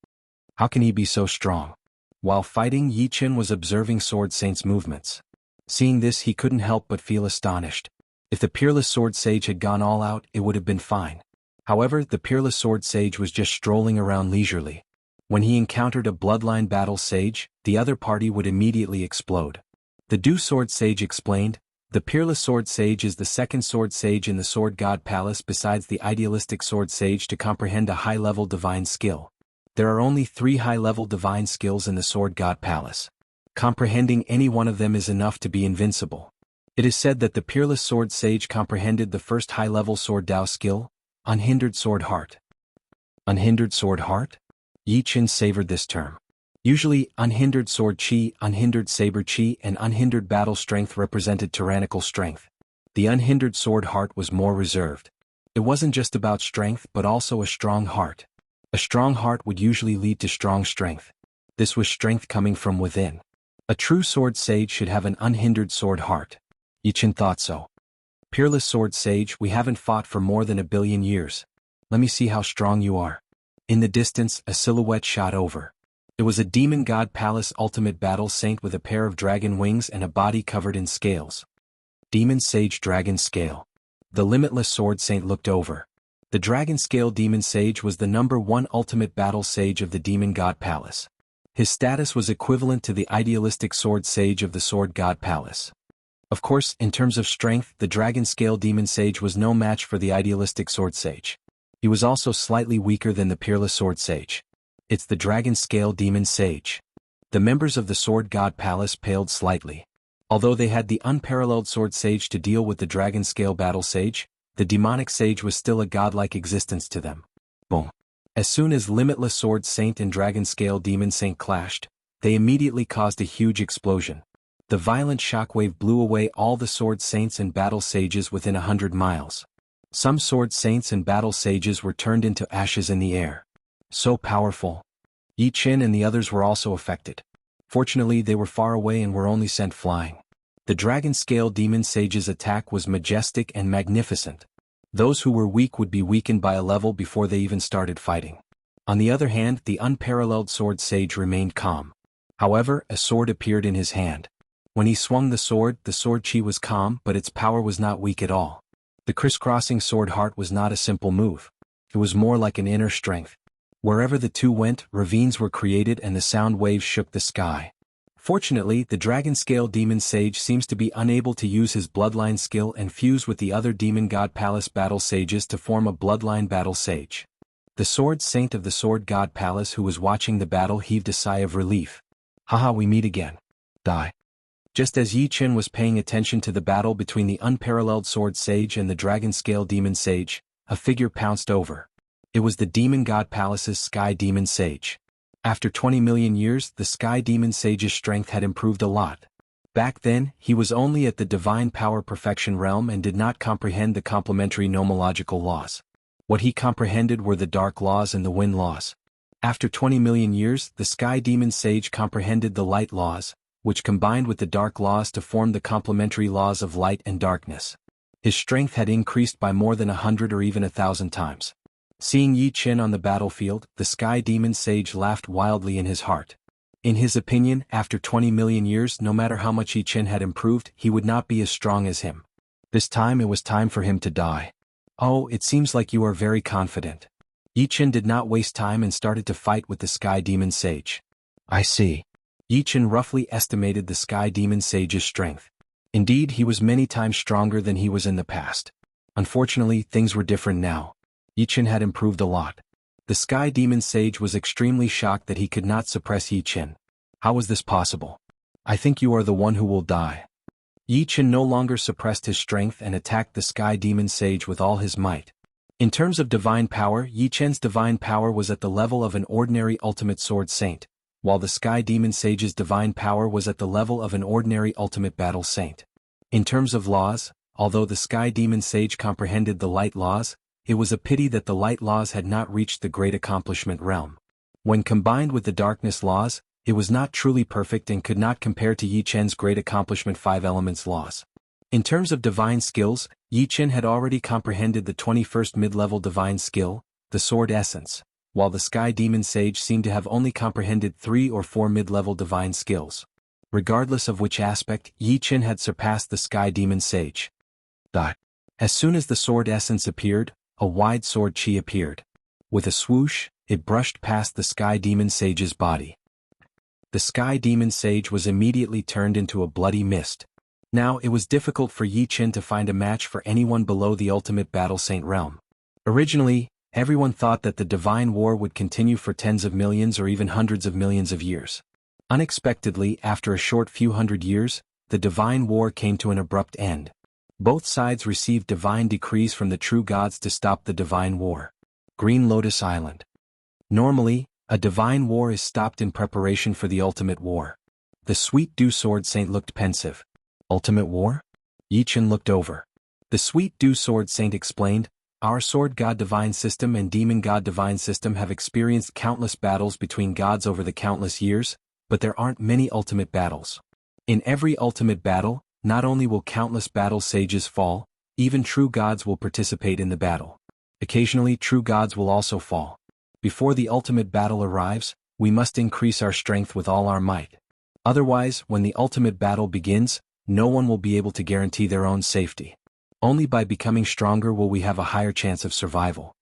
How can he be so strong? While fighting, Yi Chen was observing Sword Saint's movements. Seeing this, he couldn't help but feel astonished. If the Peerless Sword Sage had gone all out, it would have been fine. However, the Peerless Sword Sage was just strolling around leisurely. When he encountered a Bloodline Battle Sage, the other party would immediately explode. The Dew Sword Sage explained, the Peerless Sword Sage is the second Sword Sage in the Sword God Palace besides the idealistic Sword Sage to comprehend a high-level divine skill. There are only 3 high-level divine skills in the Sword God Palace. Comprehending any one of them is enough to be invincible. It is said that the Peerless Sword Sage comprehended the first high-level Sword Dao skill, Unhindered Sword Heart. Unhindered Sword Heart? Yi Chen savored this term. Usually, Unhindered Sword Chi, Unhindered Saber Chi, and Unhindered Battle Strength represented tyrannical strength. The Unhindered Sword Heart was more reserved. It wasn't just about strength but also a strong heart. A strong heart would usually lead to strong strength. This was strength coming from within. A true Sword Sage should have an unhindered sword heart. Yi Chen thought so. Peerless Sword Sage, we haven't fought for more than 1 billion years. Let me see how strong you are. In the distance, a silhouette shot over. It was a demon god palace ultimate battle saint with a pair of dragon wings and a body covered in scales. Demon Sage Dragon Scale. The limitless sword saint looked over. The Dragon Scale Demon Sage was the #1 ultimate battle sage of the demon god palace. His status was equivalent to the idealistic sword sage of the sword god palace. Of course, in terms of strength, the Dragon Scale Demon Sage was no match for the idealistic sword sage. He was also slightly weaker than the peerless sword sage. It's the Dragon Scale Demon Sage. The members of the sword god palace paled slightly. Although they had the unparalleled sword sage to deal with the Dragon Scale battle sage, the demonic sage was still a godlike existence to them. Boom. As soon as Limitless Sword Saint and Dragon Scale Demon Saint clashed, they immediately caused a huge explosion. The violent shockwave blew away all the sword saints and battle sages within 100 miles. Some sword saints and battle sages were turned into ashes in the air. So powerful. Yi Qin and the others were also affected. Fortunately, they were far away and were only sent flying. The Dragon Scale Demon Sage's attack was majestic and magnificent. Those who were weak would be weakened by a level before they even started fighting. On the other hand, the unparalleled sword sage remained calm. However, a sword appeared in his hand. When he swung the sword chi was calm, but its power was not weak at all. The crisscrossing sword heart was not a simple move. It was more like an inner strength. Wherever the two went, ravines were created and the sound waves shook the sky. Fortunately, the Dragon Scale Demon Sage seems to be unable to use his bloodline skill and fuse with the other Demon God Palace battle sages to form a bloodline battle sage. The Sword Saint of the Sword God Palace who was watching the battle heaved a sigh of relief. Haha, we meet again. Die. Just as Yi Qin was paying attention to the battle between the unparalleled Sword Sage and the Dragon Scale Demon Sage, a figure pounced over. It was the Demon God Palace's Sky Demon Sage. After 20 million years, the Sky Demon Sage's strength had improved a lot. Back then, he was only at the Divine Power Perfection realm and did not comprehend the complementary nomological laws. What he comprehended were the Dark Laws and the Wind Laws. After 20 million years, the Sky Demon Sage comprehended the Light Laws, which combined with the Dark Laws to form the complementary laws of light and darkness. His strength had increased by more than 100 or even 1,000 times. Seeing Yi Qin on the battlefield, the Sky Demon Sage laughed wildly in his heart. In his opinion, after 20 million years, no matter how much Yi Qin had improved, he would not be as strong as him. This time it was time for him to die. Oh, it seems like you are very confident. Yi Qin did not waste time and started to fight with the Sky Demon Sage. I see. Yi Qin roughly estimated the Sky Demon Sage's strength. Indeed, he was many times stronger than he was in the past. Unfortunately, things were different now. Yi Qin had improved a lot. The Sky Demon Sage was extremely shocked that he could not suppress Yi Qin. How was this possible? I think you are the one who will die. Yi Qin no longer suppressed his strength and attacked the Sky Demon Sage with all his might. In terms of divine power, Yi Qin's divine power was at the level of an ordinary ultimate sword saint, while the Sky Demon Sage's divine power was at the level of an ordinary ultimate battle saint. In terms of laws, although the Sky Demon Sage comprehended the light laws, it was a pity that the light laws had not reached the great accomplishment realm. When combined with the darkness laws, it was not truly perfect and could not compare to Yi Qin's great accomplishment 5 elements laws. In terms of divine skills, Yi Qin had already comprehended the 21st mid-level divine skill, the Sword Essence, while the Sky Demon Sage seemed to have only comprehended 3 or 4 mid-level divine skills. Regardless of which aspect, Yi Qin had surpassed the Sky Demon Sage. As soon as the Sword Essence appeared, a wide sword chi appeared. With a swoosh, it brushed past the Sky Demon Sage's body. The Sky Demon Sage was immediately turned into a bloody mist. Now it was difficult for Yi Qin to find a match for anyone below the ultimate battle saint realm. Originally, everyone thought that the divine war would continue for tens of millions or even hundreds of millions of years. Unexpectedly, after a short few hundred years, the divine war came to an abrupt end. Both sides received divine decrees from the true gods to stop the divine war. Green Lotus Island. Normally, a divine war is stopped in preparation for the ultimate war. The Sweet Dew Sword Saint looked pensive. Ultimate war? Yi Qin looked over. The Sweet Dew Sword Saint explained, our Sword God Divine System and Demon God Divine System have experienced countless battles between gods over the countless years, but there aren't many ultimate battles. In every ultimate battle, not only will countless battle sages fall, even true gods will participate in the battle. Occasionally, true gods will also fall. Before the ultimate battle arrives, we must increase our strength with all our might. Otherwise, when the ultimate battle begins, no one will be able to guarantee their own safety. Only by becoming stronger will we have a higher chance of survival.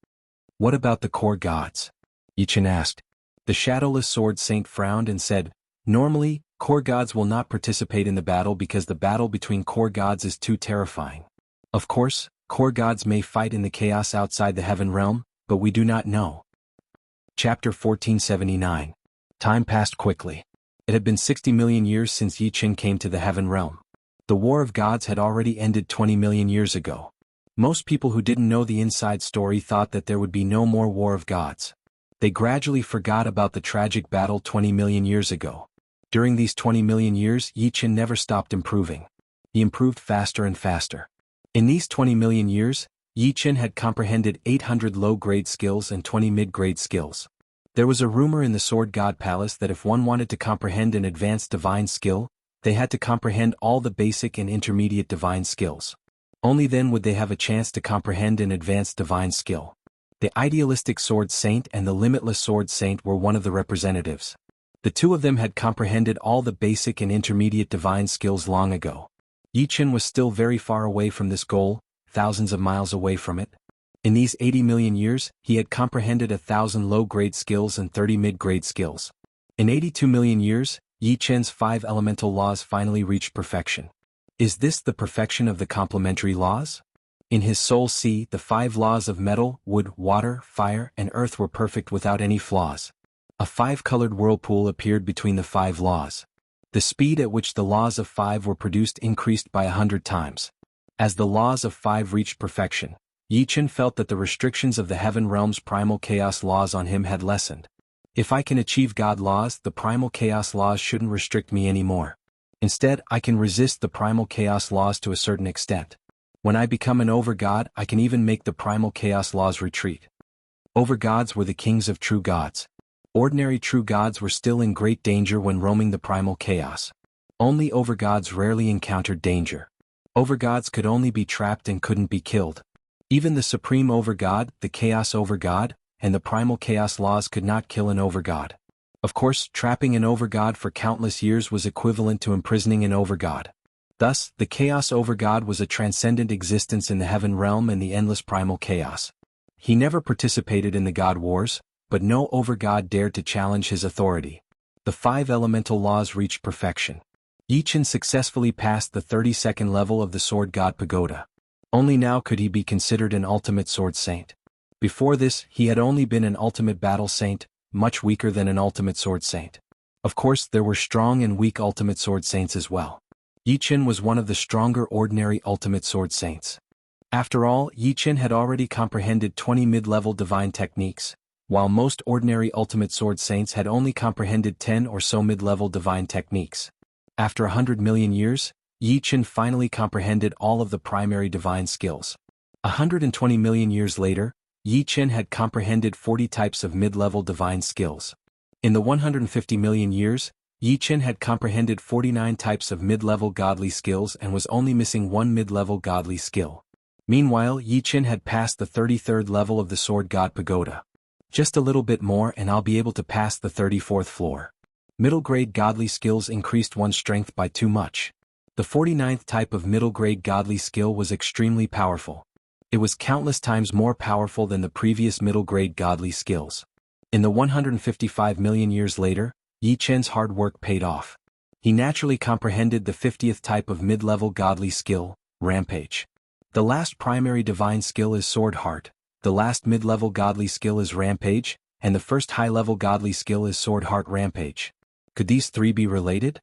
What about the core gods? Yichen asked. The shadowless sword saint frowned and said, normally, core gods will not participate in the battle because the battle between core gods is too terrifying. Of course, core gods may fight in the chaos outside the heaven realm, but we do not know. Chapter 1479. Time passed quickly. It had been 60 million years since Yichen came to the heaven realm. The War of Gods had already ended 20 million years ago. Most people who didn't know the inside story thought that there would be no more War of Gods. They gradually forgot about the tragic battle 20 million years ago. During these 20 million years, Yichen never stopped improving. He improved faster and faster. In these 20 million years, Yichen had comprehended 800 low-grade skills and 20 mid-grade skills. There was a rumor in the Sword God Palace that if one wanted to comprehend an advanced divine skill, they had to comprehend all the basic and intermediate divine skills. Only then would they have a chance to comprehend an advanced divine skill. The idealistic Sword Saint and the limitless Sword Saint were one of the representatives. The two of them had comprehended all the basic and intermediate divine skills long ago. Yichen was still very far away from this goal, thousands of miles away from it. In these 80 million years, he had comprehended 1,000 low-grade skills and 30 mid-grade skills. In 82 million years, Yichen's 5 elemental laws finally reached perfection. Is this the perfection of the complementary laws? In his soul sea, the 5 laws of metal, wood, water, fire, and earth were perfect without any flaws. A 5-colored whirlpool appeared between the 5 laws. The speed at which the laws of 5 were produced increased by 100 times. As the laws of 5 reached perfection, Yichen felt that the restrictions of the heaven realm's primal chaos laws on him had lessened. If I can achieve God laws, the primal chaos laws shouldn't restrict me anymore. Instead, I can resist the primal chaos laws to a certain extent. When I become an overgod, I can even make the primal chaos laws retreat. Overgods were the kings of true gods. Ordinary true gods were still in great danger when roaming the primal chaos. Only overgods rarely encountered danger. Overgods could only be trapped and couldn't be killed. Even the supreme overgod, the chaos overgod, and the primal chaos laws could not kill an overgod. Of course, trapping an overgod for countless years was equivalent to imprisoning an overgod. Thus, the chaos overgod was a transcendent existence in the heaven realm and the endless primal chaos. He never participated in the god wars, but no overgod dared to challenge his authority. The 5 elemental laws reached perfection. Yichen successfully passed the 32nd level of the Sword God Pagoda. Only now could he be considered an ultimate sword saint. Before this, he had only been an ultimate battle saint, much weaker than an ultimate sword saint. Of course, there were strong and weak ultimate sword saints as well. Yichen was one of the stronger ordinary ultimate sword saints. After all, Yichen had already comprehended 20 mid-level divine techniques, while most ordinary ultimate sword saints had only comprehended 10 or so mid-level divine techniques. After 100 million years, Yichen finally comprehended all of the primary divine skills. 120 million years later, Yichen had comprehended 40 types of mid-level divine skills. In the 150 million years, Yichen had comprehended 49 types of mid-level godly skills and was only missing 1 mid-level godly skill. Meanwhile, Yichen had passed the 33rd level of the Sword God Pagoda. Just a little bit more and I'll be able to pass the 34th floor. Middle-grade godly skills increased one's strength by too much. The 49th type of middle-grade godly skill was extremely powerful. It was countless times more powerful than the previous middle-grade godly skills. In the 155 million years later, Yichen's hard work paid off. He naturally comprehended the 50th type of mid-level godly skill, Rampage. The last primary divine skill is Sword Heart, the last mid-level godly skill is Rampage, and the first high-level godly skill is Sword Heart Rampage. Could these 3 be related?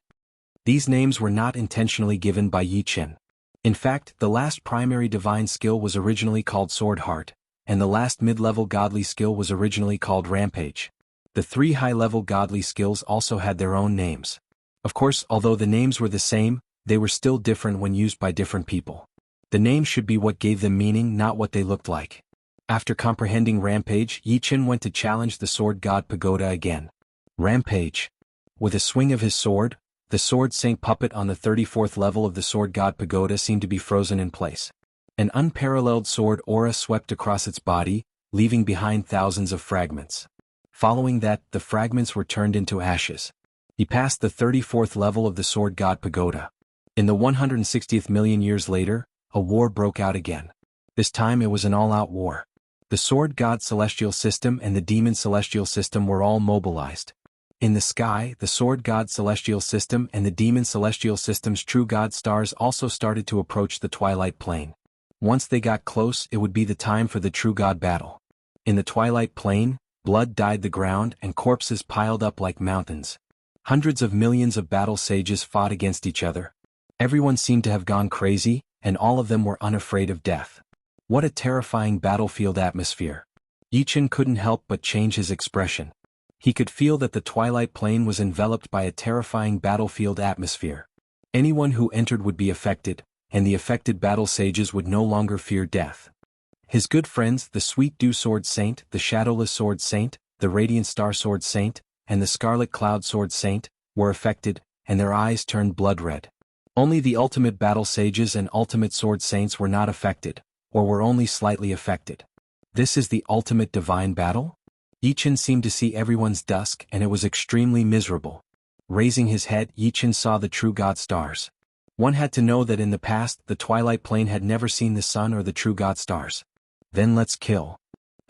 These names were not intentionally given by Yichen. In fact, the last primary divine skill was originally called Sword Heart, and the last mid-level godly skill was originally called Rampage. The 3 high-level godly skills also had their own names. Of course, although the names were the same, they were still different when used by different people. The name should be what gave them meaning, not what they looked like. After comprehending Rampage, Yichen went to challenge the Sword God Pagoda again. Rampage. With a swing of his sword, the Sword Saint puppet on the 34th level of the Sword God Pagoda seemed to be frozen in place. An unparalleled sword aura swept across its body, leaving behind thousands of fragments. Following that, the fragments were turned into ashes. He passed the 34th level of the Sword God Pagoda. In the 160th million years later, a war broke out again. This time it was an all-out war. The Sword God Celestial System and the Demon Celestial System were all mobilized. In the sky, the Sword God Celestial System and the Demon Celestial System's true God stars also started to approach the Twilight Plane. Once they got close, it would be the time for the true God battle. In the Twilight Plane, blood dyed the ground and corpses piled up like mountains. Hundreds of millions of battle sages fought against each other. Everyone seemed to have gone crazy, and all of them were unafraid of death. What a terrifying battlefield atmosphere. Yichen couldn't help but change his expression. He could feel that the Twilight Plane was enveloped by a terrifying battlefield atmosphere. Anyone who entered would be affected, and the affected battle sages would no longer fear death. His good friends, the Sweet Dew Sword Saint, the Shadowless Sword Saint, the Radiant Star Sword Saint, and the Scarlet Cloud Sword Saint, were affected, and their eyes turned blood red. Only the Ultimate Battle Sages and Ultimate Sword Saints were not affected, or were only slightly affected. This is the ultimate divine battle? Yichen seemed to see everyone's dusk, and it was extremely miserable. Raising his head, Yichen saw the true God stars. One had to know that in the past, the Twilight Plane had never seen the sun or the true God stars. Then let's kill.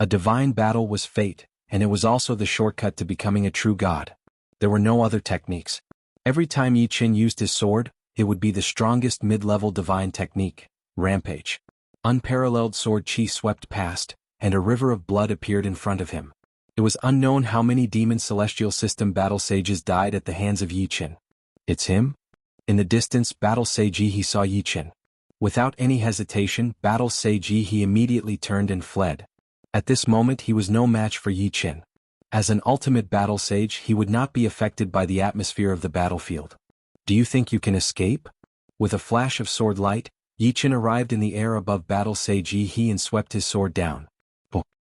A divine battle was fate, and it was also the shortcut to becoming a true god. There were no other techniques. Every time Yichen used his sword, it would be the strongest mid-level divine technique, Rampage. Unparalleled sword chi swept past, and a river of blood appeared in front of him. It was unknown how many Demon Celestial System battle sages died at the hands of Yichen. It's him? In the distance, Battle Sage Yi saw Yichen. Without any hesitation, Battle Sage Yi immediately turned and fled. At this moment he was no match for Yichen. As an ultimate battle sage, he would not be affected by the atmosphere of the battlefield. Do you think you can escape? With a flash of sword light, Yichen arrived in the air above Battle Sage Yi and swept his sword down.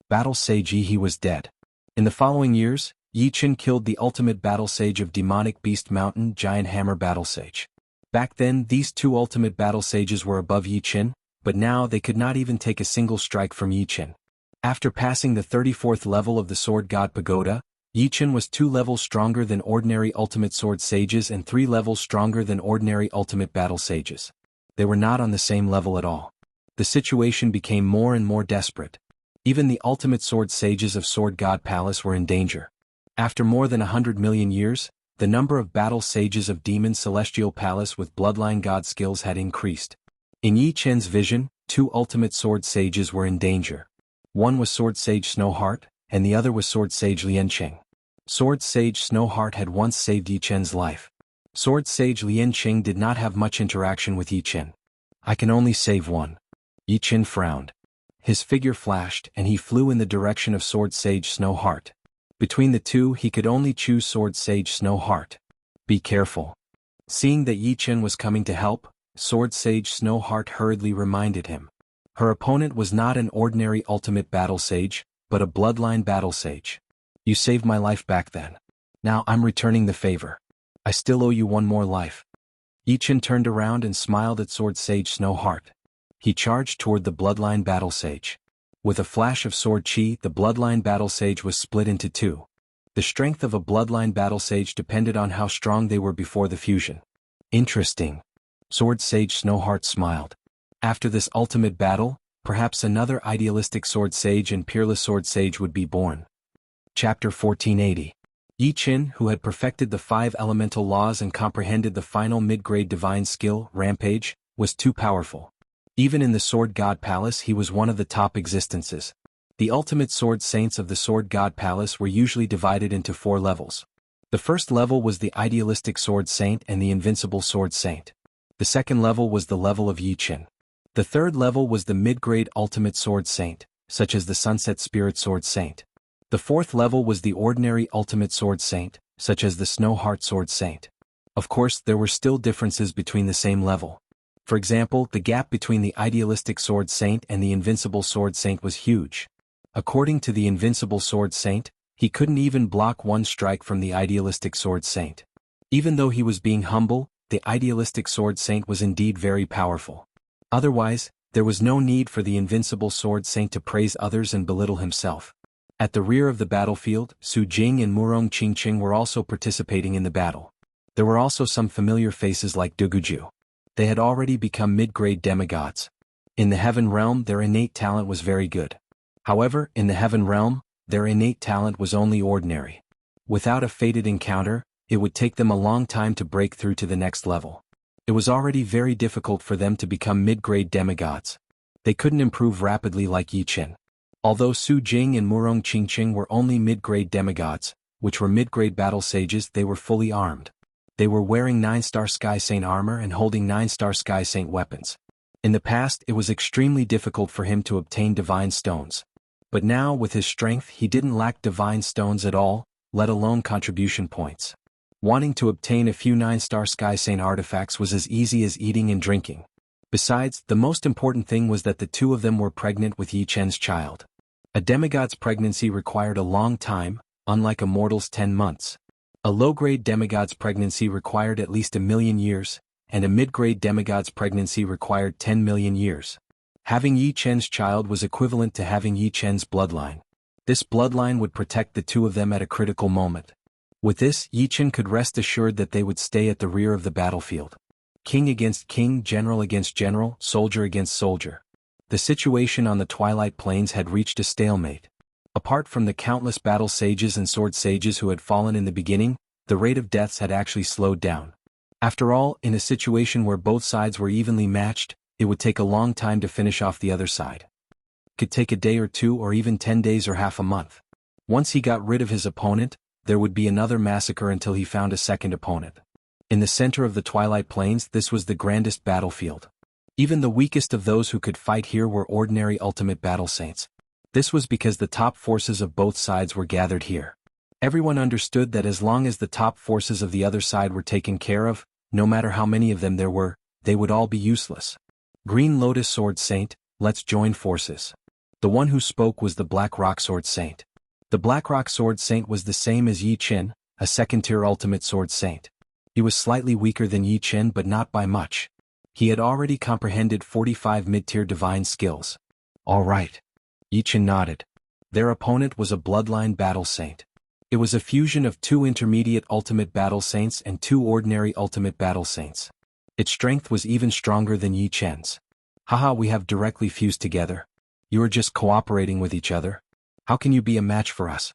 Battle Sage Yi was dead. In the following years, Yichen killed the ultimate battle sage of Demonic Beast Mountain, Giant Hammer Battle Sage. Back then, these two ultimate battle sages were above Yichen, but now they could not even take a single strike from Yichen. After passing the 34th level of the Sword God Pagoda, Yichen was 2 levels stronger than ordinary ultimate sword sages and 3 levels stronger than ordinary ultimate battle sages. They were not on the same level at all. The situation became more and more desperate. Even the ultimate sword sages of Sword God Palace were in danger. After more than 100 million years, the number of battle sages of Demon Celestial Palace with Bloodline God skills had increased. In Yichen's vision, 2 ultimate sword sages were in danger. One was Sword Sage Snowheart, and the other was Sword Sage Lianqing. Sword Sage Snowheart had once saved Yichen's life. Sword Sage Lianqing did not have much interaction with Yichen. I can only save one. Yichen frowned. His figure flashed, and he flew in the direction of Sword Sage Snowheart. Between the two, he could only choose Sword Sage Snowheart. Be careful. Seeing that Yichen was coming to help, Sword Sage Snowheart hurriedly reminded him. Her opponent was not an ordinary ultimate battle sage, but a bloodline battle sage. You saved my life back then. Now I'm returning the favor. I still owe you one more life. Yichen turned around and smiled at Sword Sage Snowheart. He charged toward the bloodline battle sage. With a flash of sword chi, the bloodline battle sage was split into 2. The strength of a bloodline battle sage depended on how strong they were before the fusion. Interesting. Sword Sage Snowheart smiled. After this ultimate battle, perhaps another idealistic sword sage and peerless sword sage would be born. Chapter 1480. Yichen, who had perfected the 5 elemental laws and comprehended the final mid-grade divine skill, Rampage, was too powerful. Even in the Sword God Palace he was one of the top existences. The ultimate sword saints of the Sword God Palace were usually divided into 4 levels. The first level was the idealistic sword saint and the invincible sword saint. The second level was the level of Yichen. The third level was the mid-grade ultimate sword saint, such as the Sunset Spirit Sword Saint. The fourth level was the ordinary ultimate sword saint, such as the Snowheart Sword Saint. Of course, there were still differences between the same level. For example, the gap between the idealistic sword saint and the invincible sword saint was huge. According to the invincible sword saint, he couldn't even block one strike from the idealistic sword saint. Even though he was being humble, the idealistic sword saint was indeed very powerful. Otherwise, There was no need for the invincible sword saint to praise others and belittle himself. At the rear of the battlefield, Su Jing and Murong Qingqing were also participating in the battle. There were also some familiar faces like Duguju. They had already become mid-grade demigods. In the heaven realm their innate talent was very good. However, in the heaven realm, their innate talent was only ordinary. Without a fated encounter, it would take them a long time to break through to the next level. It was already very difficult for them to become mid-grade demigods. They couldn't improve rapidly like Yi Qin. Although Su Jing and Murong Qingqing were only mid-grade demigods, which were mid-grade battle sages, they were fully armed. They were wearing 9-star Sky Saint armor and holding 9-star Sky Saint weapons. In the past it was extremely difficult for him to obtain divine stones. But now with his strength he didn't lack divine stones at all, let alone contribution points. Wanting to obtain a few 9-star Sky Saint artifacts was as easy as eating and drinking. Besides, the most important thing was that the two of them were pregnant with Yi Chen's child. A demigod's pregnancy required a long time, unlike a mortal's 10 months. A low-grade demigod's pregnancy required at least 1,000,000 years, and a mid-grade demigod's pregnancy required 10 million years. Having Yi Chen's child was equivalent to having Yi Chen's bloodline. This bloodline would protect the two of them at a critical moment. With this, Yi Chen could rest assured that they would stay at the rear of the battlefield. King against king, general against general, soldier against soldier. The situation on the Twilight Plains had reached a stalemate. Apart from the countless battle sages and sword sages who had fallen in the beginning, the rate of deaths had actually slowed down. After all, in a situation where both sides were evenly matched, it would take a long time to finish off the other side. It could take a day or two or even 10 days or half a month. Once he got rid of his opponent, there would be another massacre until he found a second opponent. In the center of the Twilight Plains this was the grandest battlefield. Even the weakest of those who could fight here were ordinary ultimate battle saints. This was because the top forces of both sides were gathered here. Everyone understood that as long as the top forces of the other side were taken care of, no matter how many of them there were, they would all be useless. Green Lotus Sword Saint, let's join forces. The one who spoke was the Black Rock Sword Saint. The Black Rock Sword Saint was the same as Yi Qin, a second-tier ultimate sword saint. He was slightly weaker than Yi Qin but not by much. He had already comprehended 45 mid-tier divine skills. All right. Yi Qin nodded. Their opponent was a bloodline battle saint. It was a fusion of 2 intermediate ultimate battle saints and 2 ordinary ultimate battle saints. Its strength was even stronger than Yi Chen's. Haha, we have directly fused together. You are just cooperating with each other. How can you be a match for us?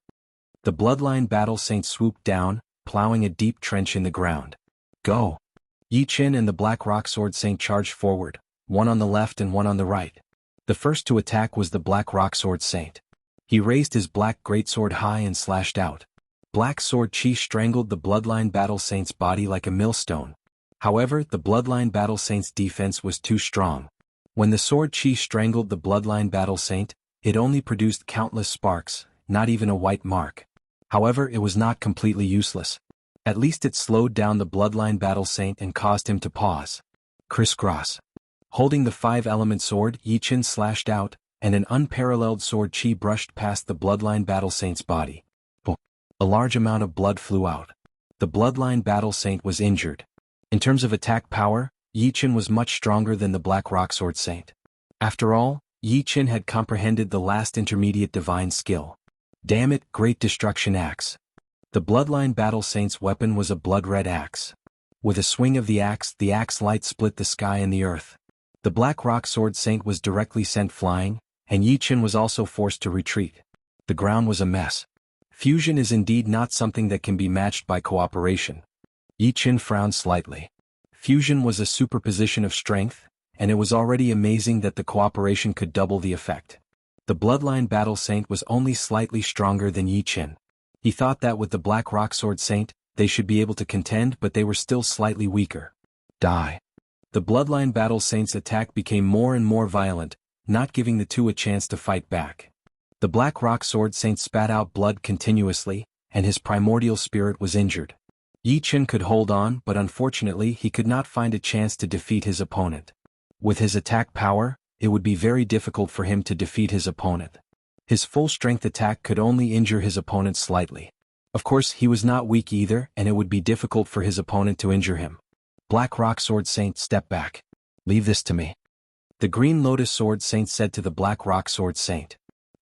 The bloodline battle saint swooped down, plowing a deep trench in the ground. Go! Yi Qin and the Black Rock Sword Saint charged forward, one on the left and one on the right. The first to attack was the Black Rock Sword Saint. He raised his black greatsword high and slashed out. Black Sword Chi strangled the bloodline battle saint's body like a millstone. However, the bloodline battle saint's defense was too strong. When the Sword Chi strangled the bloodline battle saint, it only produced countless sparks, not even a white mark. However, it was not completely useless. At least it slowed down the bloodline battle saint and caused him to pause. Crisscross. Holding the 5-element sword, Yi Qin slashed out, and an unparalleled sword chi brushed past the bloodline battle saint's body. Boom. A large amount of blood flew out. The bloodline battle saint was injured. In terms of attack power, Yi Qin was much stronger than the Black Rock Sword Saint. After all, Yi Qin had comprehended the last intermediate divine skill. Damn it, Great Destruction Axe. The bloodline battle saint's weapon was a blood-red axe. With a swing of the axe light split the sky and the earth. The Black Rock Sword Saint was directly sent flying, and Yi Qin was also forced to retreat. The ground was a mess. Fusion is indeed not something that can be matched by cooperation. Yi Qin frowned slightly. Fusion was a superposition of strength, and it was already amazing that the cooperation could double the effect. The bloodline battle saint was only slightly stronger than Yi Qin. He thought that with the Black Rock Sword Saint, they should be able to contend, but they were still slightly weaker. Die. The bloodline battle saint's attack became more and more violent, not giving the two a chance to fight back. The Black Rock Sword Saint spat out blood continuously, and his primordial spirit was injured. Yi Qin could hold on, but unfortunately he could not find a chance to defeat his opponent. With his attack power, it would be very difficult for him to defeat his opponent. His full-strength attack could only injure his opponent slightly. Of course, he was not weak either, and it would be difficult for his opponent to injure him. Black Rock Sword Saint, step back. Leave this to me. The Green Lotus Sword Saint said to the Black Rock Sword Saint.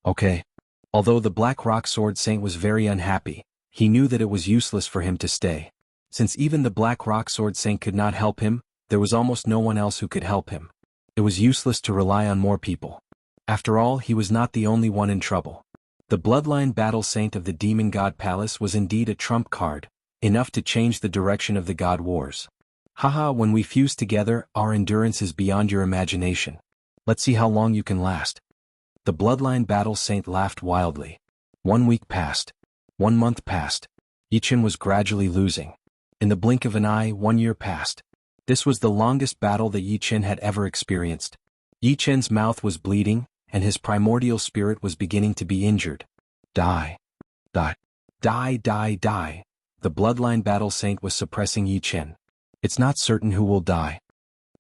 Okay. Although the Black Rock Sword Saint was very unhappy, he knew that it was useless for him to stay. Since even the Black Rock Sword Saint could not help him, there was almost no one else who could help him. It was useless to rely on more people. After all, he was not the only one in trouble. The Bloodline Battle Saint of the Demon God Palace was indeed a trump card, enough to change the direction of the God Wars. Haha, when we fuse together, our endurance is beyond your imagination. Let's see how long you can last. The Bloodline Battle Saint laughed wildly. 1 week passed. 1 month passed. Yi Chen was gradually losing. In the blink of an eye, 1 year passed. This was the longest battle that Yi Chen had ever experienced. Yi Chen's mouth was bleeding, and his primordial spirit was beginning to be injured. Die. Die. Die, die, die. The Bloodline Battle Saint was suppressing Yi Chen. It's not certain who will die.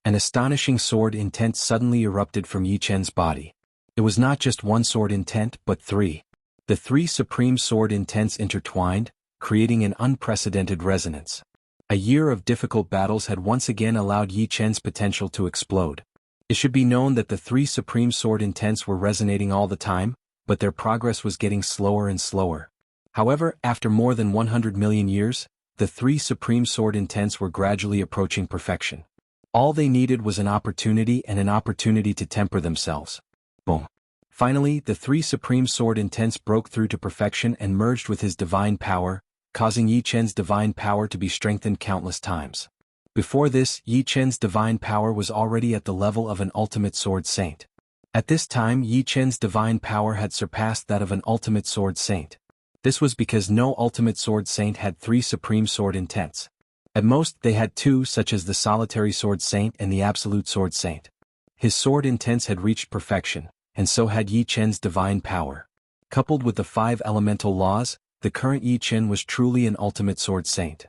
An astonishing sword intent suddenly erupted from Yi Chen's body. It was not just one sword intent, but 3. The 3 supreme sword intents intertwined, creating an unprecedented resonance. A year of difficult battles had once again allowed Yi Chen's potential to explode. It should be known that the 3 supreme sword intents were resonating all the time, but their progress was getting slower and slower. However, after more than 100 million years, the 3 supreme sword intents were gradually approaching perfection. All they needed was an opportunity to temper themselves. Boom. Finally, the 3 supreme sword intents broke through to perfection and merged with his divine power, causing Yi Chen's divine power to be strengthened countless times. Before this, Yi Chen's divine power was already at the level of an ultimate sword saint. At this time, Yi Chen's divine power had surpassed that of an ultimate sword saint. This was because no ultimate sword saint had 3 supreme sword intents. At most, they had 2, such as the solitary sword saint and the absolute sword saint. His sword intents had reached perfection, and so had Yi Chen's divine power. Coupled with the 5 elemental laws, the current Yi Chen was truly an ultimate sword saint.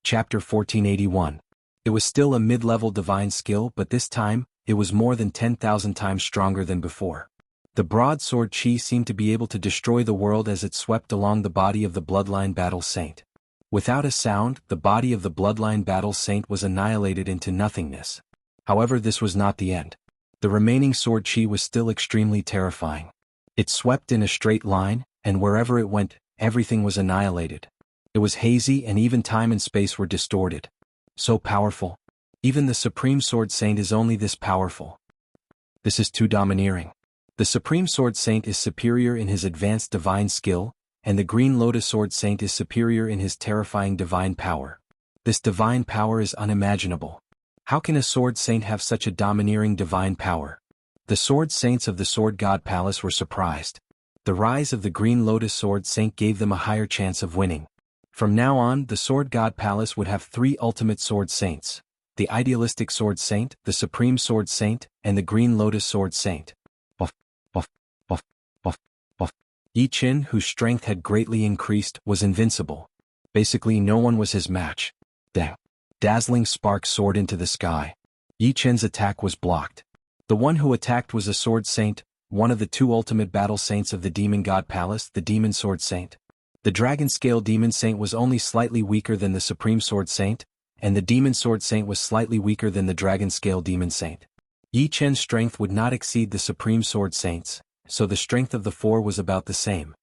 Chapter 1481. It was still a mid-level divine skill, but this time, it was more than 10,000 times stronger than before. The broadsword chi seemed to be able to destroy the world as it swept along the body of the Bloodline Battle Saint. Without a sound, the body of the Bloodline Battle Saint was annihilated into nothingness. However, this was not the end. The remaining sword chi was still extremely terrifying. It swept in a straight line, and wherever it went, everything was annihilated. It was hazy, and even time and space were distorted. So powerful. Even the Supreme Sword Saint is only this powerful. This is too domineering. The Supreme Sword Saint is superior in his advanced divine skill, and the Green Lotus Sword Saint is superior in his terrifying divine power. This divine power is unimaginable. How can a Sword Saint have such a domineering divine power? The Sword Saints of the Sword God Palace were surprised. The rise of the Green Lotus Sword Saint gave them a higher chance of winning. From now on, the Sword God Palace would have 3 ultimate Sword Saints: the Idealistic Sword Saint, the Supreme Sword Saint, and the Green Lotus Sword Saint. Buff, buff, buff, buff, buff. Yi Chen, whose strength had greatly increased, was invincible. Basically, no one was his match. Dang. Dazzling sparks soared into the sky. Yi Chen's attack was blocked. The one who attacked was a Sword Saint, one of the 2 ultimate battle saints of the Demon God Palace, the Demon Sword Saint. The Dragon Scale Demon Saint was only slightly weaker than the Supreme Sword Saint, and the Demon Sword Saint was slightly weaker than the Dragon Scale Demon Saint. Yi Chen's strength would not exceed the Supreme Sword Saint's, so the strength of the 4 was about the same.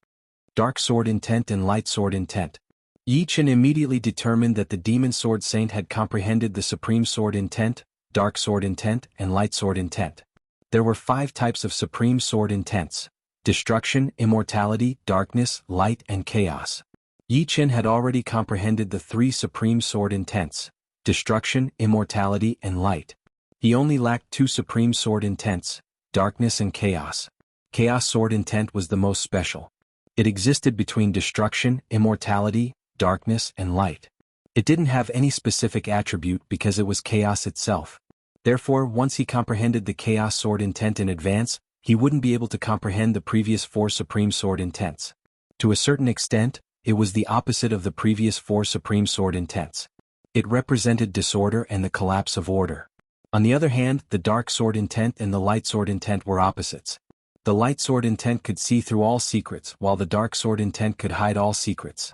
Dark Sword Intent and Light Sword Intent. Yi Chen immediately determined that the Demon Sword Saint had comprehended the Supreme Sword Intent, Dark Sword Intent, and Light Sword Intent. There were 5 types of Supreme Sword Intents: destruction, immortality, darkness, light, and chaos. Yi Chen had already comprehended the 3 supreme sword intents: destruction, immortality, and light. He only lacked 2 supreme sword intents: darkness and chaos. Chaos sword intent was the most special. It existed between destruction, immortality, darkness, and light. It didn't have any specific attribute because it was chaos itself. Therefore, once he comprehended the chaos sword intent in advance, he wouldn't be able to comprehend the previous 4 supreme sword intents. To a certain extent, it was the opposite of the previous 4 supreme sword intents. It represented disorder and the collapse of order. On the other hand, the dark sword intent and the light sword intent were opposites. The light sword intent could see through all secrets, while the dark sword intent could hide all secrets.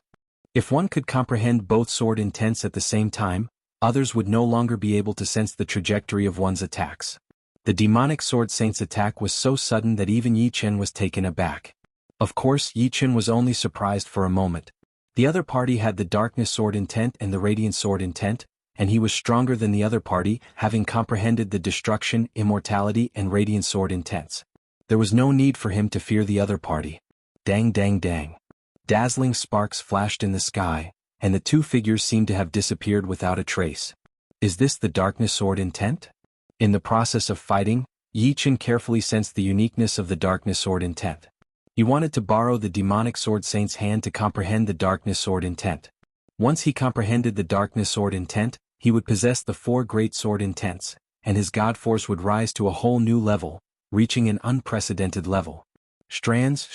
If one could comprehend both sword intents at the same time, others would no longer be able to sense the trajectory of one's attacks. The demonic sword saint's attack was so sudden that even Yi Chen was taken aback. Of course, Yi Chen was only surprised for a moment. The other party had the darkness sword intent and the radiant sword intent, and he was stronger than the other party, having comprehended the destruction, immortality, and radiant sword intents. There was no need for him to fear the other party. Dang dang dang. Dazzling sparks flashed in the sky, and the two figures seemed to have disappeared without a trace. Is this the darkness sword intent? In the process of fighting, Yi Chen carefully sensed the uniqueness of the darkness sword intent. He wanted to borrow the demonic sword saint's hand to comprehend the darkness sword intent. Once he comprehended the darkness sword intent, he would possess the four great sword intents, and his god force would rise to a whole new level, reaching an unprecedented level. Strands.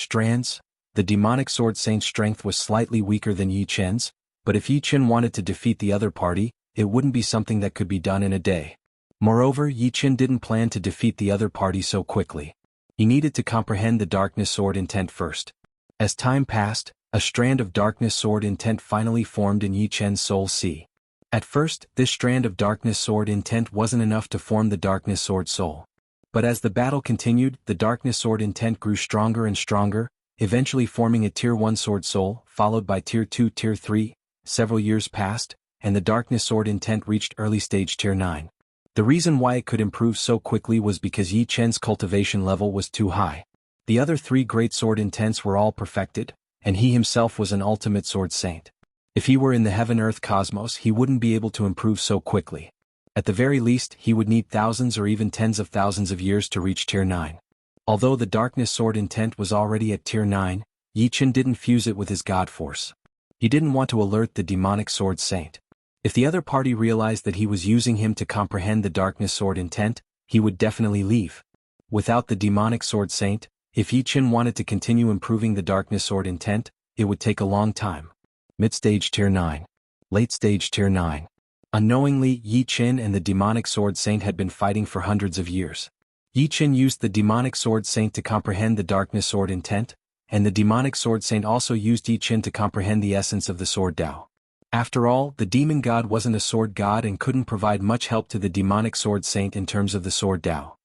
The demonic sword saint's strength was slightly weaker than Yi Chen's, but if Yi Chen wanted to defeat the other party, it wouldn't be something that could be done in a day. Moreover, Yi Chen didn't plan to defeat the other party so quickly. He needed to comprehend the darkness sword intent first. As time passed, a strand of darkness sword intent finally formed in Yi Chen's soul sea. At first, this strand of darkness sword intent wasn't enough to form the darkness sword soul. But as the battle continued, the darkness sword intent grew stronger and stronger, eventually forming a Tier 1 sword soul, followed by Tier 2, Tier 3. Several years passed, and the darkness sword intent reached early stage Tier 9. The reason why it could improve so quickly was because Yi Chen's cultivation level was too high. The other three great sword intents were all perfected, and he himself was an ultimate sword saint. If he were in the heaven-earth cosmos, he wouldn't be able to improve so quickly. At the very least, he would need thousands or even tens of thousands of years to reach Tier 9. Although the darkness sword intent was already at Tier 9, Yi Chen didn't fuse it with his god force. He didn't want to alert the demonic sword saint. If the other party realized that he was using him to comprehend the darkness sword intent, he would definitely leave. Without the demonic sword saint, if Yi Chen wanted to continue improving the darkness sword intent, it would take a long time. Mid-stage Tier 9. Late-stage Tier 9. Unknowingly, Yi Chen and the demonic sword saint had been fighting for hundreds of years. Yi Chen used the demonic sword saint to comprehend the darkness sword intent, and the demonic sword saint also used Yi Chen to comprehend the essence of the sword Tao. After all, the demon god wasn't a sword god and couldn't provide much help to the demonic sword saint in terms of the sword Tao.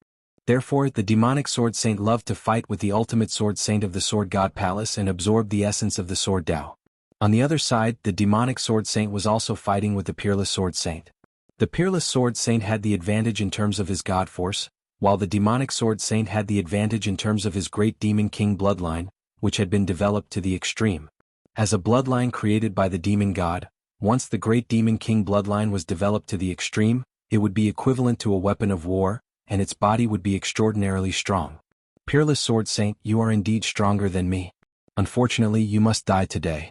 Therefore, the demonic sword saint loved to fight with the ultimate sword saint of the sword god palace and absorb the essence of the sword Tao. On the other side, the demonic sword saint was also fighting with the peerless sword saint. The peerless sword saint had the advantage in terms of his god force, while the demonic sword saint had the advantage in terms of his great demon king bloodline, which had been developed to the extreme. As a bloodline created by the demon god, once the great demon king bloodline was developed to the extreme, it would be equivalent to a weapon of war, and its body would be extraordinarily strong. Peerless sword saint, you are indeed stronger than me. Unfortunately, you must die today.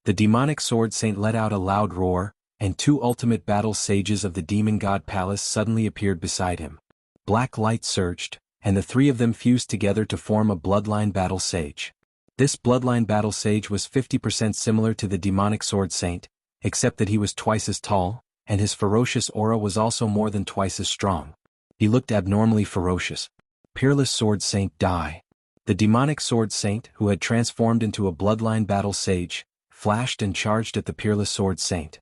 The demonic sword saint let out a loud roar, and two ultimate battle sages of the demon god palace suddenly appeared beside him. Black light surged, and the three of them fused together to form a bloodline battle sage. This bloodline battle sage was 50% similar to the demonic sword saint, except that he was twice as tall, and his ferocious aura was also more than twice as strong. He looked abnormally ferocious. Peerless sword saint, die. The demonic sword saint, who had transformed into a bloodline battle sage, flashed and charged at the peerless sword saint.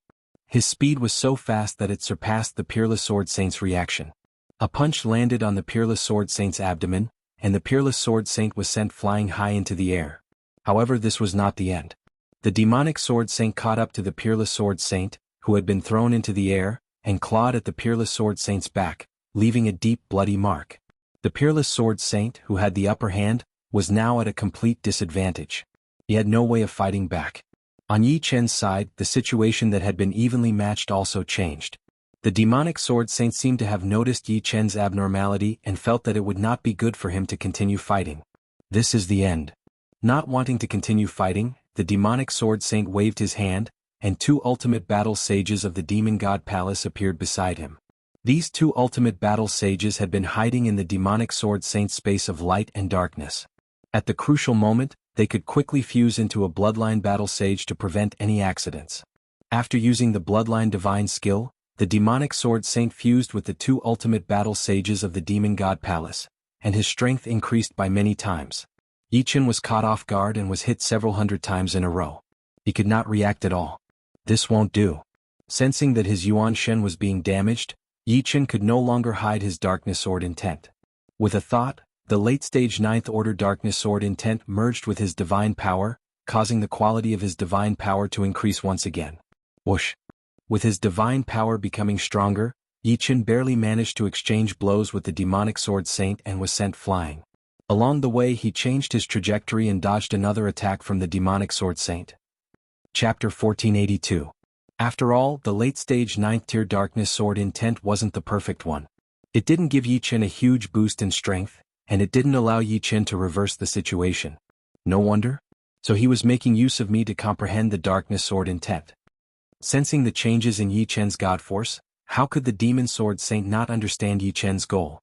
His speed was so fast that it surpassed the peerless sword saint's reaction. A punch landed on the peerless sword saint's abdomen, and the peerless sword saint was sent flying high into the air. However, this was not the end. The demonic sword saint caught up to the peerless sword saint, who had been thrown into the air, and clawed at the peerless sword saint's back, leaving a deep bloody mark. The peerless sword saint, who had the upper hand, was now at a complete disadvantage. He had no way of fighting back. On Yi Chen's side, the situation that had been evenly matched also changed. The demonic sword saint seemed to have noticed Yi Chen's abnormality and felt that it would not be good for him to continue fighting. This is the end. Not wanting to continue fighting, the demonic sword saint waved his hand, and two ultimate battle sages of the demon god palace appeared beside him. These two ultimate battle sages had been hiding in the demonic sword saint's space of light and darkness. At the crucial moment, they could quickly fuse into a bloodline battle sage to prevent any accidents. After using the bloodline divine skill, the demonic sword saint fused with the two ultimate battle sages of the demon god palace, and his strength increased by many times. Yi Chen was caught off guard and was hit several hundred times in a row. He could not react at all. This won't do. Sensing that his Yuan Shen was being damaged, Yi Chen could no longer hide his darkness sword intent. With a thought, the late-stage 9th Order darkness sword intent merged with his divine power, causing the quality of his divine power to increase once again. Whoosh! With his divine power becoming stronger, Yi Chen barely managed to exchange blows with the demonic sword saint and was sent flying. Along the way he changed his trajectory and dodged another attack from the demonic sword saint. Chapter 1482. After all, the late-stage 9th tier darkness sword intent wasn't the perfect one. It didn't give Yi Chen a huge boost in strength, and it didn't allow Yi Chen to reverse the situation. No wonder. So he was making use of me to comprehend the darkness sword intent. Sensing the changes in Yi Chen's god force, how could the demon sword saint not understand Yi Chen's goal?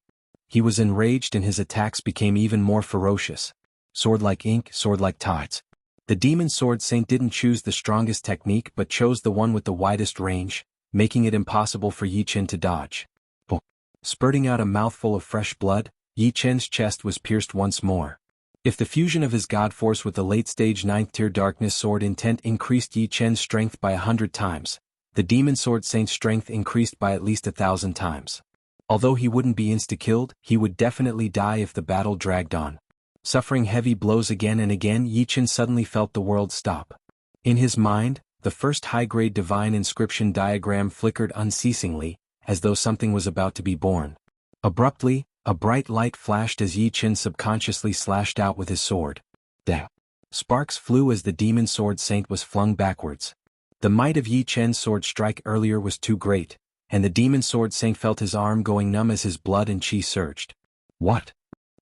He was enraged and his attacks became even more ferocious. Sword like ink, sword like tides. The demon sword saint didn't choose the strongest technique but chose the one with the widest range, making it impossible for Yi Chen to dodge. Oh. Spurting out a mouthful of fresh blood, Yi Chen's chest was pierced once more. If the fusion of his god force with the late-stage 9th tier darkness sword intent increased Yi Chen's strength by 100 times, the demon sword saint's strength increased by at least 1,000 times. Although he wouldn't be insta-killed, he would definitely die if the battle dragged on. Suffering heavy blows again and again, Yi Chen suddenly felt the world stop. In his mind, the first high-grade divine inscription diagram flickered unceasingly, as though something was about to be born. Abruptly, a bright light flashed as Yi Chen subconsciously slashed out with his sword. Dang! Sparks flew as the demon sword saint was flung backwards. The might of Yi Chen's sword strike earlier was too great, and the demon sword saint felt his arm going numb as his blood and chi surged. What?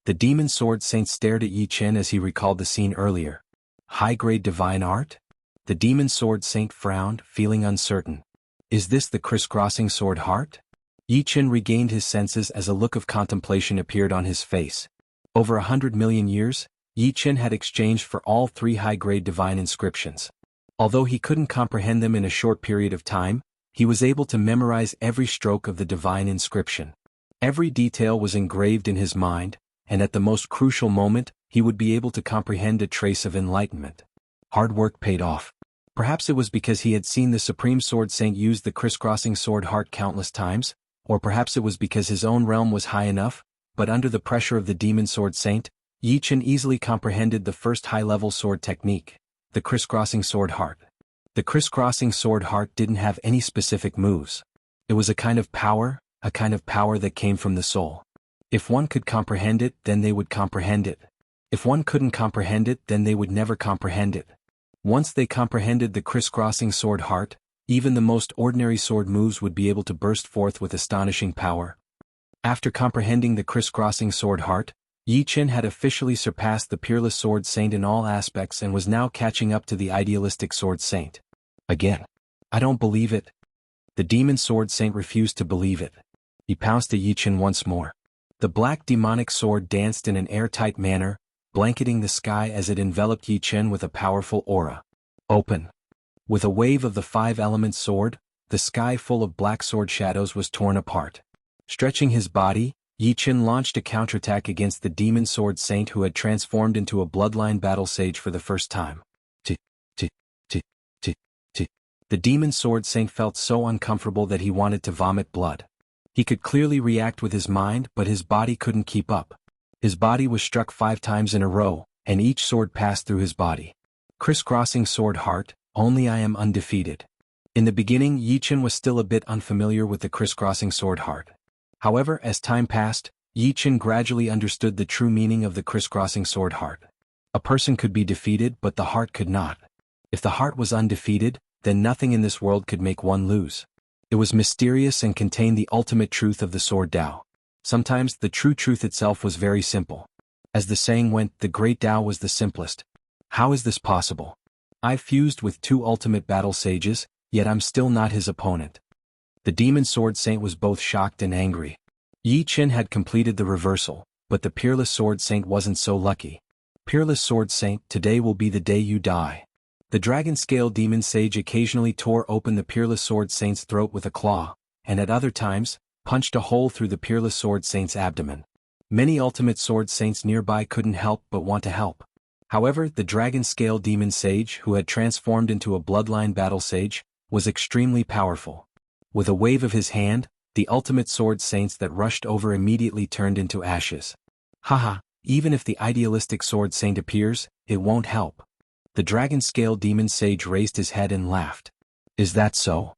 The demon sword saint stared at Yi Chen as he recalled the scene earlier. High-grade divine art? The demon sword saint frowned, feeling uncertain. Is this the crisscrossing sword heart? Yi Chen regained his senses as a look of contemplation appeared on his face. Over 100 million years, Yi Chen had exchanged for all 3 high-grade divine inscriptions. Although he couldn't comprehend them in a short period of time, he was able to memorize every stroke of the divine inscription. Every detail was engraved in his mind, and at the most crucial moment, he would be able to comprehend a trace of enlightenment. Hard work paid off. Perhaps it was because he had seen the Supreme Sword Saint use the crisscrossing sword heart countless times, or perhaps it was because his own realm was high enough, but under the pressure of the Demon Sword Saint, Yi Chen easily comprehended the first high-level sword technique, the crisscrossing sword heart. The crisscrossing sword heart didn't have any specific moves. It was a kind of power that came from the soul. If one could comprehend it, then they would comprehend it. If one couldn't comprehend it, then they would never comprehend it. Once they comprehended the crisscrossing sword heart, even the most ordinary sword moves would be able to burst forth with astonishing power. After comprehending the crisscrossing sword heart, Yi Chen had officially surpassed the peerless sword saint in all aspects and was now catching up to the idealistic sword saint. Again. I don't believe it. The demon sword saint refused to believe it. He pounced at Yi Chen once more. The black demonic sword danced in an airtight manner, blanketing the sky as it enveloped Yi Chen with a powerful aura. Open. With a wave of the 5-element sword, the sky full of black sword shadows was torn apart. Stretching his body, Yi Chen launched a counterattack against the demon sword saint who had transformed into a bloodline battle sage for the first time. The demon sword saint felt so uncomfortable that he wanted to vomit blood. He could clearly react with his mind, but his body couldn't keep up. His body was struck 5 times in a row, and each sword passed through his body. Crisscrossing sword heart, only I am undefeated. In the beginning, Yi Chen was still a bit unfamiliar with the crisscrossing sword heart. However, as time passed, Yi Chen gradually understood the true meaning of the crisscrossing sword heart. A person could be defeated, but the heart could not. If the heart was undefeated, then nothing in this world could make one lose. It was mysterious and contained the ultimate truth of the sword Tao. Sometimes the true truth itself was very simple. As the saying went, the great Tao was the simplest. How is this possible? I've fused with 2 ultimate battle sages, yet I'm still not his opponent. The demon sword saint was both shocked and angry. Yi Chen had completed the reversal, but the peerless sword saint wasn't so lucky. Peerless sword saint, today will be the day you die. The dragon-scale demon sage occasionally tore open the peerless sword saint's throat with a claw, and at other times, punched a hole through the peerless sword saint's abdomen. Many ultimate sword saints nearby couldn't help but want to help. However, the dragon-scale demon sage, who had transformed into a bloodline battle sage, was extremely powerful. With a wave of his hand, The ultimate sword saints that rushed over immediately turned into ashes. Haha, even if the idealistic sword saint appears, it won't help. The dragon scale demon sage raised his head and laughed. Is that so?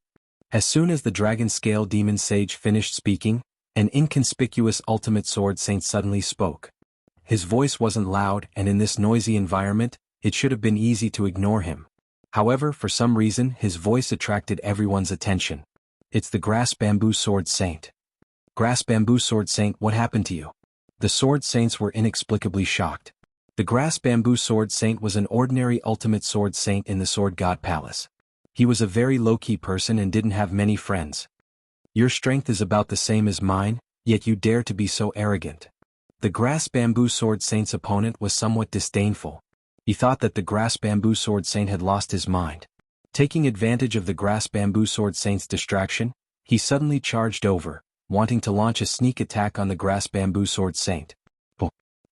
As soon as the dragon scale demon sage finished speaking, an inconspicuous ultimate sword saint suddenly spoke. His voice wasn't loud, and in this noisy environment, it should have been easy to ignore him. However, for some reason, his voice attracted everyone's attention. It's the Grass Bamboo Sword Saint. Grass Bamboo Sword Saint, what happened to you? The Sword Saints were inexplicably shocked. The Grass Bamboo Sword Saint was an ordinary ultimate sword saint in the Sword God Palace. He was a very low-key person and didn't have many friends. Your strength is about the same as mine, yet you dare to be so arrogant. The Grass Bamboo Sword Saint's opponent was somewhat disdainful. He thought that the Grass Bamboo Sword Saint had lost his mind. Taking advantage of the Grass Bamboo Sword Saint's distraction, he suddenly charged over, wanting to launch a sneak attack on the Grass Bamboo Sword Saint.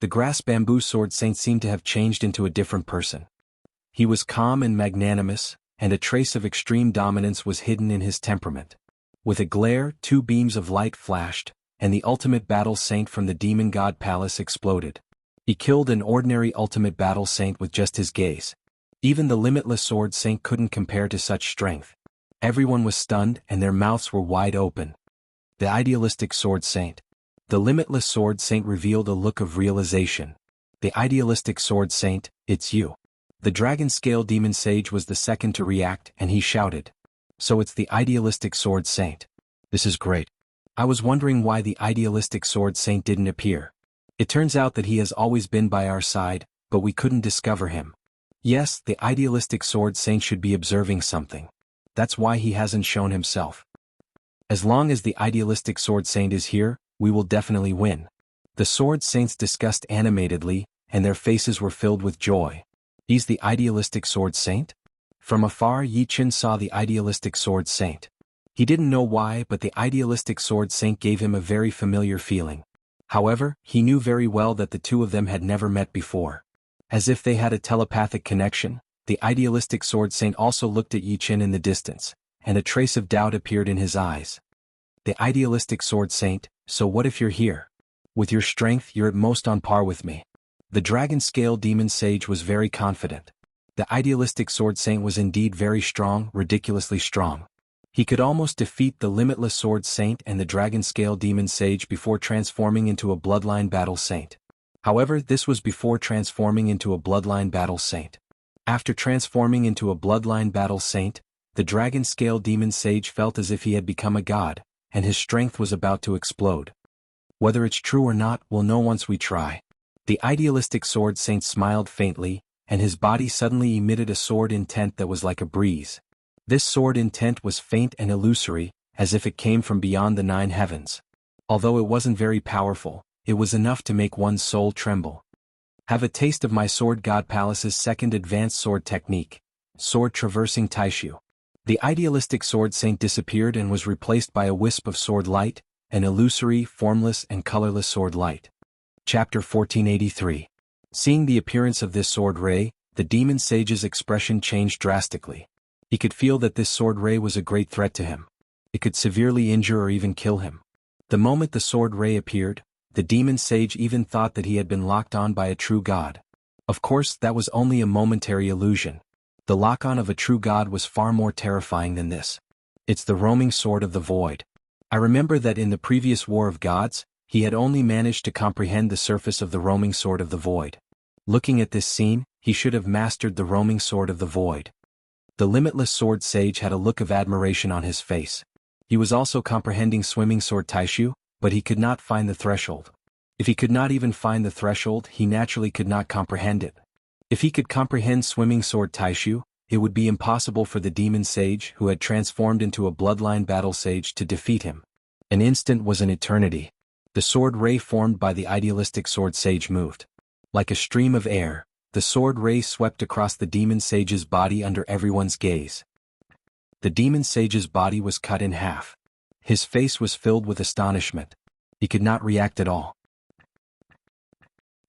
The Grass Bamboo Sword Saint seemed to have changed into a different person. He was calm and magnanimous, and a trace of extreme dominance was hidden in his temperament. With a glare, 2 beams of light flashed, and the ultimate battle saint from the Demon God Palace exploded. He killed an ordinary ultimate battle saint with just his gaze. Even the limitless sword saint couldn't compare to such strength. Everyone was stunned and their mouths were wide open. The idealistic sword saint. The limitless sword saint revealed a look of realization. The idealistic sword saint, it's you. The dragon scale demon sage was the second to react, and he shouted. So it's the idealistic sword saint. This is great. I was wondering why the idealistic sword saint didn't appear. It turns out that he has always been by our side, but we couldn't discover him. Yes, the idealistic sword saint should be observing something. That's why he hasn't shown himself. As long as the idealistic sword saint is here, we will definitely win. The sword saints discussed animatedly, and their faces were filled with joy. He's the idealistic sword saint? From afar, Yi Chen saw the idealistic sword saint. He didn't know why, but the idealistic sword saint gave him a very familiar feeling. However, he knew very well that the two of them had never met before. As if they had a telepathic connection, the idealistic sword saint also looked at Yi Chen in the distance, and a trace of doubt appeared in his eyes. The idealistic sword saint, so what if you're here? With your strength, you're at most on par with me. The dragon scale demon sage was very confident. The idealistic sword saint was indeed very strong, ridiculously strong. He could almost defeat the limitless sword saint and the dragon scale demon sage before transforming into a bloodline battle saint. However, this was before transforming into a bloodline battle saint. After transforming into a bloodline battle saint, the dragon scale demon sage felt as if he had become a god, and his strength was about to explode. Whether it's true or not, we'll know once we try. The idealistic sword saint smiled faintly, and his body suddenly emitted a sword intent that was like a breeze. This sword intent was faint and illusory, as if it came from beyond the 9 heavens. Although it wasn't very powerful, it was enough to make one's soul tremble. Have a taste of my Sword God Palace's second advanced sword technique, Sword Traversing Taishu. The idealistic sword saint disappeared and was replaced by a wisp of sword light, an illusory, formless and colorless sword light. Chapter 1483. Seeing the appearance of this sword ray, the demon sage's expression changed drastically. He could feel that this sword ray was a great threat to him. It could severely injure or even kill him. The moment the sword ray appeared, the demon sage even thought that he had been locked on by a true god. Of course, that was only a momentary illusion. The lock-on of a true god was far more terrifying than this. It's the roaming sword of the void. I remember that in the previous War of Gods, he had only managed to comprehend the surface of the roaming sword of the void. Looking at this scene, he should have mastered the roaming sword of the void. The limitless sword sage had a look of admiration on his face. He was also comprehending swimming sword Taishu, but he could not find the threshold. If he could not even find the threshold, he naturally could not comprehend it. If he could comprehend swimming sword Taishu, it would be impossible for the demon sage who had transformed into a bloodline battle sage to defeat him. An instant was an eternity. The sword ray formed by the idealistic sword sage moved. Like a stream of air, the sword ray swept across the demon sage's body under everyone's gaze. The demon sage's body was cut in half. His face was filled with astonishment. He could not react at all.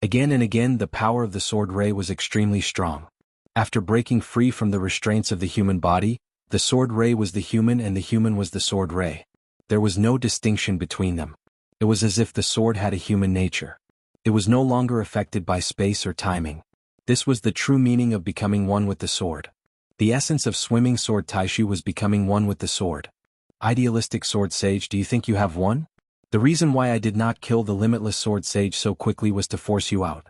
Again and again the power of the sword ray was extremely strong. After breaking free from the restraints of the human body, the sword ray was the human and the human was the sword ray. There was no distinction between them. It was as if the sword had a human nature. It was no longer affected by space or timing. This was the true meaning of becoming one with the sword. The essence of swimming sword Taishu was becoming one with the sword. Idealistic sword sage, do you think you have one? The reason why I did not kill the limitless sword sage so quickly was to force you out.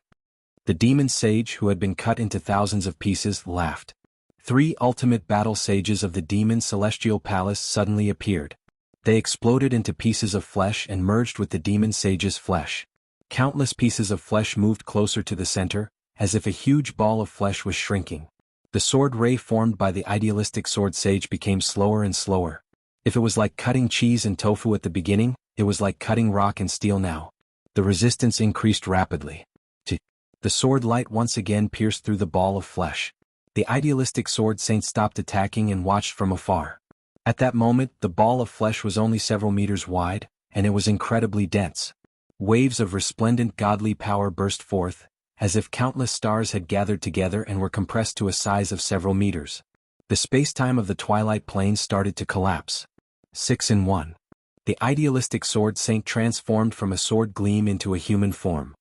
The demon sage, who had been cut into thousands of pieces, laughed. 3 ultimate battle sages of the demon celestial palace suddenly appeared. They exploded into pieces of flesh and merged with the demon sage's flesh. Countless pieces of flesh moved closer to the center, as if a huge ball of flesh was shrinking. The sword ray formed by the idealistic sword sage became slower and slower. If it was like cutting cheese and tofu at the beginning, it was like cutting rock and steel now. The resistance increased rapidly. The sword light once again pierced through the ball of flesh. The idealistic sword saint stopped attacking and watched from afar. At that moment, the ball of flesh was only several meters wide, and it was incredibly dense. Waves of resplendent godly power burst forth, as if countless stars had gathered together and were compressed to a size of several meters. The space-time of the twilight plains started to collapse. 6 in 1. The idealistic sword saint transformed from a sword gleam into a human form.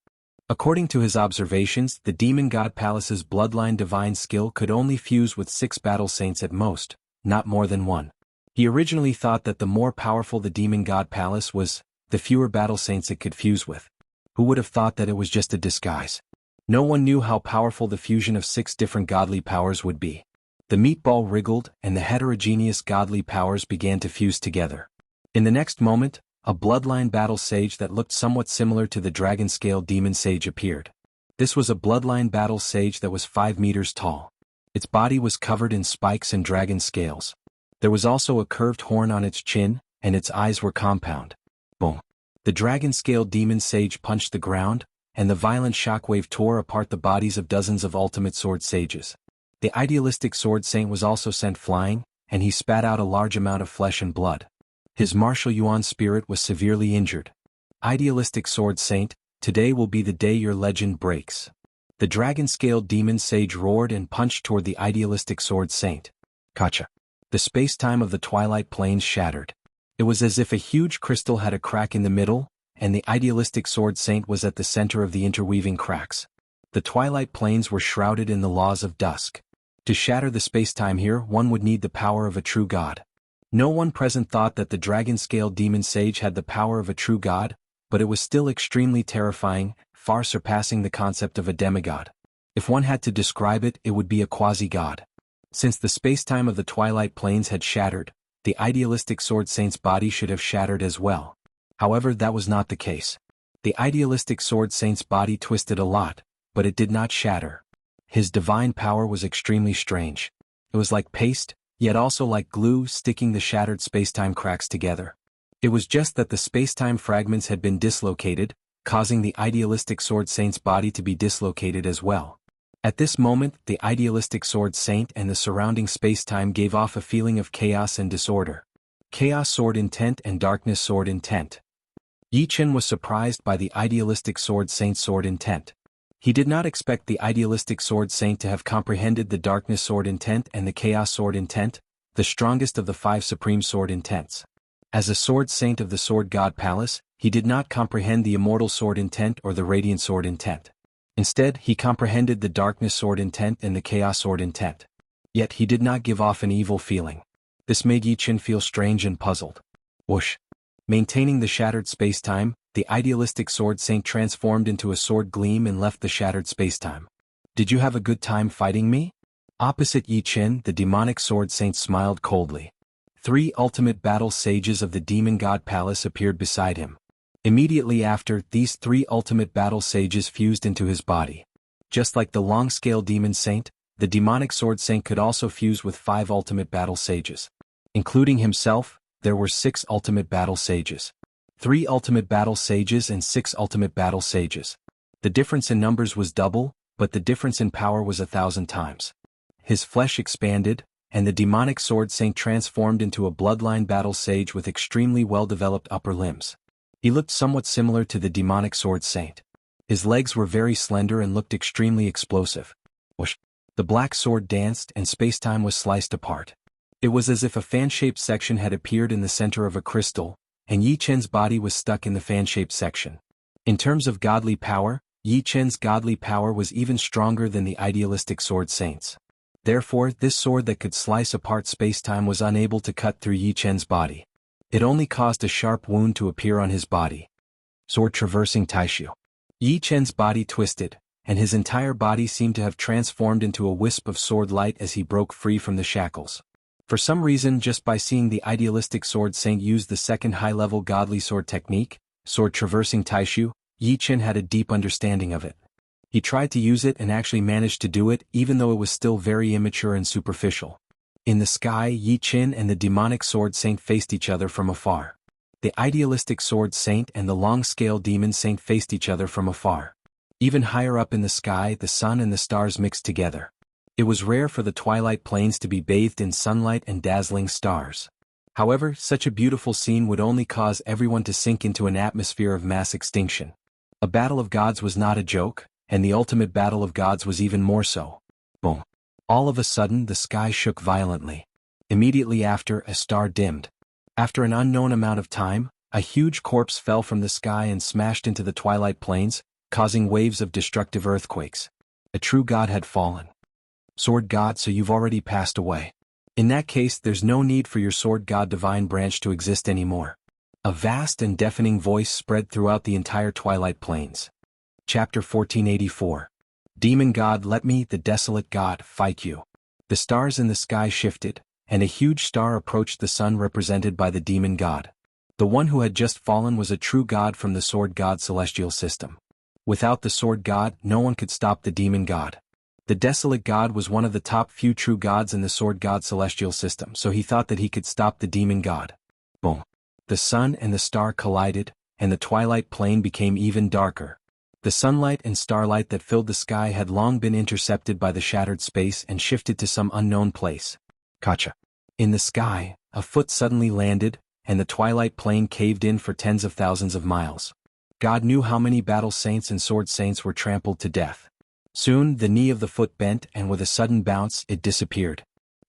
According to his observations, the demon god palace's bloodline divine skill could only fuse with 6 battle saints at most, not more than 1. He originally thought that the more powerful the demon god palace was, the fewer battle saints it could fuse with. Who would have thought that it was just a disguise? No one knew how powerful the fusion of 6 different godly powers would be. The meatball wriggled and the heterogeneous godly powers began to fuse together. In the next moment, a bloodline battle sage that looked somewhat similar to the dragon scale demon sage appeared. This was a bloodline battle sage that was 5 meters tall. Its body was covered in spikes and dragon scales. There was also a curved horn on its chin, and its eyes were compound. Boom! The dragon scale demon sage punched the ground, and the violent shockwave tore apart the bodies of dozens of ultimate sword sages. The idealistic sword saint was also sent flying, and he spat out a large amount of flesh and blood. His martial yuan spirit was severely injured. Idealistic sword saint, today will be the day your legend breaks. The dragon-scaled demon sage roared and punched toward the idealistic sword saint. Gotcha. The space-time of the twilight plains shattered. It was as if a huge crystal had a crack in the middle, and the idealistic sword saint was at the center of the interweaving cracks. The twilight plains were shrouded in the laws of dusk. To shatter the space-time here, one would need the power of a true god. No one present thought that the dragon-scaled demon sage had the power of a true god, but it was still extremely terrifying, far surpassing the concept of a demigod. If one had to describe it, it would be a quasi-god. Since the space-time of the twilight plains had shattered, the idealistic sword saint's body should have shattered as well. However, that was not the case. The idealistic sword saint's body twisted a lot, but it did not shatter. His divine power was extremely strange. It was like paste, yet also like glue sticking the shattered space-time cracks together. It was just that the space-time fragments had been dislocated, causing the idealistic sword saint's body to be dislocated as well. At this moment, the idealistic sword saint and the surrounding space-time gave off a feeling of chaos and disorder. Chaos sword intent and darkness sword intent. Yi Chen was surprised by the idealistic sword saint's sword intent. He did not expect the idealistic sword saint to have comprehended the darkness sword intent and the chaos sword intent, the strongest of the 5 supreme sword intents. As a sword saint of the sword god palace, he did not comprehend the immortal sword intent or the radiant sword intent. Instead, he comprehended the darkness sword intent and the chaos sword intent. Yet he did not give off an evil feeling. This made Yi Chen feel strange and puzzled. Whoosh! Maintaining the shattered space-time, the idealistic sword saint transformed into a sword gleam and left the shattered spacetime. Did you have a good time fighting me? Opposite Yi Chen, the demonic sword saint smiled coldly. 3 ultimate battle sages of the demon god palace appeared beside him. Immediately after, these 3 ultimate battle sages fused into his body. Just like the long-scale demon saint, the demonic sword saint could also fuse with 5 ultimate battle sages. Including himself, there were 6 ultimate battle sages. 3 ultimate battle sages and 6 ultimate battle sages. The difference in numbers was double, but the difference in power was 1,000 times. His flesh expanded, and the demonic sword saint transformed into a bloodline battle sage with extremely well-developed upper limbs. He looked somewhat similar to the demonic sword saint. His legs were very slender and looked extremely explosive. Whoosh! The black sword danced and space-time was sliced apart. It was as if a fan-shaped section had appeared in the center of a crystal, and Yi Chen's body was stuck in the fan-shaped section. In terms of godly power, Yi Chen's godly power was even stronger than the idealistic sword saint's. Therefore, this sword that could slice apart spacetime was unable to cut through Yi Chen's body. It only caused a sharp wound to appear on his body. Sword traversing Taishu. Yi Chen's body twisted, and his entire body seemed to have transformed into a wisp of sword light as he broke free from the shackles. For some reason, just by seeing the idealistic sword saint use the second high-level godly sword technique, sword traversing Taishu, Yi Chen had a deep understanding of it. He tried to use it and actually managed to do it even though it was still very immature and superficial. In the sky, Yi Chen and the demonic sword saint faced each other from afar. The idealistic sword saint and the long-scale demon saint faced each other from afar. Even higher up in the sky, the sun and the stars mixed together. It was rare for the twilight plains to be bathed in sunlight and dazzling stars. However, such a beautiful scene would only cause everyone to sink into an atmosphere of mass extinction. A battle of gods was not a joke, and the ultimate battle of gods was even more so. Boom. All of a sudden, the sky shook violently. Immediately after, a star dimmed. After an unknown amount of time, a huge corpse fell from the sky and smashed into the twilight plains, causing waves of destructive earthquakes. A true god had fallen. Sword god, so you've already passed away. In that case, there's no need for your sword god divine branch to exist anymore. A vast and deafening voice spread throughout the entire twilight plains. Chapter 1484. Demon god, let me, the desolate god, fight you. The stars in the sky shifted, and a huge star approached the sun represented by the demon god. The one who had just fallen was a true god from the sword god celestial system. Without the sword god, no one could stop the demon god. The desolate god was one of the top few true gods in the sword god celestial system, so he thought that he could stop the demon god. Boom. The sun and the star collided, and the twilight plain became even darker. The sunlight and starlight that filled the sky had long been intercepted by the shattered space and shifted to some unknown place. Gotcha. In the sky, a foot suddenly landed, and the twilight plain caved in for tens of thousands of miles. God knew how many battle saints and sword saints were trampled to death. Soon, the knee of the foot bent, and with a sudden bounce, it disappeared.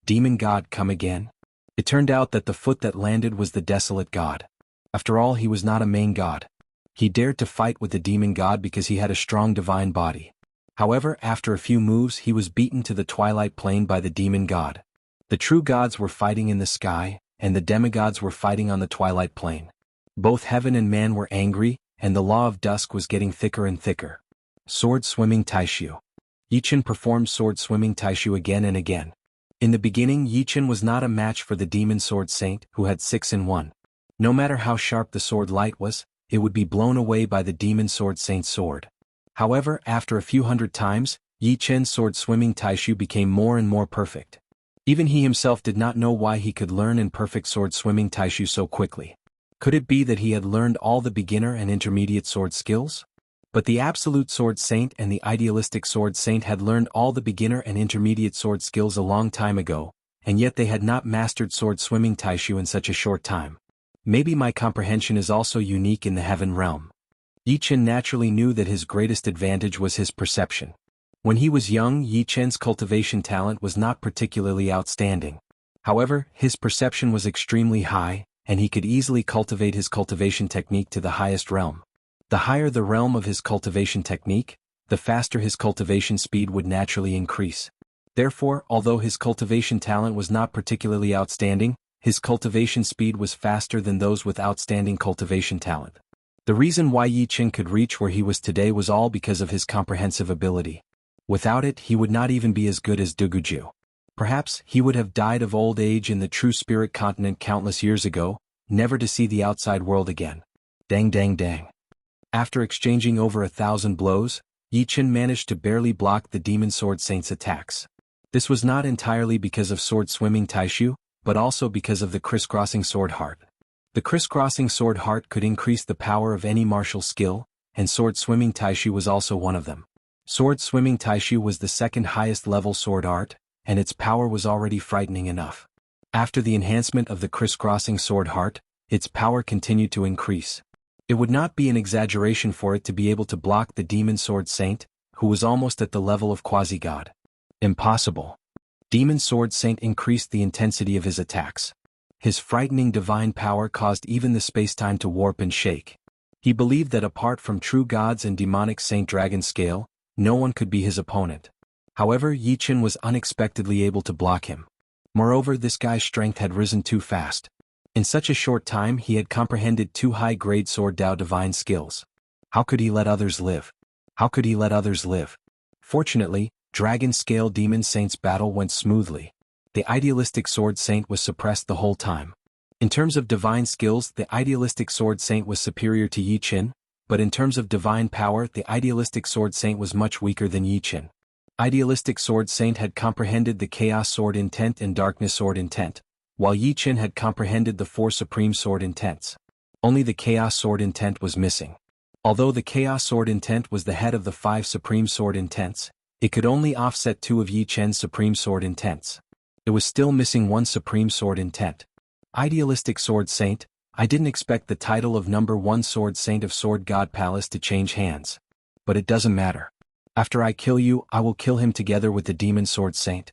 Demon god, come again? It turned out that the foot that landed was the desolate god. After all, he was not a main god. He dared to fight with the demon god because he had a strong divine body. However, after a few moves, he was beaten to the twilight plain by the demon god. The true gods were fighting in the sky, and the demigods were fighting on the twilight plain. Both heaven and man were angry, and the law of dusk was getting thicker and thicker. Sword swimming Taishu. Yi Chen performed sword swimming Taishu again and again. In the beginning, Yi Chen was not a match for the demon sword saint, who had 6 in 1. No matter how sharp the sword light was, it would be blown away by the demon sword saint's sword. However, after a few hundred times, Yi Chen's sword swimming Taishu became more and more perfect. Even he himself did not know why he could learn in perfect sword swimming Taishu so quickly. Could it be that he had learned all the beginner and intermediate sword skills? But the absolute sword saint and the idealistic sword saint had learned all the beginner and intermediate sword skills a long time ago, and yet they had not mastered sword swimming Taishu in such a short time. Maybe my comprehension is also unique in the heaven realm. Yi Chen naturally knew that his greatest advantage was his perception. When he was young, Yi Chen's cultivation talent was not particularly outstanding. However, his perception was extremely high, and he could easily cultivate his cultivation technique to the highest realm. The higher the realm of his cultivation technique, the faster his cultivation speed would naturally increase. Therefore, although his cultivation talent was not particularly outstanding, his cultivation speed was faster than those with outstanding cultivation talent. The reason why Yi Chen could reach where he was today was all because of his comprehensive ability. Without it, he would not even be as good as Duguju. Perhaps he would have died of old age in the true spirit continent countless years ago, never to see the outside world again. Dang dang dang. After exchanging over 1,000 blows, Yi Chen managed to barely block the demon sword saint's attacks. This was not entirely because of sword swimming Taishu, but also because of the crisscrossing sword heart. The crisscrossing sword heart could increase the power of any martial skill, and sword swimming Taishu was also one of them. Sword swimming Taishu was the second highest level sword art, and its power was already frightening enough. After the enhancement of the crisscrossing sword heart, its power continued to increase. It would not be an exaggeration for it to be able to block the demon sword saint, who was almost at the level of quasi-god. Impossible. Demon sword saint increased the intensity of his attacks. His frightening divine power caused even the spacetime to warp and shake. He believed that apart from true gods and demonic Saint Dragon Scale, no one could be his opponent. However, Yi Chen was unexpectedly able to block him. Moreover, this guy's strength had risen too fast. In such a short time he had comprehended 2 high-grade Sword Dao divine skills. How could he let others live? How could he let others live? Fortunately, Dragon Scale Demon Saint's battle went smoothly. The idealistic Sword Saint was suppressed the whole time. In terms of divine skills, the idealistic Sword Saint was superior to Yi Chen, but in terms of divine power, the idealistic Sword Saint was much weaker than Yi Chen. Idealistic Sword Saint had comprehended the Chaos Sword Intent and Darkness Sword Intent, while Yi Chen had comprehended the 4 Supreme Sword Intents. Only the Chaos Sword Intent was missing. Although the Chaos Sword Intent was the head of the 5 Supreme Sword Intents, it could only offset 2 of Yi Chen's Supreme Sword Intents. It was still missing 1 Supreme Sword Intent. Idealistic Sword Saint, I didn't expect the title of number 1 Sword Saint of Sword God Palace to change hands. But it doesn't matter. After I kill you, I will kill him together with the Demon Sword Saint.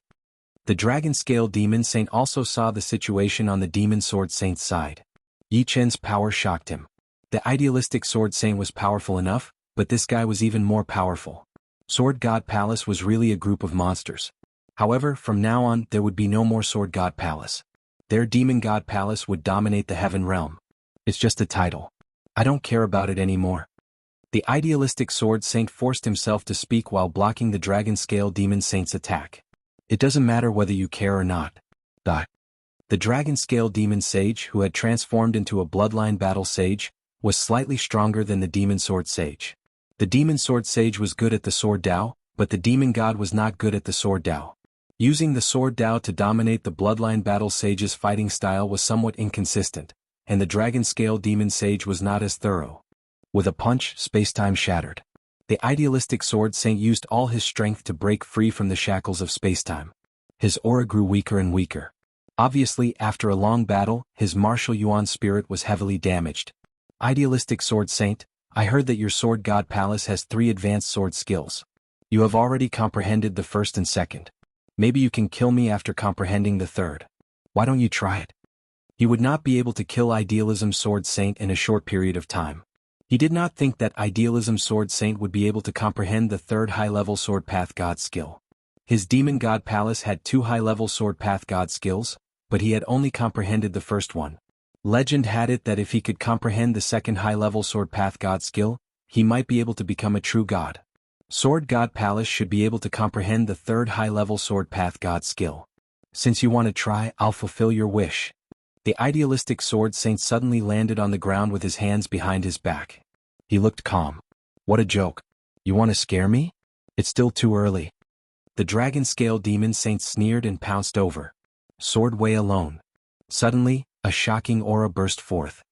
The Dragon Scale Demon Saint also saw the situation on the Demon Sword Saint's side. Yi Chen's power shocked him. The idealistic Sword Saint was powerful enough, but this guy was even more powerful. Sword God Palace was really a group of monsters. However, from now on, there would be no more Sword God Palace. Their Demon God Palace would dominate the Heaven Realm. It's just a title. I don't care about it anymore. The idealistic Sword Saint forced himself to speak while blocking the Dragon Scale Demon Saint's attack. It doesn't matter whether you care or not. The Dragon Scale Demon Sage, who had transformed into a Bloodline Battle Sage, was slightly stronger than the Demon Sword Sage. The Demon Sword Sage was good at the Sword Dao, but the Demon God was not good at the Sword Dao. Using the Sword Dao to dominate the Bloodline Battle Sage's fighting style was somewhat inconsistent, and the Dragon Scale Demon Sage was not as thorough. With a punch, spacetime shattered. The idealistic Sword Saint used all his strength to break free from the shackles of spacetime. His aura grew weaker and weaker. Obviously, after a long battle, his martial Yuan spirit was heavily damaged. Idealistic Sword Saint, I heard that your Sword God Palace has 3 advanced sword skills. You have already comprehended the first and second. Maybe you can kill me after comprehending the third. Why don't you try it? He would not be able to kill Idealism Sword Saint in a short period of time. He did not think that Idealism Sword Saint would be able to comprehend the 3rd high-level Sword Path God skill. His Demon God Palace had 2 high-level Sword Path God skills, but he had only comprehended the first one. Legend had it that if he could comprehend the 2nd high-level Sword Path God skill, he might be able to become a true god. Sword God Palace should be able to comprehend the 3rd high-level Sword Path God skill. Since you want to try, I'll fulfill your wish. The idealistic Sword Saint suddenly landed on the ground with his hands behind his back. He looked calm. What a joke. You want to scare me? It's still too early. The Dragon Scale Demon Saint sneered and pounced over. Sword Wei alone. Suddenly, a shocking aura burst forth.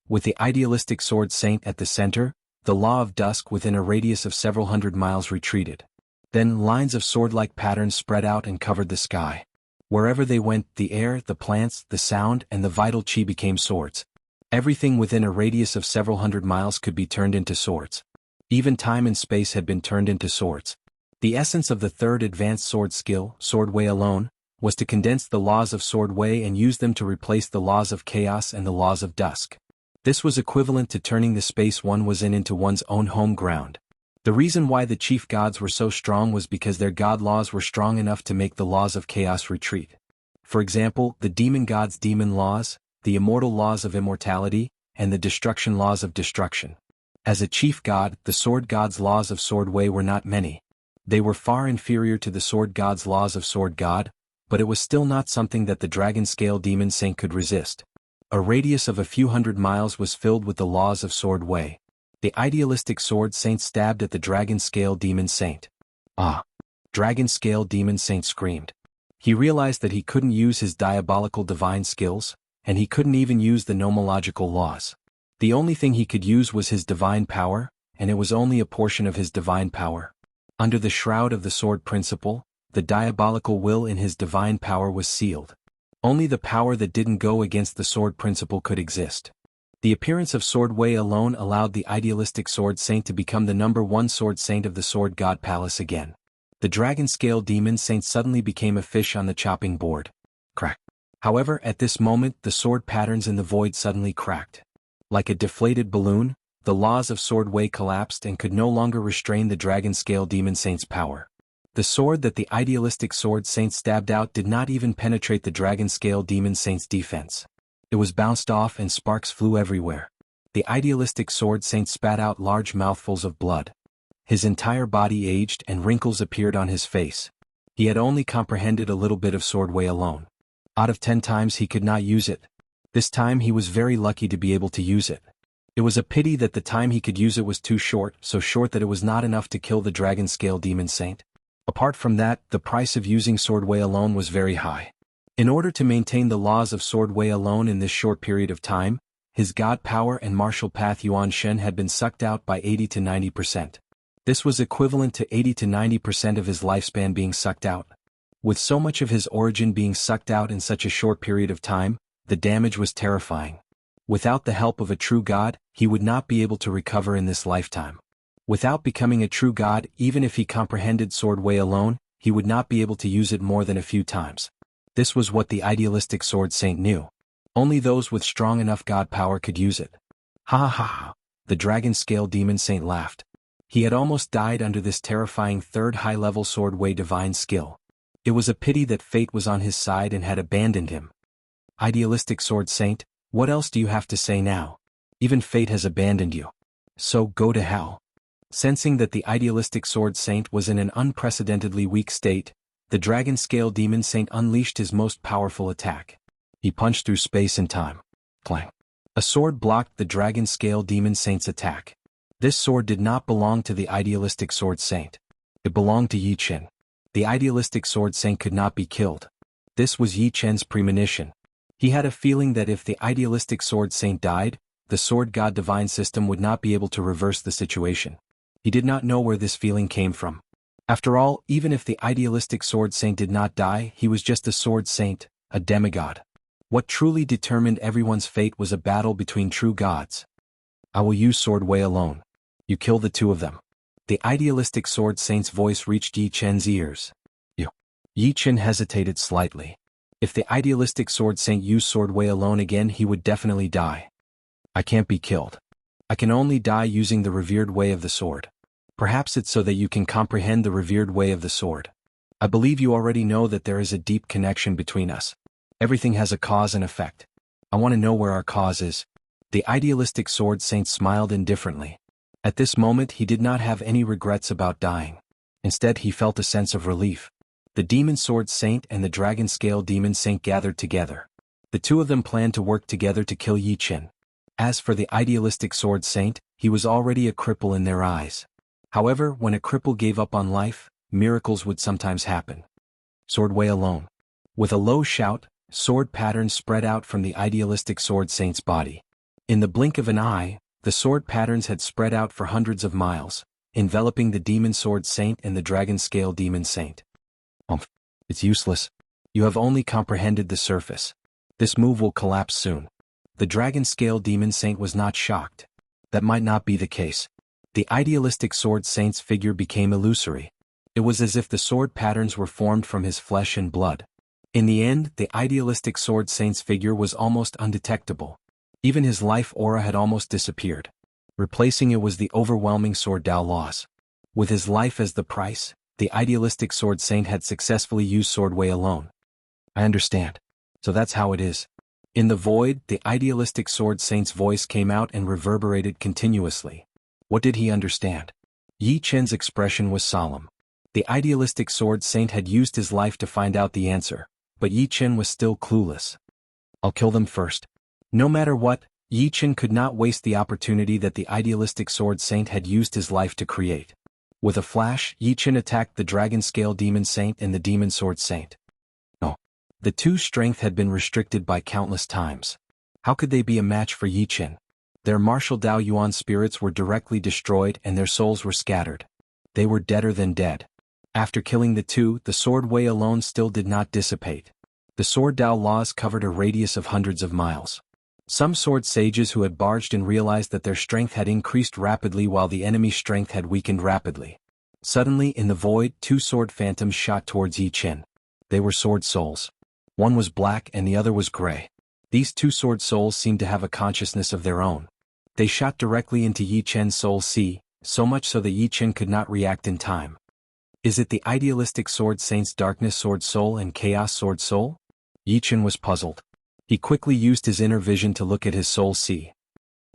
With the idealistic Sword Saint at the center, the Law of Dusk within a radius of several hundred miles retreated. Then lines of sword-like patterns spread out and covered the sky. Wherever they went, the air, the plants, the sound, and the vital chi became swords. Everything within a radius of several hundred miles could be turned into swords. Even time and space had been turned into swords. The essence of the 3rd advanced sword skill, Sword Wei alone, was to condense the laws of Sword Wei and use them to replace the laws of chaos and the laws of dusk. This was equivalent to turning the space one was in into one's own home ground. The reason why the chief gods were so strong was because their god laws were strong enough to make the laws of chaos retreat. For example, the demon gods' demon laws, the immortal laws of immortality, and the destruction laws of destruction. As a chief god, the sword god's laws of Sword Wei were not many. They were far inferior to the sword god's laws of Sword God, but it was still not something that the Dragon Scale Demon Saint could resist. A radius of a few hundred miles was filled with the laws of Sword Wei. The idealistic Sword Saint stabbed at the Dragon Scale Demon Saint. Ah! Dragon Scale Demon Saint screamed. He realized that he couldn't use his diabolical divine skills, and he couldn't even use the nomological laws. The only thing he could use was his divine power, and it was only a portion of his divine power. Under the shroud of the sword principle, the diabolical will in his divine power was sealed. Only the power that didn't go against the sword principle could exist. The appearance of Sword Wei alone allowed the idealistic Sword Saint to become the number 1 Sword Saint of the Sword God Palace again. The Dragon Scale Demon Saint suddenly became a fish on the chopping board. Crack. However, at this moment the sword patterns in the void suddenly cracked. Like a deflated balloon, the laws of sword way collapsed and could no longer restrain the dragon scale demon saint's power. The sword that the idealistic sword saint stabbed out did not even penetrate the dragon scale demon saint's defense. It was bounced off and sparks flew everywhere. The idealistic sword saint spat out large mouthfuls of blood. His entire body aged and wrinkles appeared on his face. He had only comprehended a little bit of sword way alone. Out of 10 times he could not use it. This time he was very lucky to be able to use it. It was a pity that the time he could use it was too short, so short that it was not enough to kill the dragon scale demon saint. Apart from that, the price of using sword way alone was very high. In order to maintain the laws of sword way alone in this short period of time, his god power and martial path Yuan Shen had been sucked out by 80 to 90%. This was equivalent to 80 to 90% of his lifespan being sucked out. With so much of his origin being sucked out in such a short period of time, the damage was terrifying. Without the help of a true god, he would not be able to recover in this lifetime. Without becoming a true god, even if he comprehended sword way alone, he would not be able to use it more than a few times. This was what the idealistic sword saint knew. Only those with strong enough god power could use it. Ha ha ha! The dragon scale demon saint laughed. He had almost died under this terrifying third high-level sword way divine skill. It was a pity that fate was on his side and had abandoned him. Idealistic sword saint, what else do you have to say now? Even fate has abandoned you. So go to hell. Sensing that the idealistic sword saint was in an unprecedentedly weak state, the dragon scale demon saint unleashed his most powerful attack. He punched through space and time. Clang. A sword blocked the dragon scale demon saint's attack. This sword did not belong to the idealistic sword saint. It belonged to Yi Chen. The idealistic sword saint could not be killed. This was Yi Chen's premonition. He had a feeling that if the idealistic sword saint died, the sword god divine system would not be able to reverse the situation. He did not know where this feeling came from. After all, even if the idealistic sword saint did not die, he was just a sword saint, a demigod. What truly determined everyone's fate was a battle between true gods. I will use sword way alone. You kill the two of them. The idealistic sword saint's voice reached Yi Chen's ears. You. Yi Chen hesitated slightly. If the idealistic sword saint used sword way alone again, he would definitely die. I can't be killed. I can only die using the revered way of the sword. Perhaps it's so that you can comprehend the revered way of the sword. I believe you already know that there is a deep connection between us. Everything has a cause and effect. I want to know where our cause is. The idealistic sword saint smiled indifferently. At this moment he did not have any regrets about dying. Instead he felt a sense of relief. The demon sword saint and the dragon scale demon saint gathered together. The two of them planned to work together to kill Yi Chen. As for the idealistic sword saint, he was already a cripple in their eyes. However, when a cripple gave up on life, miracles would sometimes happen. Sword way alone. With a low shout, sword patterns spread out from the idealistic sword saint's body. In the blink of an eye, the sword patterns had spread out for hundreds of miles, enveloping the demon sword saint and the dragon scale demon saint. It's useless. You have only comprehended the surface. This move will collapse soon. The dragon scale demon saint was not shocked. That might not be the case. The idealistic sword saint's figure became illusory. It was as if the sword patterns were formed from his flesh and blood. In the end, the idealistic sword saint's figure was almost undetectable. Even his life aura had almost disappeared. Replacing it was the overwhelming sword Dao laws. With his life as the price, the idealistic sword saint had successfully used sword way alone. I understand. So that's how it is. In the void, the idealistic sword saint's voice came out and reverberated continuously. What did he understand? Yi Chen's expression was solemn. The idealistic sword saint had used his life to find out the answer, but Yi Chen was still clueless. I'll kill them first. No matter what, Yi Chen could not waste the opportunity that the idealistic sword saint had used his life to create. With a flash, Yi Chen attacked the dragon scale demon saint and the demon sword saint. No. The two's strength had been restricted by countless times. How could they be a match for Yi Chen? Their martial Dao Yuan spirits were directly destroyed and their souls were scattered. They were deader than dead. After killing the two, the sword way alone still did not dissipate. The sword Dao laws covered a radius of hundreds of miles. Some sword sages who had barged in realized that their strength had increased rapidly while the enemy's strength had weakened rapidly. Suddenly, in the void, two sword phantoms shot towards Yi Chen. They were sword souls. One was black and the other was gray. These two sword souls seemed to have a consciousness of their own. They shot directly into Yi Chen's soul C, so much so that Yi Chen could not react in time. Is it the idealistic sword saint's darkness sword soul and chaos sword soul? Yi Chen was puzzled. He quickly used his inner vision to look at his soul C.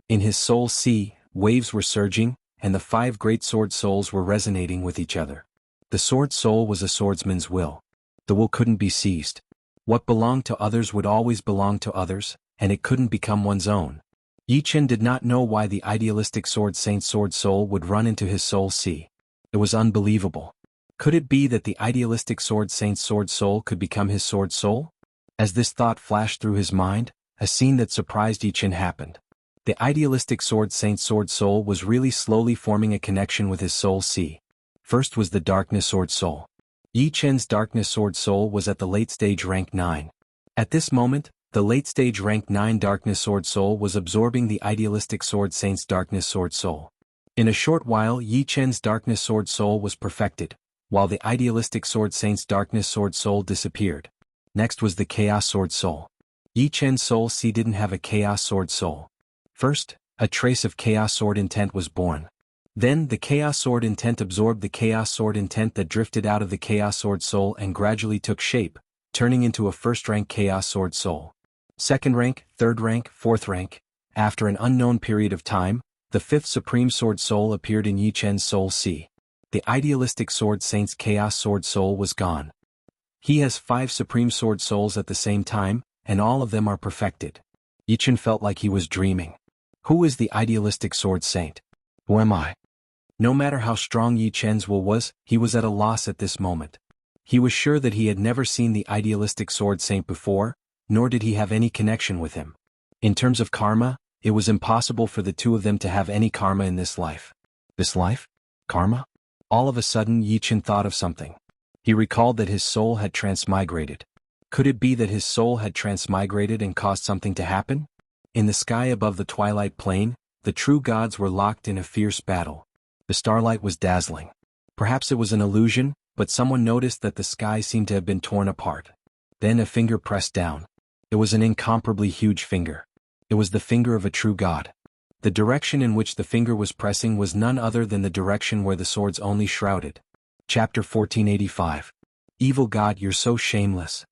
In his soul C, waves were surging, and the 5 great sword souls were resonating with each other. The sword soul was a swordsman's will. The will couldn't be seized. What belonged to others would always belong to others, and it couldn't become one's own. Yi Chen did not know why the idealistic sword saint's sword soul would run into his soul C. It was unbelievable. Could it be that the idealistic sword saint's sword soul could become his sword soul? As this thought flashed through his mind, a scene that surprised Yi Chen happened. The idealistic sword saint's sword soul was really slowly forming a connection with his soul C. First was the darkness sword soul. Yi Chen's darkness sword soul was at the late stage rank 9. At this moment, the late stage rank 9 darkness sword soul was absorbing the idealistic sword saint's darkness sword soul. In a short while Yi Chen's darkness sword soul was perfected, while the idealistic sword saint's darkness sword soul disappeared. Next was the chaos sword soul. Yi Chen's soul C didn't have a chaos sword soul. First, a trace of chaos sword intent was born. Then the chaos sword intent absorbed the chaos sword intent that drifted out of the chaos sword soul and gradually took shape, turning into a first-rank chaos sword soul. Second rank, third rank, fourth rank. After an unknown period of time, the 5th supreme sword soul appeared in Yi Chen's soul C. The idealistic sword saint's chaos sword soul was gone. He has 5 supreme sword souls at the same time, and all of them are perfected. Yi Chen felt like he was dreaming. Who is the idealistic sword saint? Who am I? No matter how strong Yi Chen's will was, he was at a loss at this moment. He was sure that he had never seen the idealistic sword saint before, nor did he have any connection with him. In terms of karma, it was impossible for the two of them to have any karma in this life. This life? Karma? All of a sudden Yi Chen thought of something. He recalled that his soul had transmigrated. Could it be that his soul had transmigrated and caused something to happen? In the sky above the twilight plain, the true gods were locked in a fierce battle. The starlight was dazzling. Perhaps it was an illusion, but someone noticed that the sky seemed to have been torn apart. Then a finger pressed down. It was an incomparably huge finger. It was the finger of a true god. The direction in which the finger was pressing was none other than the direction where the swords only shrouded. Chapter 1485. Evil God, you're so shameless.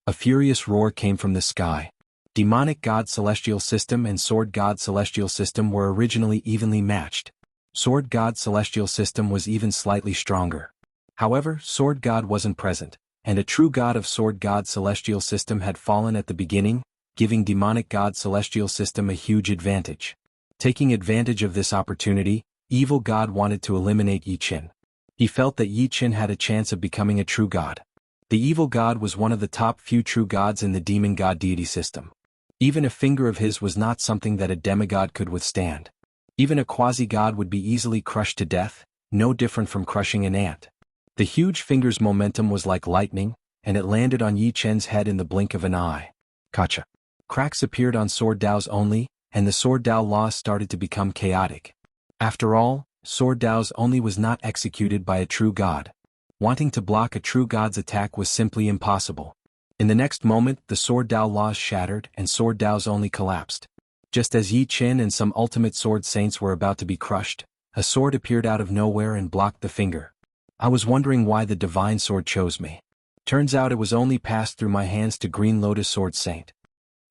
A furious roar came from the sky. Demonic God Celestial System and Sword God Celestial System were originally evenly matched. Sword God Celestial System was even slightly stronger. However, Sword God wasn't present, and a true god of Sword God Celestial System had fallen at the beginning, giving Demonic God Celestial System a huge advantage. Taking advantage of this opportunity, Evil God wanted to eliminate Yi Chen. He felt that Yi Chen had a chance of becoming a true god. The Evil God was one of the top few true gods in the Demon God deity system. Even a finger of his was not something that a demigod could withstand. Even a quasi-god would be easily crushed to death, no different from crushing an ant. The huge finger's momentum was like lightning, and it landed on Yi Chen's head in the blink of an eye. Gotcha. Cracks appeared on Sword Dao's only, and the Sword Dao laws started to become chaotic. After all, Sword Dao's only was not executed by a true god. Wanting to block a true god's attack was simply impossible. In the next moment, the Sword Dao laws shattered and Sword Dao's only collapsed. Just as Yi Chen and some ultimate sword saints were about to be crushed, a sword appeared out of nowhere and blocked the finger. I was wondering why the divine sword chose me. Turns out it was only passed through my hands to Green Lotus Sword Saint.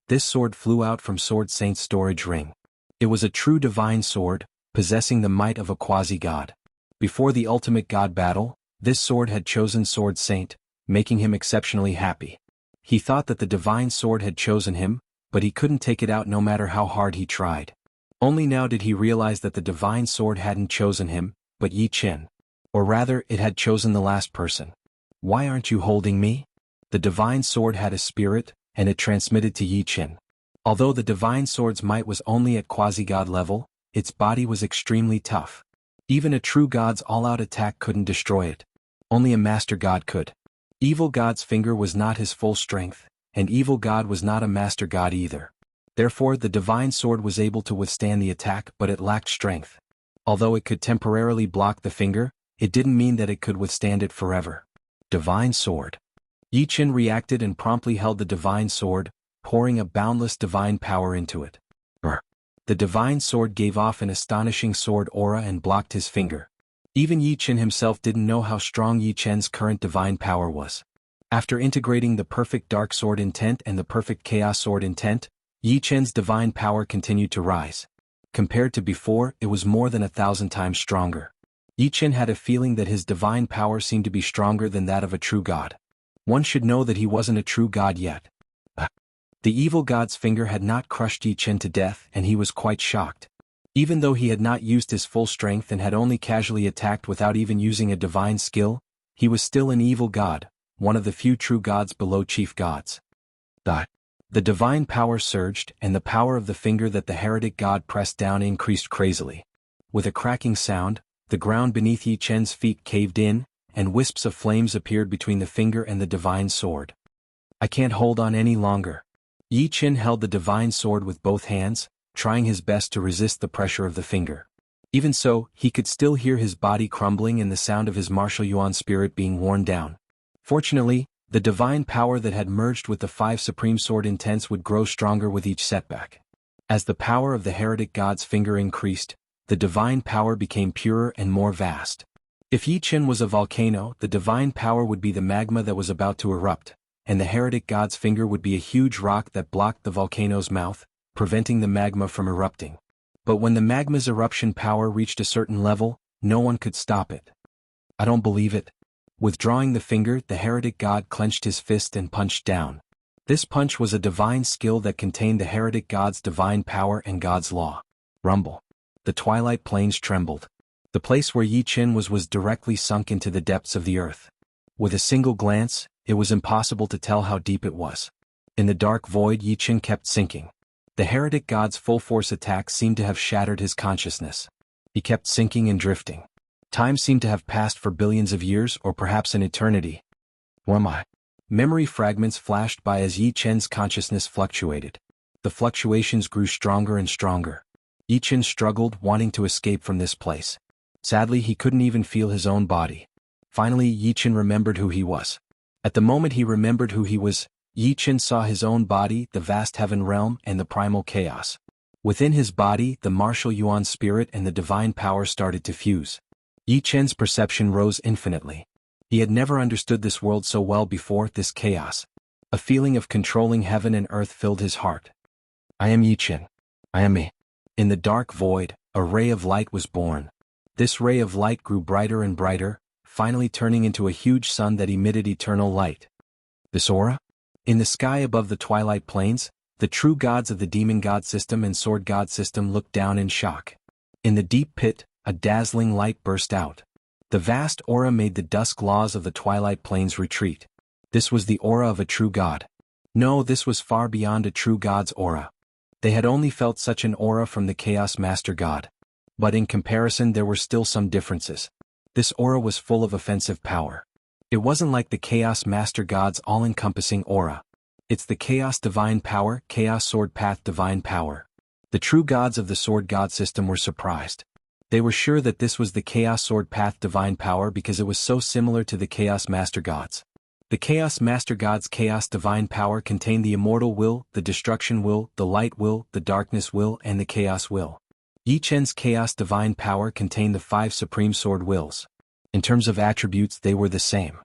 This sword flew out from Sword Saint's storage ring. It was a true divine sword, possessing the might of a quasi-god. Before the ultimate god battle, this sword had chosen Sword Saint, making him exceptionally happy. He thought that the divine sword had chosen him, but he couldn't take it out no matter how hard he tried. Only now did he realize that the divine sword hadn't chosen him, but Yi Chen. Or rather, it had chosen the last person. Why aren't you holding me? The divine sword had a spirit, and it transmitted to Yi Chen. Although the divine sword's might was only at quasi-god level, its body was extremely tough. Even a true god's all-out attack couldn't destroy it. Only a master god could. Evil God's finger was not his full strength, and Evil God was not a master god either. Therefore the divine sword was able to withstand the attack, but it lacked strength. Although it could temporarily block the finger, it didn't mean that it could withstand it forever. Divine sword. Yi Qin reacted and promptly held the divine sword, pouring a boundless divine power into it. The divine sword gave off an astonishing sword aura and blocked his finger. Even Yi Qin himself didn't know how strong Yi Chen's current divine power was. After integrating the perfect dark sword intent and the perfect chaos sword intent, Yi Chen's divine power continued to rise. Compared to before, it was more than 1,000 times stronger. Yi Chen had a feeling that his divine power seemed to be stronger than that of a true god. One should know that he wasn't a true god yet. The evil god's finger had not crushed Yi Chen to death, and he was quite shocked. Even though he had not used his full strength and had only casually attacked without even using a divine skill, he was still an evil god, one of the few true gods below chief gods. The divine power surged, and the power of the finger that the heretic god pressed down increased crazily. With a cracking sound, the ground beneath Yi Chen's feet caved in, and wisps of flames appeared between the finger and the divine sword. I can't hold on any longer. Yi Chen held the divine sword with both hands, trying his best to resist the pressure of the finger. Even so, he could still hear his body crumbling and the sound of his martial yuan spirit being worn down. Fortunately, the divine power that had merged with the 5 supreme sword intents would grow stronger with each setback. As the power of the heretic god's finger increased, the divine power became purer and more vast. If Yi Chen was a volcano, the divine power would be the magma that was about to erupt, and the heretic god's finger would be a huge rock that blocked the volcano's mouth, preventing the magma from erupting. But when the magma's eruption power reached a certain level, no one could stop it. I don't believe it. Withdrawing the finger, the heretic god clenched his fist and punched down. This punch was a divine skill that contained the heretic god's divine power and God's law. Rumble. The twilight plains trembled. The place where Yi Chen was directly sunk into the depths of the earth. With a single glance, it was impossible to tell how deep it was. In the dark void, Yi Chen kept sinking. The heretic god's full-force attack seemed to have shattered his consciousness. He kept sinking and drifting. Time seemed to have passed for billions of years or perhaps an eternity. Who am I? Memory fragments flashed by as Yi Chen's consciousness fluctuated. The fluctuations grew stronger and stronger. Yi Chen struggled, wanting to escape from this place. Sadly, he couldn't even feel his own body. Finally, Yi Chen remembered who he was. At the moment he remembered who he was, Yi Chen saw his own body, the vast heaven realm, and the primal chaos. Within his body, the martial yuan spirit and the divine power started to fuse. Yi Chen's perception rose infinitely. He had never understood this world so well before, this chaos. A feeling of controlling heaven and earth filled his heart. I am Yi Chen. I am me. In the dark void, a ray of light was born. This ray of light grew brighter and brighter, finally turning into a huge sun that emitted eternal light. This aura? In the sky above the twilight plains, the true gods of the demon god system and sword god system looked down in shock. In the deep pit, a dazzling light burst out. The vast aura made the dusk laws of the twilight plains retreat. This was the aura of a true god. No, this was far beyond a true god's aura. They had only felt such an aura from the Chaos Master God. But in comparison there were still some differences. This aura was full of offensive power. It wasn't like the Chaos Master God's all-encompassing aura. It's the Chaos Divine Power, Chaos Sword Path Divine Power. The true gods of the Sword God system were surprised. They were sure that this was the Chaos Sword Path Divine Power because it was so similar to the Chaos Master Gods. The Chaos Master God's Chaos Divine Power contained the Immortal Will, the Destruction Will, the Light Will, the Darkness Will, and the Chaos Will. Yi Chen's Chaos Divine Power contained the 5 Supreme Sword Wills. In terms of attributes they were the same.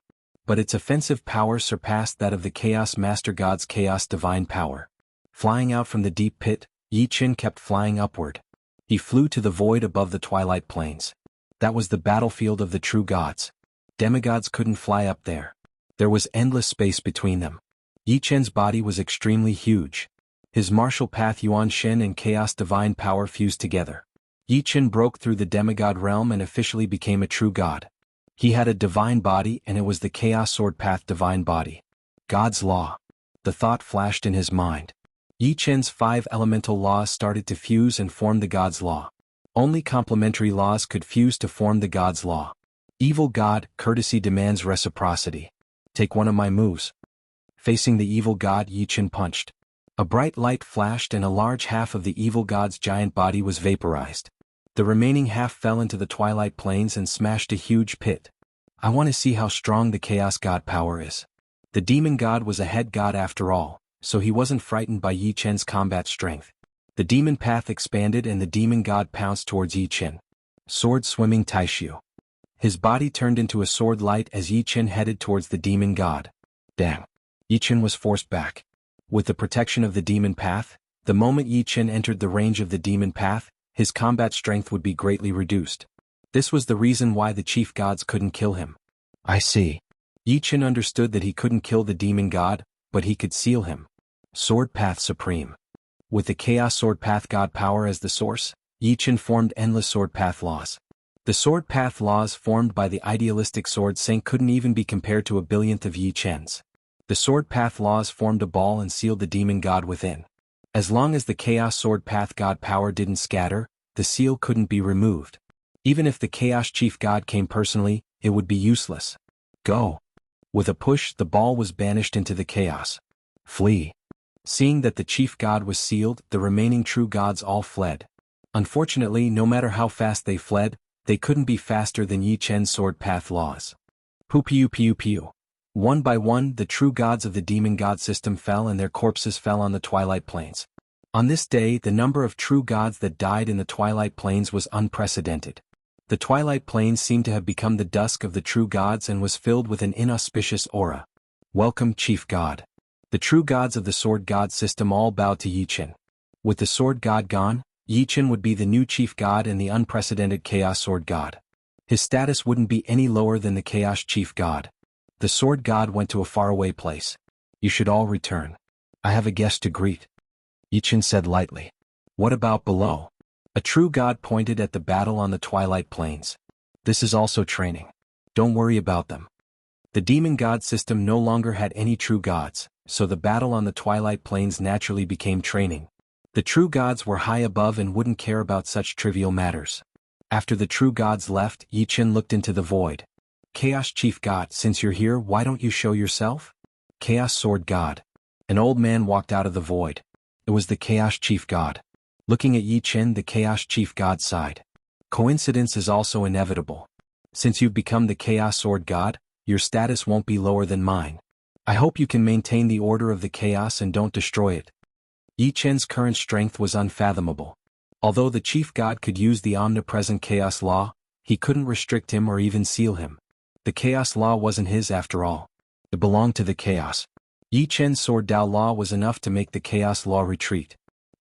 But its offensive power surpassed that of the Chaos Master God's Chaos Divine Power. Flying out from the deep pit, Yi Chen kept flying upward. He flew to the void above the twilight plains. That was the battlefield of the true gods. Demigods couldn't fly up there. There was endless space between them. Yi Chen's body was extremely huge. His martial path Yuan Shen and Chaos Divine Power fused together. Yi Chen broke through the demigod realm and officially became a true god. He had a divine body and it was the Chaos Sword Path Divine Body. God's Law. The thought flashed in his mind. Yi Chen's 5 elemental laws started to fuse and form the God's Law. Only complementary laws could fuse to form the God's Law. Evil God, courtesy demands reciprocity. Take one of my moves. Facing the evil god, Yi Chen punched. A bright light flashed and a large half of the evil god's giant body was vaporized. The remaining half fell into the twilight plains and smashed a huge pit. I want to see how strong the Chaos God power is. The demon god was a head god after all, so he wasn't frightened by Yi Chen's combat strength. The demon path expanded and the demon god pounced towards Yi Chen. Sword swimming Taishu. His body turned into a sword light as Yi Chen headed towards the demon god. Dang. Yi Chen was forced back. With the protection of the demon path, the moment Yi Chen entered the range of the demon path, his combat strength would be greatly reduced. This was the reason why the chief gods couldn't kill him. I see. Yi Chen understood that he couldn't kill the demon god, but he could seal him. Sword Path Supreme. With the Chaos Sword Path God power as the source, Yi Chen formed endless sword path laws. The sword path laws formed by the idealistic sword saint couldn't even be compared to a billionth of Yi Chen's. The sword path laws formed a ball and sealed the demon god within. As long as the Chaos Sword Path God power didn't scatter, the seal couldn't be removed. Even if the Chaos Chief God came personally, it would be useless. Go. With a push, the ball was banished into the chaos. Flee. Seeing that the chief god was sealed, the remaining true gods all fled. Unfortunately, no matter how fast they fled, they couldn't be faster than Yi Chen's sword path laws. Pu piu piu piu. One by one, the true gods of the demon god system fell and their corpses fell on the Twilight Plains. On this day, the number of true gods that died in the Twilight Plains was unprecedented. The Twilight Plains seemed to have become the dusk of the true gods and was filled with an inauspicious aura. Welcome, chief god. The true gods of the sword god system all bowed to Yi Chen. With the sword god gone, Yi Chen would be the new chief god and the unprecedented chaos sword god. His status wouldn't be any lower than the chaos chief god. The sword god went to a faraway place. You should all return. I have a guest to greet. Yi Chen said lightly. What about below? A true god pointed at the battle on the Twilight Plains. This is also training. Don't worry about them. The demon god system no longer had any true gods, so the battle on the Twilight Plains naturally became training. The true gods were high above and wouldn't care about such trivial matters. After the true gods left, Yi Chen looked into the void. Chaos Chief God, since you're here, why don't you show yourself? Chaos Sword God. An old man walked out of the void. It was the Chaos Chief God. Looking at Yi Chen, the Chaos Chief God sighed. Coincidence is also inevitable. Since you've become the Chaos Sword God, your status won't be lower than mine. I hope you can maintain the order of the chaos and don't destroy it. Yi Chen's current strength was unfathomable. Although the Chief God could use the omnipresent Chaos Law, he couldn't restrict him or even seal him. The Chaos Law wasn't his after all. It belonged to the Chaos. Yi Chen's Sword Dao Law was enough to make the Chaos Law retreat.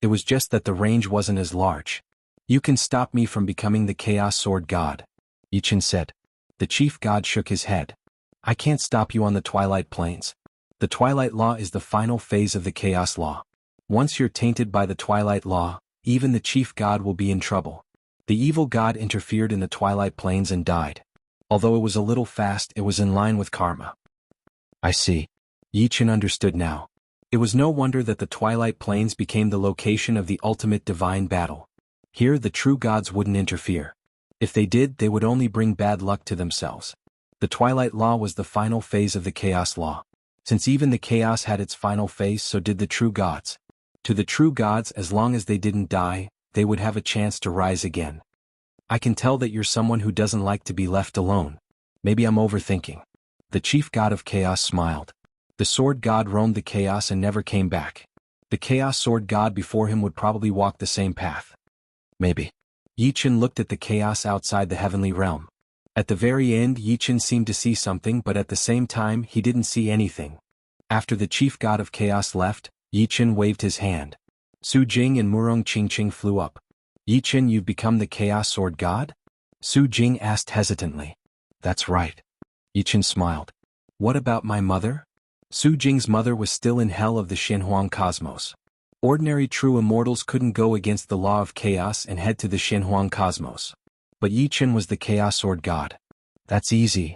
It was just that the range wasn't as large. You can stop me from becoming the Chaos Sword God, Yi Chen said. The Chief God shook his head. I can't stop you on the Twilight Plains. The Twilight Law is the final phase of the Chaos Law. Once you're tainted by the Twilight Law, even the Chief God will be in trouble. The evil god interfered in the Twilight Plains and died. Although it was a little fast, it was in line with karma. I see. Yi Chen understood now. It was no wonder that the Twilight Plains became the location of the ultimate divine battle. Here the true gods wouldn't interfere. If they did, they would only bring bad luck to themselves. The Twilight Law was the final phase of the Chaos Law. Since even the Chaos had its final phase, so did the true gods. To the true gods, as long as they didn't die, they would have a chance to rise again. I can tell that you're someone who doesn't like to be left alone. Maybe I'm overthinking. The chief god of chaos smiled. The sword god roamed the chaos and never came back. The chaos sword god before him would probably walk the same path. Maybe. Yi Chen looked at the chaos outside the heavenly realm. At the very end, Yi Chen seemed to see something, but at the same time, he didn't see anything. After the chief god of chaos left, Yi Chen waved his hand. Su Jing and Murong Qingqing flew up. Yi Chen, you've become the Chaos Sword God? Su Jing asked hesitantly. That's right. Yi Chen smiled. What about my mother? Su Jing's mother was still in hell of the Xinhuang cosmos. Ordinary true immortals couldn't go against the law of chaos and head to the Xinhuang cosmos. But Yi Chen was the Chaos Sword God. That's easy.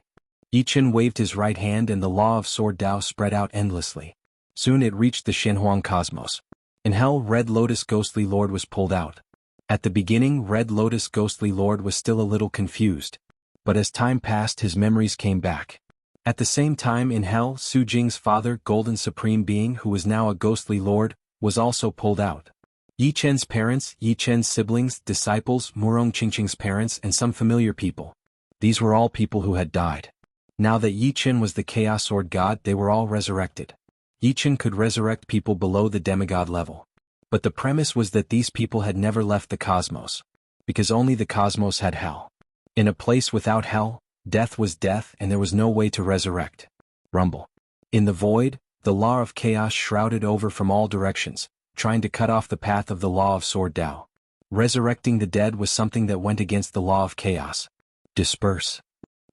Yi Chen waved his right hand and the law of Sword Dao spread out endlessly. Soon it reached the Xinhuang cosmos. In hell, Red Lotus Ghostly Lord was pulled out. At the beginning, Red Lotus Ghostly Lord was still a little confused. But as time passed, his memories came back. At the same time in hell, Su Jing's father, Golden Supreme Being, who was now a Ghostly Lord, was also pulled out. Yi Chen's parents, Yi Chen's siblings, disciples, Murong Qingqing's parents, and some familiar people. These were all people who had died. Now that Yi Qin was the Chaos Sword God, they were all resurrected. Yi Qin could resurrect people below the demigod level. But the premise was that these people had never left the cosmos, because only the cosmos had hell. In a place without hell, death was death and there was no way to resurrect. Rumble. In the void, the law of chaos shrouded over from all directions, trying to cut off the path of the law of Sword Tao. Resurrecting the dead was something that went against the law of chaos. Disperse.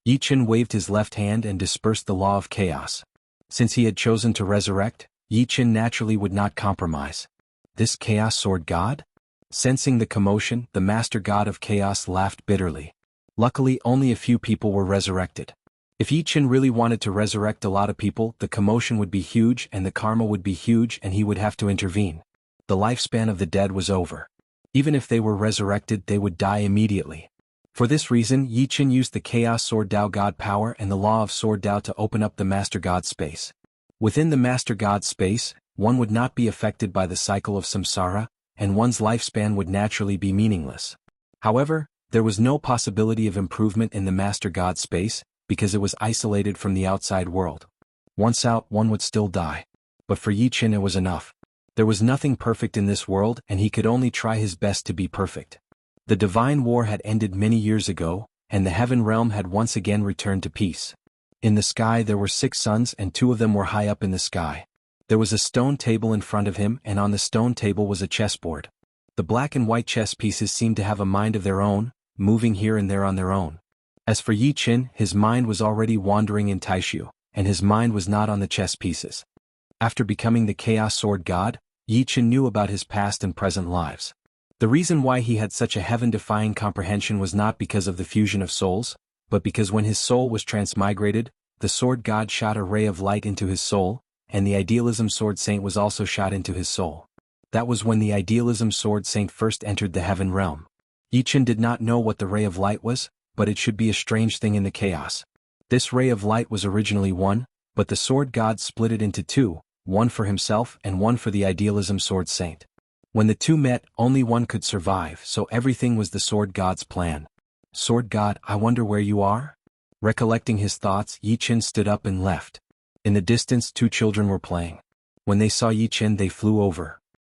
Yi Qin waved his left hand and dispersed the law of chaos. Since he had chosen to resurrect, Yi Qin naturally would not compromise. This Chaos Sword God? Sensing the commotion, the Master God of Chaos laughed bitterly. Luckily, only a few people were resurrected. If Yi Qin really wanted to resurrect a lot of people, the commotion would be huge and the karma would be huge and he would have to intervene. The lifespan of the dead was over. Even if they were resurrected, they would die immediately. For this reason, Yi Qin used the Chaos Sword Tao God power and the law of Sword Tao to open up the Master God space. Within the Master God space, one would not be affected by the cycle of samsara, and one's lifespan would naturally be meaningless. However, there was no possibility of improvement in the Master God space, because it was isolated from the outside world. Once out, one would still die. But for Yi Qin it was enough. There was nothing perfect in this world and he could only try his best to be perfect. The divine war had ended many years ago, and the heaven realm had once again returned to peace. In the sky there were 6 suns and 2 of them were high up in the sky. There was a stone table in front of him and on the stone table was a chessboard. The black and white chess pieces seemed to have a mind of their own, moving here and there on their own. As for Yi Qin, his mind was already wandering in Taishu, and his mind was not on the chess pieces. After becoming the Chaos Sword God, Yi Qin knew about his past and present lives. The reason why he had such a heaven-defying comprehension was not because of the fusion of souls, but because when his soul was transmigrated, the Sword God shot a ray of light into his soul, and the Idealism Sword Saint was also shot into his soul. That was when the Idealism Sword Saint first entered the heaven realm. Yi Qin did not know what the ray of light was, but it should be a strange thing in the chaos. This ray of light was originally one, but the Sword God split it into 2, one for himself and one for the Idealism Sword Saint. When the 2 met, only one could survive, so everything was the Sword God's plan. Sword God, I wonder where you are? Recollecting his thoughts, Yi Qin stood up and left. In the distance 2 children were playing. When they saw Yi Qin they flew over.